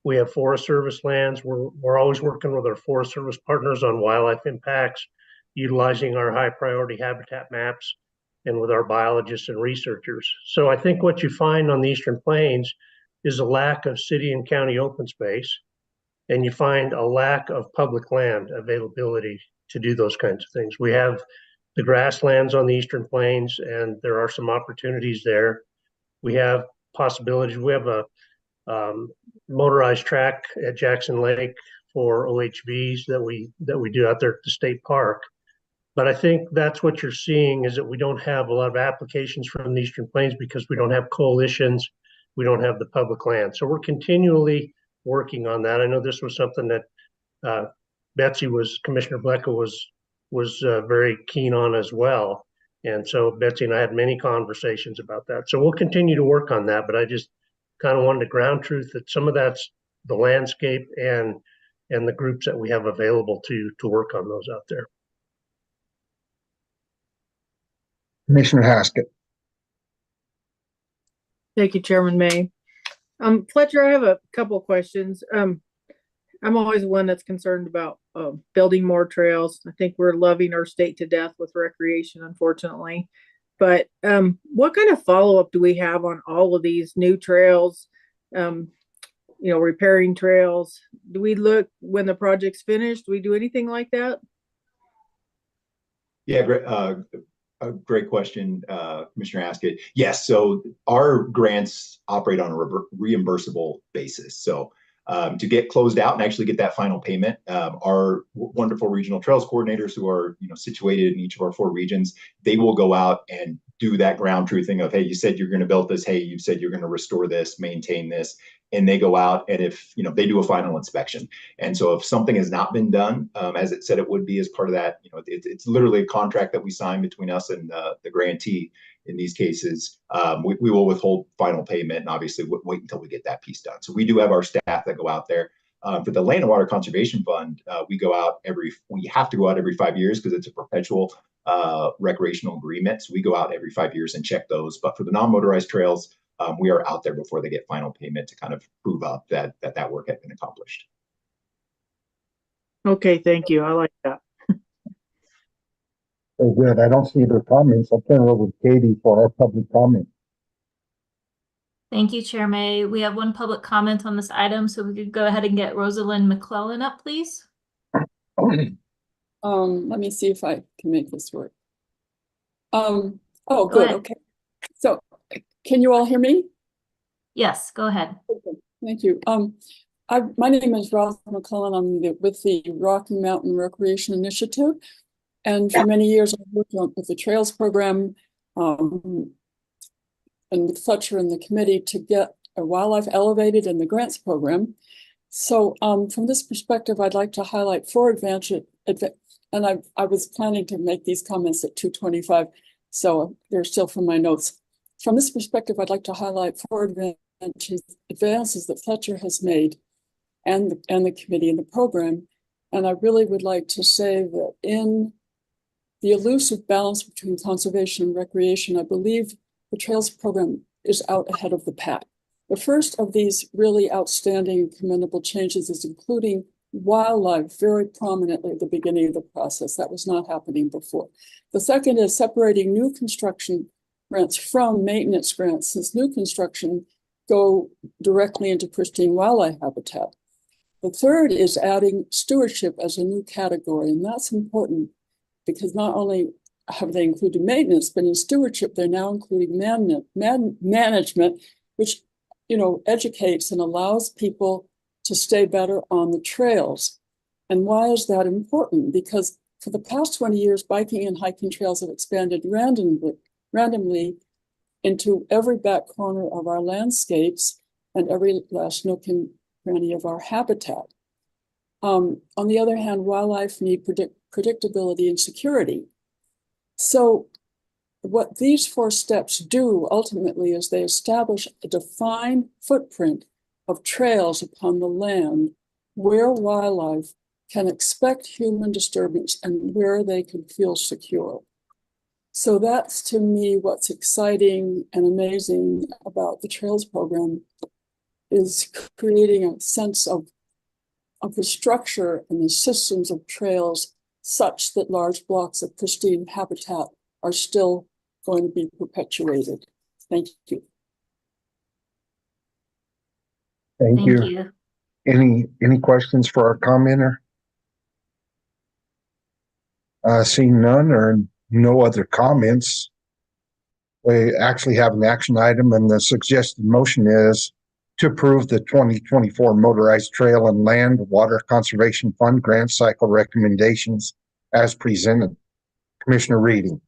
We have Forest Service lands. We're always working with our Forest Service partners on wildlife impacts, utilizing our high priority habitat maps, and with our biologists and researchers. So I think what you find on the Eastern Plains is a lack of city and county open space, and you find a lack of public land availability to do those kinds of things. We have the grasslands on the Eastern Plains, and there are some opportunities there. We have possibilities. We have a motorized track at Jackson Lake for OHVs that we do out there at the state park. But I think that's what you're seeing, is that we don't have a lot of applications from the Eastern Plains because we don't have coalitions. We don't have the public land. So we're continually working on that. I know this was something that Commissioner Blecka was very keen on as well. And so Betsy and I had many conversations about that. So we'll continue to work on that, but I just kind of wanted to ground truth that some of that's the landscape and the groups that we have available to work on those out there. Commissioner Haskett. Thank you, Chairman May. Fletcher, I have a couple of questions. I'm always one that's concerned about building more trails. I think we're loving our state to death with recreation, unfortunately. But what kind of follow-up do we have on all of these new trails, repairing trails? Do we look when the project's finished? Do we do anything like that? Yeah, great. A great question, Commissioner Haskett. Yes, so our grants operate on a reimbursable basis. So to get closed out and actually get that final payment, our wonderful regional trails coordinators who are situated in each of our 4 regions, they will go out and do that ground truthing of, hey, you said you're going to build this. Hey, you said you're going to restore this, maintain this. And they go out, and if they do a final inspection. And so if something has not been done as it said it would be as part of that, it's literally a contract that we sign between us and the grantee. In these cases, we will withhold final payment and obviously wait until we get that piece done. So we do have our staff that go out there. For the Land and Water Conservation Fund, we have to go out every 5 years because it's a perpetual recreational agreement. So we go out every 5 years and check those. But for the non-motorized trails, we are out there before they get final payment to kind of prove up that work had been accomplished. Okay, thank you. I like that. Very good. I don't see other comments. I'll turn it over to Katie for our public comment. Thank you, Chair May. We have one public comment on this item, so we could go ahead and get Rosalind McClellan up, please. Let me see if I can make this work. Oh, Go good. ahead. Okay. So can you all hear me? Yes, go ahead. Okay, thank you. My name is Rosalind McClellan. I'm with the Rocky Mountain Recreation Initiative. And for many years, I've worked with the Trails Program and with Fletcher and the committee to get wildlife elevated in the grants program. So from this perspective, I'd like to highlight 4 advantages. And I was planning to make these comments at 2:25, so they're still from my notes. From this perspective, I'd like to highlight 4 advances that Fletcher has made and the committee in the program. And I really would like to say that in the elusive balance between conservation and recreation, I believe the Trails program is out ahead of the pack. The first of these really outstanding commendable changes is including wildlife very prominently at the beginning of the process. That was not happening before. The second is separating new construction grants from maintenance grants, since new construction go directly into pristine wildlife habitat. The third is adding stewardship as a new category, and that's important because not only have they included maintenance, but in stewardship, they're now including management, which, you know, educates and allows people to stay better on the trails. And why is that important? Because for the past 20 years, biking and hiking trails have expanded randomly into every back corner of our landscapes and every last nook and cranny of our habitat. On the other hand, wildlife need predictability and security. So what these 4 steps do ultimately is they establish a defined footprint of trails upon the land where wildlife can expect human disturbance and where they can feel secure. So that's, to me, what's exciting and amazing about the Trails program, is creating a sense of the structure and the systems of trails such that large blocks of pristine habitat are still going to be perpetuated. Thank you. Thank you. Any questions for our commenter? Seeing none or no other comments, we actually have an action item, and the suggested motion is to approve the 2024 Motorized Trail and Land Water Conservation Fund grant cycle recommendations as presented. Commissioner Reading.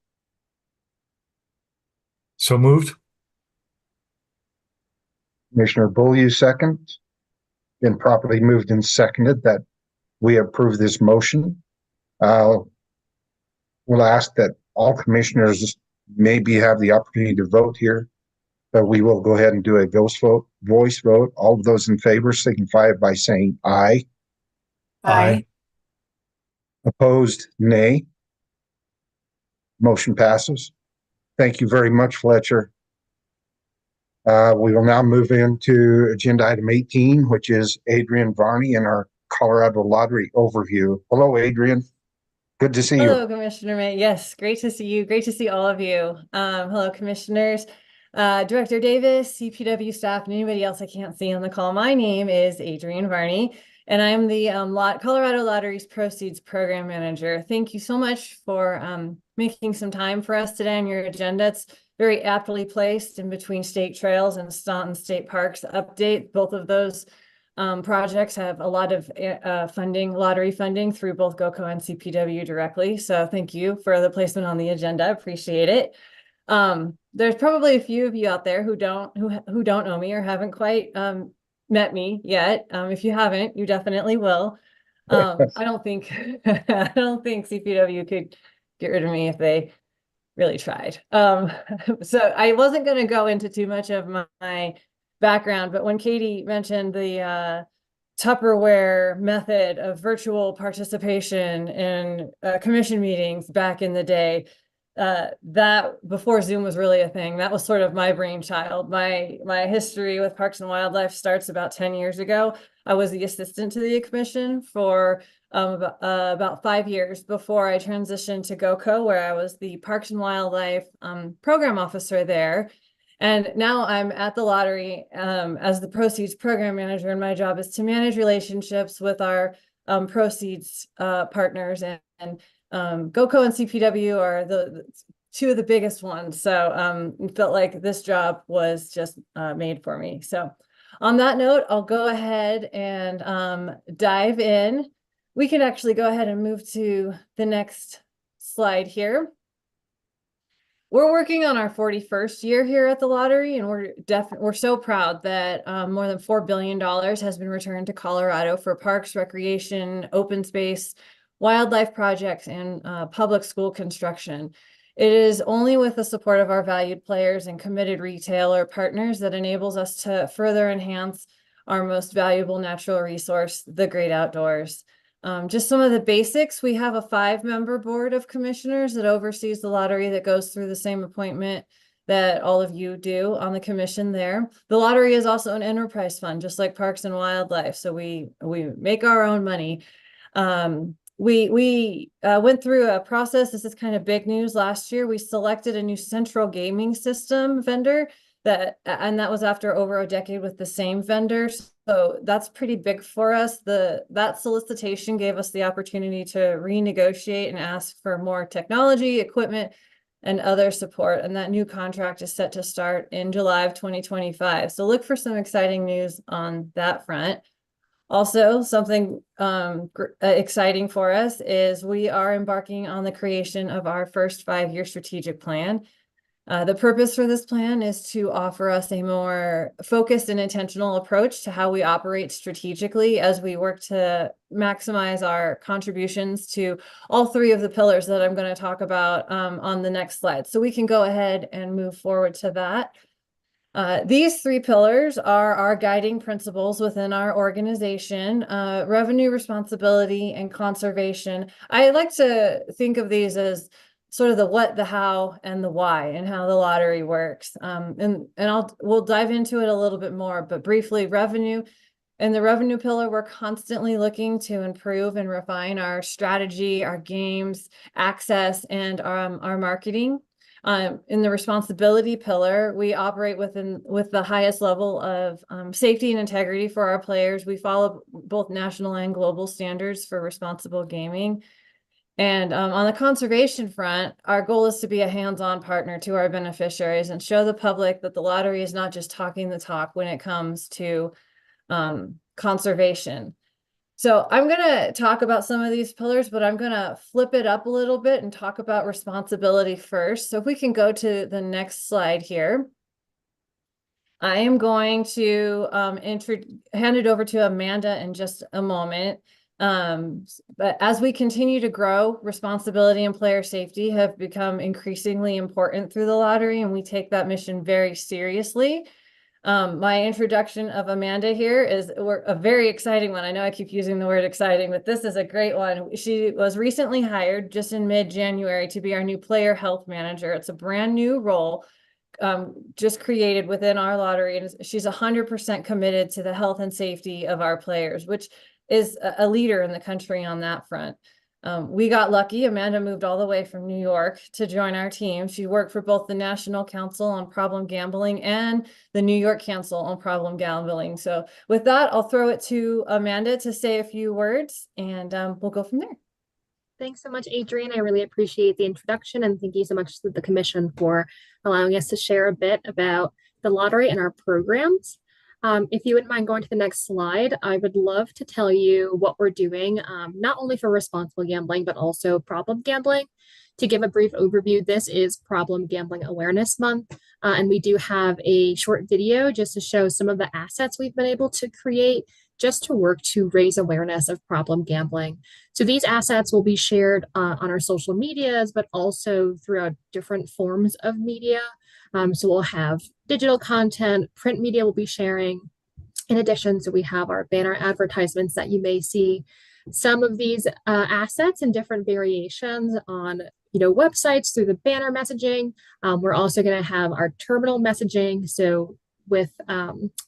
So moved. Commissioner Beaulieu, second. Been properly moved and seconded that we approve this motion. We'll ask that all commissioners maybe have the opportunity to vote here, but we will go ahead and do a voice vote. All of those in favor signify by saying aye. Aye. Opposed, nay. Motion passes. Thank you very much, Fletcher. We will now move into agenda item 18, which is Adrian Varney and our Colorado Lottery overview. Hello, Adrian. Good to see you. Hello, Commissioner May. Yes, great to see you. Great to see all of you. Hello, commissioners, Director Davis, CPW staff, and anybody else I can't see on the call. My name is Adrian Varney, and I'm the Colorado Lotteries Proceeds Program Manager. Thank you so much for making some time for us today on your agenda. It's very aptly placed in between State Trails and Stanton State Park's update. Both of those projects have a lot of lottery funding through both GoCo and CPW directly. So thank you for the placement on the agenda. Appreciate it. There's probably a few of you out there who don't know me or haven't quite met me yet. If you haven't, you definitely will. I don't think CPW could get rid of me if they really tried. So I wasn't going to go into too much of my background, but when Katie mentioned the Tupperware method of virtual participation in commission meetings back in the day, that before Zoom was really a thing, that was sort of my brainchild. My history with Parks and Wildlife starts about 10 years ago. I was the assistant to the commission for about 5 years before I transitioned to GoCo, where I was the Parks and Wildlife program officer there. And now I'm at the lottery as the proceeds program manager, and my job is to manage relationships with our proceeds partners, and GoCo and CPW are the two of the biggest ones. So it felt like this job was just made for me. So on that note, I'll go ahead and dive in. We can actually go ahead and move to the next slide here. We're working on our 41st year here at the lottery, and we're so proud that more than $4 billion has been returned to Colorado for parks, recreation, open space, wildlife projects, and public school construction. It is only with the support of our valued players and committed retailer partners that enables us to further enhance our most valuable natural resource, the great outdoors. Just some of the basics. We have a 5-member board of commissioners that oversees the lottery, that goes through the same appointment that all of you do on the commission there. The lottery is also an enterprise fund, just like Parks and Wildlife. So we make our own money. We went through a process. This is kind of big news. Last year, we selected a new central gaming system vendor and that was after over a decade with the same vendor. So that's pretty big for us. That solicitation gave us the opportunity to renegotiate and ask for more technology, equipment, and other support. And that new contract is set to start in July of 2025. So look for some exciting news on that front. Also, something exciting for us is we are embarking on the creation of our first 5-year strategic plan. The purpose for this plan is to offer us a more focused and intentional approach to how we operate strategically as we work to maximize our contributions to all 3 of the pillars that I'm going to talk about on the next slide. So we can go ahead and move forward to that. These 3 pillars are our guiding principles within our organization: revenue, responsibility, and conservation. I like to think of these as sort of the what, the how, and the why, and how the lottery works. We'll dive into it a little bit more, but briefly, revenue. In the revenue pillar, we're constantly looking to improve and refine our strategy, our games, access, and our marketing. In the responsibility pillar, we operate with the highest level of safety and integrity for our players. We follow both national and global standards for responsible gaming. And on the conservation front, our goal is to be a hands-on partner to our beneficiaries and show the public that the lottery is not just talking the talk when it comes to conservation. So I'm going to talk about some of these pillars, but I'm going to flip it up a little bit and talk about responsibility first. So if we can go to the next slide here. I am going to hand it over to Amanda in just a moment. But as we continue to grow, responsibility and player safety have become increasingly important through the lottery, and we take that mission very seriously. My introduction of Amanda here is a very exciting one. I know I keep using the word exciting, but this is a great one. She was recently hired just in mid-January to be our new player health manager. It's a brand new role just created within our lottery, and she's 100% committed to the health and safety of our players, which is a leader in the country on that front. We got lucky. Amanda moved all the way from New York to join our team. She worked for both the National Council on Problem Gambling and the New York Council on Problem Gambling. So with that, I'll throw it to Amanda to say a few words, and we'll go from there. Thanks so much, Adrienne. I really appreciate the introduction, and thank you so much to the Commission for allowing us to share a bit about the lottery and our programs. If you wouldn't mind going to the next slide, I would love to tell you what we're doing, not only for responsible gambling, but also problem gambling. To give a brief overview, this is Problem Gambling Awareness Month, and we do have a short video just to show some of the assets we've been able to create just to work to raise awareness of problem gambling. So these assets will be shared on our social medias, but also throughout different forms of media. So we'll have digital content, print media we'll be sharing. In addition, so we have our banner advertisements that you may see some of these assets in different variations on websites through the banner messaging. We're also going to have our terminal messaging. So with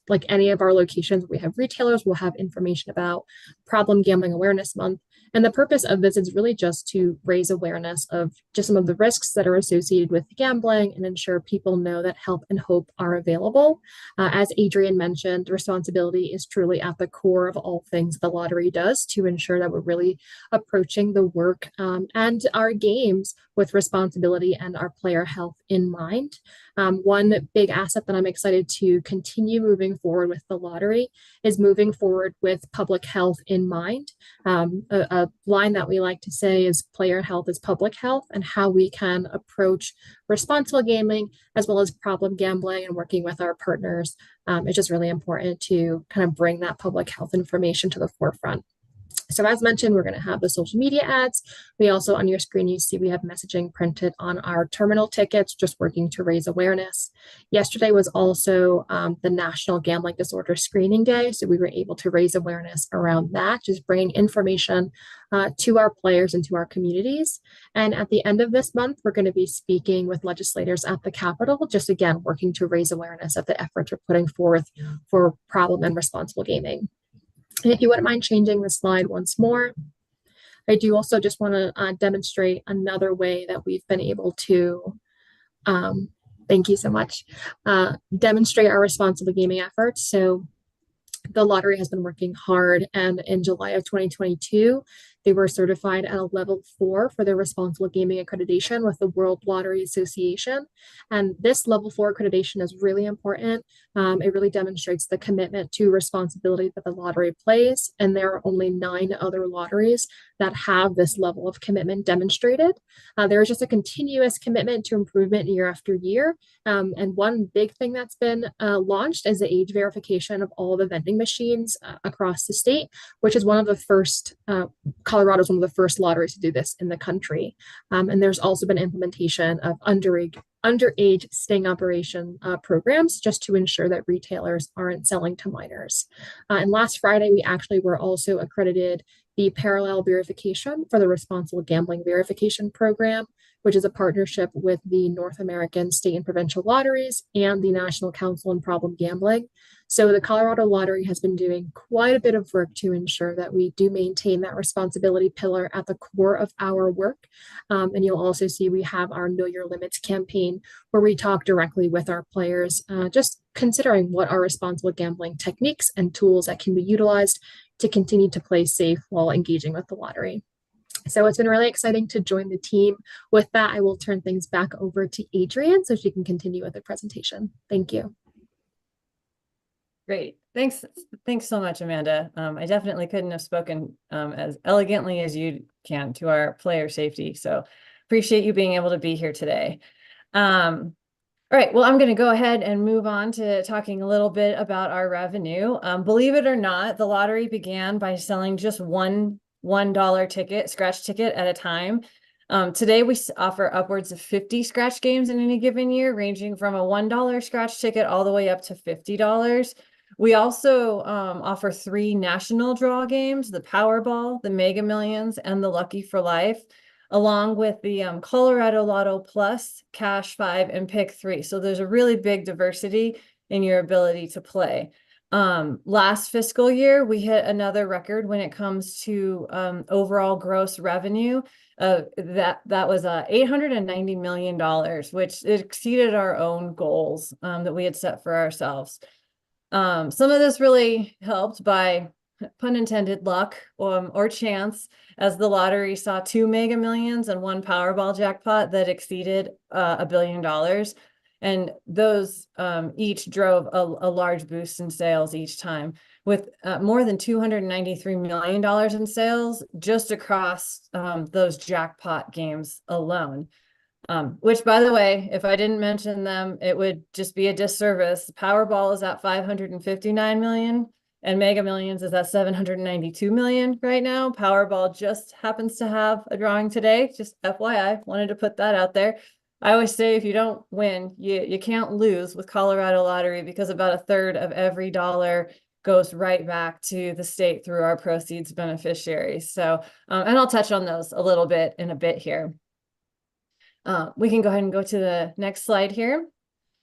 like any of our locations, we have retailers, we'll have information about Problem Gambling Awareness Month. And the purpose of this is really just to raise awareness of just some of the risks that are associated with gambling and ensure people know that help and hope are available. As Adrian mentioned, responsibility is truly at the core of all things the lottery does to ensure that we're really approaching the work and our games with responsibility and our player health in mind. One big asset that I'm excited to continue moving forward with the lottery is moving forward with public health in mind. A line that we like to say is player health is public health, and how we can approach responsible gaming as well as problem gambling and working with our partners. It's just really important to kind of bring that public health information to the forefront. So as mentioned, we're going to have the social media ads. We also, on your screen, you see we have messaging printed on our terminal tickets, just working to raise awareness. Yesterday was also the National Gambling Disorder Screening Day, so we were able to raise awareness around that, just bringing information to our players and to our communities. And at the end of this month, we're going to be speaking with legislators at the Capitol, just again, working to raise awareness of the efforts we're putting forth for problem and responsible gaming. And if you wouldn't mind changing the slide once more, I do also just want to demonstrate another way that we've been able to, thank you so much, demonstrate our responsible gaming efforts. So the lottery has been working hard, and in July of 2022, they were certified at a level 4 for their responsible gaming accreditation with the World Lottery Association. And this level 4 accreditation is really important. It really demonstrates the commitment to responsibility that the lottery plays. And there are only 9 other lotteries that have this level of commitment demonstrated. There is just a continuous commitment to improvement year after year. And one big thing that's been launched is the age verification of all the vending machines across the state, which is one of the first, Colorado is one of the first lotteries to do this in the country. And there's also been implementation of underage sting operation programs just to ensure that retailers aren't selling to minors. And last Friday, we actually were also accredited the parallel verification for the Responsible Gambling Verification Program, which is a partnership with the North American State and Provincial Lotteries and the National Council on Problem Gambling. So the Colorado Lottery has been doing quite a bit of work to ensure that we do maintain that responsibility pillar at the core of our work. And you'll also see we have our Know Your Limits campaign, where we talk directly with our players, just considering what are responsible gambling techniques and tools that can be utilized to continue to play safe while engaging with the lottery. So it's been really exciting to join the team. With that, I will turn things back over to Adrian so she can continue with the presentation. Thank you. Great. Thanks so much, Amanda. I definitely couldn't have spoken as elegantly as you can to our player safety. So appreciate you being able to be here today. All right, well, I'm going to go ahead and move on to talking a little bit about our revenue. Believe it or not, the lottery began by selling just one $1 ticket, scratch ticket at a time. Today, we offer upwards of 50 scratch games in any given year, ranging from a $1 scratch ticket all the way up to $50. We also offer 3 national draw games, the Powerball, the Mega Millions, and the Lucky for Life, along with the Colorado Lotto Plus, Cash 5, and Pick 3. So there's a really big diversity in your ability to play. Last fiscal year, we hit another record when it comes to overall gross revenue. That was $890 million, which exceeded our own goals that we had set for ourselves. Some of this really helped by, pun intended, luck or chance, as the lottery saw 2 Mega Millions and 1 Powerball jackpot that exceeded $1 billion. And those each drove a large boost in sales each time, with more than $293 million in sales just across those jackpot games alone. Which, by the way, if I didn't mention them, it would just be a disservice. Powerball is at $559 million, and Mega Millions is at $792 million right now. Powerball just happens to have a drawing today. Just FYI, wanted to put that out there. I always say if you don't win, you can't lose with Colorado Lottery, because about 1/3 of every dollar goes right back to the state through our proceeds beneficiaries. So, and I'll touch on those a little bit in a bit here. We can go ahead and go to the next slide here.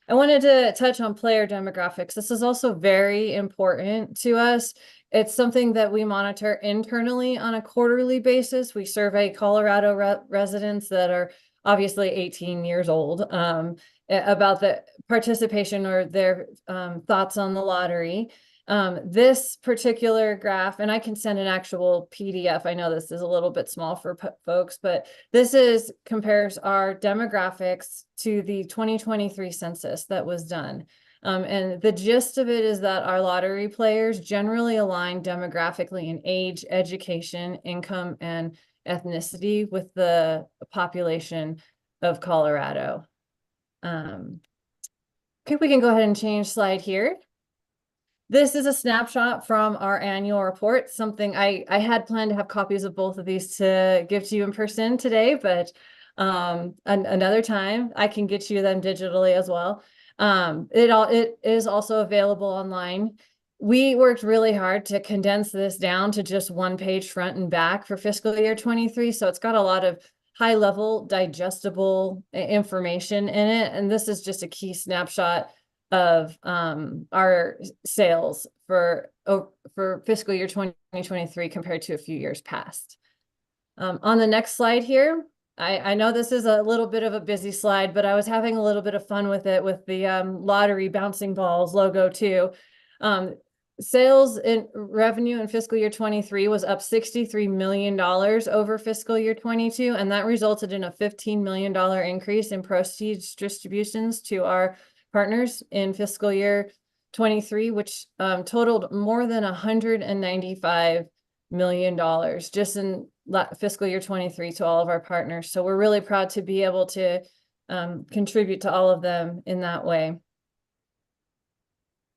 I wanted to touch on player demographics. This is also very important to us. It's something that we monitor internally on a quarterly basis. We survey Colorado residents that are obviously 18 years old about the participation or their thoughts on the lottery. This particular graph, and I can send an actual PDF. I know this is a little bit small for folks, but this compares our demographics to the 2023 census that was done. And the gist of it is that our lottery players generally align demographically in age, education, income, and ethnicity with the population of Colorado. Okay, we can go ahead and change slide here. This is a snapshot from our annual report, something I had planned to have copies of both of these to give to you in person today, but another time I can get you them digitally as well. It is also available online. We worked really hard to condense this down to just one page front and back for fiscal year 23. So it's got a lot of high level digestible information in it. And this is just a key snapshot of our sales for fiscal year 2023 compared to a few years past. On the next slide here, I know this is a little bit of a busy slide, but I was having a little bit of fun with it with the lottery bouncing balls logo too. Sales in revenue in fiscal year 23 was up $63 million over fiscal year 22, and that resulted in a $15 million increase in proceeds distributions to our partners in fiscal year 23, which totaled more than $195 million just in fiscal year 23 to all of our partners. So we're really proud to be able to contribute to all of them in that way.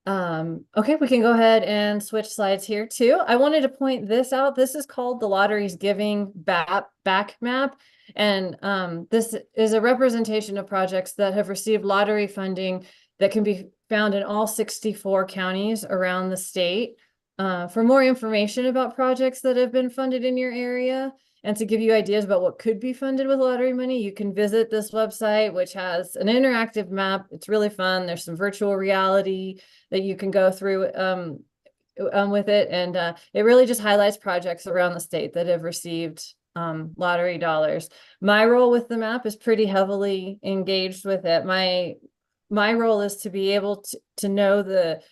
Okay, we can go ahead and switch slides here too. I wanted to point this out. This is called the Lottery's Giving Back Map. And this is a representation of projects that have received lottery funding that can be found in all 64 counties around the state. For more information about projects that have been funded in your area and to give you ideas about what could be funded with lottery money, you can visit this website, which has an interactive map. It's really fun. There's some virtual reality that you can go through with it. And it really just highlights projects around the state that have received lottery dollars. My role with the map is pretty heavily engaged with it. My role is to be able to know the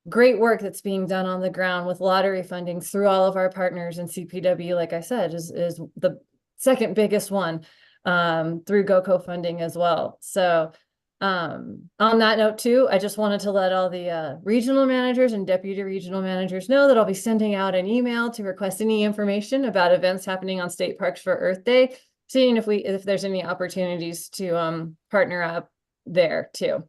great work that's being done on the ground with lottery funding through all of our partners, and CPW, like I said, is the second biggest one through GoCo funding as well. So on that note too, I just wanted to let all the regional managers and deputy regional managers know that I'll be sending out an email to request any information about events happening on state parks for Earth Day, seeing if there's any opportunities to partner up there too.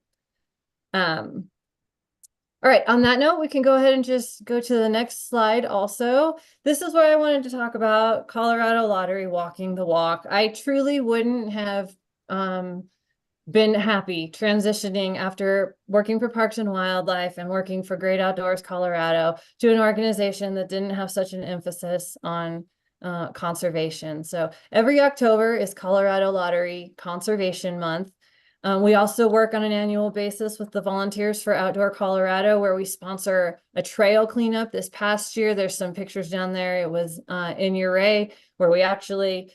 All right, on that note, we can go ahead and just go to the next slide also. This is where I wanted to talk about Colorado Lottery Walking the Walk. I truly wouldn't have been happy transitioning after working for Parks and Wildlife and working for Great Outdoors Colorado to an organization that didn't have such an emphasis on conservation. So every October is Colorado Lottery Conservation Month. We also work on an annual basis with the Volunteers for Outdoor Colorado, where we sponsor a trail cleanup. This past year, there's some pictures down there. It was in Uray, where we actually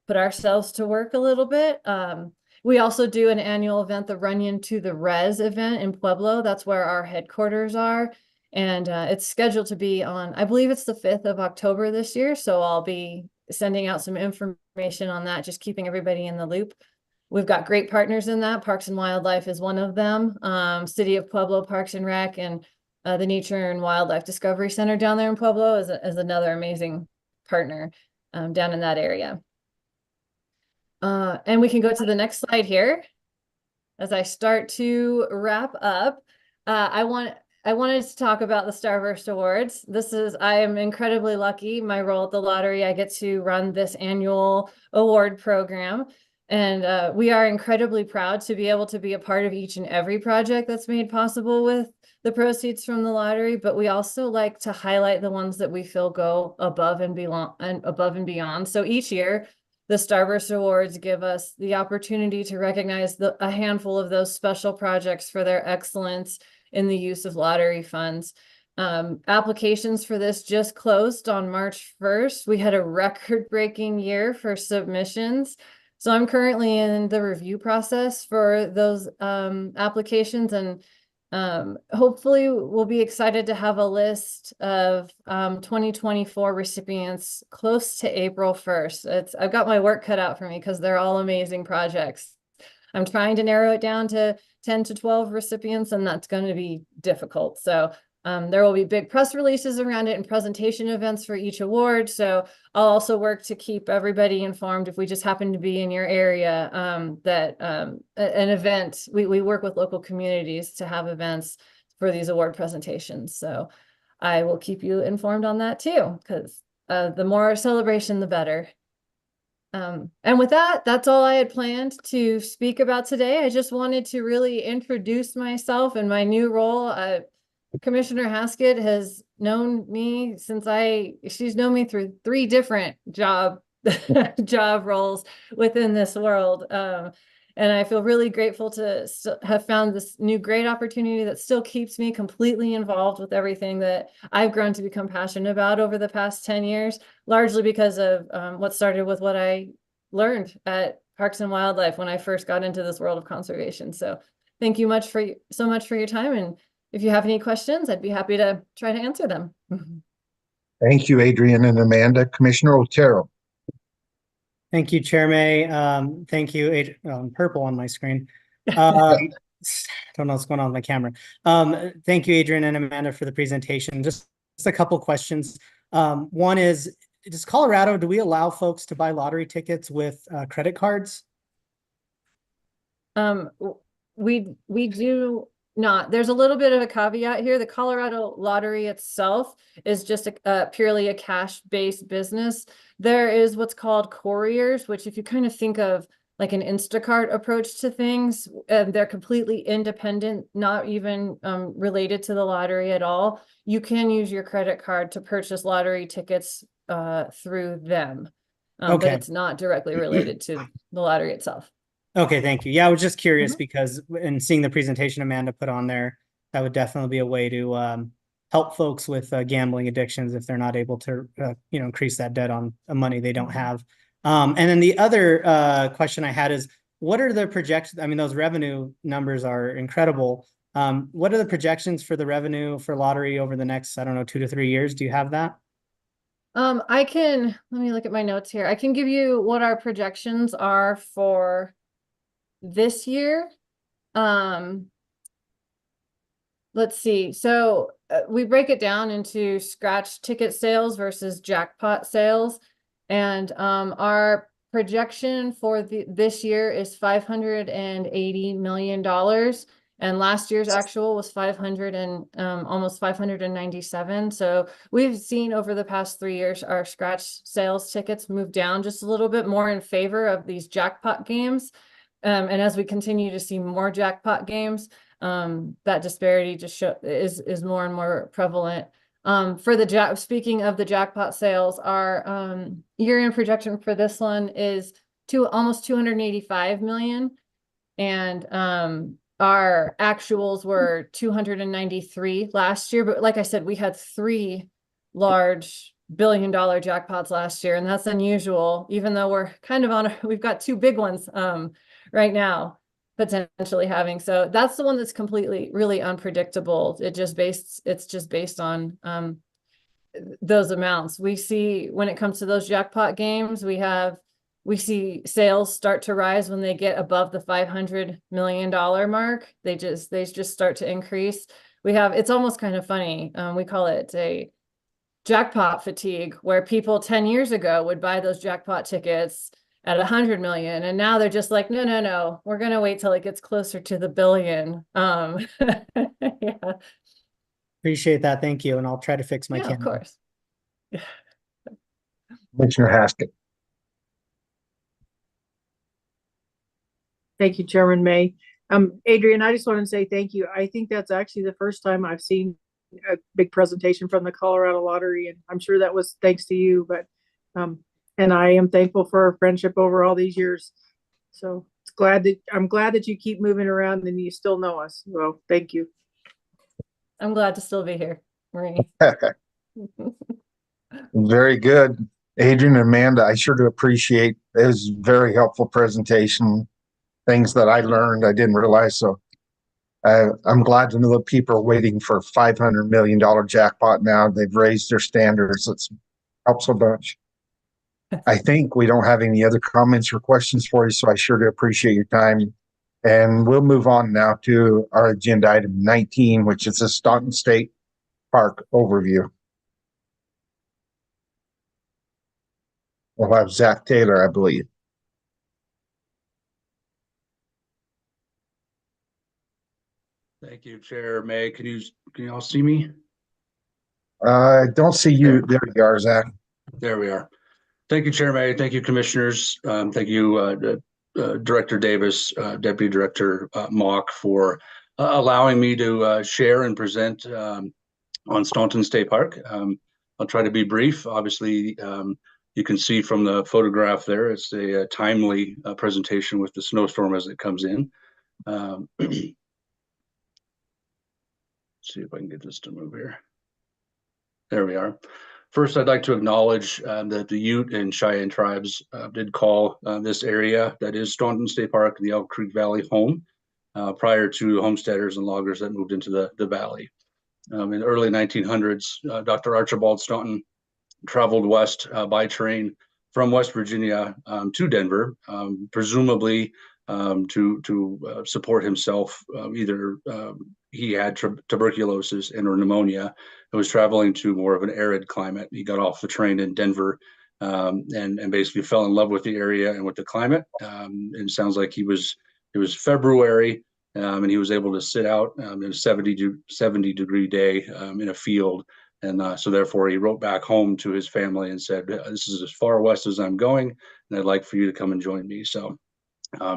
put ourselves to work a little bit. We also do an annual event, the Runyon to the Res event in Pueblo. That's where our headquarters are. And it's scheduled to be on, I believe it's the 5th of October this year. So I'll be sending out some information on that, just keeping everybody in the loop. We've got great partners in that. Parks and Wildlife is one of them. City of Pueblo Parks and Rec, and the Nature and Wildlife Discovery Center down there in Pueblo is another amazing partner down in that area. And we can go to the next slide here. As I start to wrap up, I wanted to talk about the Starburst Awards. I am incredibly lucky. My role at the lottery, I get to run this annual award program. And we are incredibly proud to be able to be a part of each and every project that's made possible with the proceeds from the lottery. But we also like to highlight the ones that we feel go above and beyond. So each year the Starburst Awards give us the opportunity to recognize a handful of those special projects for their excellence in the use of lottery funds. Applications for this just closed on March 1st. We had a record-breaking year for submissions. So I'm currently in the review process for those applications, and hopefully we'll be excited to have a list of 2024 recipients close to April 1st. I've got my work cut out for me because they're all amazing projects. I'm trying to narrow it down to 10 to 12 recipients, and that's going to be difficult. So there will be big press releases around it and presentation events for each award. So I'll also work to keep everybody informed if we just happen to be in your area, that an event, we work with local communities to have events for these award presentations. So I will keep you informed on that too, because the more celebration, the better. And with that, that's all I had planned to speak about today. I just wanted to really introduce myself and my new role. Commissioner Haskett has known me she's known me through 3 different job roles within this world. And I feel really grateful to have found this new great opportunity that still keeps me completely involved with everything that I've grown to become passionate about over the past 10 years, largely because of what started with what I learned at Parks and Wildlife when I first got into this world of conservation. So thank you so much for your time. And if you have any questions, I'd be happy to try to answer them. Thank you, Adrian and Amanda. Commissioner Otero. Thank you, Chair May. Thank you, purple on my screen. Don't know what's going on with my camera. Thank you, Adrian and Amanda, for the presentation. Just a couple questions. One is, does Colorado, do we allow folks to buy lottery tickets with credit cards? We do not. There's a little bit of a caveat here. The Colorado lottery itself is just purely a cash-based business. There is what's called couriers, which if you kind of think of like an Instacart approach to things, they're completely independent, not even related to the lottery at all. You can use your credit card to purchase lottery tickets through them, but it's not directly related to the lottery itself. Okay, thank you. Yeah, I was just curious because in seeing the presentation Amanda put on there, that would definitely be a way to help folks with gambling addictions if they're not able to, increase that debt on money they don't have. And then the other question I had is, what are the projections? I mean, those revenue numbers are incredible. What are the projections for the revenue for lottery over the next, 2 to 3 years? Do you have that? Let me look at my notes here. I can give you what our projections are for this year. Let's see. So we break it down into scratch ticket sales versus jackpot sales. And our projection for this year is $580 million. And last year's actual was almost 597. So we've seen over the past 3 years, our scratch sales tickets move down just a little bit more in favor of these jackpot games. And as we continue to see more jackpot games, that disparity just is more and more prevalent. Speaking of the jackpot sales, our year-end projection for this one is almost 285 million, and our actuals were 293 last year. But like I said, we had 3 large billion-dollar jackpots last year, and that's unusual. Even though we're kind of we've got 2 big ones right now potentially having. So that's the one that's completely really unpredictable. It's just based on those amounts. We see when it comes to those jackpot games, we see sales start to rise when they get above the $500 million mark. They just start to increase. It's almost kind of funny. We call it a jackpot fatigue, where people 10 years ago would buy those jackpot tickets at 100 million. And now they're just like, no, we're going to wait till it gets closer to the billion. Yeah. Appreciate that. Thank you. And I'll try to fix my camera. Of course. Commissioner Haskett. Thank you, Chairman May. Adrian, I just want to say thank you. I think that's actually the first time I've seen a big presentation from the Colorado Lottery, and I'm sure that was thanks to you, but And I am thankful for our friendship over all these years. So I'm glad that you keep moving around and you still know us. Well, thank you. I'm glad to still be here, Marie. Very good. Adrian and Amanda, I sure do appreciate, it was a very helpful presentation. Things that I learned I didn't realize. So I'm glad to know that people are waiting for $500 million jackpot now. They've raised their standards. It's helps a bunch. I think we don't have any other comments or questions for you, so I sure do appreciate your time. And we'll move on now to our agenda item 19, which is the Stanton State Park overview. We'll have Zach Taylor, I believe. Thank you, Chair May. Can you all see me? I don't see you. There you are, Zach. There we are. Thank you, Chair May. Thank you, Commissioners. Thank you, Director Davis, Deputy Director Mock, for allowing me to share and present on Stanton State Park. I'll try to be brief. Obviously, you can see from the photograph there, it's a timely presentation with the snowstorm as it comes in. See if I can get this to move here. There we are. First, I'd like to acknowledge that the Ute and Cheyenne tribes did call this area, that is Stanton State Park, the Elk Creek Valley, home prior to homesteaders and loggers that moved into the valley. In the early 1900s, Dr. Archibald Stanton traveled west by train from West Virginia to Denver, presumably to support himself. Either he had tuberculosis and or pneumonia and was traveling to more of an arid climate. He got off the train in Denver and basically fell in love with the area and with the climate. And it sounds like it was February and he was able to sit out in a 70 degree day in a field. And so therefore he wrote back home to his family and said, this is as far west as I'm going, and I'd like for you to come and join me. So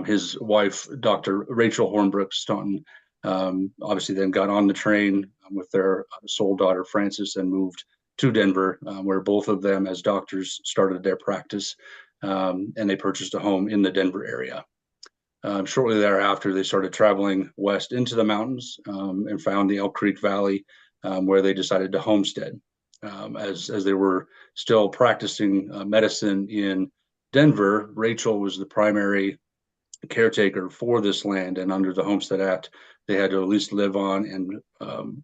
his wife, Dr. Rachel Hornbrook Stanton, obviously then got on the train with their sole daughter, Frances, and moved to Denver, where both of them as doctors started their practice, and they purchased a home in the Denver area. Shortly thereafter, they started traveling west into the mountains and found the Elk Creek Valley, where they decided to homestead. As they were still practicing medicine in Denver, Rachel was the primary caretaker for this land, and under the Homestead Act, they had to at least live on and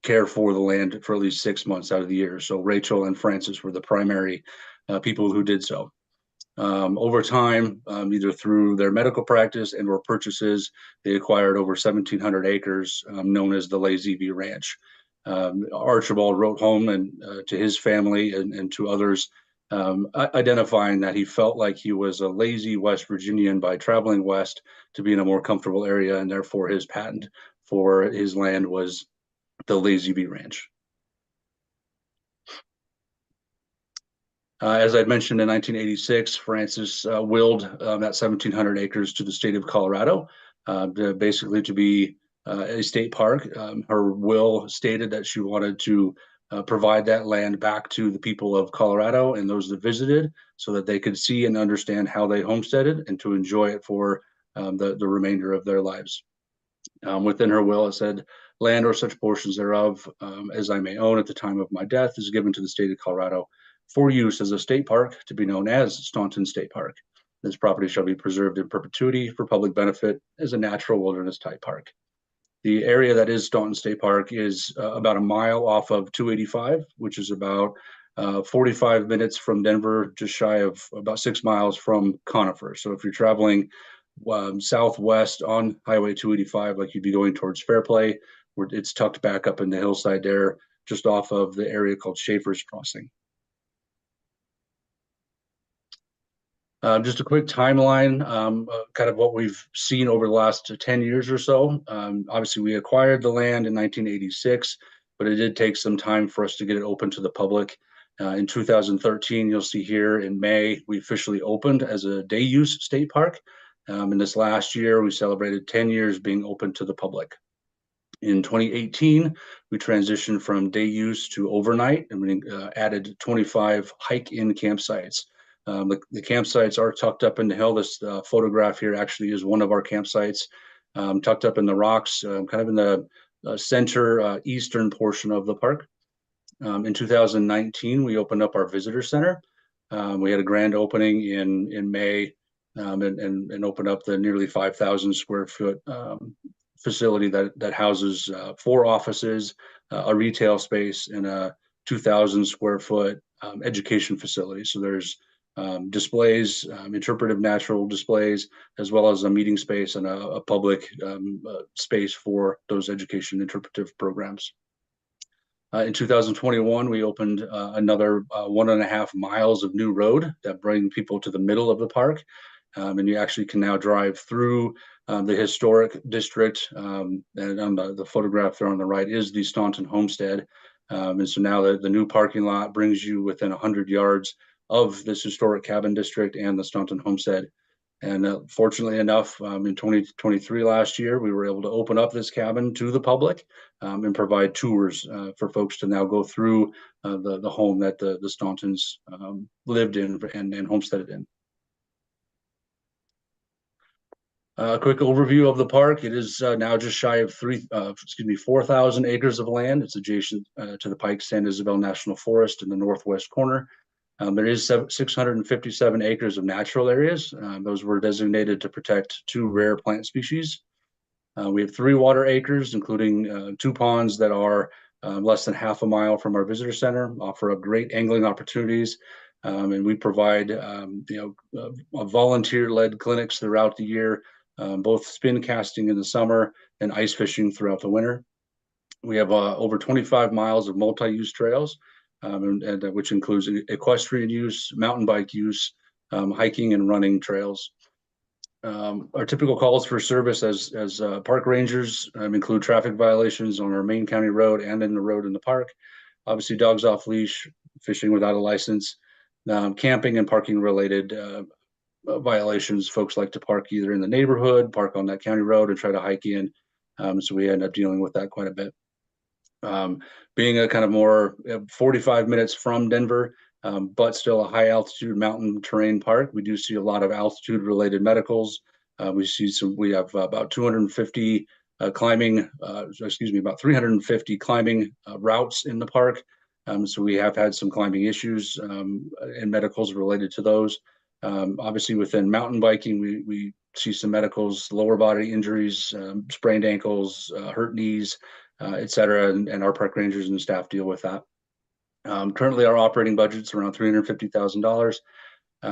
care for the land for at least 6 months out of the year. So Rachel and Frances were the primary people who did so. Over time, either through their medical practice and or purchases, they acquired over 1,700 acres known as the Lazy V Ranch. Archibald wrote home and to his family and to others, identifying that he felt like he was a lazy West Virginian by traveling west to be in a more comfortable area, and therefore his patent for his land was the Lazy V Ranch. As I mentioned, in 1986, Frances willed that 1,700 acres to the state of Colorado, basically to be a state park. Her will stated that she wanted to provide that land back to the people of Colorado and those that visited, so that they could see and understand how they homesteaded and to enjoy it for the remainder of their lives. Within her will, it said, land or such portions thereof as I may own at the time of my death is given to the state of Colorado for use as a state park to be known as Stanton State Park. This property shall be preserved in perpetuity for public benefit as a natural wilderness type park. The area that is Stanton State Park is about a mile off of 285, which is about 45 minutes from Denver, just shy of about 6 miles from Conifer. So if you're traveling southwest on Highway 285, like you'd be going towards Fairplay, where it's tucked back up in the hillside there, just off of the area called Schaefer's Crossing. Just a quick timeline, kind of what we've seen over the last 10 years or so. Obviously, we acquired the land in 1986, but it did take some time for us to get it open to the public. In 2013, you'll see here in May, we officially opened as a day use state park. In this last year, we celebrated 10 years being open to the public. In 2018, we transitioned from day use to overnight, and we added 25 hike-in campsites. The campsites are tucked up in the hill. This photograph here actually is one of our campsites, tucked up in the rocks, kind of in the center eastern portion of the park. In 2019, we opened up our visitor center. We had a grand opening in May, and opened up the nearly 5,000 square foot facility that houses 4 offices, a retail space, and a 2,000 square foot education facility. So there's displays, interpretive natural displays, as well as a meeting space and a public space for those education interpretive programs. In 2021, we opened another 1.5 miles of new road that bring people to the middle of the park. And you actually can now drive through the historic district. And on the photograph there on the right is the Staunton Homestead. And so now the new parking lot brings you within 100 yards of this historic cabin district and the Staunton Homestead. And fortunately enough, in 2023 last year, we were able to open up this cabin to the public and provide tours for folks to now go through the home that the Stauntons lived in and homesteaded in. A quick overview of the park. It is now just shy of 4,000 acres of land. It's adjacent to the Pike San Isabel National Forest in the northwest corner. There is 657 acres of natural areas. Those were designated to protect 2 rare plant species. We have 3 water acres, including 2 ponds that are less than half a mile from our visitor center, offer up great angling opportunities. And we provide volunteer-led clinics throughout the year, both spin casting in the summer and ice fishing throughout the winter. We have over 25 miles of multi-use trails, which includes equestrian use, mountain bike use, hiking and running trails. Our typical calls for service as park rangers include traffic violations on our main county road and in the road in the park. Obviously, dogs off leash, fishing without a license, camping and parking related violations. Folks like to park either in the neighborhood, park on that county road, and try to hike in. So we end up dealing with that quite a bit. Being a kind of more 45 minutes from Denver, but still a high altitude mountain terrain park, we do see a lot of altitude related medicals. We have about 250 climbing, about 350 climbing routes in the park. So we have had some climbing issues and medicals related to those. Obviously within mountain biking, we see some medicals, lower body injuries, sprained ankles, hurt knees, et cetera, and our park rangers and staff deal with that. Currently, our operating budget's around $350,000.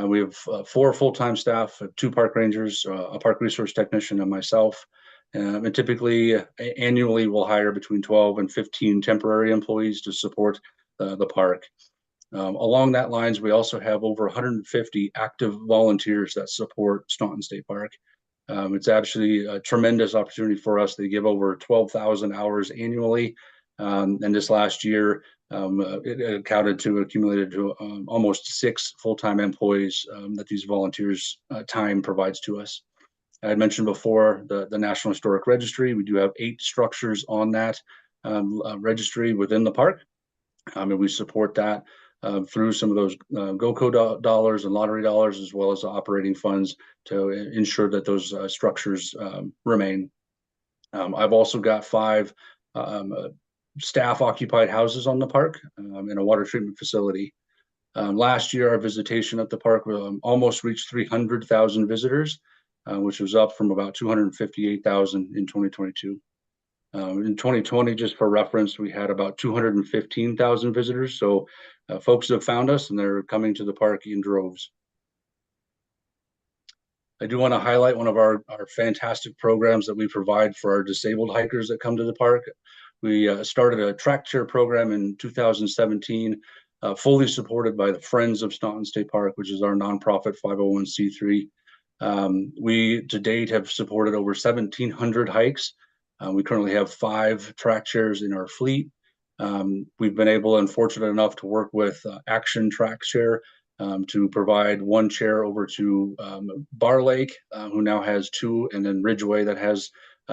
We have 4 full-time staff, 2 park rangers, a park resource technician, and myself. And typically, annually, we'll hire between 12 and 15 temporary employees to support the park. Along that lines, we also have over 150 active volunteers that support Stanton State Park. It's actually a tremendous opportunity for us. They give over 12,000 hours annually. And this last year, it accumulated to almost 6 full-time employees that these volunteers' time provides to us. I had mentioned before the National Historic Registry. We do have 8 structures on that registry within the park. And we support that through some of those GoCo dollars and lottery dollars, as well as the operating funds to ensure that those structures remain. I've also got 5 staff occupied houses on the park and a water treatment facility. Last year, our visitation at the park almost reached 300,000 visitors, which was up from about 258,000 in 2022. In 2020, just for reference, we had about 215,000 visitors. So folks have found us and they're coming to the park in droves. I do want to highlight one of our fantastic programs that we provide for our disabled hikers that come to the park. We started a track chair program in 2017, fully supported by the Friends of Stanton State Park, which is our nonprofit 501c3. We, to date, have supported over 1,700 hikes. We currently have 5 track chairs in our fleet. We've been able and fortunate enough to work with Action Track Chair to provide 1 chair over to Bar Lake, who now has 2, and then Ridgeway that has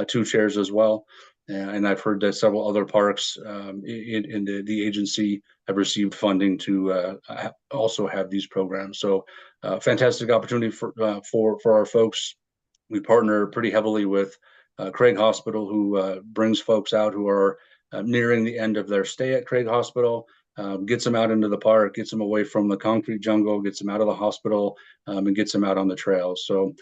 2 chairs as well. And I've heard that several other parks in the agency have received funding to also have these programs. So fantastic opportunity for our folks. We partner pretty heavily with Craig Hospital, who brings folks out who are nearing the end of their stay at Craig Hospital, gets them out into the park, gets them away from the concrete jungle, gets them out of the hospital, and gets them out on the trails. So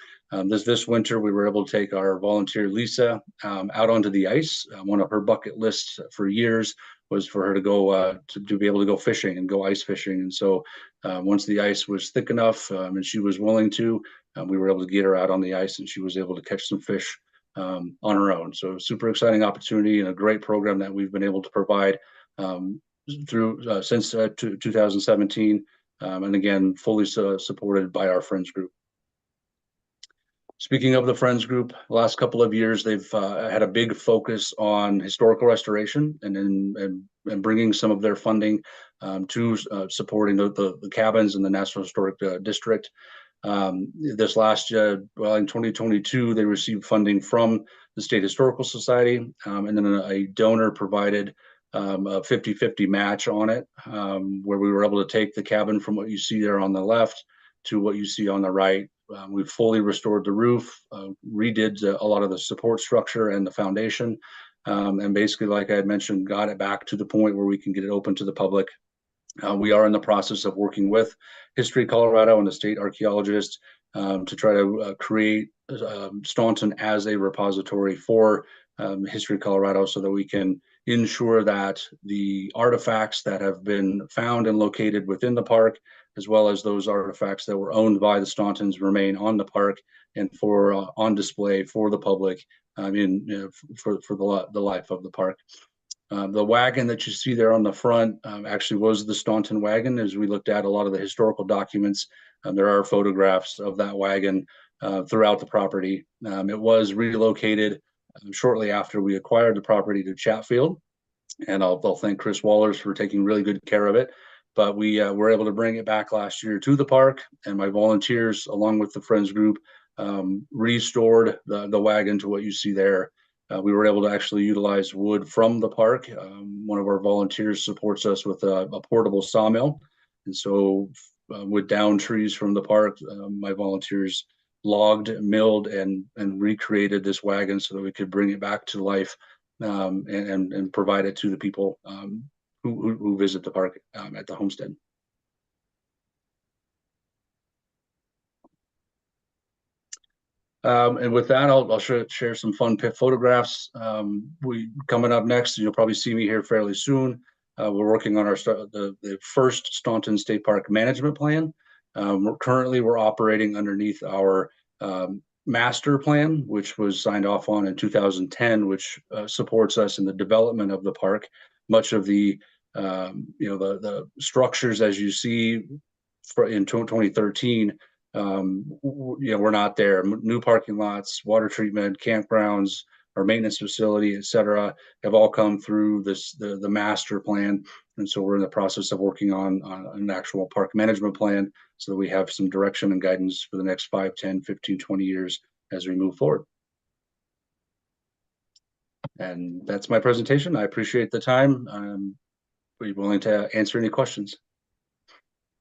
this winter, we were able to take our volunteer Lisa out onto the ice. One of her bucket lists for years was for her to go to be able to go fishing and go ice fishing. And so once the ice was thick enough and she was willing to, we were able to get her out on the ice, and she was able to catch some fish on her own. So super exciting opportunity and a great program that we've been able to provide through since 2017, and again, fully supported by our Friends Group. Speaking of the Friends Group, the last couple of years, they've had a big focus on historical restoration and bringing some of their funding to supporting the cabins in the National Historic District. This last year, well, in 2022, they received funding from the State Historical Society, and then a donor provided a 50-50 match on it, where we were able to take the cabin from what you see there on the left to what you see on the right. We fully restored the roof, redid a lot of the support structure and the foundation, and basically, like I had mentioned, got it back to the point where we can get it open to the public. We are in the process of working with History Colorado and the state archaeologists to try to create Staunton as a repository for History Colorado, so that we can ensure that the artifacts that have been found and located within the park, as well as those artifacts that were owned by the Stauntons, remain on the park and for on display for the public for the life of the park. The wagon that you see there on the front actually was the Staunton wagon. As we looked at a lot of the historical documents, there are photographs of that wagon throughout the property. It was relocated shortly after we acquired the property to Chatfield, and I'll thank Chris Wallers for taking really good care of it. But we were able to bring it back last year to the park, and my volunteers, along with the Friends Group, restored the wagon to what you see there. We were able to actually utilize wood from the park. One of our volunteers supports us with a portable sawmill. And so with down trees from the park, my volunteers logged, milled, and recreated this wagon so that we could bring it back to life and provide it to the people who visit the park at the homestead. And with that, I'll share some fun photographs. Coming up next, you'll probably see me here fairly soon. We're working on the first Stanton State Park management plan. We're operating underneath our master plan, which was signed off on in 2010, which supports us in the development of the park. Much of the the structures, as you see in 2013, we're not there. New parking lots, water treatment, campgrounds, our maintenance facility, et cetera, have all come through the master plan. And so we're in the process of working on an actual park management plan so that we have some direction and guidance for the next 5, 10, 15, 20 years as we move forward. And that's my presentation. I appreciate the time. I'm willing to answer any questions.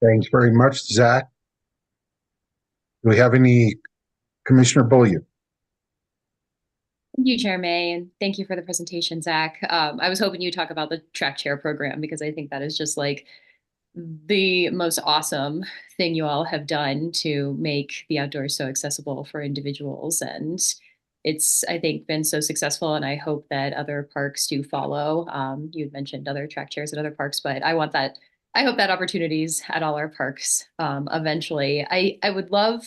Thanks very much, Zach. Do we have any? Commissioner Bullion? Thank you, Chair May, and thank you for the presentation, Zach. I was hoping you'd talk about the track chair program, because I think that is just like the most awesome thing you all have done to make the outdoors so accessible for individuals. And it's, I think, been so successful, and I hope that other parks do follow. You had mentioned other track chairs at other parks, but I hope that opportunities at all our parks eventually. I would love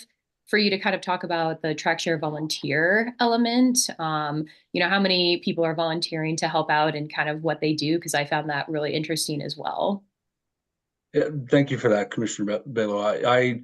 for you to kind of talk about the track share volunteer element. How many people are volunteering to help out and kind of what they do, because I found that really interesting as well. Yeah, thank you for that, Commissioner Bello. I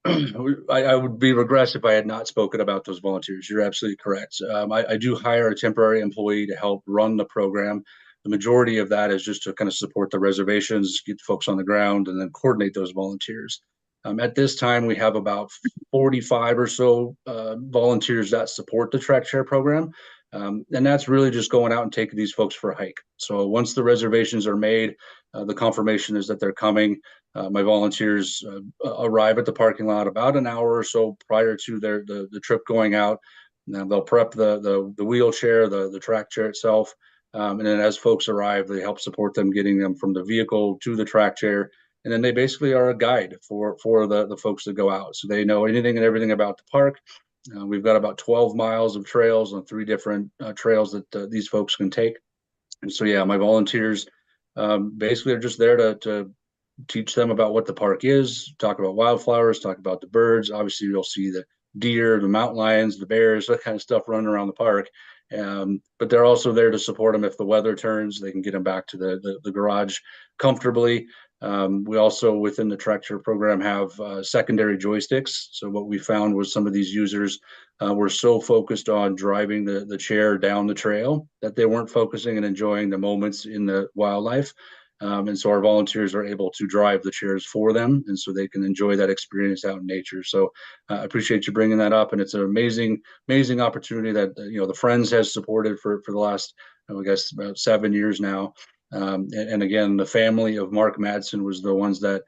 would be regress if I had not spoken about those volunteers. You're absolutely correct. I do hire a temporary employee to help run the program. The majority of that is just to kind of support the reservations, get folks on the ground, and then coordinate those volunteers. At this time, we have about 45 or so volunteers that support the track share program. And that's really just going out and taking these folks for a hike. So once the reservations are made, the confirmation is that they're coming. My volunteers arrive at the parking lot about an hour or so prior to the trip going out. Now they'll prep the wheelchair, the track chair itself. And then as folks arrive, they help support them, getting them from the vehicle to the track chair. And then they basically are a guide for the folks that go out. So they know anything and everything about the park. We've got about 12 miles of trails on 3 different trails that these folks can take. And so, yeah, my volunteers basically are just there to teach them about what the park is, talk about wildflowers, talk about the birds. Obviously, you'll see the deer, the mountain lions, the bears, that kind of stuff running around the park. But they're also there to support them if the weather turns. They can get them back to the garage comfortably. We also, within the tractor program, have secondary joysticks. So what we found was some of these users were so focused on driving the chair down the trail that they weren't focusing and enjoying the moments in the wildlife. And so our volunteers are able to drive the chairs for them, and so they can enjoy that experience out in nature. So I appreciate you bringing that up, and it's an amazing opportunity that the Friends has supported for the last, I guess, about 7 years now. And again, the family of Mark Madsen was the ones that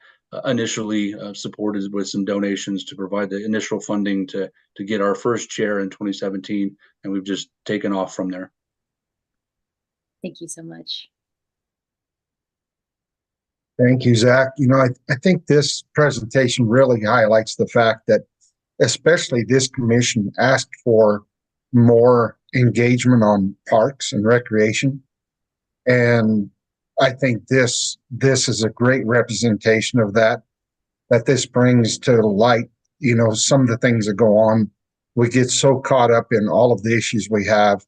initially supported with some donations to provide the initial funding to get our first chair in 2017, and we've just taken off from there. Thank you so much. Thank you, Zach. I think this presentation really highlights the fact that especially this commission asked for more engagement on parks and recreation. And I think this is a great representation of that this brings to light, some of the things that go on. We get so caught up in all of the issues we have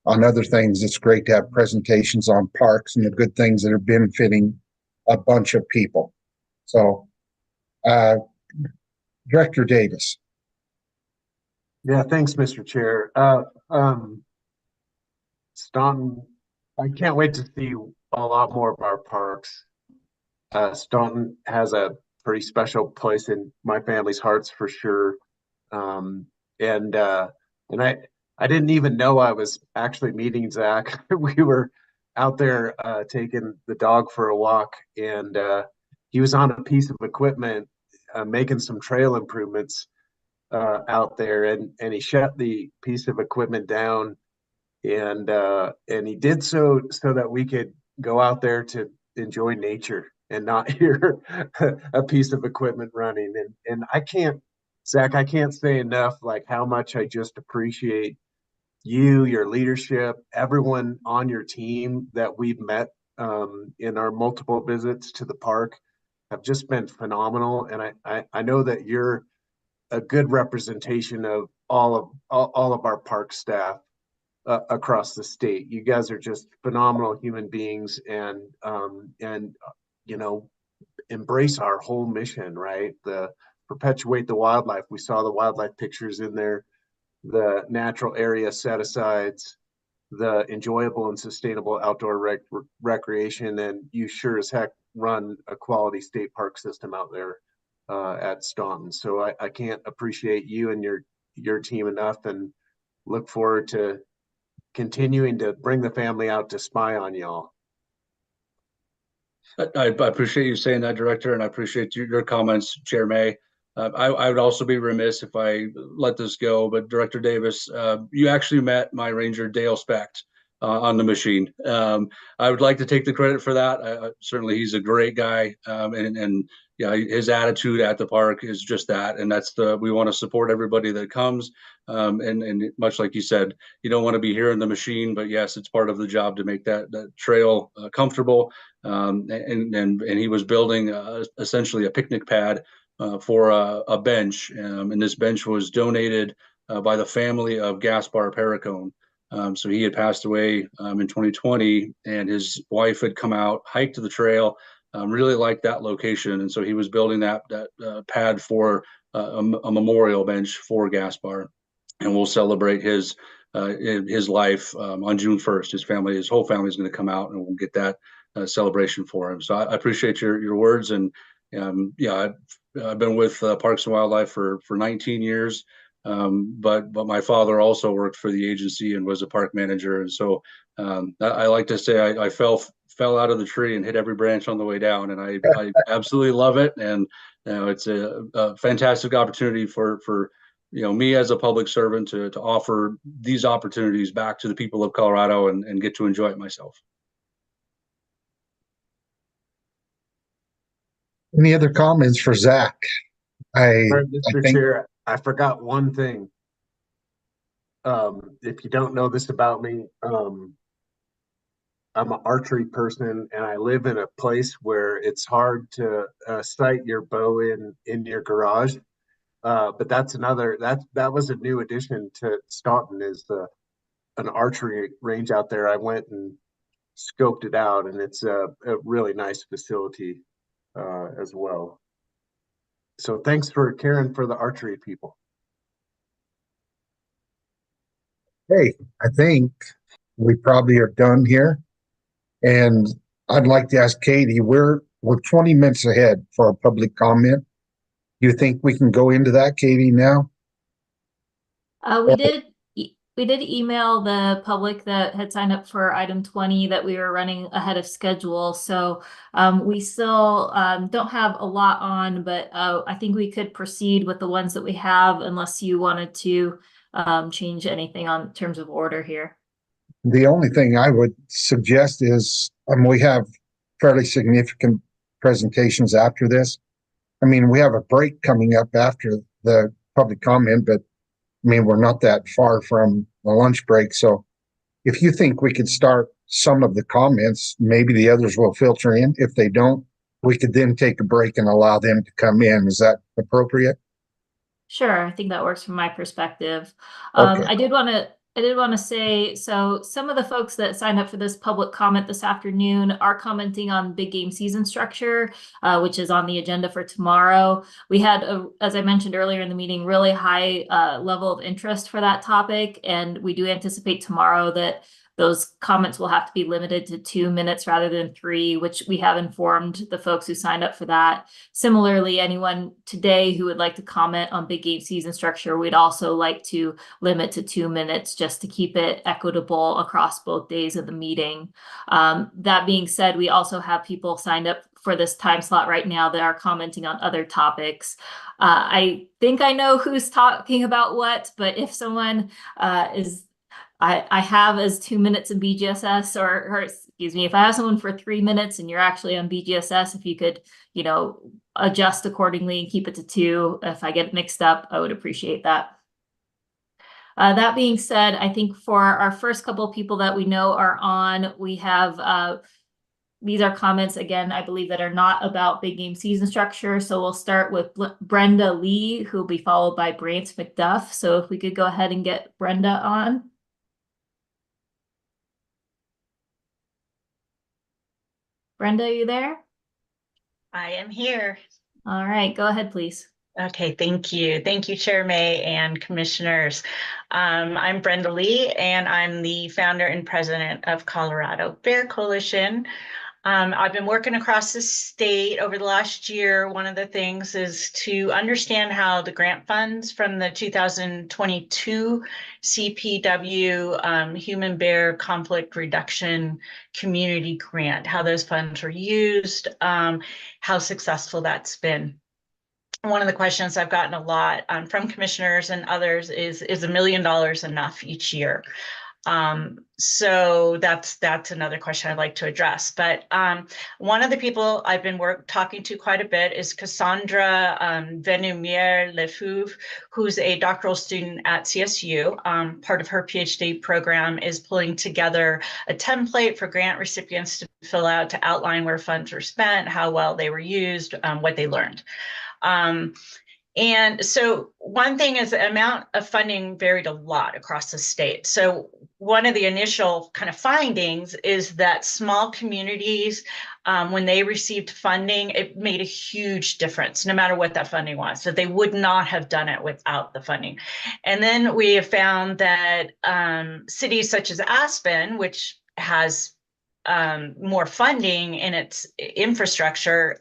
on other things. It's great to have presentations on parks and the good things that are benefiting a bunch of people. So, Director Davis. Yeah, thanks, Mr. Chair. Staunton, I can't wait to see a lot more of our parks. Staunton has a pretty special place in my family's hearts for sure. And I didn't even know I was actually meeting Zach. We were out there taking the dog for a walk, and he was on a piece of equipment making some trail improvements out there, and he shut the piece of equipment down, and he did so that we could go out there to enjoy nature and not hear a piece of equipment running. And Zach, I can't say enough like how much I just appreciate you, your leadership, everyone on your team that we've met in our multiple visits to the park have just been phenomenal. And I know that you're a good representation of all of our park staff across the state. You guys are just phenomenal human beings, and embrace our whole mission, right? The perpetuate the wildlife. We saw the wildlife pictures in there, the natural area set-asides, the enjoyable and sustainable outdoor recreation, and you sure as heck run a quality state park system out there at Staunton. So I can't appreciate you and your team enough, and look forward to continuing to bring the family out to spy on y'all. I appreciate you saying that, Director, and I appreciate your comments, Chair May. I would also be remiss if I let this go, but Director Davis, you actually met my Ranger Dale Specht on the machine. I would like to take the credit for that. Certainly, he's a great guy, and yeah, his attitude at the park is just that, and we want to support everybody that comes. And much like you said, you don't want to be here in the machine, but yes, it's part of the job to make that trail comfortable. And he was building essentially a picnic pad for a bench, and this bench was donated by the family of Gaspar Perricone. So he had passed away in 2020, and his wife had come out, hiked to the trail, really liked that location, and so he was building that pad for a memorial bench for Gaspar, and we'll celebrate his life on June 1st. His whole family is going to come out, and we'll get that celebration for him. So I appreciate your words, and yeah, I've been with Parks and Wildlife for 19 years. But my father also worked for the agency and was a park manager, and so I like to say I fell fell out of the tree and hit every branch on the way down. And I absolutely love it. And it's a fantastic opportunity for me as a public servant to offer these opportunities back to the people of Colorado and get to enjoy it myself. Any other comments for Zach? Mr. Chair, I forgot one thing. If you don't know this about me, I'm an archery person, and I live in a place where it's hard to sight your bow in your garage. But that's that was a new addition to Staunton, is an archery range out there. I went and scoped it out, and it's a really nice facility as well. So thanks for caring for the archery people. Hey, I think we probably are done here. And I'd like to ask Katie, we're 20 minutes ahead for a public comment. Do you think we can go into that, Katie, now? We did email the public that had signed up for item 20 that we were running ahead of schedule. So we still don't have a lot on, but I think we could proceed with the ones that we have unless you wanted to change anything on terms of order here. The only thing I would suggest is we have fairly significant presentations after this. I mean, we have a break coming up after the public comment, but I mean, we're not that far from the lunch break. So if you think we could start some of the comments, maybe the others will filter in. If they don't, we could then take a break and allow them to come in. Is that appropriate? Sure, I think that works from my perspective. Okay. I did want to say, so some of the folks that signed up for this public comment this afternoon are commenting on big game season structure, which is on the agenda for tomorrow. We had, as I mentioned earlier in the meeting, really high level of interest for that topic, and we do anticipate tomorrow that those comments will have to be limited to 2 minutes rather than 3, which we have informed the folks who signed up for that. Similarly, anyone today who would like to comment on big game season structure, we'd also like to limit to 2 minutes just to keep it equitable across both days of the meeting. That being said, we also have people signed up for this time slot right now that are commenting on other topics. I think I know who's talking about what, but if someone I have as 2 minutes in BGSS, or excuse me, if I have someone for 3 minutes and you're actually on BGSS, if you could, adjust accordingly and keep it to 2. If I get mixed up, I would appreciate that. That being said, I think for our first couple of people that we know are on, we have, these are comments, again, I believe that are not about big game season structure. So we'll start with Brenda Lee, who will be followed by Brant McDuff. So if we could go ahead and get Brenda on. Brenda, are you there? I am here. All right, go ahead, please. Okay, thank you. Thank you, Chair May and Commissioners. I'm Brenda Lee, and I'm the founder and president of Colorado Bear Coalition. I've been working across the state over the last year. One of the things is to understand how the grant funds from the 2022 CPW Human Bear Conflict Reduction Community Grant, how those funds were used, how successful that's been. One of the questions I've gotten a lot from commissioners and others is $1 million enough each year? So that's another question I'd like to address. But one of the people I've been talking to quite a bit is Cassandra Venumier-Lefouve, who's a doctoral student at CSU. Part of her PhD program is pulling together a template for grant recipients to fill out to outline where funds were spent, how well they were used, what they learned. And so one thing is the amount of funding varied a lot across the state. So one of the initial kind of findings is that small communities, when they received funding, it made a huge difference, no matter what that funding was, that they would not have done it without the funding. And then we have found that cities such as Aspen, which has more funding in its infrastructure,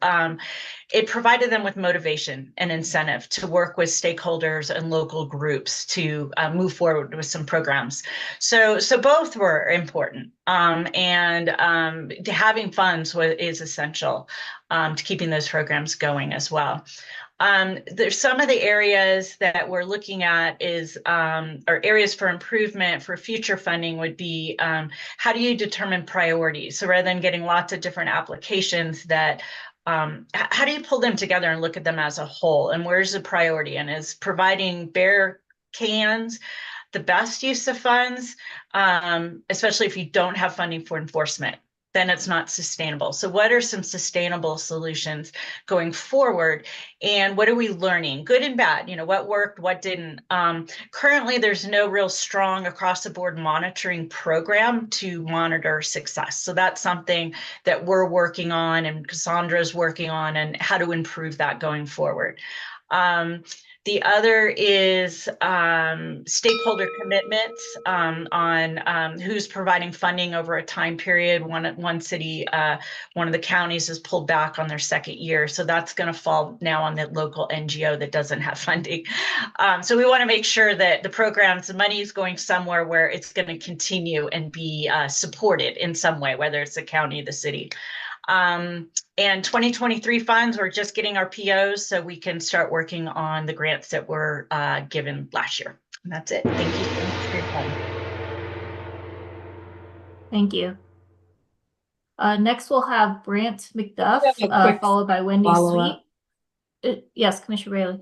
it provided them with motivation and incentive to work with stakeholders and local groups to move forward with some programs. So both were important, and having funds is essential to keeping those programs going as well. There's some of the areas that we're looking at is, or areas for improvement for future funding would be, how do you determine priorities? So rather than getting lots of different applications that, how do you pull them together and look at them as a whole? And where's the priority? And is providing bear cans the best use of funds, especially if you don't have funding for enforcement? Then it's not sustainable. So what are some sustainable solutions going forward? And what are we learning? Good and bad, what worked, what didn't. Currently, there's no real strong across the board monitoring program to monitor success. So that's something that we're working on and Cassandra's working on, and how to improve that going forward. The other is stakeholder commitments on who's providing funding over a time period. One city, one of the counties has pulled back on their second year. So that's going to fall now on the local NGO that doesn't have funding. So we want to make sure that the programs, the money is going somewhere where it's going to continue and be supported in some way, whether it's the county, the city. And 2023 funds, we're just getting our POs so we can start working on the grants that were given last year. And that's it. Thank you so much for your time. Thank you. Next, we'll have Brant McDuff, followed by Wendy Sweet. Yes, Commissioner Bailey.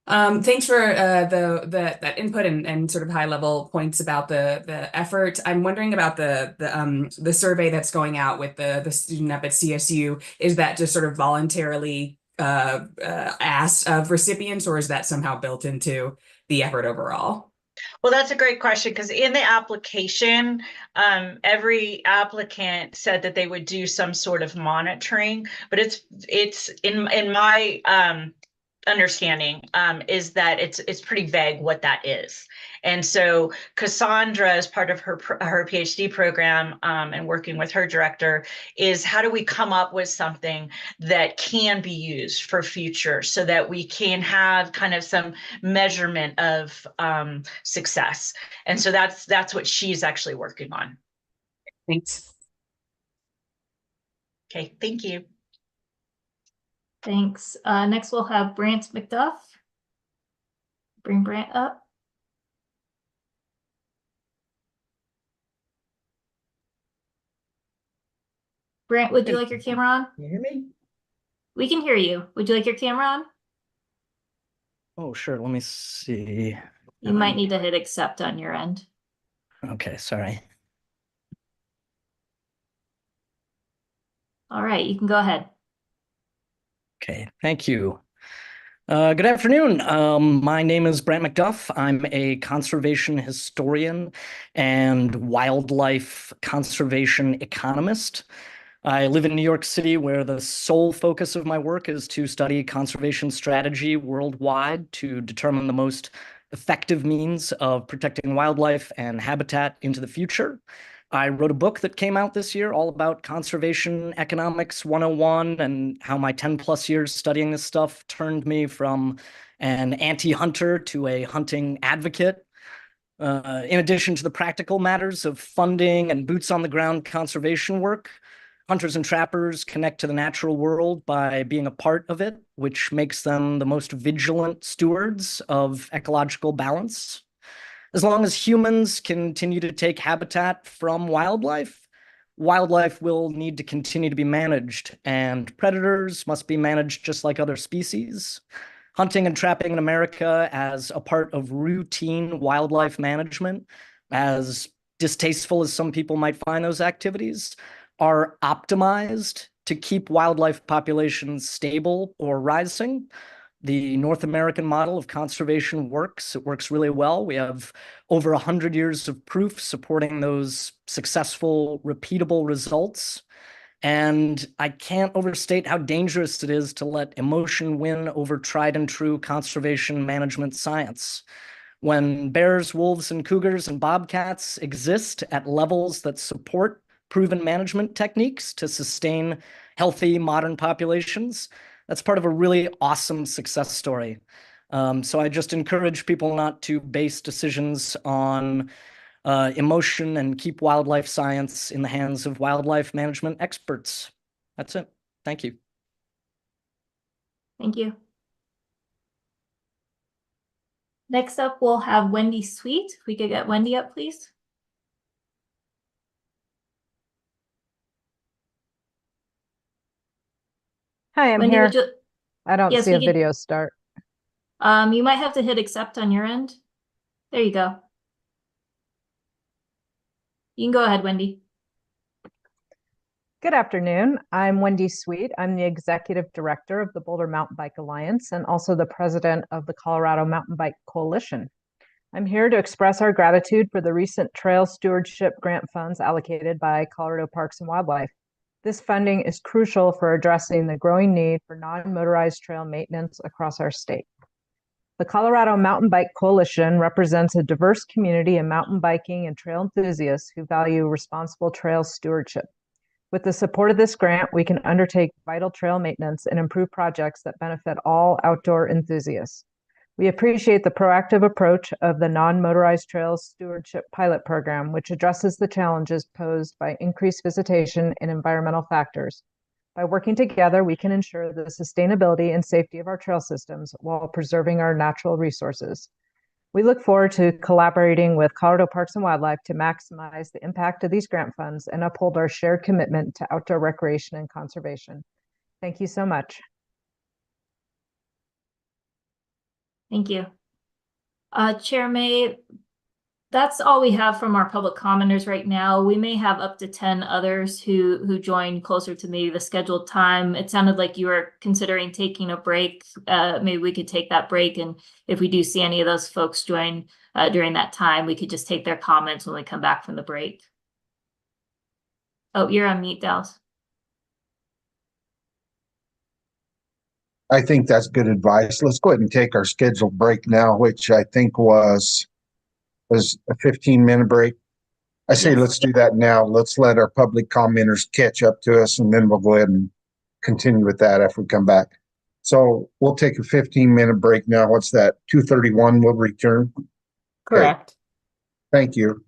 Thanks for that input and sort of high level points about the effort. I'm wondering about the survey that's going out with the student up at CSU. Is that just sort of voluntarily asked of recipients, or is that somehow built into the effort overall? Well, that's a great question, because in the application, every applicant said that they would do some sort of monitoring, but it's in my understanding is that it's pretty vague what that is. And so Cassandra, as part of her PhD program and working with her director, is how do we come up with something that can be used for future so that we can have kind of some measurement of success. And so that's what she's actually working on. Thanks. Okay, thank you. Thanks. Next, we'll have Brant McDuff. Bring Brant up. Brant, would you like your camera on? Can you hear me? We can hear you. Would you like your camera on? Oh, sure. Let me see. You might need to hit accept on your end. Okay, sorry. All right, you can go ahead. Okay, thank you. Good afternoon. My name is Brant McDuff. I'm a conservation historian and wildlife conservation economist. I live in New York City, where the sole focus of my work is to study conservation strategy worldwide to determine the most effective means of protecting wildlife and habitat into the future. I wrote a book that came out this year all about conservation economics 101 and how my 10+ years studying this stuff turned me from an anti-hunter to a hunting advocate. In addition to the practical matters of funding and boots on the ground conservation work, hunters and trappers connect to the natural world by being a part of it, which makes them the most vigilant stewards of ecological balance. As long as humans continue to take habitat from wildlife, wildlife will need to continue to be managed, and predators must be managed just like other species. Hunting and trapping in America as a part of routine wildlife management, as distasteful as some people might find those activities, are optimized to keep wildlife populations stable or rising. The North American model of conservation works. It works really well. We have over 100 years of proof supporting those successful, repeatable results. And I can't overstate how dangerous it is to let emotion win over tried and true conservation management science. When bears, wolves, and cougars and bobcats exist at levels that support proven management techniques to sustain healthy modern populations. That's part of a really awesome success story. So I just encourage people not to base decisions on emotion and keep wildlife science in the hands of wildlife management experts. That's it. Thank you. Thank you. Next up, we'll have Wendy Sweet. If we could get Wendy up, please. Hi, I'm Wendy, here. would you... I don't Yes, see we a can- video start. You might have to hit accept on your end. There you go. You can go ahead, Wendy. Good afternoon. I'm Wendy Sweet. I'm the Executive Director of the Boulder Mountain Bike Alliance and also the President of the Colorado Mountain Bike Coalition. I'm here to express our gratitude for the recent Trail Stewardship Grant funds allocated by Colorado Parks and Wildlife. This funding is crucial for addressing the growing need for non-motorized trail maintenance across our state. The Colorado Mountain Bike Coalition represents a diverse community of mountain biking and trail enthusiasts who value responsible trail stewardship. With the support of this grant, we can undertake vital trail maintenance and improve projects that benefit all outdoor enthusiasts. We appreciate the proactive approach of the Non-Motorized Trails Stewardship Pilot Program, which addresses the challenges posed by increased visitation and environmental factors. By working together, we can ensure the sustainability and safety of our trail systems while preserving our natural resources. We look forward to collaborating with Colorado Parks and Wildlife to maximize the impact of these grant funds and uphold our shared commitment to outdoor recreation and conservation. Thank you so much. Thank you. Chair May, that's all we have from our public commenters right now. We may have up to 10 others who join closer to maybe the scheduled time. It sounded like you were considering taking a break. Maybe we could take that break, and if we do see any of those folks join during that time, we could just take their comments when we come back from the break. Oh, you're on mute, Dallas. I think that's good advice. Let's go ahead and take our scheduled break now, which I think was a 15-minute break. I say let's do that now. Let's let our public commenters catch up to us, and then we'll go ahead and continue with that after we come back. So we'll take a 15-minute break now. What's that? 2:31 we'll return? Correct. Okay. Thank you.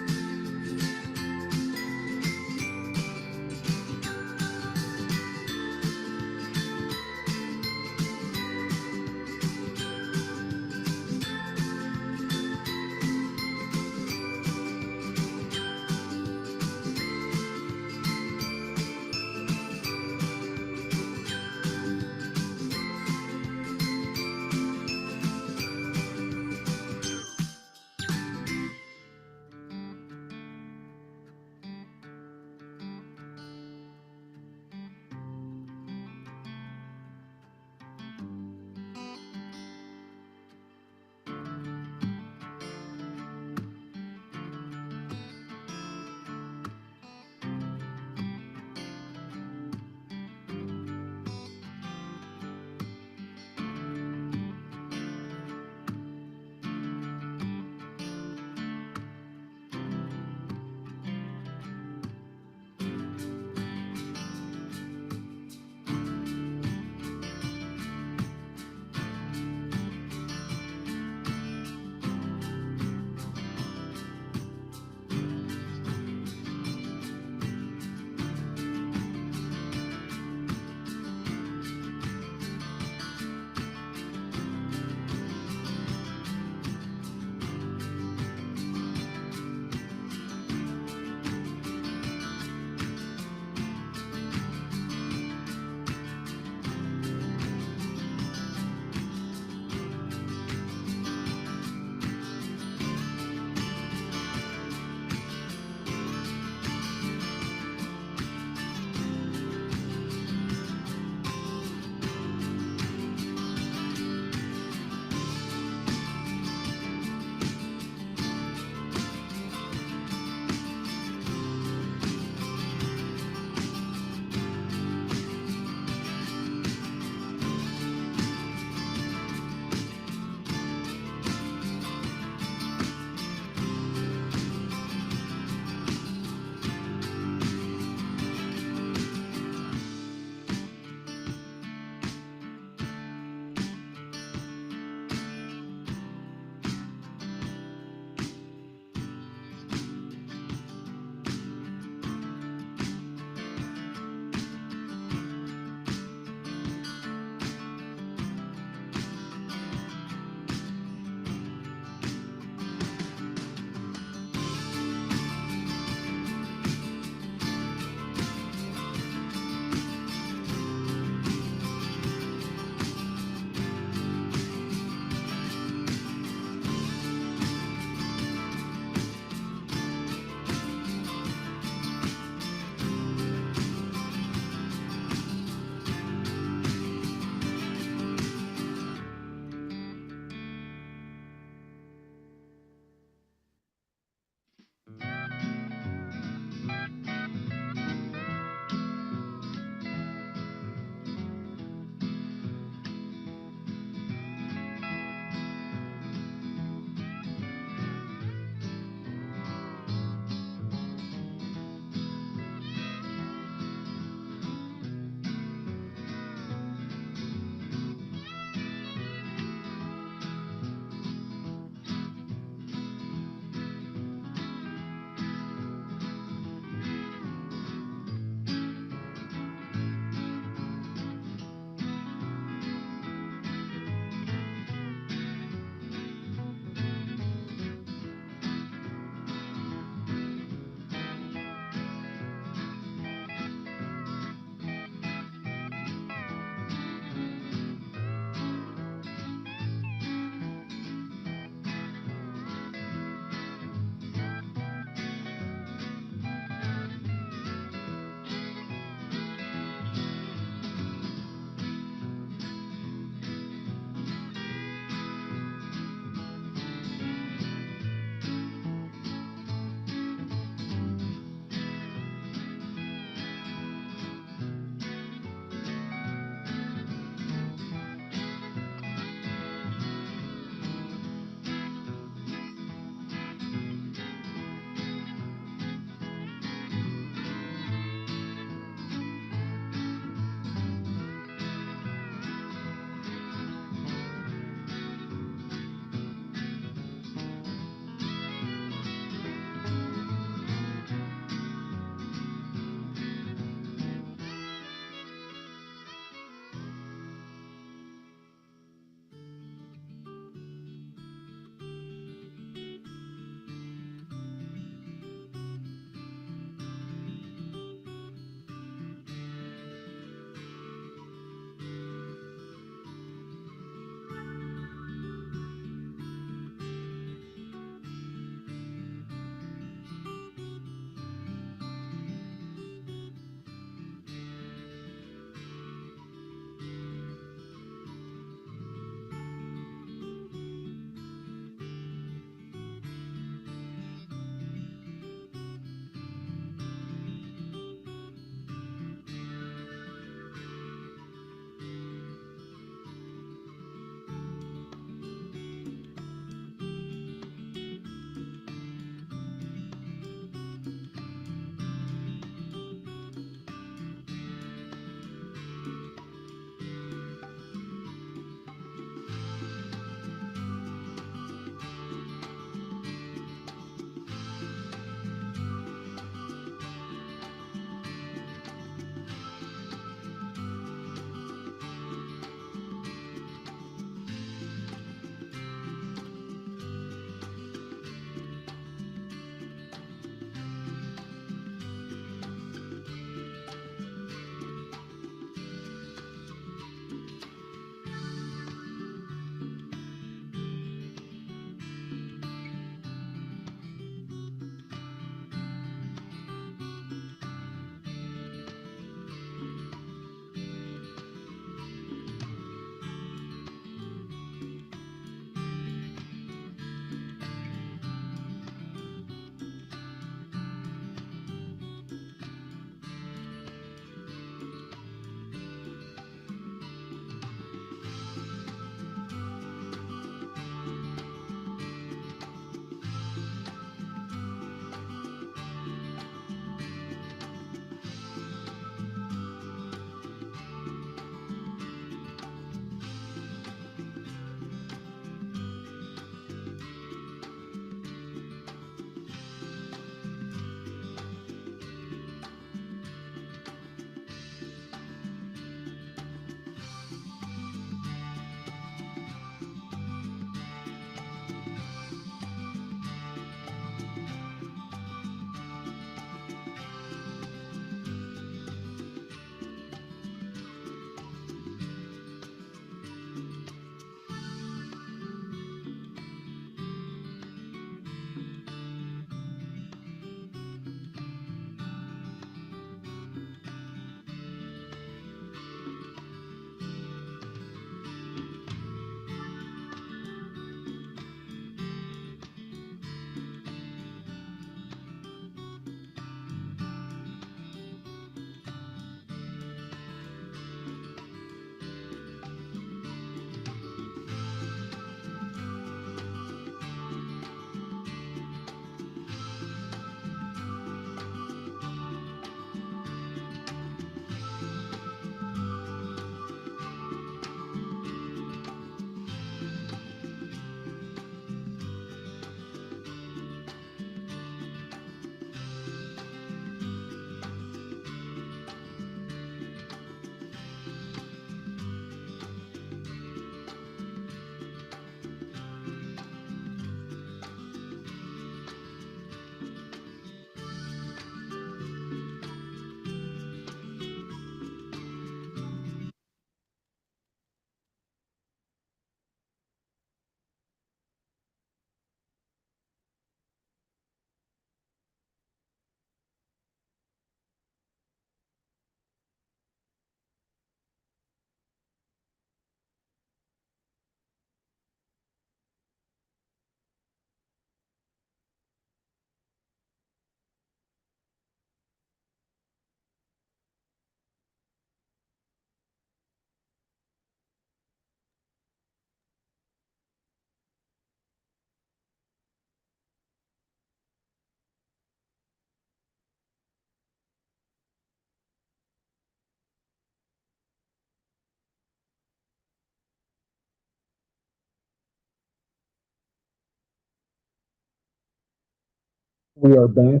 We are back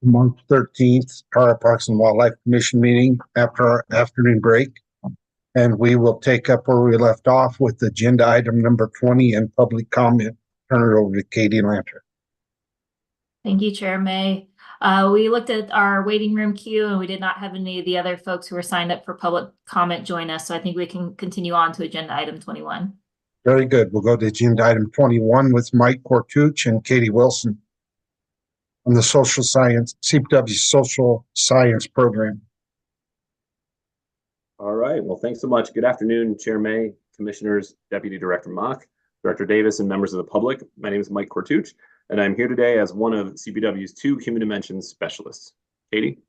March 13th, Colorado Parks and Wildlife Commission meeting after our afternoon break. And we will take up where we left off with agenda item number 20 and public comment. Turn it over to Katie Lanter. Thank you, Chair May. We looked at our waiting room queue and we did not have any of the other folks who were signed up for public comment join us. So I think we can continue on to agenda item 21. Very good. We'll go to agenda item 21 with Mike Kortuch and Katie Wilson on the social science, CPW social science program. All right. Well, thanks so much. Good afternoon, Chair May, Commissioners, Deputy Director Mock, Director Davis, and members of the public. My name is Mike Kortuch, and I'm here today as one of CPW's 2 human dimensions specialists. Katie?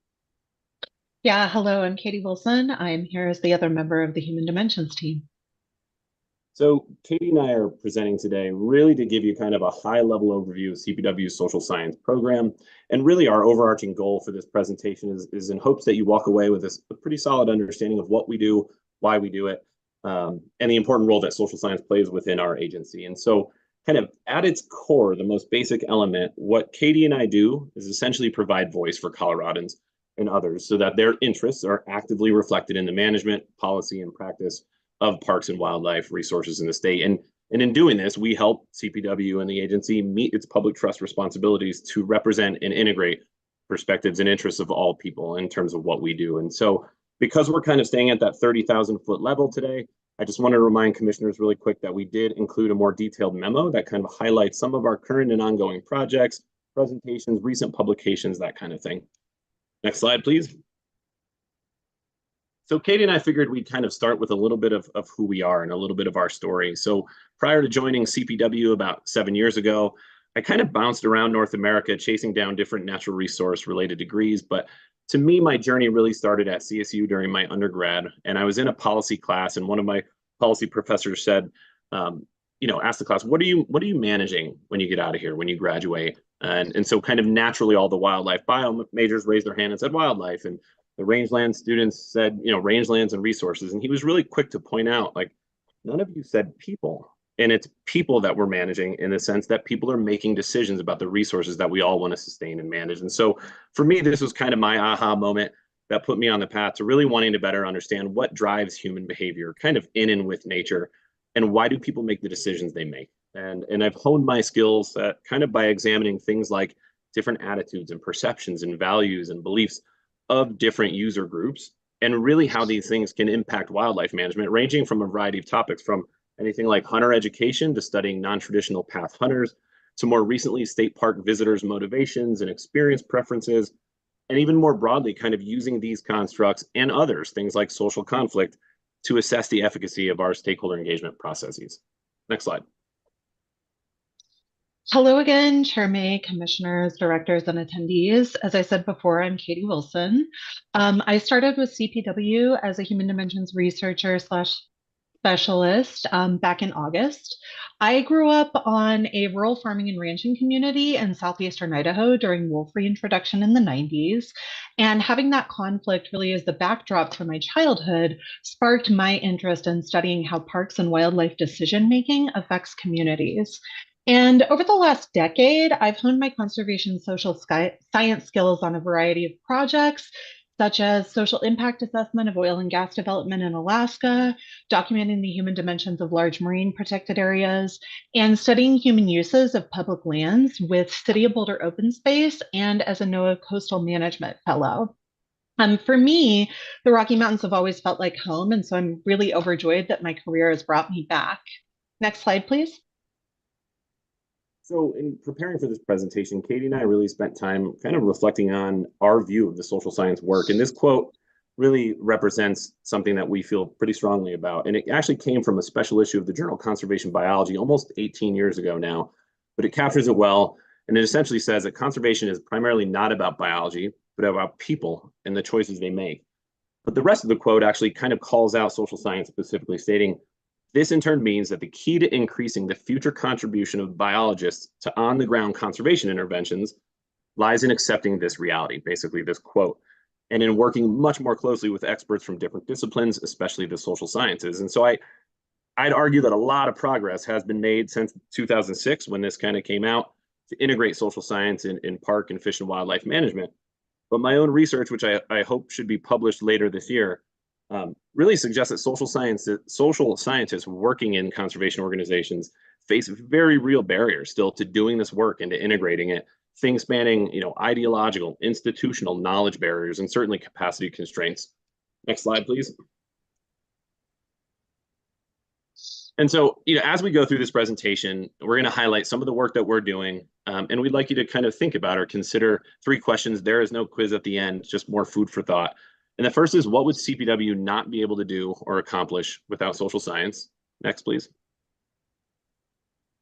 Yeah, hello, I'm Katie Wilson. I'm here as the other member of the Human Dimensions team. So Katie and I are presenting today really to give you kind of a high-level overview of CPW's social science program. And really our overarching goal for this presentation is in hopes that you walk away with a pretty solid understanding of what we do, why we do it, and the important role that social science plays within our agency. And so kind of at its core, the most basic element, what Katie and I do is essentially provide voice for Coloradans and others so that their interests are actively reflected in the management, policy, and practice of parks and wildlife resources in the state. And in doing this, we help CPW and the agency meet its public trust responsibilities to represent and integrate perspectives and interests of all people in terms of what we do. And so because we're kind of staying at that 30,000 foot level today, I just want to remind commissioners really quick that we did include a more detailed memo that kind of highlights some of our current and ongoing projects, presentations, recent publications, that kind of thing. Next slide, please. So Katie and I figured we'd kind of start with a little bit of who we are and a little bit of our story. So prior to joining CPW about 7 years ago, I kind of bounced around North America chasing down different natural resource related degrees. But to me, my journey really started at CSU during my undergrad. And I was in a policy class and one of my policy professors said, asked the class, what are you managing when you get out of here, when you graduate? And so kind of naturally all the wildlife bio majors raised their hand and said wildlife. And the rangeland students said, rangelands and resources. And he was really quick to point out, like, none of you said people. And it's people that we're managing in the sense that people are making decisions about the resources that we all want to sustain and manage. And so for me, this was kind of my aha moment that put me on the path to really wanting to better understand what drives human behavior kind of in and with nature and why do people make the decisions they make. And I've honed my skills kind of by examining things like different attitudes and perceptions and values and beliefs of different user groups and really how these things can impact wildlife management, ranging from a variety of topics, from anything like hunter education to studying non-traditional path hunters, to more recently state park visitors' motivations and experience preferences, and even more broadly, kind of using these constructs and others, things like social conflict, to assess the efficacy of our stakeholder engagement processes. Next slide. Hello again, Chair May, commissioners, directors, and attendees. As I said before, I'm Katie Wilson. I started with CPW as a human dimensions researcher / specialist back in August. I grew up on a rural farming and ranching community in southeastern Idaho during wolf reintroduction in the 90s. And having that conflict really as the backdrop for my childhood sparked my interest in studying how parks and wildlife decision-making affects communities. And over the last decade, I've honed my conservation social science skills on a variety of projects, such as social impact assessment of oil and gas development in Alaska, documenting the human dimensions of large marine protected areas, and studying human uses of public lands with City of Boulder Open Space and as a NOAA Coastal Management Fellow. For me, the Rocky Mountains have always felt like home, and so I'm really overjoyed that my career has brought me back. Next slide, please. So in preparing for this presentation, Katie and I really spent time kind of reflecting on our view of the social science work. And this quote really represents something that we feel pretty strongly about. And it actually came from a special issue of the journal Conservation Biology almost 18 years ago now, but it captures it well. And it essentially says that conservation is primarily not about biology, but about people and the choices they make. But the rest of the quote actually kind of calls out social science specifically, stating, this in turn means that the key to increasing the future contribution of biologists to on-the-ground conservation interventions lies in accepting this reality, basically this quote, and in working much more closely with experts from different disciplines, especially the social sciences. And so I'd argue that a lot of progress has been made since 2006 when this kind of came out to integrate social science in park and fish and wildlife management. But my own research, which I hope should be published later this year, really suggests that social scientists working in conservation organizations face very real barriers still to doing this work and to integrating it. Things spanning, ideological, institutional knowledge barriers, and certainly capacity constraints. Next slide, please. And so, as we go through this presentation, we're going to highlight some of the work that we're doing, and we'd like you to kind of think about or consider 3 questions. There is no quiz at the end, just more food for thought. And the first is, what would CPW not be able to do or accomplish without social science? Next, please.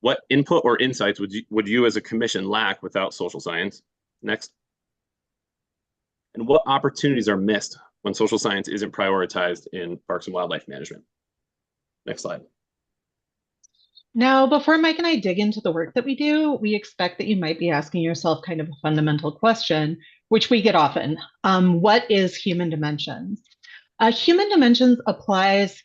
What input or insights would you as a commission lack without social science? Next. And what opportunities are missed when social science isn't prioritized in parks and wildlife management? Next slide. Now, before Mike and I dig into the work that we do, we expect that you might be asking yourself kind of a fundamental question, which we get often. What is human dimensions? Human dimensions applies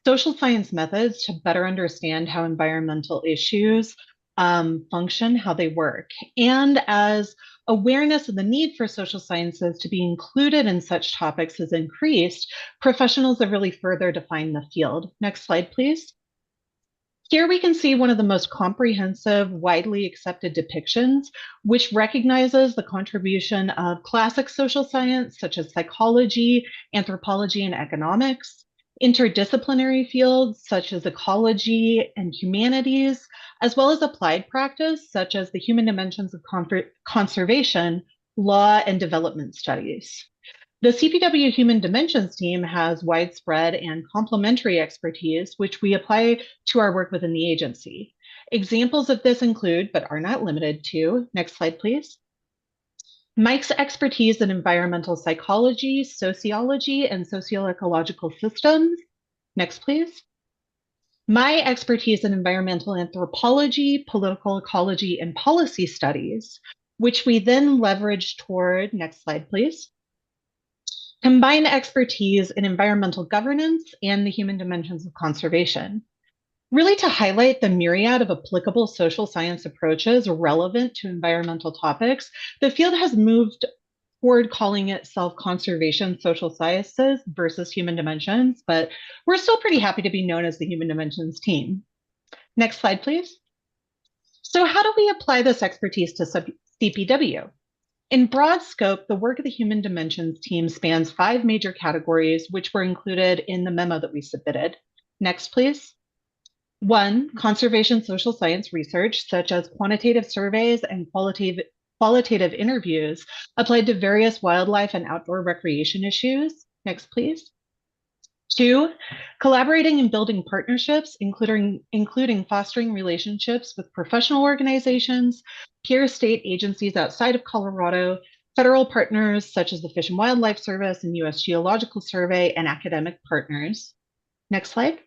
social science methods to better understand how environmental issues function, how they work. And as awareness of the need for social sciences to be included in such topics has increased, professionals have really further defined the field. Next slide, please. Here we can see one of the most comprehensive, widely accepted depictions, which recognizes the contribution of classic social science, such as psychology, anthropology, and economics, interdisciplinary fields, such as ecology and humanities, as well as applied practice, such as the human dimensions of conservation, law, and development studies. The CPW Human Dimensions team has widespread and complementary expertise, which we apply to our work within the agency. Examples of this include, but are not limited to, next slide, please. Mike's expertise in environmental psychology, sociology, and socio-ecological systems. Next, please. My expertise in environmental anthropology, political ecology, and policy studies, which we then leverage toward, next slide, please. Combine expertise in environmental governance and the human dimensions of conservation, really to highlight the myriad of applicable social science approaches relevant to environmental topics. The field has moved toward calling itself conservation social sciences versus human dimensions, but we're still pretty happy to be known as the human dimensions team. Next slide, please. So how do we apply this expertise to CPW? In broad scope, the work of the Human Dimensions team spans 5 major categories, which were included in the memo that we submitted. Next, please. 1, conservation social science research, such as quantitative surveys and qualitative interviews applied to various wildlife and outdoor recreation issues. Next, please. 2, collaborating and building partnerships, including fostering relationships with professional organizations, peer state agencies outside of Colorado, federal partners such as the Fish and Wildlife Service and U.S. Geological Survey, and academic partners. Next slide.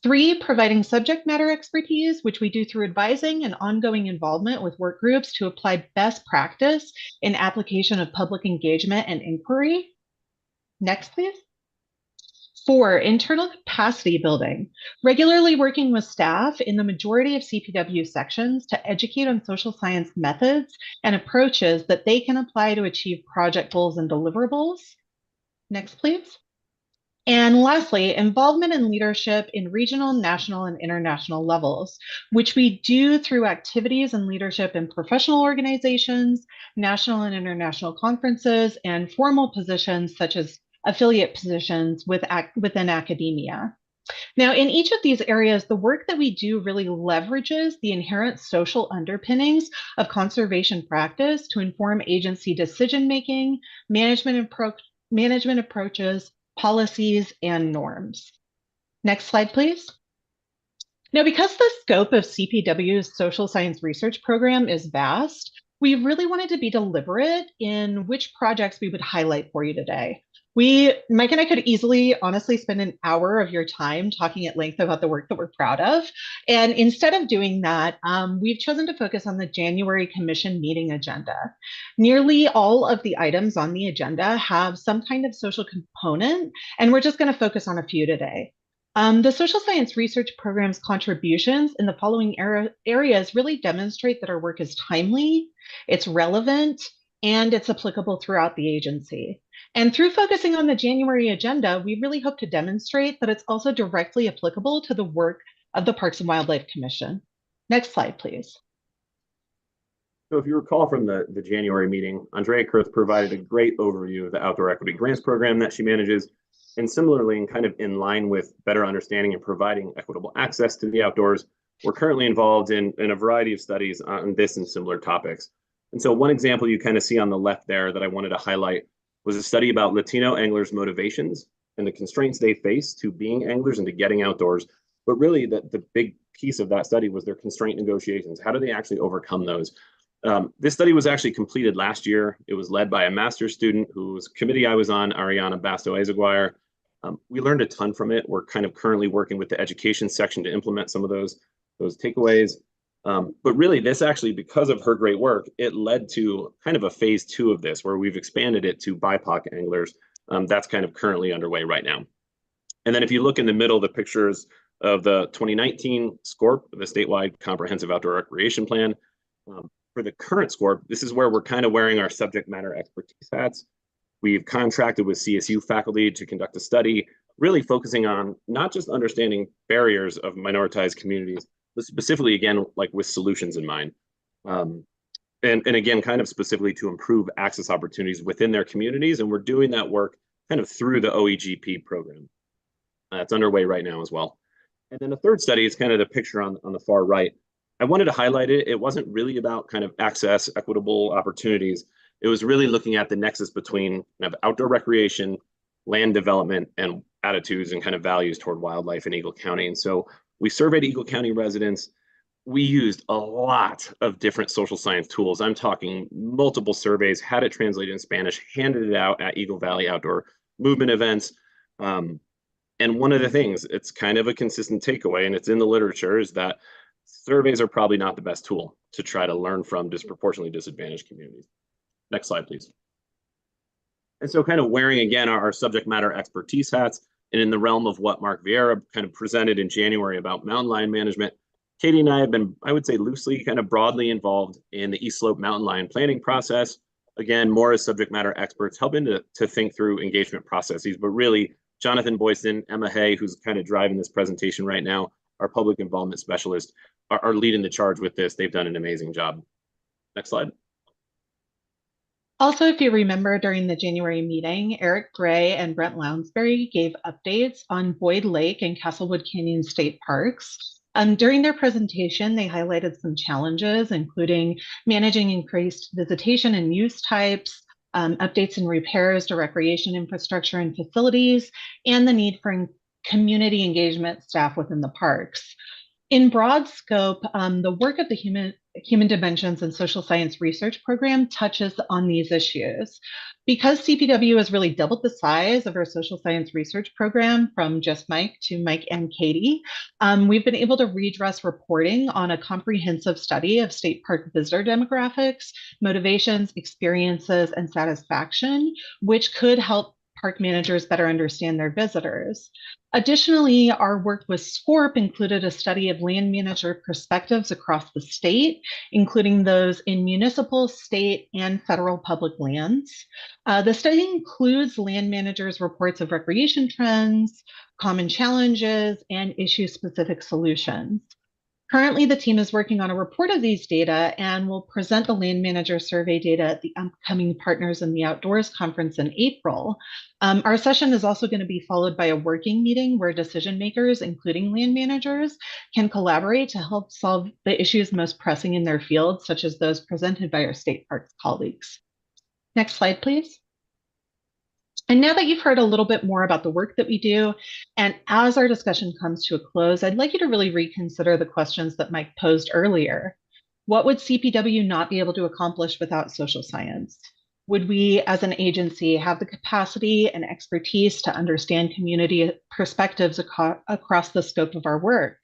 3, providing subject matter expertise, which we do through advising and ongoing involvement with work groups to apply best practice in application of public engagement and inquiry. Next, please. 4, internal capacity building, regularly working with staff in the majority of CPW sections to educate on social science methods and approaches that they can apply to achieve project goals and deliverables. Next, please. And lastly, involvement and leadership in regional, national, and international levels, which we do through activities and leadership in professional organizations, national and international conferences, and formal positions such as affiliate positions within academia. Now, in each of these areas, the work that we do really leverages the inherent social underpinnings of conservation practice to inform agency decision-making, management approaches, policies, and norms. Next slide, please. Now, because the scope of CPW's social science research program is vast, we really wanted to be deliberate in which projects we would highlight for you today. Mike and I could easily, honestly, spend an hour of your time talking at length about the work that we're proud of. And instead of doing that, we've chosen to focus on the January Commission meeting agenda. Nearly all of the items on the agenda have some kind of social component, and we're just going to focus on a few today. The social science research program's contributions in the following areas really demonstrate that our work is timely, it's relevant, and it's applicable throughout the agency. And through focusing on the January agenda, we really hope to demonstrate that it's also directly applicable to the work of the Parks and Wildlife Commission. Next slide, please. So if you recall from the January meeting, Andrea Kurth provided a great overview of the Outdoor Equity Grants Program that she manages. And similarly, and kind of in line with better understanding and providing equitable access to the outdoors, we're currently involved in a variety of studies on this and similar topics. And so one example you kind of see on the left there that I wanted to highlight was a study about Latino anglers' motivations and the constraints they face to being anglers and to getting outdoors. But really, the big piece of that study was their constraint negotiations. How do they actually overcome those? This study was actually completed last year. It was led by a master's student whose committee I was on, Ariana Basto-Ezeguiar. We learned a ton from it. We're kind of currently working with the education section to implement some of those takeaways. But really, this actually, because of her great work, it led to kind of a phase 2 of this, where we've expanded it to BIPOC anglers. That's kind of currently underway right now. And then if you look in the middle, the pictures of the 2019 SCORP, the Statewide Comprehensive Outdoor Recreation Plan. For the current SCORP, this is where we're kind of wearing our subject matter expertise hats. We've contracted with CSU faculty to conduct a study, really focusing on not just understanding barriers of minoritized communities, but specifically, again, like with solutions in mind. And again, kind of specifically to improve access opportunities within their communities. And we're doing that work kind of through the OEGP program. It's underway right now as well. And then the third study is kind of the picture on the far right. I wanted to highlight it. It wasn't really about kind of access, equitable opportunities. It was really looking at the nexus between kind of outdoor recreation, land development, and attitudes and kind of values toward wildlife in Eagle County. And so we surveyed Eagle County residents. We used a lot of different social science tools. I'm talking multiple surveys, had it translated in Spanish, handed it out at Eagle Valley Outdoor Movement events. And one of the things, it's kind of a consistent takeaway, and it's in the literature, is that surveys are probably not the best tool to try to learn from disproportionately disadvantaged communities. Next slide, please. And so kind of wearing, again, our subject matter expertise hats, and in the realm of what Mark Vieira kind of presented in January about mountain lion management, Katie and I have been, I would say, loosely, kind of broadly involved in the East Slope mountain lion planning process. Again, more as subject matter experts, helping to think through engagement processes, but really Jonathan Boyson, Emma Hay, who's kind of driving this presentation right now, our public involvement specialist, are leading the charge with this. They've done an amazing job. Next slide. Also, if you remember during the January meeting, Eric Gray and Brent Lounsbury gave updates on Boyd Lake and Castlewood Canyon State Parks. During their presentation, they highlighted some challenges, including managing increased visitation and use types, updates and repairs to recreation infrastructure and facilities, and the need for community engagement staff within the parks. In broad scope, the work of the Human Dimensions and Social Science Research Program touches on these issues. Because CPW has really doubled the size of our social science research program from just Mike to Mike and Katie, we've been able to redress reporting on a comprehensive study of state park visitor demographics, motivations, experiences, and satisfaction, which could help park managers better understand their visitors. Additionally, our work with SCORP included a study of land manager perspectives across the state, including those in municipal, state, and federal public lands. The study includes land managers' reports of recreation trends, common challenges, and issue-specific solutions. Currently, the team is working on a report of these data and will present the land manager survey data at the upcoming Partners in the Outdoors conference in April. Our session is also going to be followed by a working meeting where decision makers, including land managers, can collaborate to help solve the issues most pressing in their fields, such as those presented by our state parks colleagues. Next slide, please. And now that you've heard a little bit more about the work that we do, and as our discussion comes to a close, I'd like you to really reconsider the questions that Mike posed earlier. What would CPW not be able to accomplish without social science? Would we, as an agency, have the capacity and expertise to understand community perspectives across the scope of our work?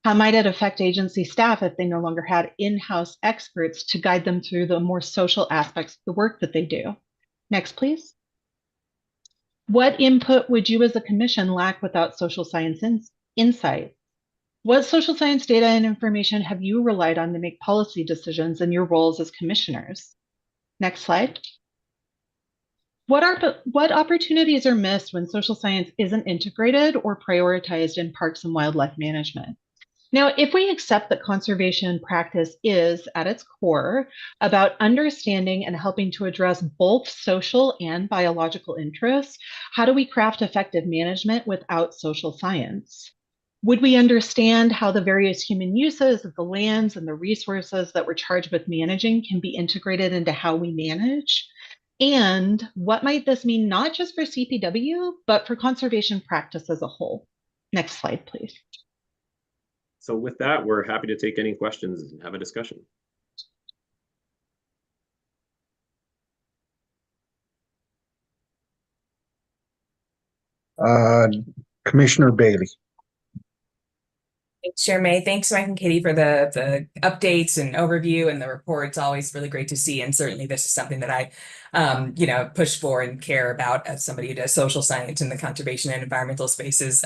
How might it affect agency staff if they no longer had in-house experts to guide them through the more social aspects of the work that they do? Next, please. What input would you as a commission lack without social science insight? What social science data and information have you relied on to make policy decisions in your roles as commissioners? Next slide. What opportunities are missed when social science isn't integrated or prioritized in parks and wildlife management? Now, if we accept that conservation practice is, at its core, about understanding and helping to address both social and biological interests, how do we craft effective management without social science? Would we understand how the various human uses of the lands and the resources that we're charged with managing can be integrated into how we manage? And what might this mean not just for CPW, but for conservation practice as a whole? Next slide, please. So with that, we're happy to take any questions and have a discussion. Commissioner Bailey. Thanks, Chair May. Thanks, Mike and Katie, for the updates and overview and the report. It's always really great to see. And certainly this is something that I, push for and care about as somebody who does social science in the conservation and environmental spaces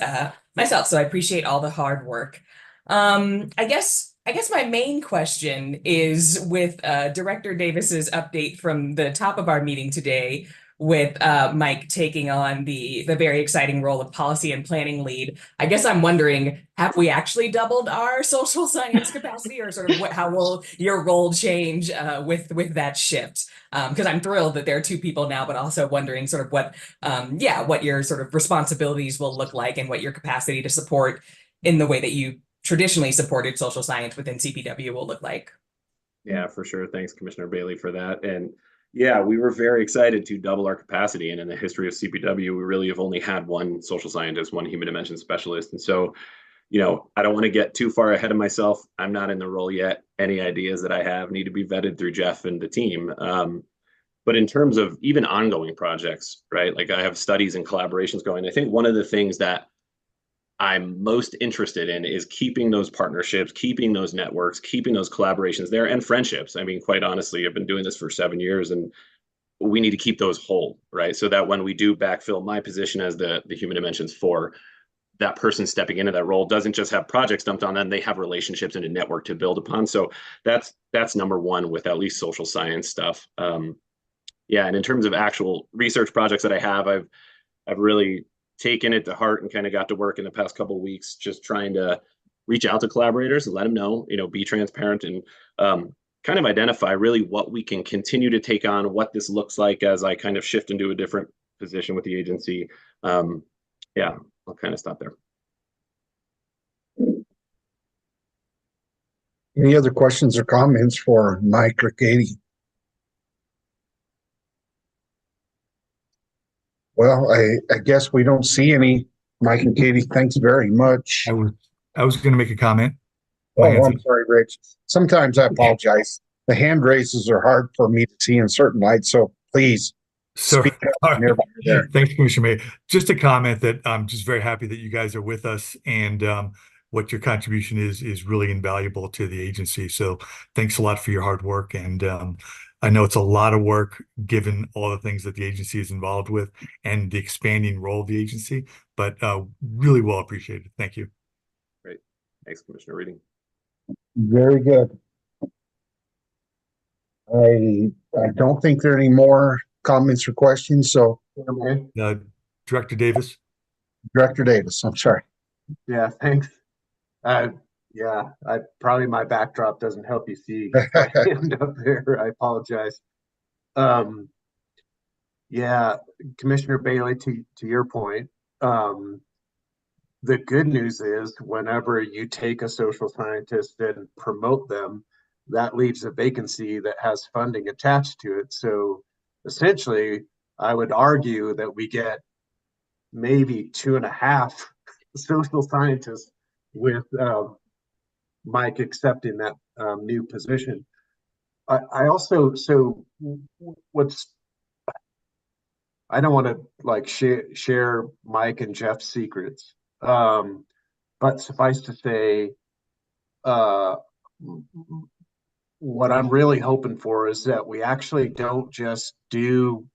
myself. So I appreciate all the hard work. I guess my main question is with Director Davis's update from the top of our meeting today, with Mike taking on the very exciting role of policy and planning lead. I guess I'm wondering, have we actually doubled our social science capacity, or sort of how will your role change with that shift? Because I'm thrilled that there are two people now, but also wondering sort of what your sort of responsibilities will look like and what your capacity to support in the way that you traditionally supported social science within CPW will look like. Yeah, for sure. Thanks, Commissioner Bailey, for that. And yeah, we were very excited to double our capacity. And in the history of CPW, we really have only had one social scientist, one human dimension specialist. And so, I don't want to get too far ahead of myself. I'm not in the role yet. Any ideas that I have need to be vetted through Jeff and the team. But in terms of even ongoing projects, right? Like I have studies and collaborations going. I think one of the things that I'm most interested in is keeping those partnerships, keeping those networks, keeping those collaborations there, and friendships. I mean, quite honestly, I've been doing this for 7 years, and we need to keep those whole, right? So that when we do backfill my position as the human dimensions for, that person stepping into that role doesn't just have projects dumped on them, they have relationships and a network to build upon. So that's number one with at least social science stuff. And in terms of actual research projects that I have, I've really taken it to heart and kind of got to work in the past couple of weeks, just trying to reach out to collaborators and let them know, be transparent and kind of identify really what we can continue to take on, what this looks like as I kind of shift into a different position with the agency. I'll kind of stop there. Any other questions or comments for Mike or Katie? Well, I guess we don't see any. Mike and Katie, thanks very much. I was going to make a comment. Oh, I'm sorry, Rich. Sometimes I apologize. The hand raises are hard for me to see in certain lights, so please speak up whenever you're there. Thanks, Commissioner May. Just a comment that I'm just very happy that you guys are with us, and what your contribution is really invaluable to the agency. So thanks a lot for your hard work. And I know it's a lot of work given all the things that the agency is involved with and the expanding role of the agency, but really well appreciated. Thank you. Great. Thanks, Commissioner Reading. Very good. I don't think there are any more comments or questions. So, Director Davis. Director Davis, I'm sorry. Yeah, thanks. Probably my backdrop doesn't help you see my hand up there. I apologize. Commissioner Bailey, to your point, the good news is whenever you take a social scientist and promote them, that leaves a vacancy that has funding attached to it. So essentially, I would argue that we get maybe 2.5 social scientists with Mike accepting that new position. I also, I don't want to share Mike and Jeff's secrets, but suffice to say, what I'm really hoping for is that we actually don't just do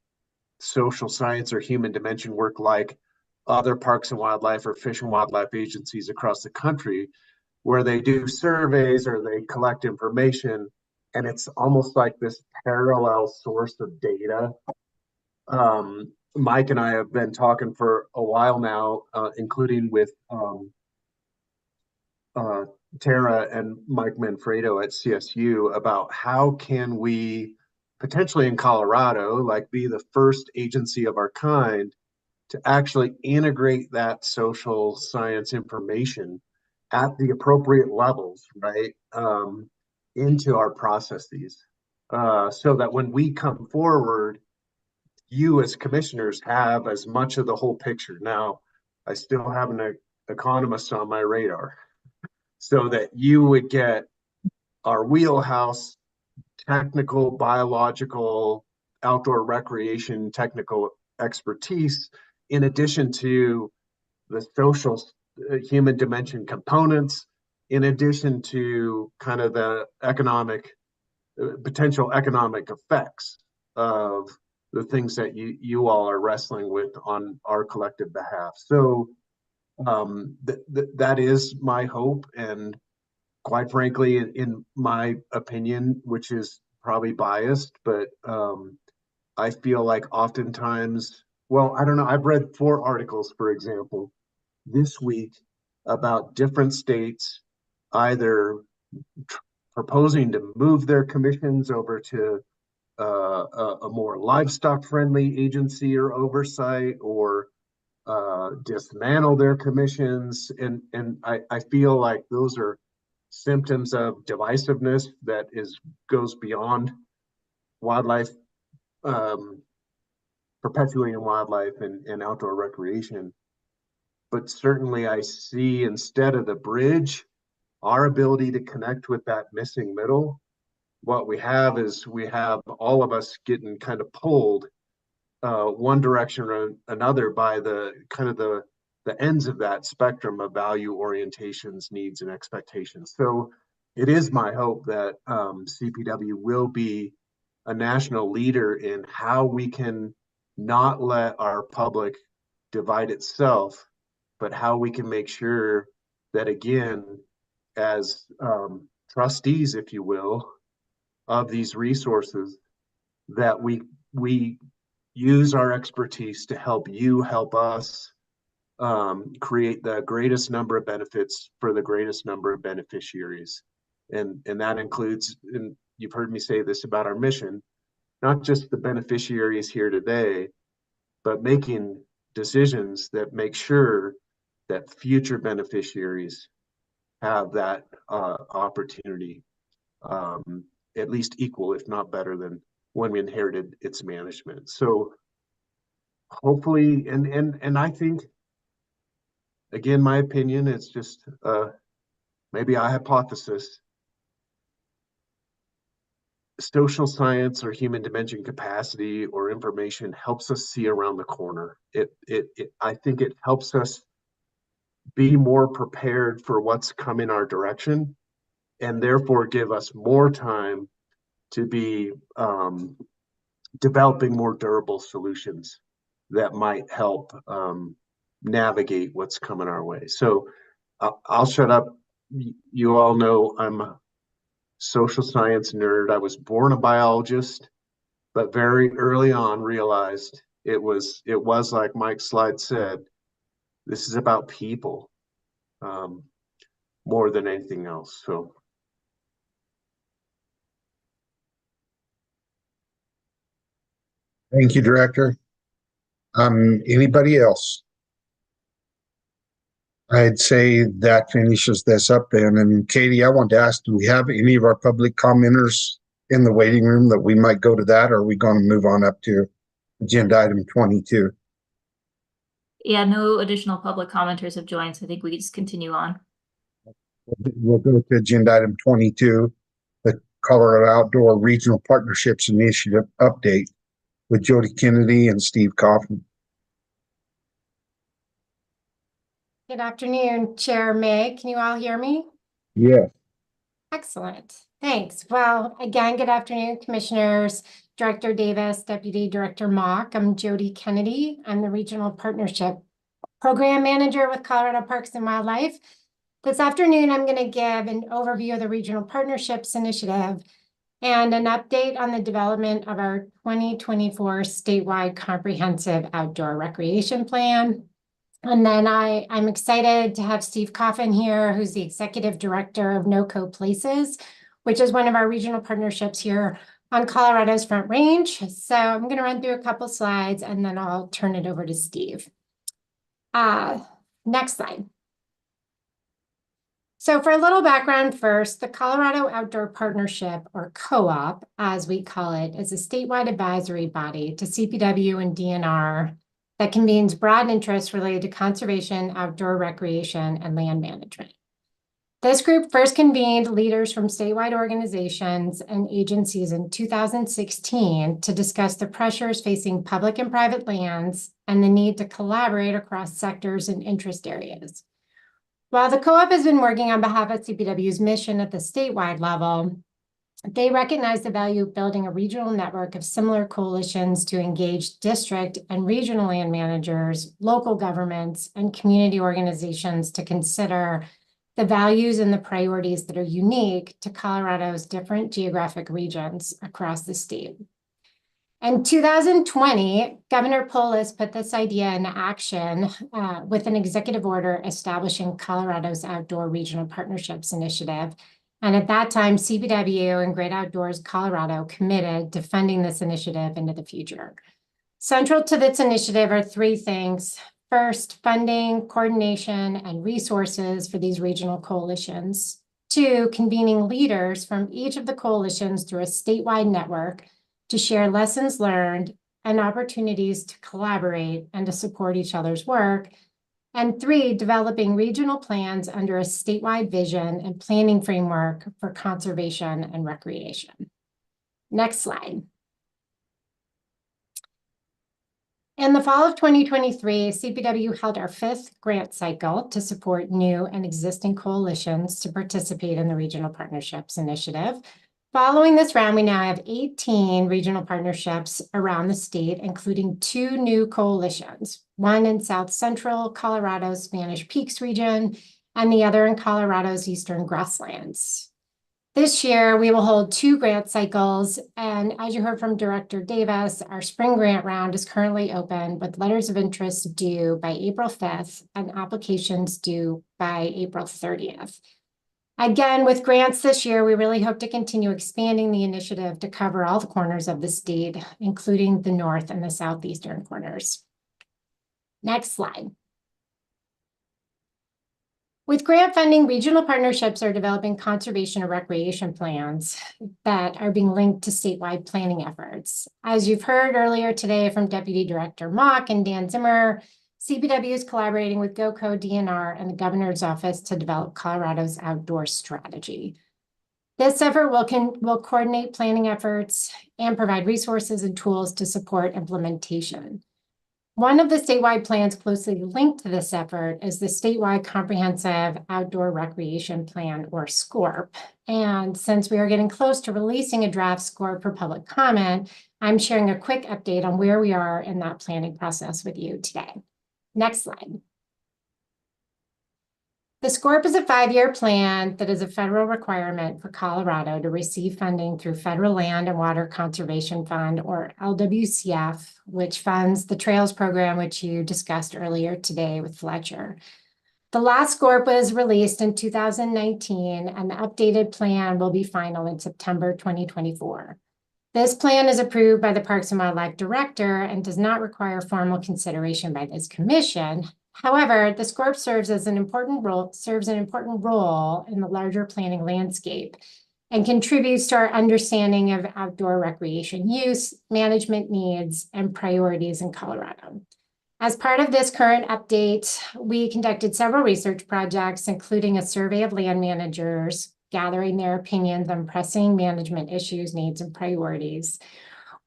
social science or human dimension work like other parks and wildlife or fish and wildlife agencies across the country, where they do surveys or they collect information, and it's almost like this parallel source of data. Mike and I have been talking for a while now, including with Tara and Mike Manfredo at CSU, about how can we potentially in Colorado, like, be the first agency of our kind to actually integrate that social science information at the appropriate levels, right, into our processes, so that when we come forward, you as commissioners have as much of the whole picture. Now, I still have an economist on my radar, so that you would get our wheelhouse technical, biological, outdoor recreation, technical expertise, in addition to the social human dimension components, in addition to kind of the economic, potential economic effects of the things that you all are wrestling with on our collective behalf. So that is my hope, and quite frankly, in my opinion, which is probably biased, but I feel like oftentimes, well, I don't know, I've read 4 articles, for example, this week about different states either proposing to move their commissions over to a more livestock-friendly agency or oversight, or dismantle their commissions, and I feel like those are symptoms of divisiveness that goes beyond wildlife, perpetuating wildlife and outdoor recreation. But certainly I see, instead of the bridge, our ability to connect with that missing middle. What we have is all of us getting kind of pulled one direction or another by the kind of the ends of that spectrum of value orientations, needs, and expectations. So it is my hope that CPW will be a national leader in how we can not let our public divide itself, but how we can make sure that, again, as trustees, if you will, of these resources, that we use our expertise to help you help us create the greatest number of benefits for the greatest number of beneficiaries. And that includes, and you've heard me say this about our mission, not just the beneficiaries here today, but making decisions that make sure that future beneficiaries have that opportunity, at least equal, if not better than when we inherited its management. So hopefully, and I think, again, my opinion, it's just maybe a hypothesis, social science or human dimension capacity or information helps us see around the corner. I think it helps us be more prepared for what's coming our direction, and therefore give us more time to be developing more durable solutions that might help navigate what's coming our way. So I'll shut up. You all know I'm a social science nerd. I was born a biologist, but very early on realized it was like Mike's slide said, this is about people more than anything else. So thank you, Director. Anybody else? I'd say that finishes this up then. And Katie, I want to ask, do we have any of our public commenters in the waiting room that we might go to that, or are we going to move on up to agenda item 22? Yeah, no additional public commenters have joined, so I think we can just continue on. We'll go to agenda item 22, the Colorado Outdoor Regional Partnerships Initiative update with Jody Kennedy and Steve Kaufman. Good afternoon, Chair May. Can you all hear me? Yes. Excellent. Thanks. Well, again, good afternoon, commissioners, Director Davis, Deputy Director Mock. I'm Jody Kennedy. I'm the Regional Partnership Program Manager with Colorado Parks and Wildlife. This afternoon, I'm going to give an overview of the Regional Partnerships Initiative and an update on the development of our 2024 statewide comprehensive outdoor recreation plan. And then I'm excited to have Steve Coffin here, who's the Executive Director of NoCo Places, which is one of our regional partnerships here on Colorado's Front Range. So I'm going to run through a couple slides and then I'll turn it over to Steve. Next slide. So for a little background first, the Colorado Outdoor Partnership, or co-op, as we call it, is a statewide advisory body to CPW and DNR that convenes broad interests related to conservation, outdoor recreation, and land management. This group first convened leaders from statewide organizations and agencies in 2016 to discuss the pressures facing public and private lands and the need to collaborate across sectors and interest areas. While the co-op has been working on behalf of CPW's mission at the statewide level, they recognize the value of building a regional network of similar coalitions to engage district and regional land managers, local governments, and community organizations to consider the values and the priorities that are unique to Colorado's different geographic regions across the state. In 2020, Governor Polis put this idea into action with an executive order establishing Colorado's Outdoor Regional Partnerships Initiative. And at that time, CPW and Great Outdoors Colorado committed to funding this initiative into the future. Central to this initiative are three things. First, funding, coordination, and resources for these regional coalitions. Two, convening leaders from each of the coalitions through a statewide network to share lessons learned and opportunities to collaborate and to support each other's work. And three, developing regional plans under a statewide vision and planning framework for conservation and recreation. Next slide. In the fall of 2023, CPW held our 5th grant cycle to support new and existing coalitions to participate in the Regional Partnerships Initiative. Following this round, we now have 18 regional partnerships around the state, including 2 new coalitions, one in South Central Colorado's Spanish Peaks region, and the other in Colorado's Eastern Grasslands. This year, we will hold 2 grant cycles, and as you heard from Director Davis, our spring grant round is currently open with letters of interest due by April 5th and applications due by April 30th. Again, with grants this year, we really hope to continue expanding the initiative to cover all the corners of the state, including the north and the southeastern corners. Next slide. With grant funding, regional partnerships are developing conservation and recreation plans that are being linked to statewide planning efforts. As you've heard earlier today from Deputy Director Mock and Dan Zimmer, CPW is collaborating with GoCo, DNR, and the Governor's Office to develop Colorado's outdoor strategy. This effort will coordinate planning efforts and provide resources and tools to support implementation. One of the statewide plans closely linked to this effort is the Statewide Comprehensive Outdoor Recreation Plan, or SCORP. And since we are getting close to releasing a draft SCORP for public comment, I'm sharing a quick update on where we are in that planning process with you today. Next slide. The SCORP is a 5-year plan that is a federal requirement for Colorado to receive funding through Federal Land and Water Conservation Fund, or LWCF, which funds the Trails program, which you discussed earlier today with Fletcher. The last SCORP was released in 2019, and the updated plan will be final in September 2024. This plan is approved by the Parks and Wildlife Director and does not require formal consideration by this commission. However, the SCORP serves an important role in the larger planning landscape and contributes to our understanding of outdoor recreation use, management needs, and priorities in Colorado. As part of this current update, we conducted several research projects, including a survey of land managers, gathering their opinions on pressing management issues, needs, and priorities.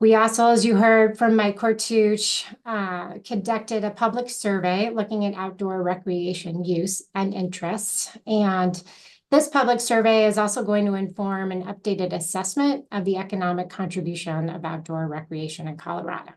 We also, as you heard from Mike Kortuch, conducted a public survey looking at outdoor recreation use and interests. And This public survey is also going to inform an updated assessment of the economic contribution of outdoor recreation in Colorado.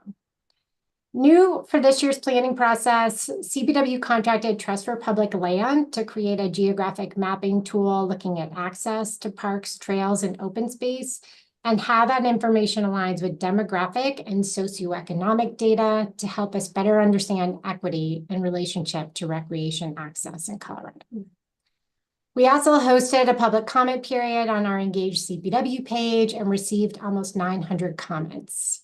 New for this year's planning process, CPW contracted Trust for Public Land to create a geographic mapping tool looking at access to parks, trails, and open space, and how that information aligns with demographic and socioeconomic data to help us better understand equity in relationship to recreation access in Colorado. We also hosted a public comment period on our Engage CPW page and received almost 900 comments.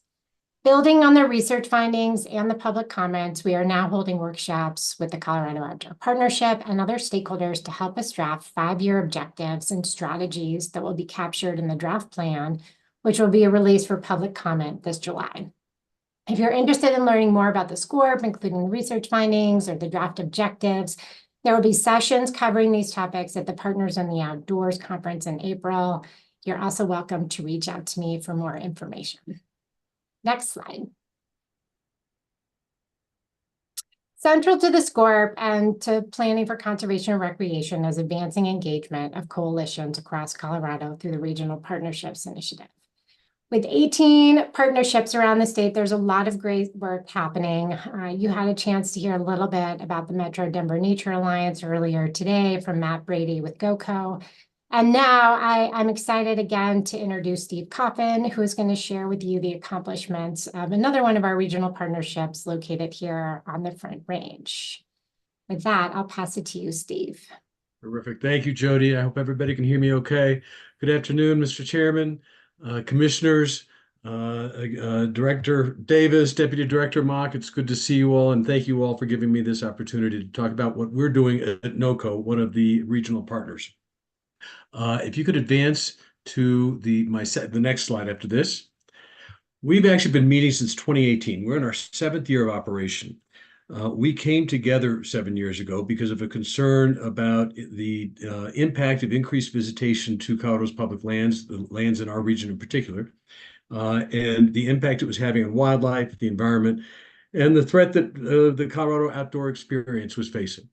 Building on the research findings and the public comments, we are now holding workshops with the Colorado Outdoor Partnership and other stakeholders to help us draft 5-year objectives and strategies that will be captured in the draft plan, which will be released for public comment this July. If you're interested in learning more about the SCORP, including the research findings or the draft objectives, there will be sessions covering these topics at the Partners in the Outdoors conference in April. You're also welcome to reach out to me for more information. Next slide. Central to the SCORP and to planning for conservation and recreation is advancing engagement of coalitions across Colorado through the Regional Partnerships Initiative. With 18 partnerships around the state, there's a lot of great work happening. You had a chance to hear a little bit about the Metro Denver Nature Alliance earlier today from Matt Brady with GoCo. And now I'm excited again to introduce Steve Coffin, who is going to share with you the accomplishments of another one of our regional partnerships located here on the Front Range. With that, I'll pass it to you, Steve. Terrific. Thank you, Jody. I hope everybody can hear me okay. Good afternoon, Mr. Chairman, commissioners, Director Davis, Deputy Director Mock. It's good to see you all, and thank you all for giving me this opportunity to talk about what we're doing at NOCO, one of the regional partners. If you could advance to the next slide after this. We've actually been meeting since 2018. We're in our 7th year of operation. We came together 7 years ago because of a concern about the impact of increased visitation to Colorado's public lands, the lands in our region in particular, and the impact it was having on wildlife, the environment, and the threat that the Colorado outdoor experience was facing.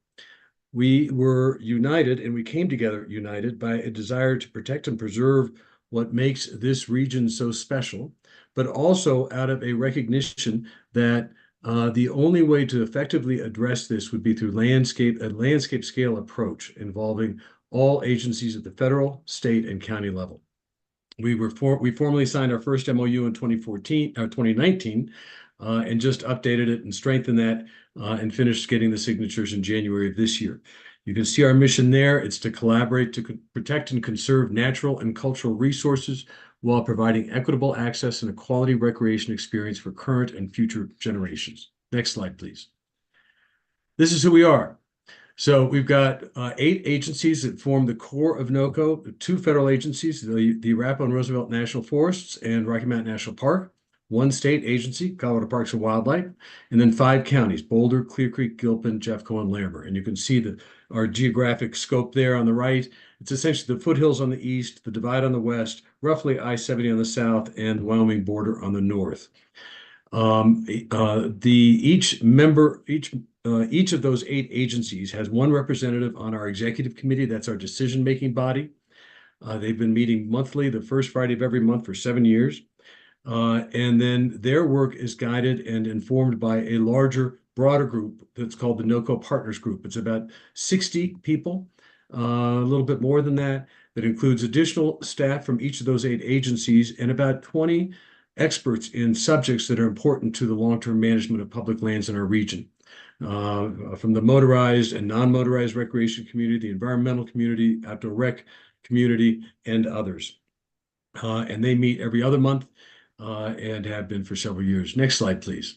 We were united, and we came together united by a desire to protect and preserve what makes this region so special, but also out of a recognition that the only way to effectively address this would be through a landscape scale approach involving all agencies at the federal, state, and county level. We formally signed our first MOU in 2019, and just updated it and strengthened that and finished getting the signatures in January of this year. You can see our mission there. It's to collaborate to protect and conserve natural and cultural resources while providing equitable access and a quality recreation experience for current and future generations. Next slide, please. This is who we are. So we've got 8 agencies that form the core of NOCO, 2 federal agencies, the Arapahoe and Roosevelt National Forests and Rocky Mountain National Park, 1 state agency, Colorado Parks and Wildlife, and then 5 counties, Boulder, Clear Creek, Gilpin, Jeffco, and Lambert. And you can see our geographic scope there on the right. It's essentially the foothills on the east, the Divide on the west, roughly I-70 on the south, and the Wyoming border on the north. Each of those 8 agencies has 1 representative on our executive committee. That's our decision-making body. They've been meeting monthly, the first Friday of every month for 7 years. And then their work is guided and informed by a larger, broader group that's called the NOCO Partners Group. It's about 60 people, a little bit more than that. That includes additional staff from each of those 8 agencies and about 20 experts in subjects that are important to the long-term management of public lands in our region. From the motorized and non-motorized recreation community, the environmental community, outdoor rec community, and others. And they meet every other month. And have been for several years. Next slide, please.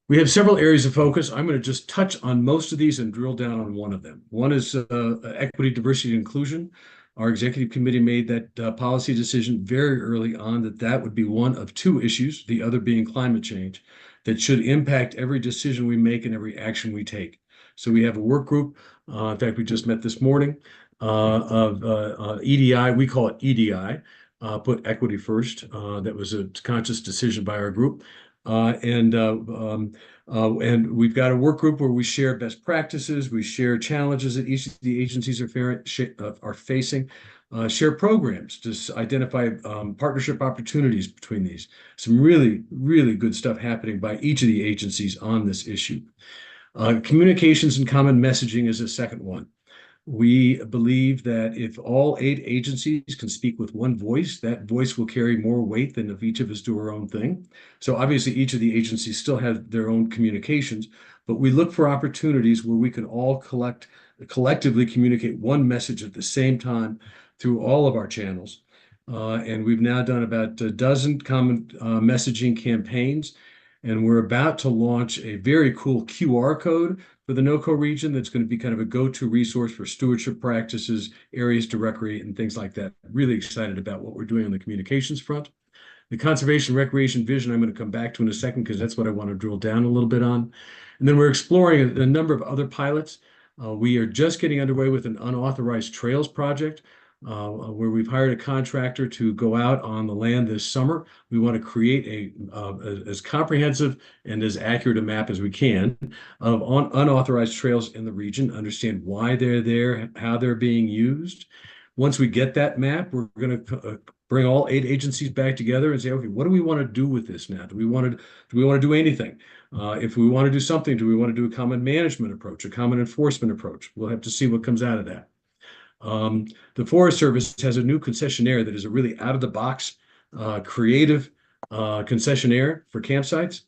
We have several areas of focus. I'm going to just touch on most of these and drill down on one of them. One is equity, diversity, and inclusion. Our executive committee made that policy decision very early on that would be one of 2 issues, the other being climate change, that should impact every decision we make and every action we take. So we have a work group. In fact, we just met this morning of EDI. We call it EDI. Put equity first. That was a conscious decision by our group. And And we've got a work group where we share best practices, we share challenges that each of the agencies are facing, share programs to identify partnership opportunities between these. Some really, really good stuff happening by each of the agencies on this issue. Communications and common messaging is a second one. We believe that if all 8 agencies can speak with one voice, that voice will carry more weight than if each of us do our own thing. So obviously each of the agencies still have their own communications, but we look for opportunities where we can all collectively communicate one message at the same time through all of our channels. And we've now done about a dozen common messaging campaigns, and we're about to launch a very cool QR code for the NOCO region that's going to be kind of a go-to resource for stewardship practices, areas to recreate, and things like that. Really excited about what we're doing on the communications front. The conservation recreation vision I'm going to come back to in a second because that's what I want to drill down a little bit on. And then we're exploring a number of other pilots. We are just getting underway with an unauthorized trails project where we've hired a contractor to go out on the land this summer. We want to create as comprehensive and as accurate a map as we can of unauthorized trails in the region, understand why they're there, how they're being used. Once we get that map, we're going to bring all 8 agencies back together and say, okay, what do we want to do with this now? Do we want to do anything? If we want to do something, do we want to do a common management approach, a common enforcement approach? We'll have to see what comes out of that. The Forest Service has a new concessionaire that is a really out-of-the-box, creative concessionaire for campsites.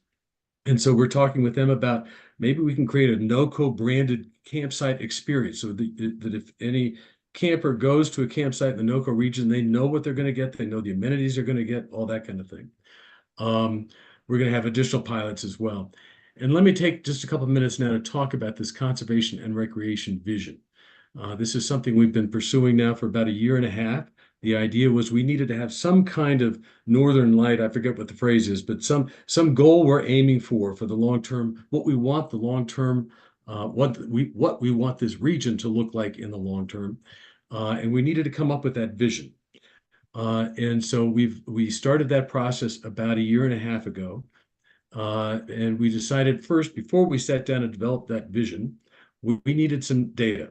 And so we're talking with them about maybe we can create a NOCO branded campsite experience so that if any camper goes to a campsite in the NOCO region, they know what they're going to get, they know the amenities they're going to get, all that kind of thing. We're going to have additional pilots as well. And let me take just a couple of minutes now to talk about this conservation and recreation vision. This is something we've been pursuing now for about 1.5 years. The idea was we needed to have some kind of northern light. I forget what the phrase is, but some goal we're aiming for the long term, what we want the long term, what we want this region to look like in the long term. And we needed to come up with that vision. And so we started that process about 1.5 years ago. And we decided first, before we sat down and developed that vision, we needed some data.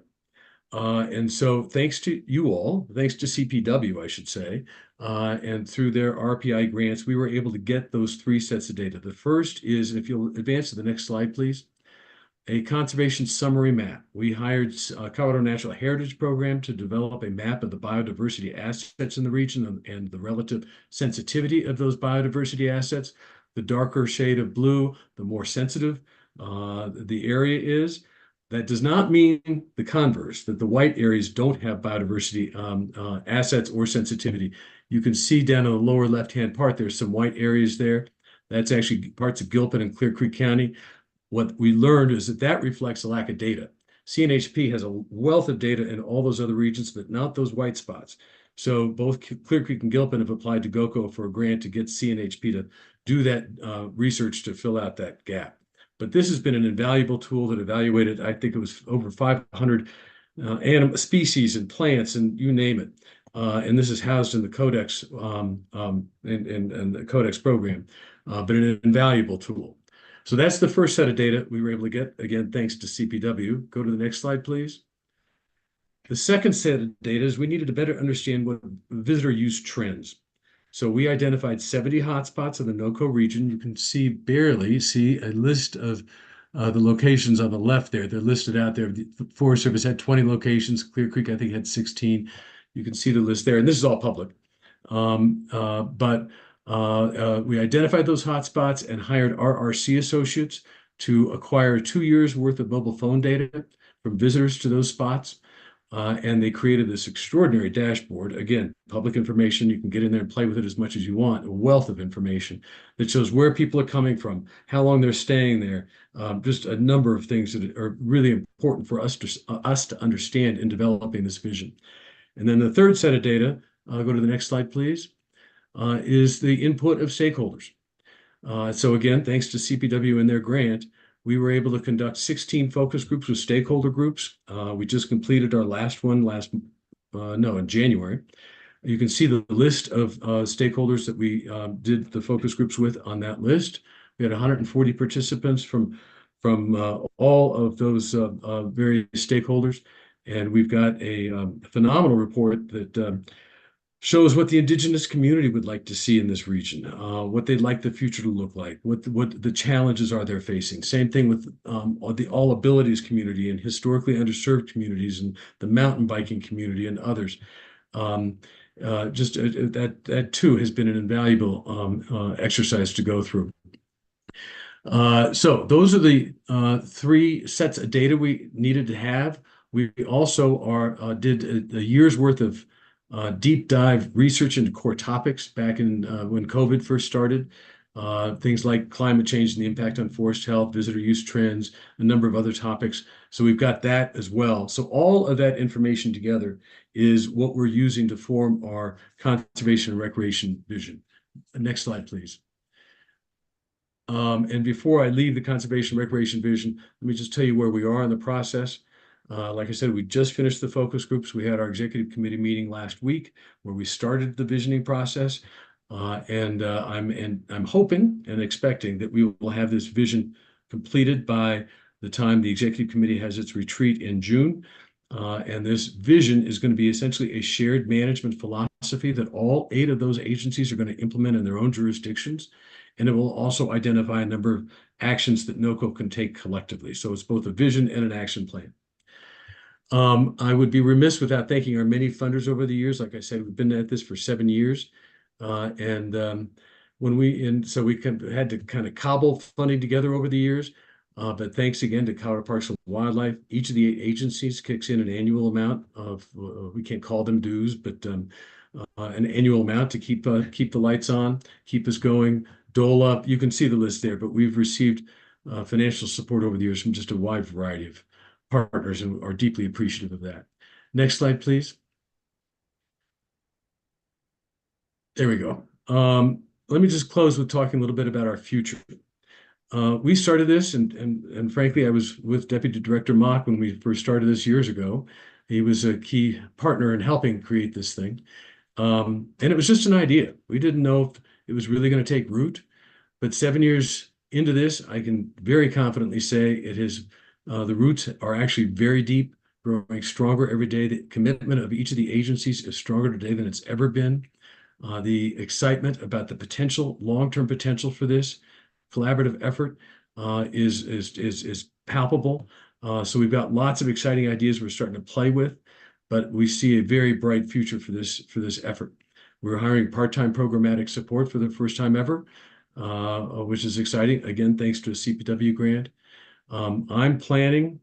And so thanks to you all, thanks to CPW, I should say, and through their RPI grants, we were able to get those 3 sets of data. The first is, if you'll advance to the next slide, please, a conservation summary map. We hired Colorado Natural Heritage Program to develop a map of the biodiversity assets in the region and the relative sensitivity of those biodiversity assets. The darker shade of blue, the more sensitive the area is. That does not mean the converse, that the white areas don't have biodiversity assets or sensitivity. You can see down in the lower left-hand part, there's some white areas there. That's actually parts of Gilpin and Clear Creek County. What we learned is that reflects a lack of data. CNHP has a wealth of data in all those other regions, but not those white spots. So both Clear Creek and Gilpin have applied to GoCo for a grant to get CNHP to do that research to fill out that gap. But this has been an invaluable tool that evaluated, I think it was over 500 animal species and plants and you name it. And this is housed in the Codex and the Codex program, but an invaluable tool. So that's the first set of data we were able to get, again, thanks to CPW. Go to the next slide, please. The second set of data is we needed to better understand what visitor use trends. So we identified 70 hotspots in the NOCO region. You can barely see a list of the locations on the left there. They're listed out there. The Forest Service had 20 locations. Clear Creek, I think, had 16. You can see the list there. And this is all public. We identified those hotspots and hired RRC associates to acquire 2 years' worth of mobile phone data from visitors to those spots. And they created this extraordinary dashboard. Again, public information. You can get in there and play with it as much as you want. A wealth of information that shows where people are coming from, how long they're staying there, just a number of things that are really important for us to understand in developing this vision. And then the third set of data, go to the next slide, please, is the input of stakeholders. So again, thanks to CPW and their grant, we were able to conduct 16 focus groups with stakeholder groups. We just completed our last one in January. You can see the list of stakeholders that we did the focus groups with on that list. We had 140 participants from all of those various stakeholders. And we've got a phenomenal report that shows what the indigenous community would like to see in this region, what they'd like the future to look like, what the challenges are they're facing. Same thing with the all abilities community and historically underserved communities and the mountain biking community and others. That too has been an invaluable exercise to go through. So those are the 3 sets of data we needed to have. We also did a year's worth of deep dive research into core topics back in when COVID first started. Things like climate change and the impact on forest health, visitor use trends, a number of other topics. So we've got that as well. So all of that information together is what we're using to form our conservation and recreation vision. Next slide, please. And before I leave the conservation recreation vision, let me just tell you where we are in the process. Like I said, we just finished the focus groups. We had our executive committee meeting last week where we started the visioning process. I'm hoping and expecting that we will have this vision completed by the time the executive committee has its retreat in June. And this vision is going to be essentially a shared management philosophy that all 8 of those agencies are going to implement in their own jurisdictions. And it will also identify a number of actions that NOCO can take collectively. So it's both a vision and an action plan. I would be remiss without thanking our many funders over the years. Like I said, we've been at this for 7 years. So we had to kind of cobble funding together over the years. But thanks again to Colorado Parks and Wildlife. Each of the 8 agencies kicks in an annual amount of, we can't call them dues, but an annual amount to keep the lights on, keep us going, dole up. You can see the list there, but we've received financial support over the years from just a wide variety of partners and are deeply appreciative of that. Next slide, please. There we go. Let me just close with talking a little bit about our future. We started this, and frankly, I was with Deputy Director Mock when we first started this years ago. He was a key partner in helping create this thing. And it was just an idea. We didn't know if it was really going to take root. But 7 years into this, I can very confidently say it has, the roots are actually very deep, growing stronger every day. The commitment of each of the agencies is stronger today than it's ever been. The excitement about the potential, long-term potential for this collaborative effort is palpable. So we've got lots of exciting ideas we're starting to play with, but we see a very bright future for this effort. We're hiring part-time programmatic support for the first time ever, which is exciting. Again, thanks to a CPW grant. I'm planning,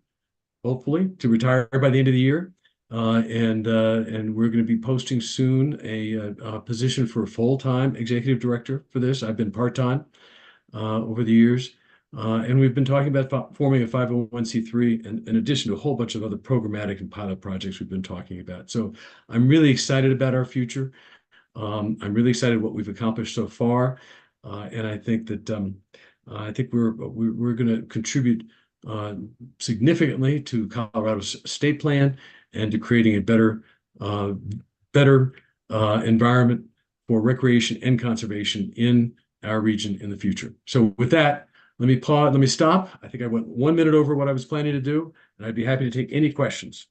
hopefully, to retire by the end of the year. And we're going to be posting soon a position for a full-time executive director for this. I've been part-time over the years. And we've been talking about forming a 501c3 in addition to a whole bunch of other programmatic and pilot projects we've been talking about. So I'm really excited about our future. I'm really excited what we've accomplished so far. And I think that we're going to contribute significantly to Colorado's state plan and to creating a better environment for recreation and conservation in our region in the future. So with that, let me stop. I think I went 1 minute over what I was planning to do, and I'd be happy to take any questions.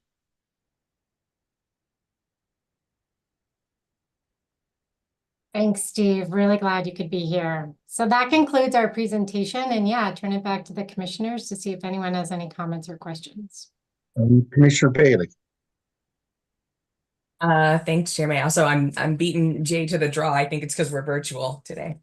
Thanks, Steve. Really glad you could be here. So that concludes our presentation. And yeah, turn it back to the commissioners to see if anyone has any comments or questions. Commissioner Bailey. Thanks, Chairman. Also, I'm beating Jay to the draw. I think it's because we're virtual today.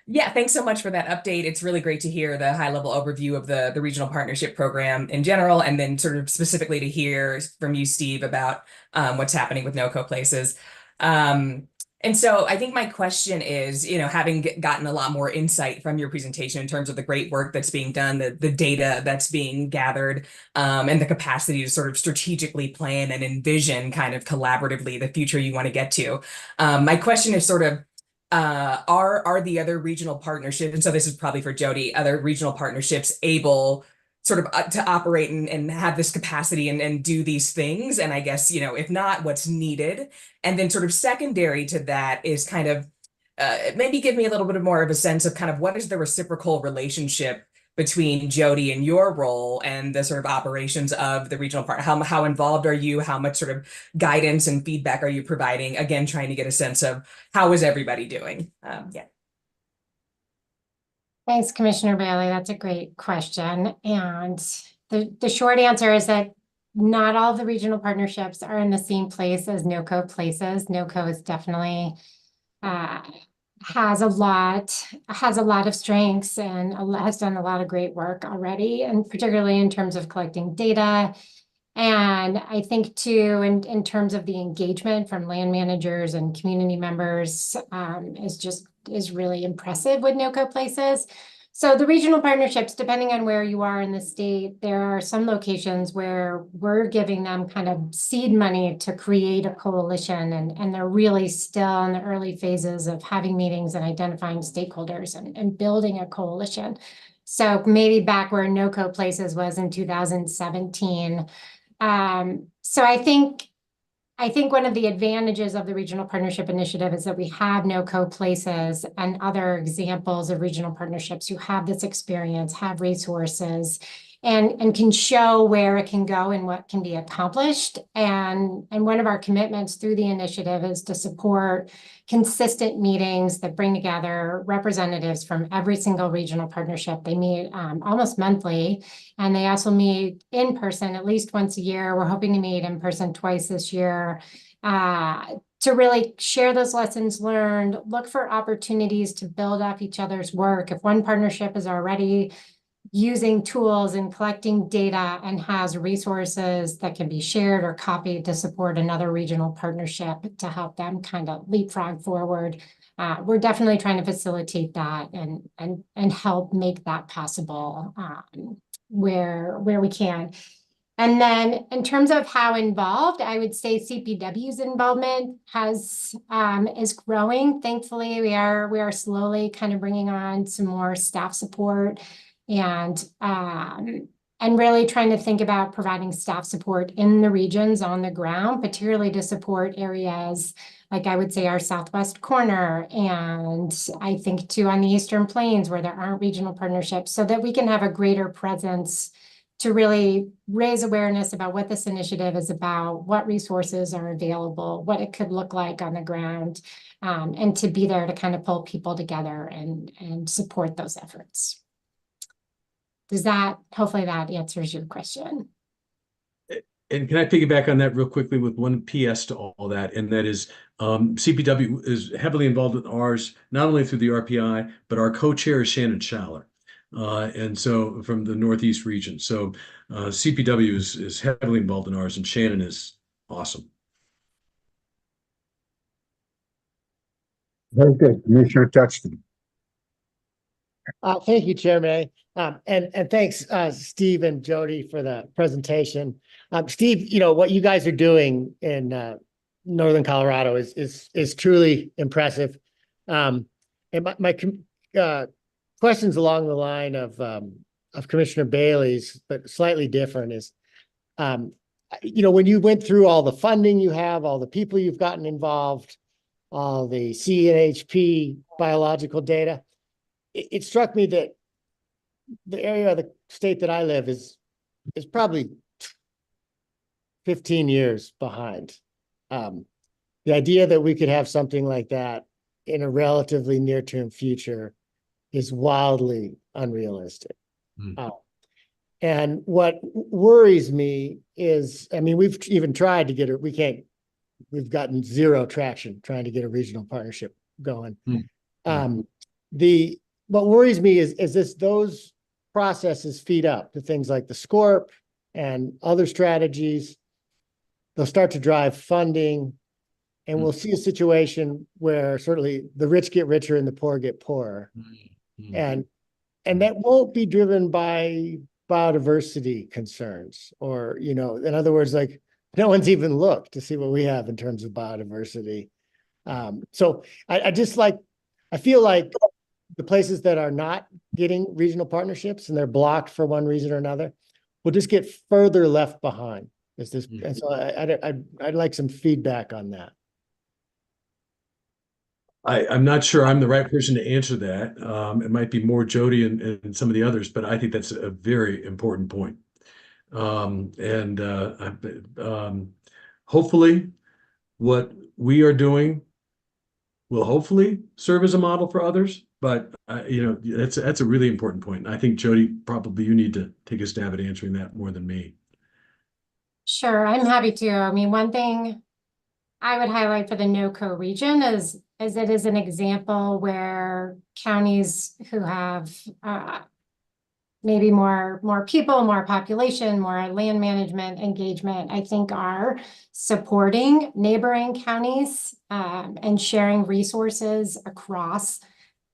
Yeah, thanks so much for that update. It's really great to hear the high-level overview of the regional partnership program in general, and then sort of specifically to hear from you, Steve, about what's happening with NOCO places. And so I think my question is, having gotten a lot more insight from your presentation in terms of the great work that's being done, the data that's being gathered, and the capacity to sort of strategically plan and envision kind of collaboratively the future you want to get to. My question is sort of, are the other regional partnerships, and so this is probably for Jody, other regional partnerships able sort of to operate and have this capacity and do these things? And I guess, if not, what's needed? And then sort of secondary to that is kind of maybe give me a little bit more of a sense of kind of what is the reciprocal relationship between Jody and your role and the sort of operations of the regional part. How involved are you? How much sort of guidance and feedback are you providing? Again, trying to get a sense of how is everybody doing? Yeah. Thanks, Commissioner Bailey. That's a great question. And the short answer is that not all the regional partnerships are in the same place as NOCO places. NOCO is definitely has a lot of strengths and has done a lot of great work already, and particularly in terms of collecting data. And I think too, in terms of the engagement from land managers and community members, is really impressive with NOCO places. So the regional partnerships, depending on where you are in the state, there are some locations where we're giving them kind of seed money to create a coalition, and they're really still in the early phases of having meetings and identifying stakeholders and building a coalition. So maybe back where NOCO places was in 2017. So I think one of the advantages of the Regional Partnership Initiative is that we have NOCO places and other examples of regional partnerships who have this experience, have resources, and can show where it can go and what can be accomplished. And one of our commitments through the initiative is to support consistent meetings that bring together representatives from every single regional partnership. They meet almost monthly, and they also meet in person at least once a year. We're hoping to meet in person twice this year to really share those lessons learned, look for opportunities to build off each other's work. If one partnership is already using tools and collecting data and has resources that can be shared or copied to support another regional partnership to help them kind of leapfrog forward. We're definitely trying to facilitate that and help make that possible where we can. And then in terms of how involved, I would say CPW's involvement is growing. Thankfully, we are slowly kind of bringing on some more staff support and really trying to think about providing staff support in the regions on the ground, particularly to support areas like I would say our southwest corner, and I think too on the Eastern Plains where there aren't regional partnerships, so that we can have a greater presence to really raise awareness about what this initiative is about, what resources are available, what it could look like on the ground, and to be there to kind of pull people together and support those efforts. Hopefully that answers your question. And can I piggyback on that real quickly with one PS to all that? And that is CPW is heavily involved in ours, not only through the RPI, but our co-chair is Shannon Schaller. And so from the Northeast region. So CPW is heavily involved in ours, and Shannon is awesome. Very good. Commissioner Touchton. Thank you, Chair May. And thanks, Steve and Jody, for the presentation. Steve, what you guys are doing in Northern Colorado is truly impressive. And my questions along the line of Commissioner Bailey's, but slightly different, is when you went through all the funding you have, all the people you've gotten involved, all the CNHP biological data, it struck me that the area of the state that I live is probably 15 years behind. The idea that we could have something like that in a relatively near-term future is wildly unrealistic. And what worries me is, we've even tried to get it. We've gotten zero traction trying to get a regional partnership going. What worries me is those processes feed up to things like the SCORP and other strategies. They'll start to drive funding, and we'll see a situation where certainly the rich get richer and the poor get poorer. And that won't be driven by biodiversity concerns, or, in other words, like no one's even looked to see what we have in terms of biodiversity. So I feel like the places that are not getting regional partnerships and they're blocked for one reason or another will just get further left behind. And so I'd like some feedback on that. I'm not sure I'm the right person to answer that. It might be more Jody and some of the others, but I think that's a very important point. Hopefully what we are doing will hopefully serve as a model for others. But that's a really important point. I think Jody, probably you need to take a stab at answering that more than me. Sure, I'm happy to. I mean, one thing I would highlight for the NOCO region is it is an example where counties who have maybe more people, more population, more land management engagement, I think are supporting neighboring counties and sharing resources across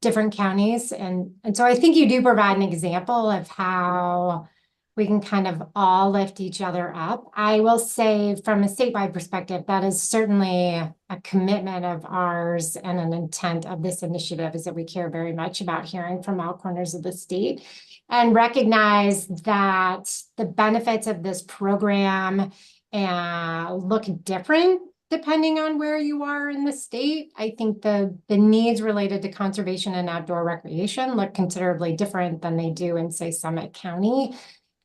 different counties. And so I think you do provide an example of how we can kind of all lift each other up. I will say from a statewide perspective, that is certainly a commitment of ours and an intent of this initiative is that we care very much about hearing from all corners of the state and recognize that the benefits of this program look different depending on where you are in the state. I think the needs related to conservation and outdoor recreation look considerably different than they do in, say, Summit County.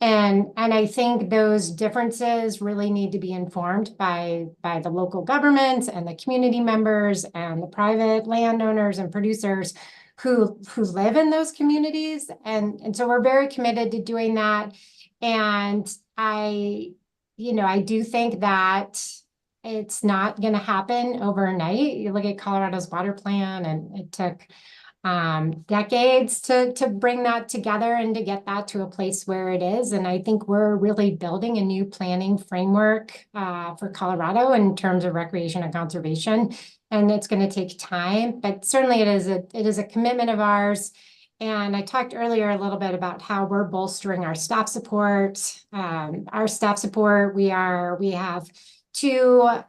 And I think those differences really need to be informed by the local governments and the community members and the private landowners and producers who live in those communities. And so we're very committed to doing that. And I do think that it's not going to happen overnight. You look at Colorado's water plan, and it took decades to bring that together and to get that to a place where it is. And I think we're really building a new planning framework for Colorado in terms of recreation and conservation. And it's going to take time, but certainly it is a commitment of ours. And I talked earlier a little bit about how we're bolstering our staff support. We have two-year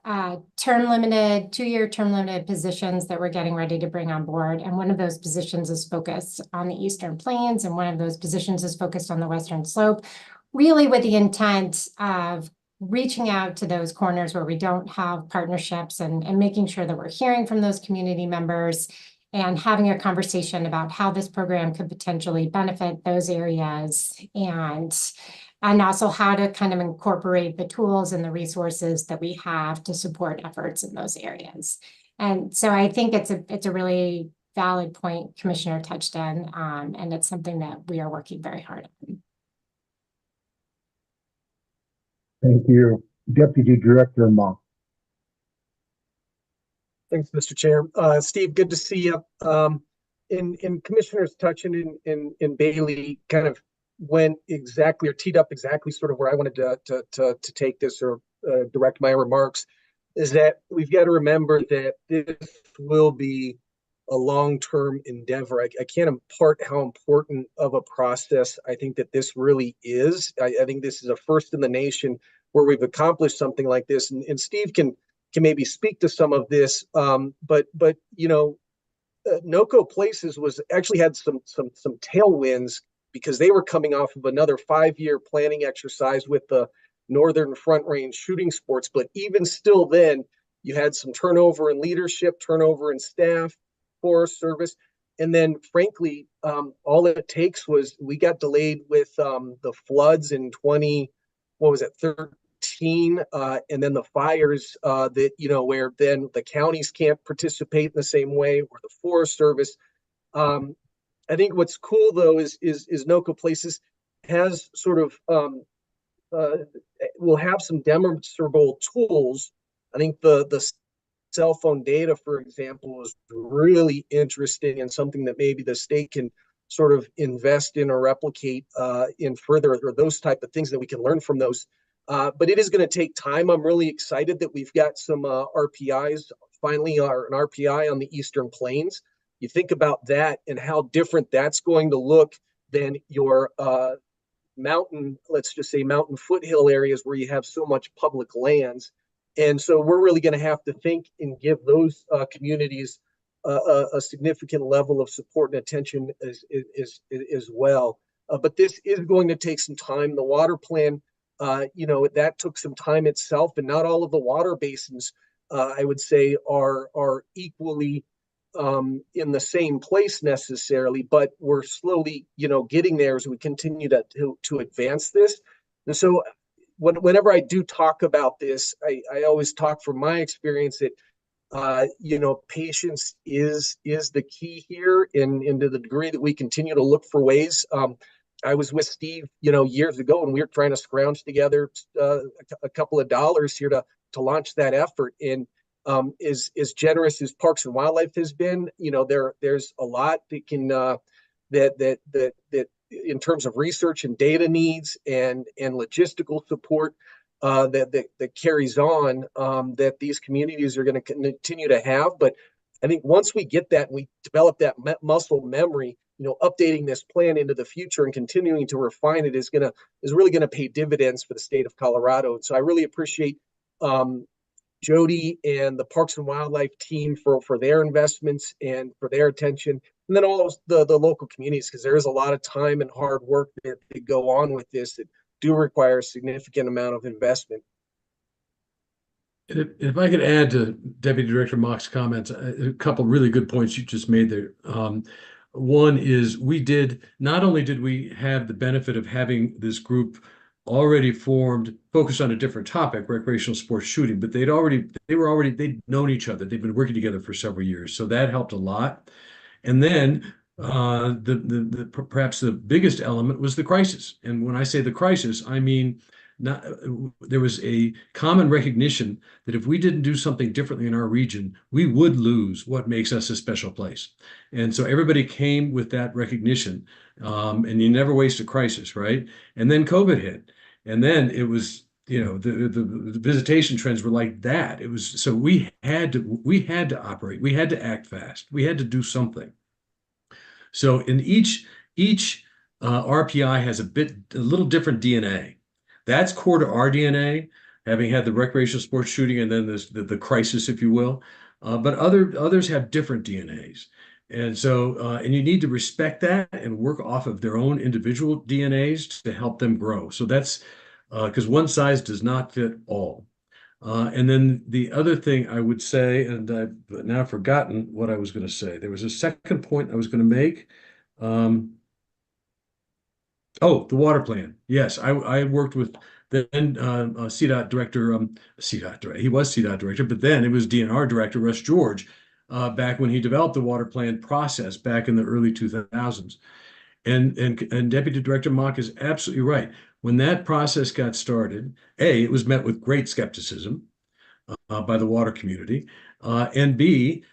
term limited positions that we're getting ready to bring on board. And one of those positions is focused on the Eastern Plains, and one of those positions is focused on the Western Slope, really with the intent of reaching out to those corners where we don't have partnerships and making sure that we're hearing from those community members and having a conversation about how this program could potentially benefit those areas and also how to kind of incorporate the tools and the resources that we have to support efforts in those areas. And so I think it's a really valid point Commissioner touched on, and it's something that we are working very hard on. Thank you. Deputy Director Monk. Thanks, Mr. Chair. Steve, good to see you. In Commissioners Touchin and Bailey kind of went exactly or teed up exactly sort of where I wanted to take this or direct my remarks, is that we've got to remember that this will be a long-term endeavor. I can't impart how important of a process I think that this really is. I think this is a first in the nation where we've accomplished something like this. And Steve can maybe speak to some of this, but NOCO Places was actually had some tailwinds because they were coming off of another 5-year planning exercise with the Northern Front Range shooting sports. But even still then, you had some turnover in leadership, turnover in staff, Forest Service. And then frankly, all it takes was we got delayed with the floods in 13, and then the fires that, where then the counties can't participate in the same way, or the Forest Service. I think what's cool though is NOCO Places has sort of will have some demonstrable tools. I think the cell phone data, for example, is really interesting and something that maybe the state can sort of invest in or replicate in further, or those type of things that we can learn from those. But it is going to take time. I'm really excited that we've got some RPIs, finally an RPI on the Eastern Plains. You think about that and how different that's going to look than your mountain, let's just say mountain foothill areas where you have so much public lands. And so we're really going to have to think and give those communities a significant level of support and attention as well. But this is going to take some time. The water plan, that took some time itself, and not all of the water basins, I would say, are equally in the same place necessarily, but we're slowly, getting there as we continue to advance this. And so whenever I do talk about this, I always talk from my experience that patience is the key here, and to the degree that we continue to look for ways. I was with Steve, years ago, and we were trying to scrounge together a couple of dollars here to launch that effort. And as generous as Parks and Wildlife has been, there's a lot that can that in terms of research and data needs and logistical support that carries on, that these communities are going to continue to have. But I think once we get that and we develop that muscle memory, updating this plan into the future and continuing to refine it is really going to pay dividends for the state of Colorado. And so I really appreciate Jody and the Parks and Wildlife team for their investments and for their attention, and then all the local communities, because there is a lot of time and hard work that go on with this that do require a significant amount of investment. If I could add to Deputy Director Mock's comments, a couple really good points you just made there. One is not only did we have the benefit of having this group already formed, focused on a different topic, recreational sports shooting, but they'd known each other. They'd been working together for several years. So that helped a lot. And then perhaps the biggest element was the crisis. And when I say the crisis, I mean, there was a common recognition that if we didn't do something differently in our region, we would lose what makes us a special place. And so everybody came with that recognition, and you never waste a crisis, right? And then COVID hit, and then it was, the visitation trends were like that. It was, so we had to operate, we had to act fast, we had to do something. So in each RPI has a little different DNA. That's core to our DNA, having had the recreational sports shooting and then the crisis, if you will. But others have different DNAs. And so, and you need to respect that and work off of their own individual DNAs to help them grow. So that's because one size does not fit all. And then the other thing I would say, and I've now forgotten what I was going to say. There was a second point I was going to make. Oh, the water plan. Yes, I worked with then CDOT director, he was CDOT director, but then it was DNR director, Russ George, back when he developed the water plan process back in the early 2000s. And Deputy Director Mock is absolutely right. When that process got started, it was met with great skepticism by the water community, and B,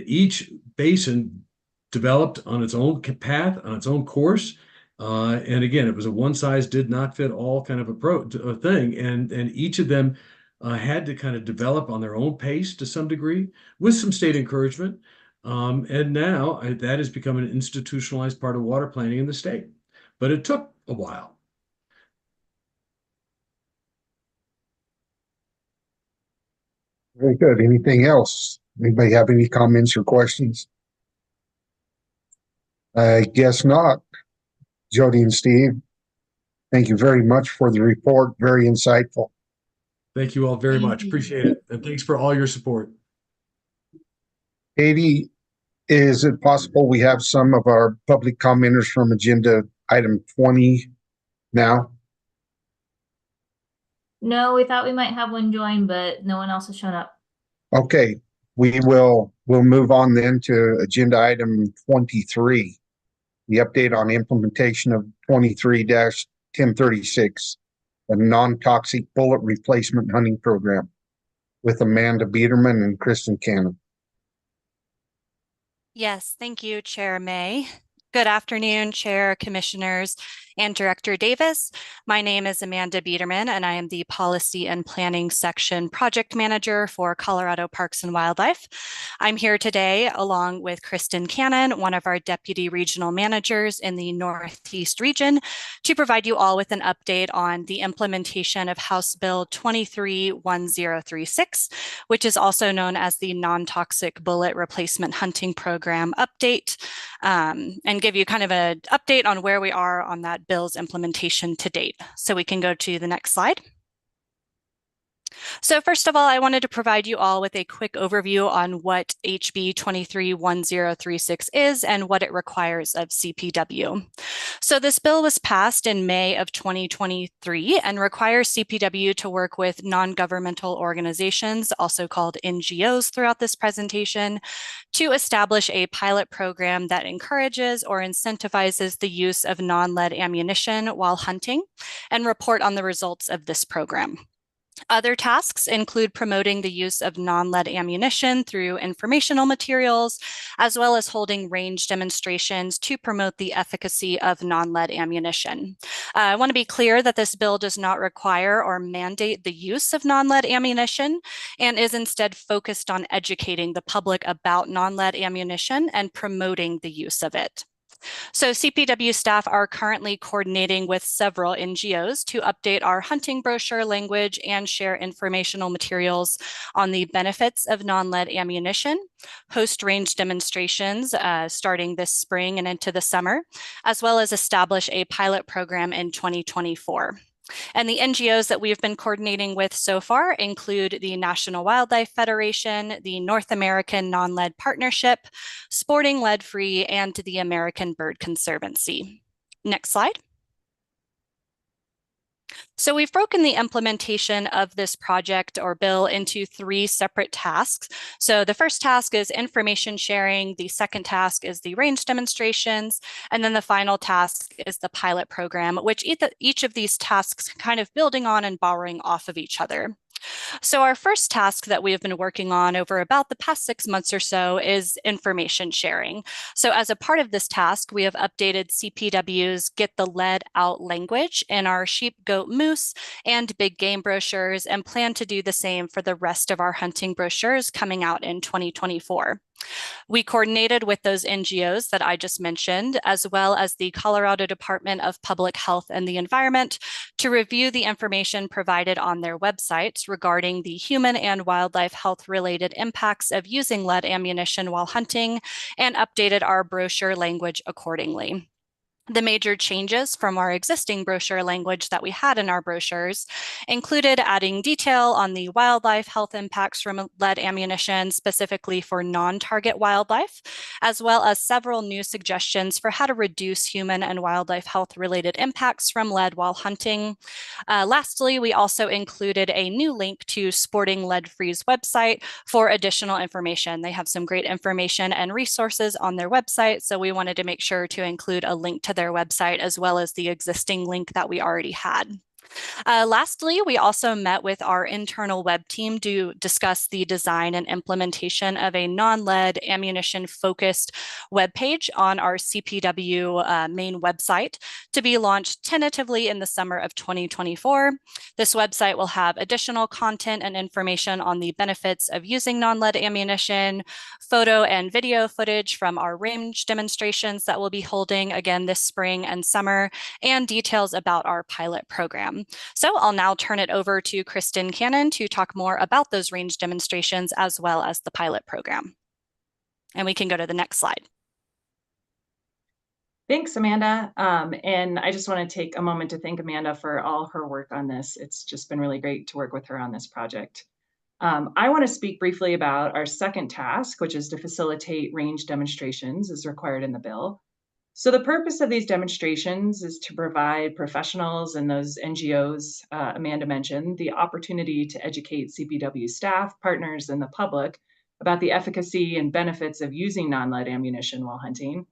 each basin developed on its own path, on its own course. And again, it was a one size did not fit all kind of approach thing. And each of them had to kind of develop on their own pace to some degree with some state encouragement. And now that has become an institutionalized part of water planning in the state. But it took a while. Very good. Anything else? Anybody have any comments or questions? I guess not. Jody and Steve, thank you very much for the report. Very insightful. Thank you all very much. Appreciate it. And thanks for all your support. Katie, is it possible we have some of our public commenters from agenda item 20 now? No, we thought we might have one join, but no one else has shown up. Okay, we'll move on then to agenda item 23. The update on implementation of 23-1036, a non-toxic bullet replacement hunting program with Amanda Biederman and Kristen Cannon. Yes, thank you, Chair May. Good afternoon, Chair, Commissioners, and Director Davis. My name is Amanda Biederman, and I am the Policy and Planning Section Project Manager for Colorado Parks and Wildlife. I'm here today along with Kristen Cannon, one of our Deputy Regional Managers in the Northeast region, to provide you all with an update on the implementation of House Bill 231036, which is also known as the Non-Toxic Bullet Replacement Hunting Program update, and give you kind of an update on where we are on that bill's implementation to date. So we can go to the next slide. So first of all, I wanted to provide you all with a quick overview on what HB 231036 is and what it requires of CPW. So this bill was passed in May of 2023 and requires CPW to work with non-governmental organizations, also called NGOs throughout this presentation, to establish a pilot program that encourages or incentivizes the use of non-lead ammunition while hunting and report on the results of this program. Other tasks include promoting the use of non-lead ammunition through informational materials, as well as holding range demonstrations to promote the efficacy of non-lead ammunition. I want to be clear that this bill does not require or mandate the use of non-lead ammunition and is instead focused on educating the public about non-lead ammunition and promoting the use of it. So CPW staff are currently coordinating with several NGOs to update our hunting brochure language and share informational materials on the benefits of non-lead ammunition, host range demonstrations starting this spring and into the summer, as well as establish a pilot program in 2024. And the NGOs that we've been coordinating with so far include the National Wildlife Federation, the North American Non-Lead Partnership, Sporting Lead Free, and the American Bird Conservancy. Next slide. So we've broken the implementation of this project or bill into 3 separate tasks. So the first task is information sharing, the second task is the range demonstrations, and then the final task is the pilot program, which each of these tasks kind of building on and borrowing off of each other. So our first task that we have been working on over about the past 6 months or so is information sharing. So as a part of this task, we have updated CPW's Get the Lead Out language in our sheep, goat, moose, and big game brochures, and plan to do the same for the rest of our hunting brochures coming out in 2024. We coordinated with those NGOs that I just mentioned, as well as the Colorado Department of Public Health and the Environment, to review the information provided on their websites regarding the human and wildlife health-related impacts of using lead ammunition while hunting, and updated our brochure language accordingly. The major changes from our existing brochure language that we had in our brochures included adding detail on the wildlife health impacts from lead ammunition, specifically for non-target wildlife, as well as several new suggestions for how to reduce human and wildlife health-related impacts from lead while hunting. Lastly, we also included a new link to Sporting Lead Free's website for additional information. They have some great information and resources on their website, so we wanted to make sure to include a link to their website as well as the existing link that we already had. Lastly, we also met with our internal web team to discuss the design and implementation of a non-lead ammunition-focused webpage on our CPW main website to be launched tentatively in the summer of 2024. This website will have additional content and information on the benefits of using non-lead ammunition, photo and video footage from our range demonstrations that we'll be holding again this spring and summer, and details about our pilot program. So I'll now turn it over to Kristen Cannon to talk more about those range demonstrations as well as the pilot program. And we can go to the next slide. Thanks, Amanda. And I just want to take a moment to thank Amanda for all her work on this. It's just been really great to work with her on this project. I want to speak briefly about our second task, which is to facilitate range demonstrations as required in the bill. So the purpose of these demonstrations is to provide professionals and those NGOs Amanda mentioned the opportunity to educate CPW staff, partners, and the public about the efficacy and benefits of using non-lead ammunition while hunting,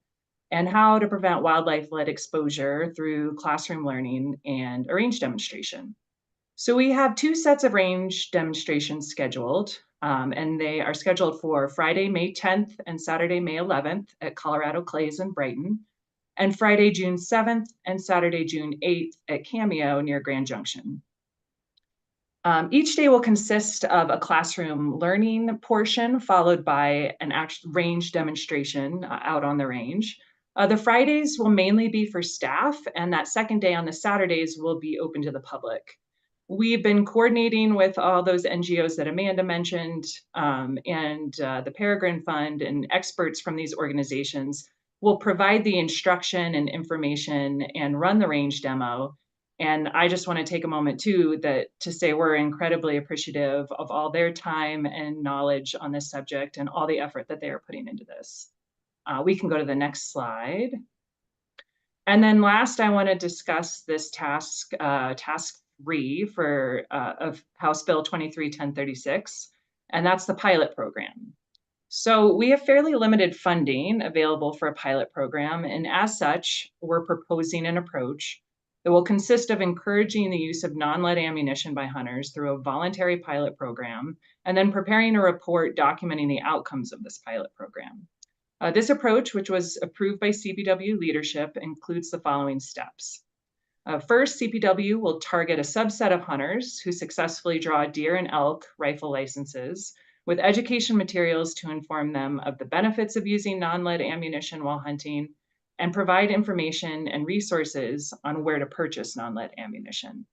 and how to prevent wildlife lead exposure through classroom learning and a range demonstration. So we have 2 sets of range demonstrations scheduled, and they are scheduled for Friday, May 10th and Saturday, May 11th at Colorado Clays in Brighton, and Friday, June 7th and Saturday, June 8th at Cameo near Grand Junction. Each day will consist of a classroom learning portion followed by an actual range demonstration out on the range. The Fridays will mainly be for staff, and that second day on the Saturdays will be open to the public. We've been coordinating with all those NGOs that Amanda mentioned and the Peregrine Fund, and experts from these organizations will provide the instruction and information and run the range demo. And I just want to take a moment too to say we're incredibly appreciative of all their time and knowledge on this subject and all the effort that they are putting into this. We can go to the next slide. And then last, I want to discuss this task 3 of House Bill 23-1036, and that's the pilot program. So we have fairly limited funding available for a pilot program, and as such, we're proposing an approach that will consist of encouraging the use of non-lead ammunition by hunters through a voluntary pilot program, and then preparing a report documenting the outcomes of this pilot program. This approach, which was approved by CPW leadership, includes the following steps. First, CPW will target a subset of hunters who successfully draw deer and elk rifle licenses with education materials to inform them of the benefits of using non-lead ammunition while hunting and provide information and resources on where to purchase non-lead ammunition.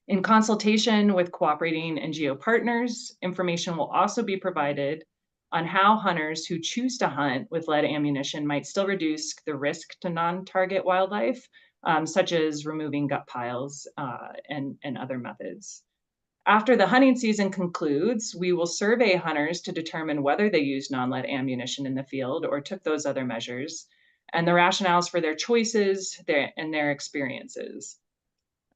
In consultation with cooperating NGO partners, information will also be provided on how hunters who choose to hunt with lead ammunition might still reduce the risk to non-target wildlife, such as removing gut piles and other methods. After the hunting season concludes, we will survey hunters to determine whether they used non-lead ammunition in the field or took those other measures, and the rationales for their choices and their experiences.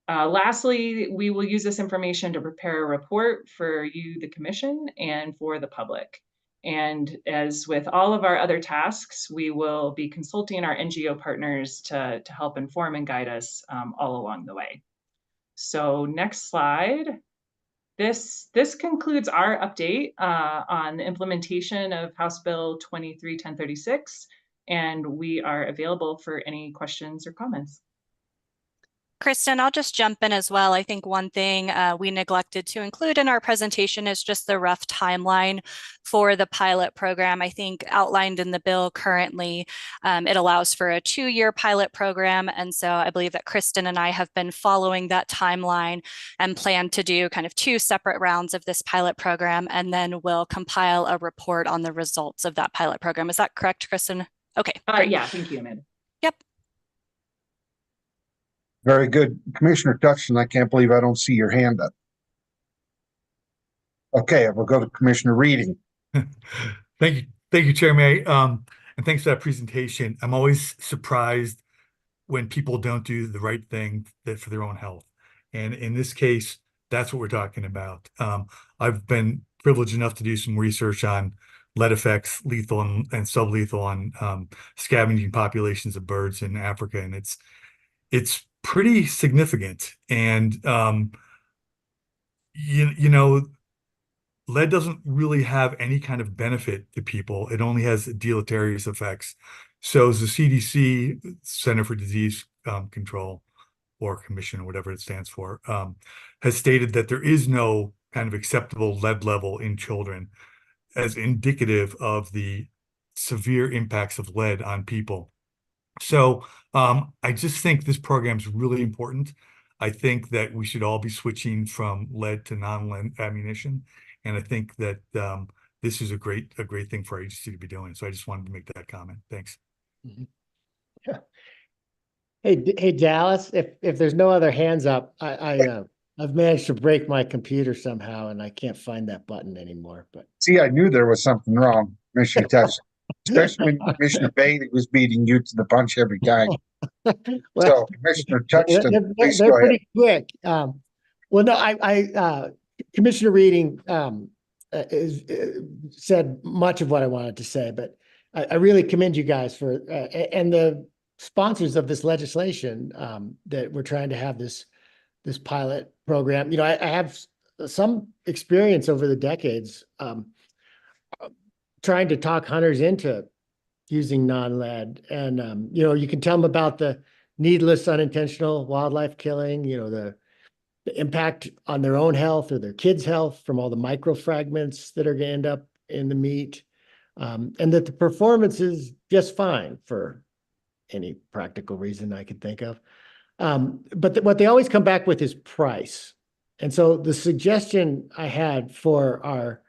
Lastly, we will use this information to prepare a report for you, the commission, and for the public. And as with all of our other tasks, we will be consulting our NGO partners to help inform and guide us all along the way. So next slide. This concludes our update on the implementation of House Bill 23-1036, and we are available for any questions or comments. Kristen, I'll just jump in as well. I think one thing we neglected to include in our presentation is just the rough timeline for the pilot program. I think outlined in the bill currently, it allows for a 2-year pilot program. And so I believe that Kristen and I have been following that timeline and plan to do kind of 2 separate rounds of this pilot program, and then we'll compile a report on the results of that pilot program. Is that correct, Kristen? Okay. Yeah, thank you, Amanda. Yep. Very good. Commissioner Touchton, I can't believe I don't see your hand up. Okay, we'll go to Commissioner Reading. Thank you, Chair May. And thanks for that presentation. I'm always surprised when people don't do the right thing for their own health. And in this case, that's what we're talking about. I've been privileged enough to do some research on lead effects, lethal and sublethal on scavenging populations of birds in Africa. And it's pretty significant. And, you know, lead doesn't really have any kind of benefit to people. It only has deleterious effects. So the CDC, Center for Disease Control, or Commission, or whatever it stands for, has stated that there is no kind of acceptable lead level in children as indicative of the severe impacts of lead on people. So I just think this program is really important. I think that we should all be switching from lead to non-lead ammunition. And I think that this is a great thing for our agency to be doing. So I just wanted to make that comment. Thanks. Mm-hmm. Yeah. Hey, Dallas, if there's no other hands up, I've managed to break my computer somehow and I can't find that button anymore. But see, I knew there was something wrong, Commissioner Touchton. Especially when Commissioner Bailey was beating you to the punch every time. Well, so Commissioner Touchton, please they're go ahead. pretty quick. Well, no, Commissioner Reading said much of what I wanted to say, but I really commend you guys for and the sponsors of this legislation that we're trying to have this pilot program. You know, I have some experience over the decades trying to talk hunters into using non-lead. And, you know, you can tell them about the needless, unintentional wildlife killing, you know, the impact on their own health or their kids' health from all the microfragments that are going to end up in the meat, and that the performance is just fine for any practical reason I could think of. But what they always come back with is price. And so the suggestion I had for our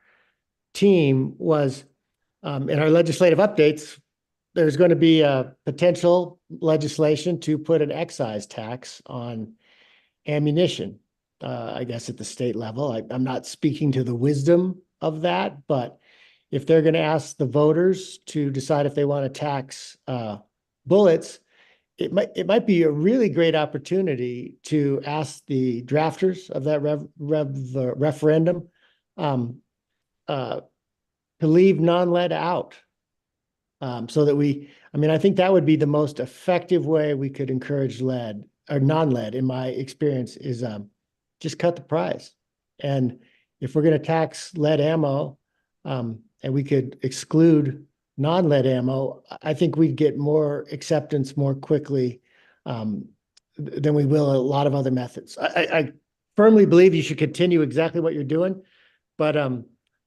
team was, in our legislative updates, there's going to be a potential legislation to put an excise tax on ammunition, I guess at the state level. I'm not speaking to the wisdom of that, but if they're going to ask the voters to decide if they want to tax bullets, it might be a really great opportunity to ask the drafters of that referendum to leave non-lead out. So that I think that would be the most effective way we could encourage lead or non-lead, in my experience, is just cut the price. And if we're going to tax lead ammo, and we could exclude non-lead ammo, I think we'd get more acceptance more quickly than we will a lot of other methods. I firmly believe you should continue exactly what you're doing, but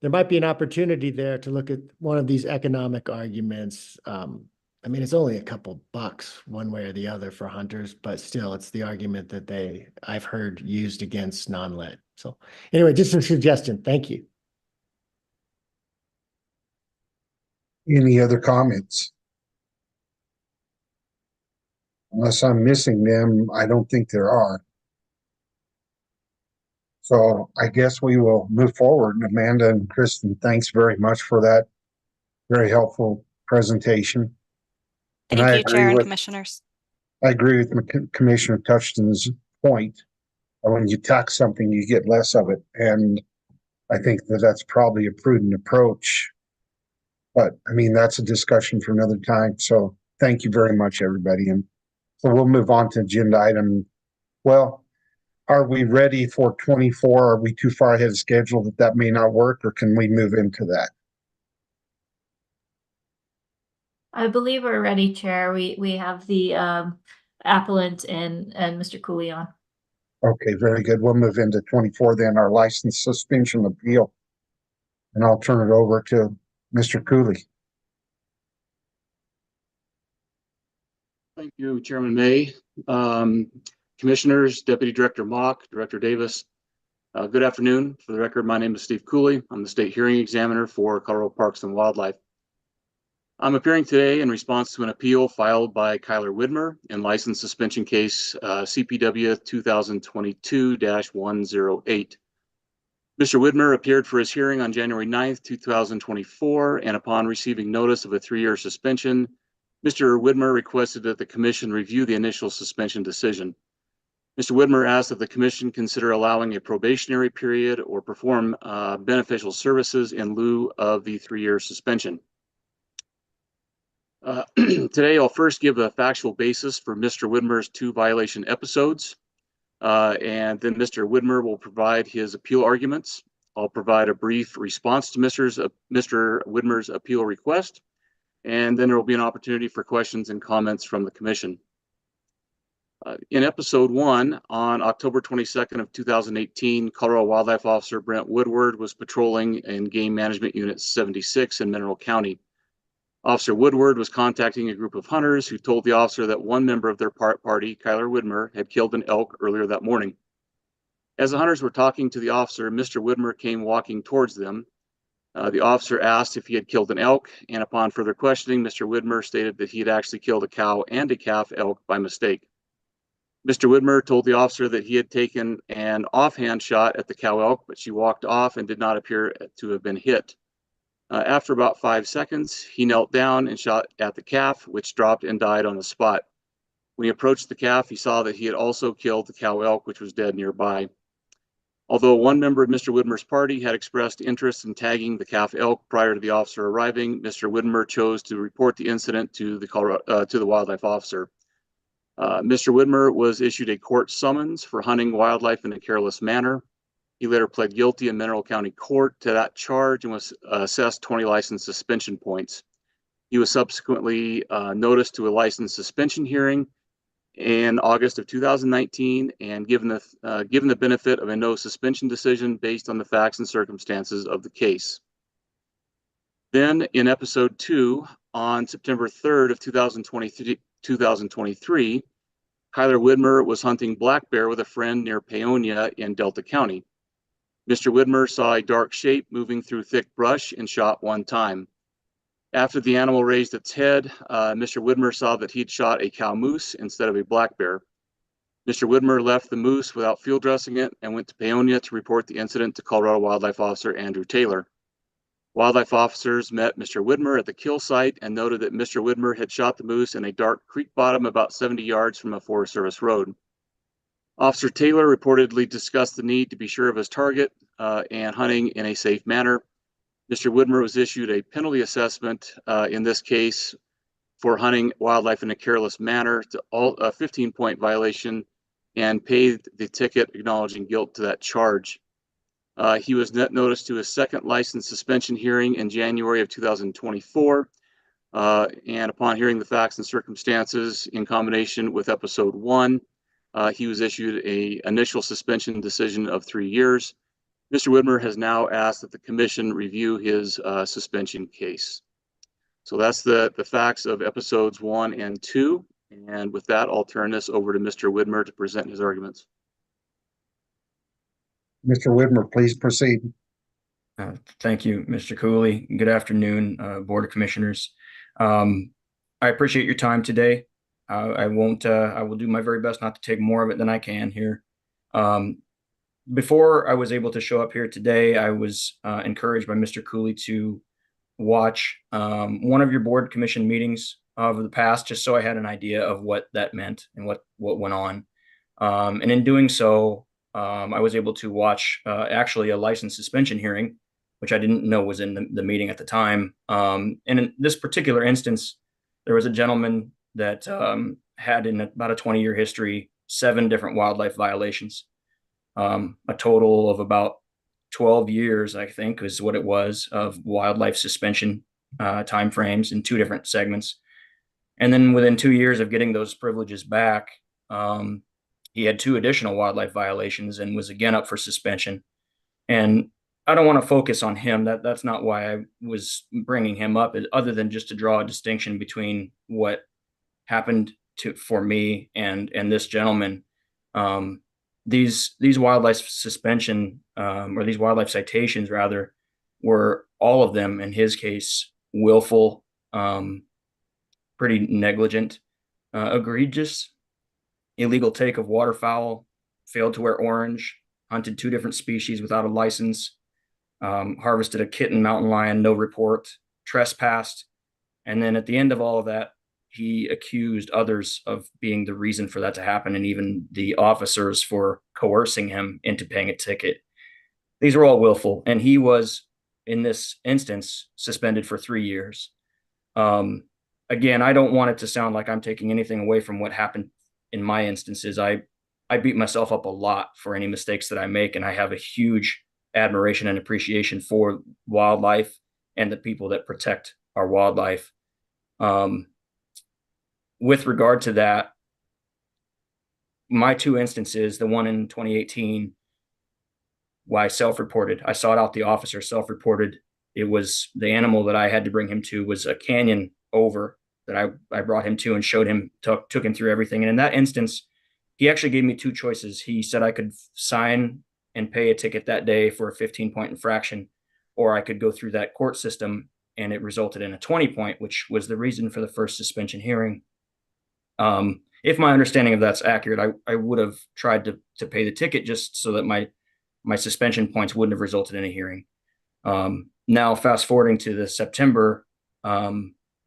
there might be an opportunity there to look at one of these economic arguments. It's only a couple bucks one way or the other for hunters, but still it's the argument that I've heard used against non-lead. So anyway, just a suggestion. Thank you. Any other comments? Unless I'm missing them, I don't think there are. So I guess we will move forward. Amanda and Kristen, thanks very much for that very helpful presentation. And Thank I you, agree Chair and with- Commissioners. I agree with Commissioner Touchton's point. When you tax something, you get less of it. And I think that that's probably a prudent approach. But that's a discussion for another time. So thank you very much, everybody. And so we'll move on to agenda item. Well, are we ready for 24? Are we too far ahead of schedule that may not work, or can we move into that? I believe we're ready, Chair. We have the appellant and Mr. Cooley on. Okay, very good. We'll move into 24 then, our license suspension appeal. And I'll turn it over to Mr. Cooley. Thank you, Chairman May. Commissioners, Deputy Director Mock, Director Davis, good afternoon. For the record, my name is Steve Cooley. I'm the State Hearing Examiner for Colorado Parks and Wildlife. I'm appearing today in response to an appeal filed by Kyler Widmer in license suspension case CPW 2022-108. Mr. Widmer appeared for his hearing on January 9th, 2024, and upon receiving notice of a 3-year suspension, Mr. Widmer requested that the Commission review the initial suspension decision. Mr. Widmer asked that the Commission consider allowing a probationary period or perform beneficial services in lieu of the 3-year suspension. Today, I'll first give a factual basis for Mr. Widmer's 2 violation episodes, and then Mr. Widmer will provide his appeal arguments. I'll provide a brief response to Mr. Widmer's appeal request, and then there will be an opportunity for questions and comments from the Commission. In episode 1, on October 22nd of 2018, Colorado Wildlife Officer Brent Woodward was patrolling in Game Management Unit 76 in Mineral County. Officer Woodward was contacting a group of hunters who told the officer that one member of their party, Kyler Widmer, had killed an elk earlier that morning. As the hunters were talking to the officer, Mr. Widmer came walking towards them. The officer asked if he had killed an elk, and upon further questioning, Mr. Widmer stated that he had actually killed a cow and a calf elk by mistake. Mr. Widmer told the officer that he had taken an offhand shot at the cow elk, but she walked off and did not appear to have been hit. After about 5 seconds, he knelt down and shot at the calf, which dropped and died on the spot. When he approached the calf, he saw that he had also killed the cow elk, which was dead nearby. Although one member of Mr. Widmer's party had expressed interest in tagging the calf elk prior to the officer arriving, Mr. Widmer chose to report the incident to the wildlife officer. Mr. Widmer was issued a court summons for hunting wildlife in a careless manner. He later pled guilty in Mineral County Court to that charge and was assessed 20 license suspension points. He was subsequently noticed to a license suspension hearing in August of 2019 and given the benefit of a no suspension decision based on the facts and circumstances of the case. Then in episode 2, on September 3rd of 2023, Kyler Widmer was hunting black bear with a friend near Paonia in Delta County. Mr. Widmer saw a dark shape moving through thick brush and shot 1 time. After the animal raised its head, Mr. Widmer saw that he'd shot a cow moose instead of a black bear. Mr. Widmer left the moose without field dressing it and went to Paonia to report the incident to Colorado Wildlife Officer Andrew Taylor. Wildlife officers met Mr. Widmer at the kill site and noted that Mr. Widmer had shot the moose in a dark creek bottom about 70 yards from a Forest Service road. Officer Taylor reportedly discussed the need to be sure of his target and hunting in a safe manner. Mr. Widmer was issued a penalty assessment in this case for hunting wildlife in a careless manner, to a 15-point violation, and paid the ticket acknowledging guilt to that charge. He was noticed to his second license suspension hearing in January of 2024. And upon hearing the facts and circumstances in combination with episode 1, he was issued an initial suspension decision of 3 years. Mr. Widmer has now asked that the commission review his suspension case. So that's the facts of episodes 1 and 2. And with that, I'll turn this over to Mr. Widmer to present his arguments. Mr. Widmer, please proceed. Thank you, Mr. Cooley. Good afternoon, Board of Commissioners. I appreciate your time today. I will do my very best not to take more of it than I can here. Before I was able to show up here today, I was encouraged by Mr. Cooley to watch one of your board commission meetings of the past, just so I had an idea of what that meant and what went on. And in doing so, I was able to watch actually a license suspension hearing, which I didn't know was in the meeting at the time. And in this particular instance, there was a gentleman that had in about a 20-year history, 7 different wildlife violations. A total of about 12 years, I think, is what it was, of wildlife suspension timeframes in 2 different segments. And then within 2 years of getting those privileges back, he had 2 additional wildlife violations and was again up for suspension. And I don't want to focus on him. That's not why I was bringing him up, other than just to draw a distinction between what happened for me and this gentleman. These wildlife suspension or these wildlife citations rather were, all of them in his case, willful, pretty negligent, egregious, illegal take of waterfowl, failed to wear orange, hunted 2 different species without a license, harvested a kitten mountain lion, no report, trespassed. And then at the end of all of that, he accused others of being the reason for that to happen, and even the officers for coercing him into paying a ticket. These were all willful, and he was, in this instance, suspended for 3 years. Again, I don't want it to sound like I'm taking anything away from what happened in my instances. I beat myself up a lot for any mistakes that I make, and I have a huge admiration and appreciation for wildlife and the people that protect our wildlife. With regard to that, my 2 instances, the one in 2018, why I self-reported, I sought out the officer, self-reported. It was the animal that I had to bring him to was a canyon over that I brought him to and showed him, took him through everything. And in that instance, he actually gave me 2 choices. He said I could sign and pay a ticket that day for a 15-point infraction, or I could go through that court system, and it resulted in a 20-point, which was the reason for the first suspension hearing. If my understanding of that's accurate, I would have tried to pay the ticket just so that my suspension points wouldn't have resulted in a hearing. Now, fast forwarding to the September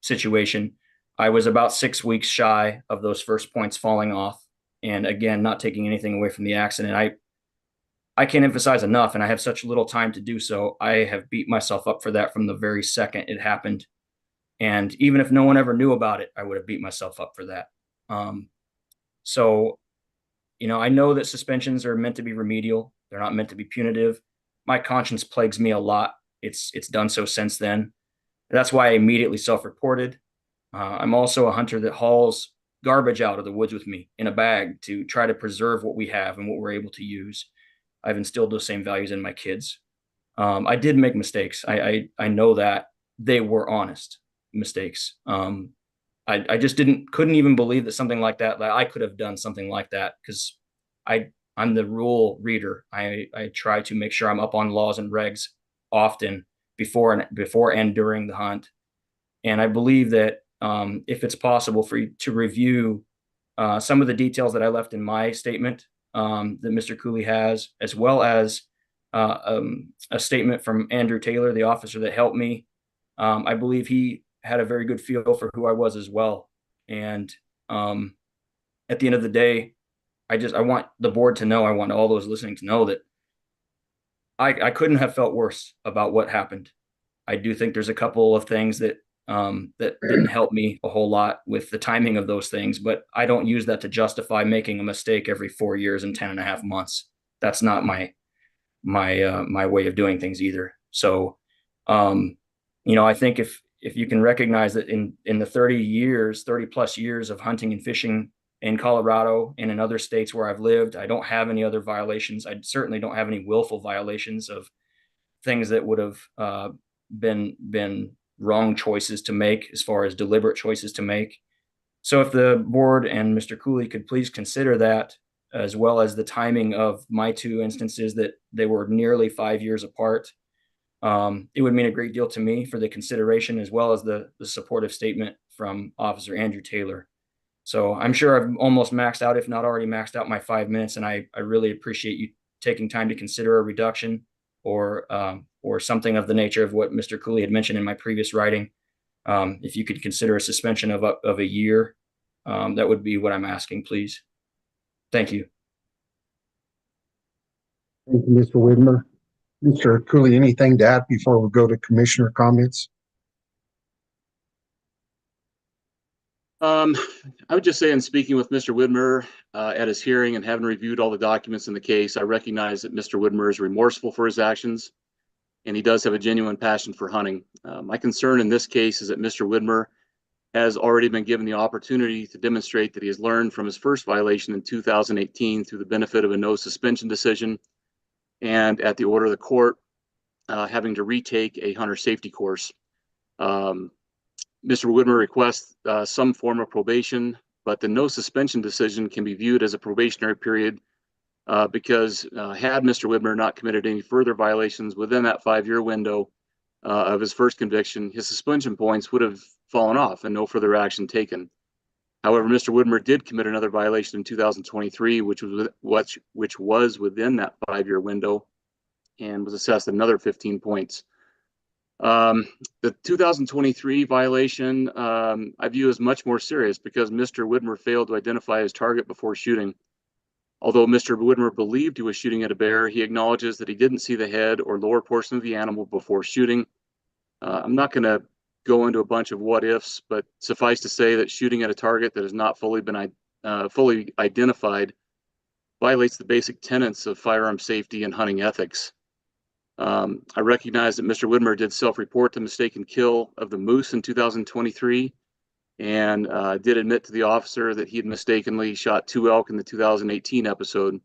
situation, I was about 6 weeks shy of those first points falling off. And again, not taking anything away from the accident. I can't emphasize enough, and I have such little time to do so. I have beat myself up for that from the very second it happened. And even if no one ever knew about it, I would have beat myself up for that. So, I know that suspensions are meant to be remedial. They're not meant to be punitive. My conscience plagues me a lot. It's done so since then. That's why I immediately self-reported. I'm also a hunter that hauls garbage out of the woods with me in a bag to try to preserve what we have and what we're able to use. I've instilled those same values in my kids. I did make mistakes. I know that they were honest mistakes. I just couldn't even believe that something like that I could have done something like that, because I'm the rule reader. I try to make sure I'm up on laws and regs often before and during the hunt. And I believe that if it's possible for you to review some of the details that I left in my statement that Mr. Cooley has, as well as a statement from Andrew Taylor, the officer that helped me. I believe he had a very good feel for who I was as well. And at the end of the day, I want the board to know, I want all those listening to know that I couldn't have felt worse about what happened. I do think there's a couple of things that that didn't help me a whole lot with the timing of those things, but I don't use that to justify making a mistake every 4 years and 10 and a half months. That's not my way of doing things either. So, I think if you can recognize that in the 30 plus years of hunting and fishing in Colorado and in other states where I've lived, I don't have any other violations. I certainly don't have any willful violations of things that would have been wrong choices to make, as far as deliberate choices to make. So if the board and Mr. Cooley could please consider that, as well as the timing of my two instances, that they were nearly 5 years apart, it would mean a great deal to me for the consideration, as well as the supportive statement from Officer Andrew Taylor. So I'm sure I've almost maxed out, if not already maxed out, my 5 minutes, and I really appreciate you taking time to consider a reduction or something of the nature of what Mr. Cooley had mentioned in my previous writing. If you could consider a suspension of a year, that would be what I'm asking, please. Thank you. Thank you, Mr. Widmer. Mr. Cooley, anything to add before we go to commissioner comments? I would just say, in speaking with Mr. Widmer at his hearing and having reviewed all the documents in the case, I recognize that Mr. Widmer is remorseful for his actions, and he does have a genuine passion for hunting. My concern in this case is that Mr. Widmer has already been given the opportunity to demonstrate that he has learned from his first violation in 2018 through the benefit of a no suspension decision, and at the order of the court, having to retake a hunter safety course. Mr. Widmer requests some form of probation, but the no suspension decision can be viewed as a probationary period because had Mr. Widmer not committed any further violations within that 5-year window of his first conviction, his suspension points would have fallen off and no further action taken. However, Mr. Widmer did commit another violation in 2023, which was within that 5-year window, and was assessed another 15 points. The 2023 violation I view as much more serious because Mr. Widmer failed to identify his target before shooting. Although Mr. Widmer believed he was shooting at a bear, he acknowledges that he didn't see the head or lower portion of the animal before shooting. I'm not going to go into a bunch of what ifs, but suffice to say that shooting at a target that has not fully been fully identified violates the basic tenets of firearm safety and hunting ethics. I recognize that Mr. Widmer did self-report the mistaken kill of the moose in 2023 and did admit to the officer that he had mistakenly shot 2 elk in the 2018 episode.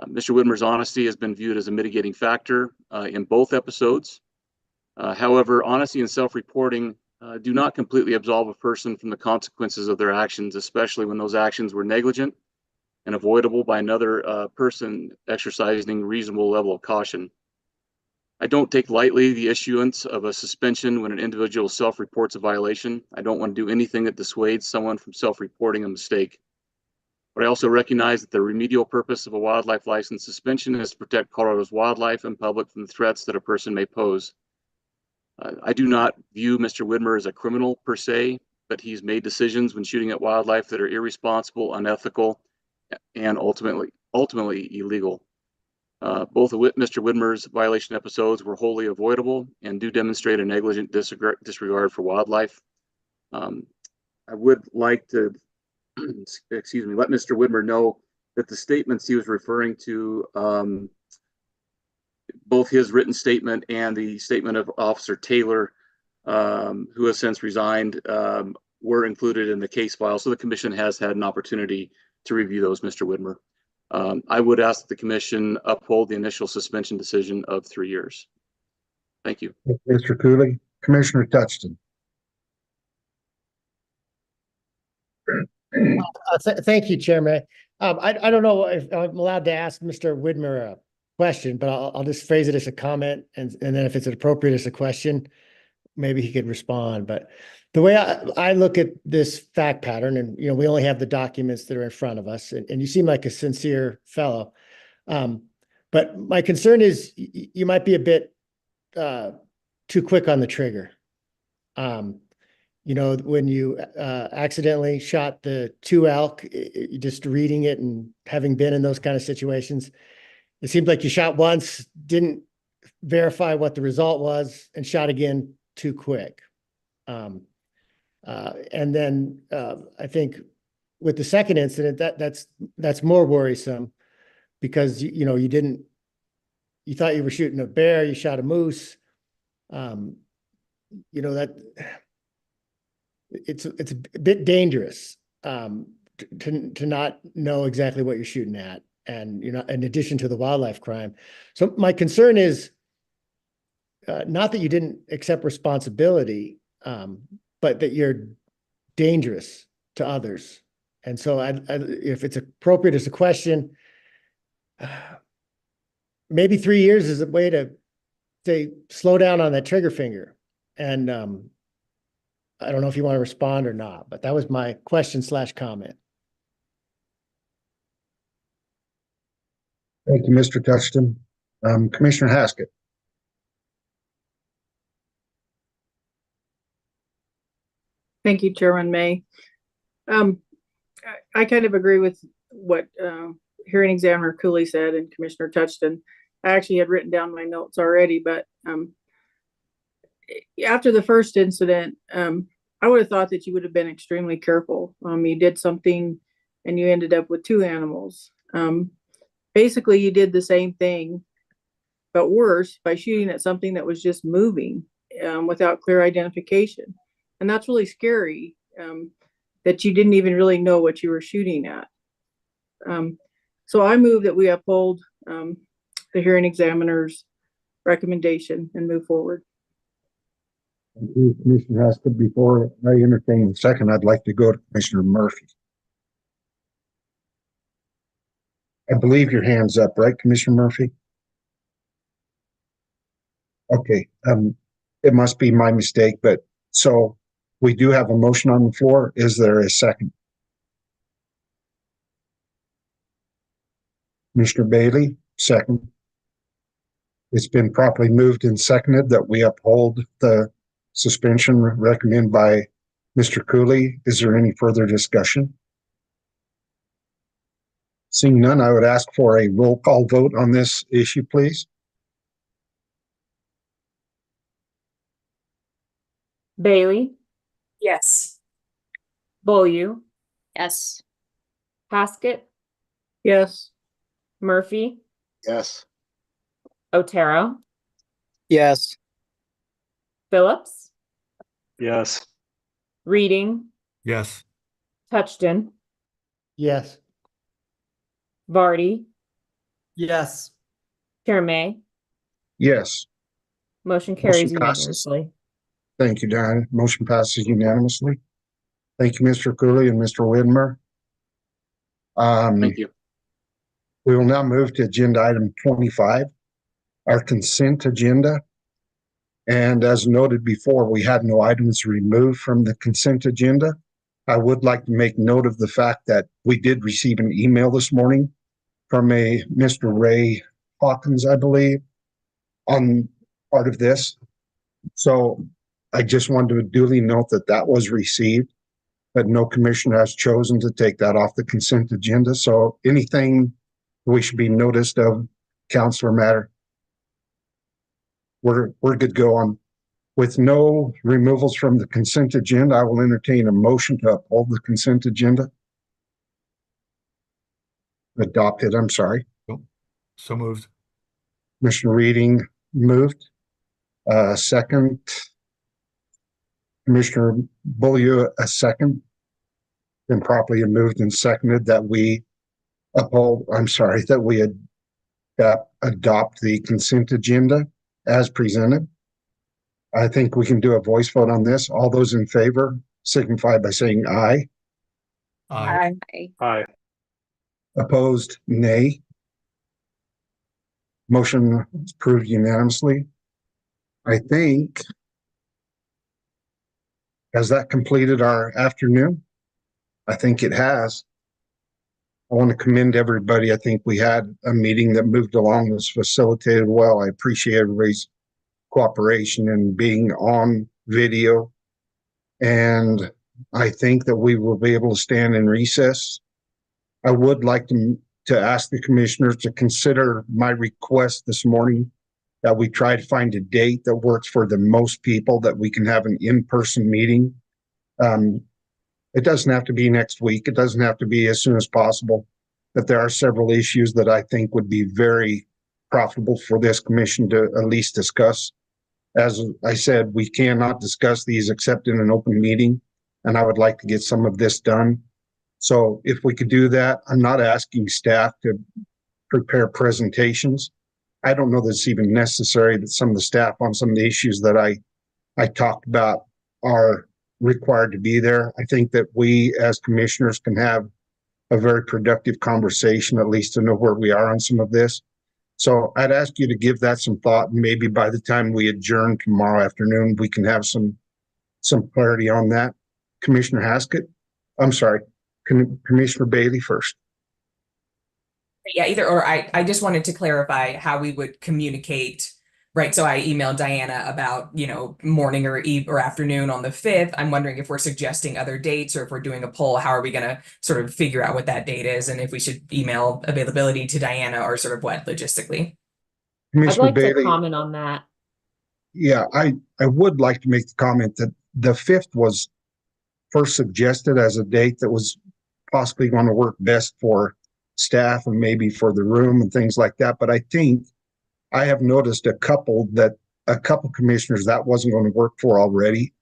Mr. Widmer's honesty has been viewed as a mitigating factor in both episodes. However, honesty and self-reporting do not completely absolve a person from the consequences of their actions, especially when those actions were negligent and avoidable by another person exercising a reasonable level of caution. I don't take lightly the issuance of a suspension when an individual self-reports a violation. I don't want to do anything that dissuades someone from self-reporting a mistake. But I also recognize that the remedial purpose of a wildlife license suspension is to protect Colorado's wildlife and public from the threats that a person may pose. I do not view Mr. Widmer as a criminal per se, but he's made decisions when shooting at wildlife that are irresponsible, unethical, and ultimately illegal. Both of Mr. Widmer's violation episodes were wholly avoidable and do demonstrate a negligent disregard for wildlife. I would like to, let Mr. Widmer know that the statements he was referring to, both his written statement and the statement of Officer Taylor, who has since resigned, were included in the case file. So the commission has had an opportunity to review those, Mr. Widmer. I would ask that the commission uphold the initial suspension decision of 3 years. Thank you. Mr. Cooley. Commissioner Touchton. Thank you, Chairman. I don't know if I'm allowed to ask Mr. Widmer a question, but I'll just phrase it as a comment, and then if it's appropriate as a question, maybe he could respond. But the way I look at this fact pattern, and we only have the documents that are in front of us, and you seem like a sincere fellow. But my concern is you might be a bit too quick on the trigger. When you accidentally shot the 2 elk, just reading it and having been in those kind of situations, it seemed like you shot once, didn't verify what the result was, and shot again too quick. And then I think with the second incident, that's more worrisome, because you thought you were shooting a bear, you shot a moose. That it's a bit dangerous to not know exactly what you're shooting at, and in addition to the wildlife crime. So my concern is not that you didn't accept responsibility, but that you're dangerous to others. And so if it's appropriate as a question, maybe 3 years is a way to say, slow down on that trigger finger. And I don't know if you want to respond or not, but that was my question/comment. Thank you, Mr. Touchton. Commissioner Haskett. Thank you, Chairman May. I kind of agree with what hearing examiner Cooley said and Commissioner Touchton. I actually had written down my notes already, but after the first incident, I would have thought that you would have been extremely careful. You did something and you ended up with 2 animals. Basically, you did the same thing, but worse, by shooting at something that was just moving without clear identification. And that's really scary, that you didn't even really know what you were shooting at. So I move that we uphold the hearing examiner's recommendation and move forward. Thank you, Commissioner Haskett. Before I entertain the second, I'd like to go to Commissioner Murphy. I believe your hand's up, right, Commissioner Murphy? Okay, it must be my mistake, but so we do have a motion on the floor. Is there a second? Commissioner Bailey, second. It's been properly moved and seconded that we uphold the suspension recommended by Mr. Cooley. Is there any further discussion? Seeing none, I would ask for a roll call vote on this issue, please. Bailey, Yes. Beaulieu, Yes. Haskett, Yes. Murphy, Yes. Otero, Yes. Phillips, Yes. Reading, Yes. Touchton, Yes. Vardy, Yes. Chair May. Yes. Motion carries Motion passes. unanimously. Thank you, Diane. Motion passes unanimously. Thank you, Mr. Cooley and Mr. Widmer. Thank you. We will now move to agenda item 25, our consent agenda. And as noted before, we had no items removed from the consent agenda. I would like to make note of the fact that we did receive an email this morning from a Mr. Ray Hawkins, I believe, on part of this. So I just wanted to duly note that that was received, but no commissioner has chosen to take that off the consent agenda. So anything we should be noticed of, counselor matter, we're good to go on. With no removals from the consent agenda, I will entertain a motion to uphold the consent agenda. Adopted, I'm sorry. So moved. Commissioner Reading moved. Second. Commissioner Beaulieu, a second. Been properly moved and seconded that we uphold, that we adopt the consent agenda as presented. I think we can do a voice vote on this. All those in favor signify by saying aye. Aye. Aye. Opposed, nay. Motion is approved unanimously. I think Has that completed our afternoon? I think it has. I want to commend everybody. I think we had a meeting that moved along, was facilitated well. I appreciate everybody's cooperation and being on video. And I think that we will be able to stand in recess. I would like to ask the commissioners to consider my request this morning that we try to find a date that works for the most people, that we can have an in-person meeting. It doesn't have to be next week. It doesn't have to be as soon as possible, but there are several issues that I think would be very profitable for this commission to at least discuss. As I said, we cannot discuss these except in an open meeting, and I would like to get some of this done. So if we could do that, I'm not asking staff to prepare presentations. I don't know that it's even necessary that some of the staff on some of the issues that I talked about are required to be there. I think that we as commissioners can have a very productive conversation, at least to know where we are on some of this. So I'd ask you to give that some thought, and maybe by the time we adjourn tomorrow afternoon, we can have some clarity on that. Commissioner Haskett, I'm sorry, Commissioner Bailey first. Yeah, either or. I just wanted to clarify how we would communicate, right? So I emailed Diana about, morning or eve or afternoon on the 5th. I'm wondering if we're suggesting other dates, or if we're doing a poll, how are we going to sort of figure out what that date is, and if we should email availability to Diana, or sort of what logistically. I'd like to comment on that. Yeah, I would like to make the comment that the 5th was first suggested as a date that was possibly going to work best for staff and maybe for the room and things like that. But I think I have noticed a couple commissioners that wasn't going to work for already.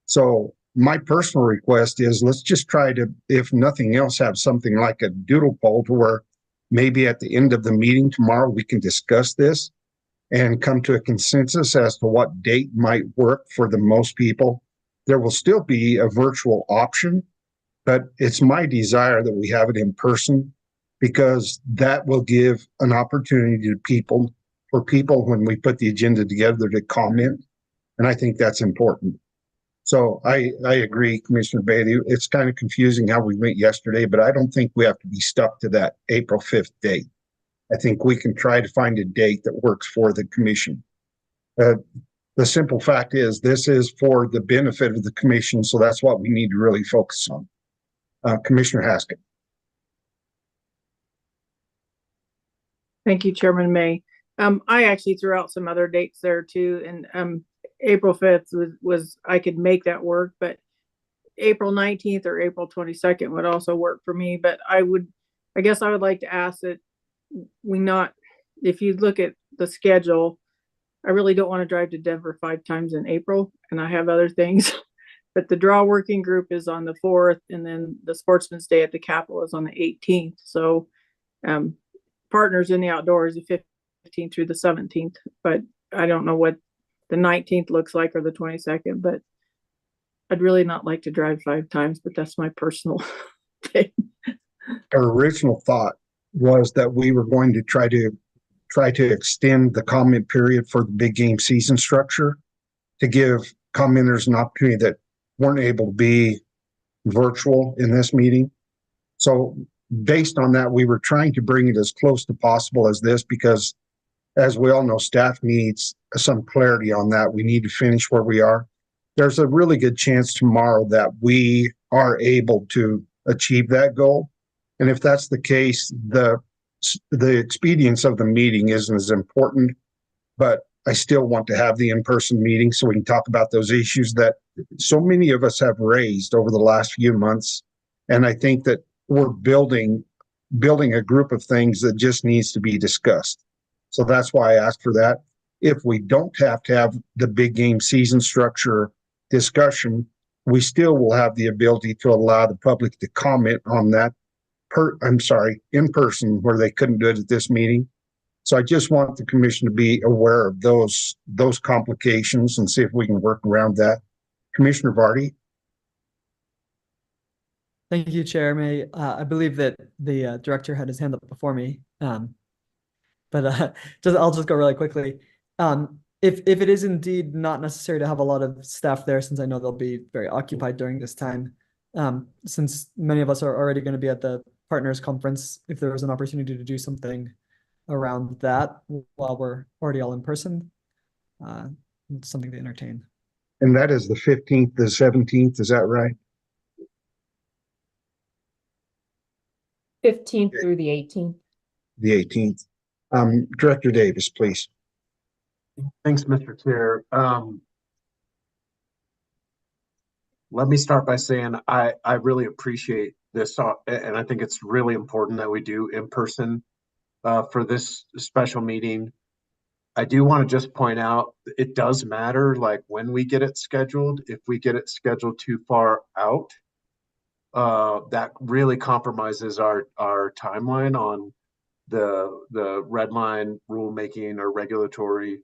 So my personal request is, let's just try to, if nothing else, have something like a doodle poll to where maybe at the end of the meeting tomorrow, we can discuss this and come to a consensus as to what date might work for the most people. There will still be a virtual option, but it's my desire that we have it in person, because that will give an opportunity for people when we put the agenda together to comment. And I think that's important. So I agree, Commissioner Bailey. It's kind of confusing how we went yesterday, but I don't think we have to be stuck to that April 5th date. I think we can try to find a date that works for the commission. The simple fact is, this is for the benefit of the commission, so that's what we need to really focus on. Commissioner Haskett. Thank you, Chairman May. I actually threw out some other dates there too, and April 5th was I could make that work, but April 19th or April 22nd would also work for me. But I guess I would like to ask that if you look at the schedule, I really don't want to drive to Denver 5 times in April, and I have other things. But the draw working group is on the 4th, and then the Sportsman's Day at the Capitol is on the 18th. So Partners in the Outdoors, the 15th through the 17th. But I don't know what the 19th looks like, or the 22nd, but I'd really not like to drive 5 times, but that's my personal thing. Our original thought was that we were going to try to extend the comment period for the big game season structure to give commenters an opportunity that weren't able to be virtual in this meeting. So based on that, we were trying to bring it as close to possible as this, because as we all know, staff needs some clarity on that. We need to finish where we are. There's a really good chance tomorrow that we are able to achieve that goal. And if that's the case, the expedience of the meeting isn't as important, but I still want to have the in-person meeting so we can talk about those issues that so many of us have raised over the last few months. And I think that we're building a group of things that just needs to be discussed. So that's why I asked for that. If we don't have to have the big game season structure discussion, we still will have the ability to allow the public to comment on that in person, where they couldn't do it at this meeting. So I just want the commission to be aware of those complications and see if we can work around that. Commissioner Vardy. Thank you, Chair May. I believe that the director had his hand up before me, but I'll just go really quickly. if it is indeed not necessary to have a lot of staff there, since I know they'll be very occupied during this time, since many of us are already going to be at the partners conference, if there was an opportunity to do something around that while we're already all in person, something to entertain. And that is the 15th, the 17th, is that right? 15th through the 18th. The 18th. Director Davis, please. Thanks, Mr. Chair. Let me start by saying I really appreciate this, and I think it's really important that we do in person for this special meeting. I do want to just point out it does matter, like when we get it scheduled. If we get it scheduled too far out, that really compromises our timeline on the red line rulemaking or regulatory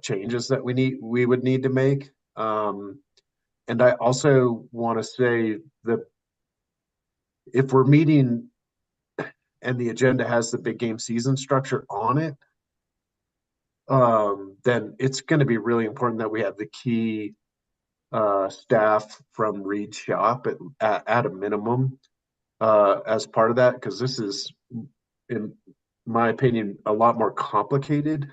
changes that we would need to make. And I also want to say that if we're meeting and the agenda has the big game season structure on it, then it's going to be really important that we have the key staff from Reed's shop at a minimum as part of that, because this is, in my opinion, a lot more complicated.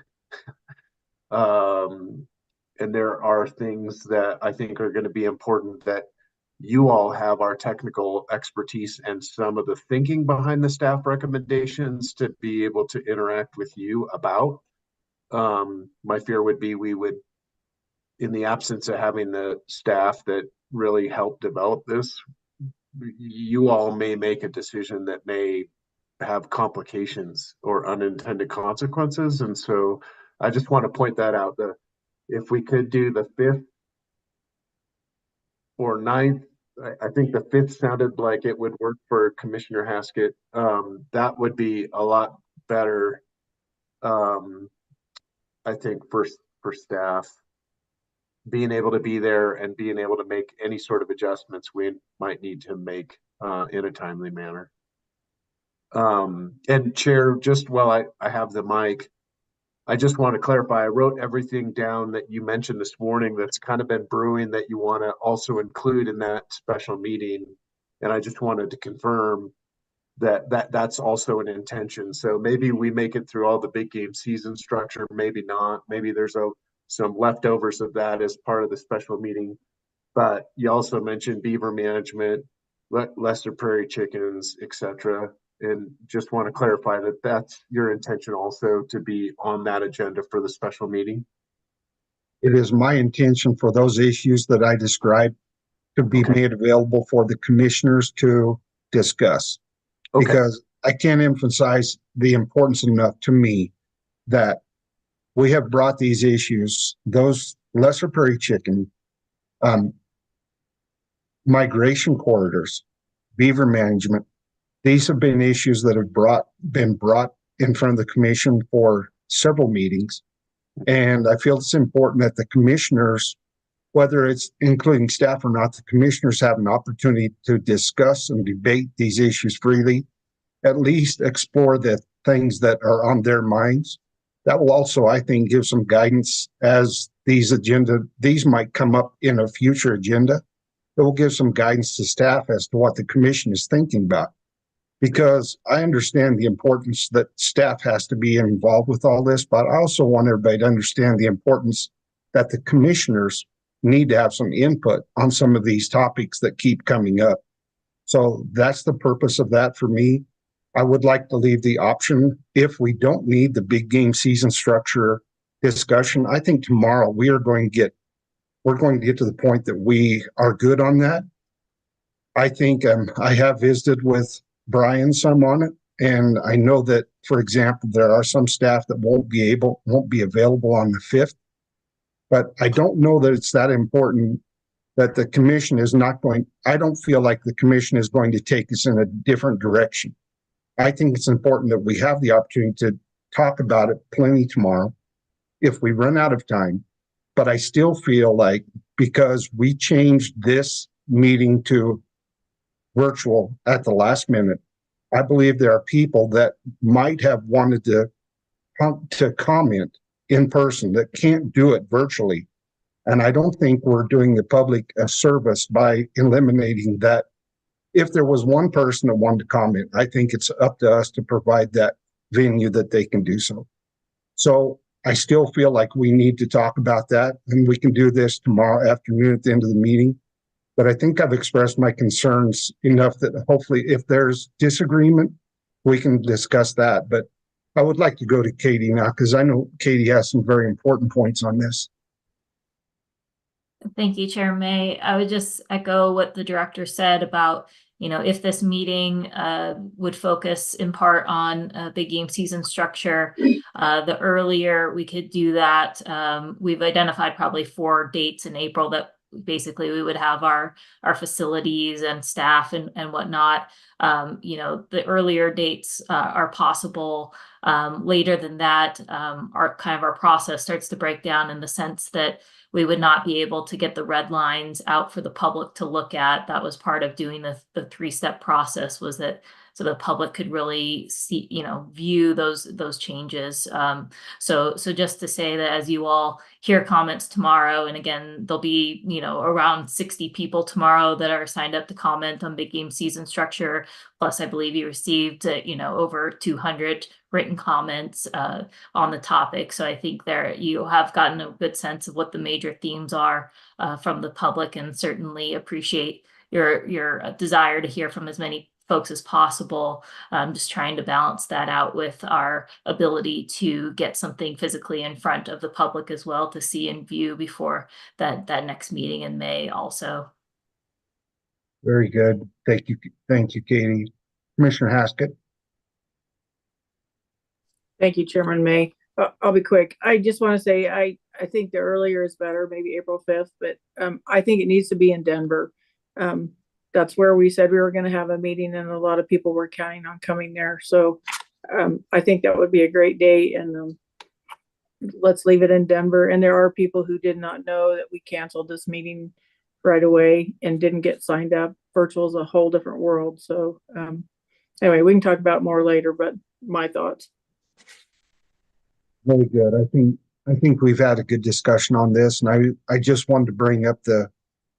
And there are things that I think are going to be important that you all have our technical expertise and some of the thinking behind the staff recommendations to be able to interact with you about. My fear would be we would, in the absence of having the staff that really help develop this, you all may make a decision that may have complications or unintended consequences. And so I just want to point that out. If we could do the 5th or 9th, I think the 5th sounded like it would work for Commissioner Haskett. That would be a lot better, I think, for staff being able to be there and being able to make any sort of adjustments we might need to make in a timely manner. And Chair, just while I have the mic, I just want to clarify, I wrote everything down that you mentioned this morning that's kind of been brewing that you want to also include in that special meeting. And I just wanted to confirm that's also an intention. So maybe we make it through all the big game season structure, maybe not. Maybe there's some leftovers of that as part of the special meeting. But you also mentioned beaver management, lesser prairie chickens, etc. And just want to clarify that that's your intention also to be on that agenda for the special meeting. It is my intention for those issues that I described to be made available for the commissioners to discuss. Because I can't emphasize the importance enough to me that we have brought these issues, those lesser prairie chicken, migration corridors, beaver management. These have been issues that have been brought in front of the commission for several meetings. And I feel it's important that the commissioners, whether it's including staff or not, the commissioners have an opportunity to discuss and debate these issues freely, at least explore the things that are on their minds. That will also, I think, give some guidance as these might come up in a future agenda. It will give some guidance to staff as to what the commission is thinking about. Because I understand the importance that staff has to be involved with all this, but I also want everybody to understand the importance that the commissioners need to have some input on some of these topics that keep coming up. So that's the purpose of that for me. I would like to leave the option, if we don't need the big game season structure discussion, I think tomorrow we're going to get to the point that we are good on that. I think I have visited with Brian some on it, and I know that, for example, there are some staff that won't be available on the 5th, but I don't know that it's that important that the commission is not going. I don't feel like the commission is going to take us in a different direction. I think it's important that we have the opportunity to talk about it plenty tomorrow if we run out of time. But I still feel like, because we changed this meeting to virtual at the last minute, I believe there are people that might have wanted to comment in person, that can't do it virtually. And I don't think we're doing the public a service by eliminating that. If there was one person that wanted to comment, I think it's up to us to provide that venue that they can do so. So I still feel like we need to talk about that, and we can do this tomorrow afternoon at the end of the meeting. But I think I've expressed my concerns enough that hopefully if there's disagreement, we can discuss that. But I would like to go to Katie now, because I know Katie has some very important points on this. Thank you, Chair May. I would just echo what the director said about, if this meeting would focus in part on big game season structure, the earlier we could do that. We've identified probably 4 dates in April that basically we would have our facilities and staff and whatnot. The earlier dates are possible. Later than that, our process starts to break down in the sense that we would not be able to get the red lines out for the public to look at. That was part of doing the 3-step process, was that so the public could really see, view those changes. So just to say that as you all hear comments tomorrow, and again, there'll be, around 60 people tomorrow that are signed up to comment on big game season structure. Plus, I believe you received, over 200 written comments on the topic. So I think there you have gotten a good sense of what the major themes are from the public, and certainly appreciate your desire to hear from as many folks as possible. Just trying to balance that out with our ability to get something physically in front of the public as well to see and view before that next meeting in May also. Very good. Thank you. Thank you, Katie. Commissioner Haskett. Thank you, Chairman May. I'll be quick. I just want to say, I think the earlier is better, maybe April 5th, but I think it needs to be in Denver. That's where we said we were going to have a meeting, and a lot of people were counting on coming there. So I think that would be a great day, and let's leave it in Denver. And there are people who did not know that we canceled this meeting right away and didn't get signed up. Virtual is a whole different world. So anyway, we can talk about more later, but my thoughts. Very good. I think we've had a good discussion on this, and I just wanted to bring up the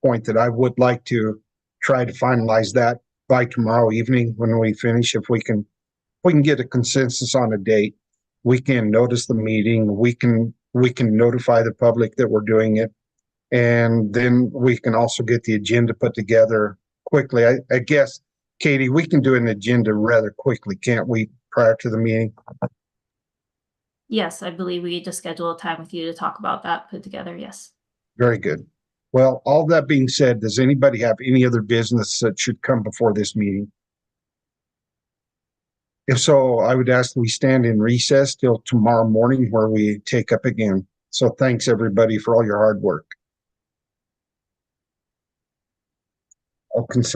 point that I would like to try to finalize that by tomorrow evening when we finish. If we can get a consensus on a date, we can notice the meeting, we can notify the public that we're doing it, and then we can also get the agenda put together quickly. I guess, Katie, we can do an agenda rather quickly, can't we, prior to the meeting? Yes, I believe we just schedule a time with you to talk about that, put together. Yes. Very good. Well, all that being said, does anybody have any other business that should come before this meeting? If so, I would ask that we stand in recess till tomorrow morning, where we take up again. So thanks everybody for all your hard work. I'll consider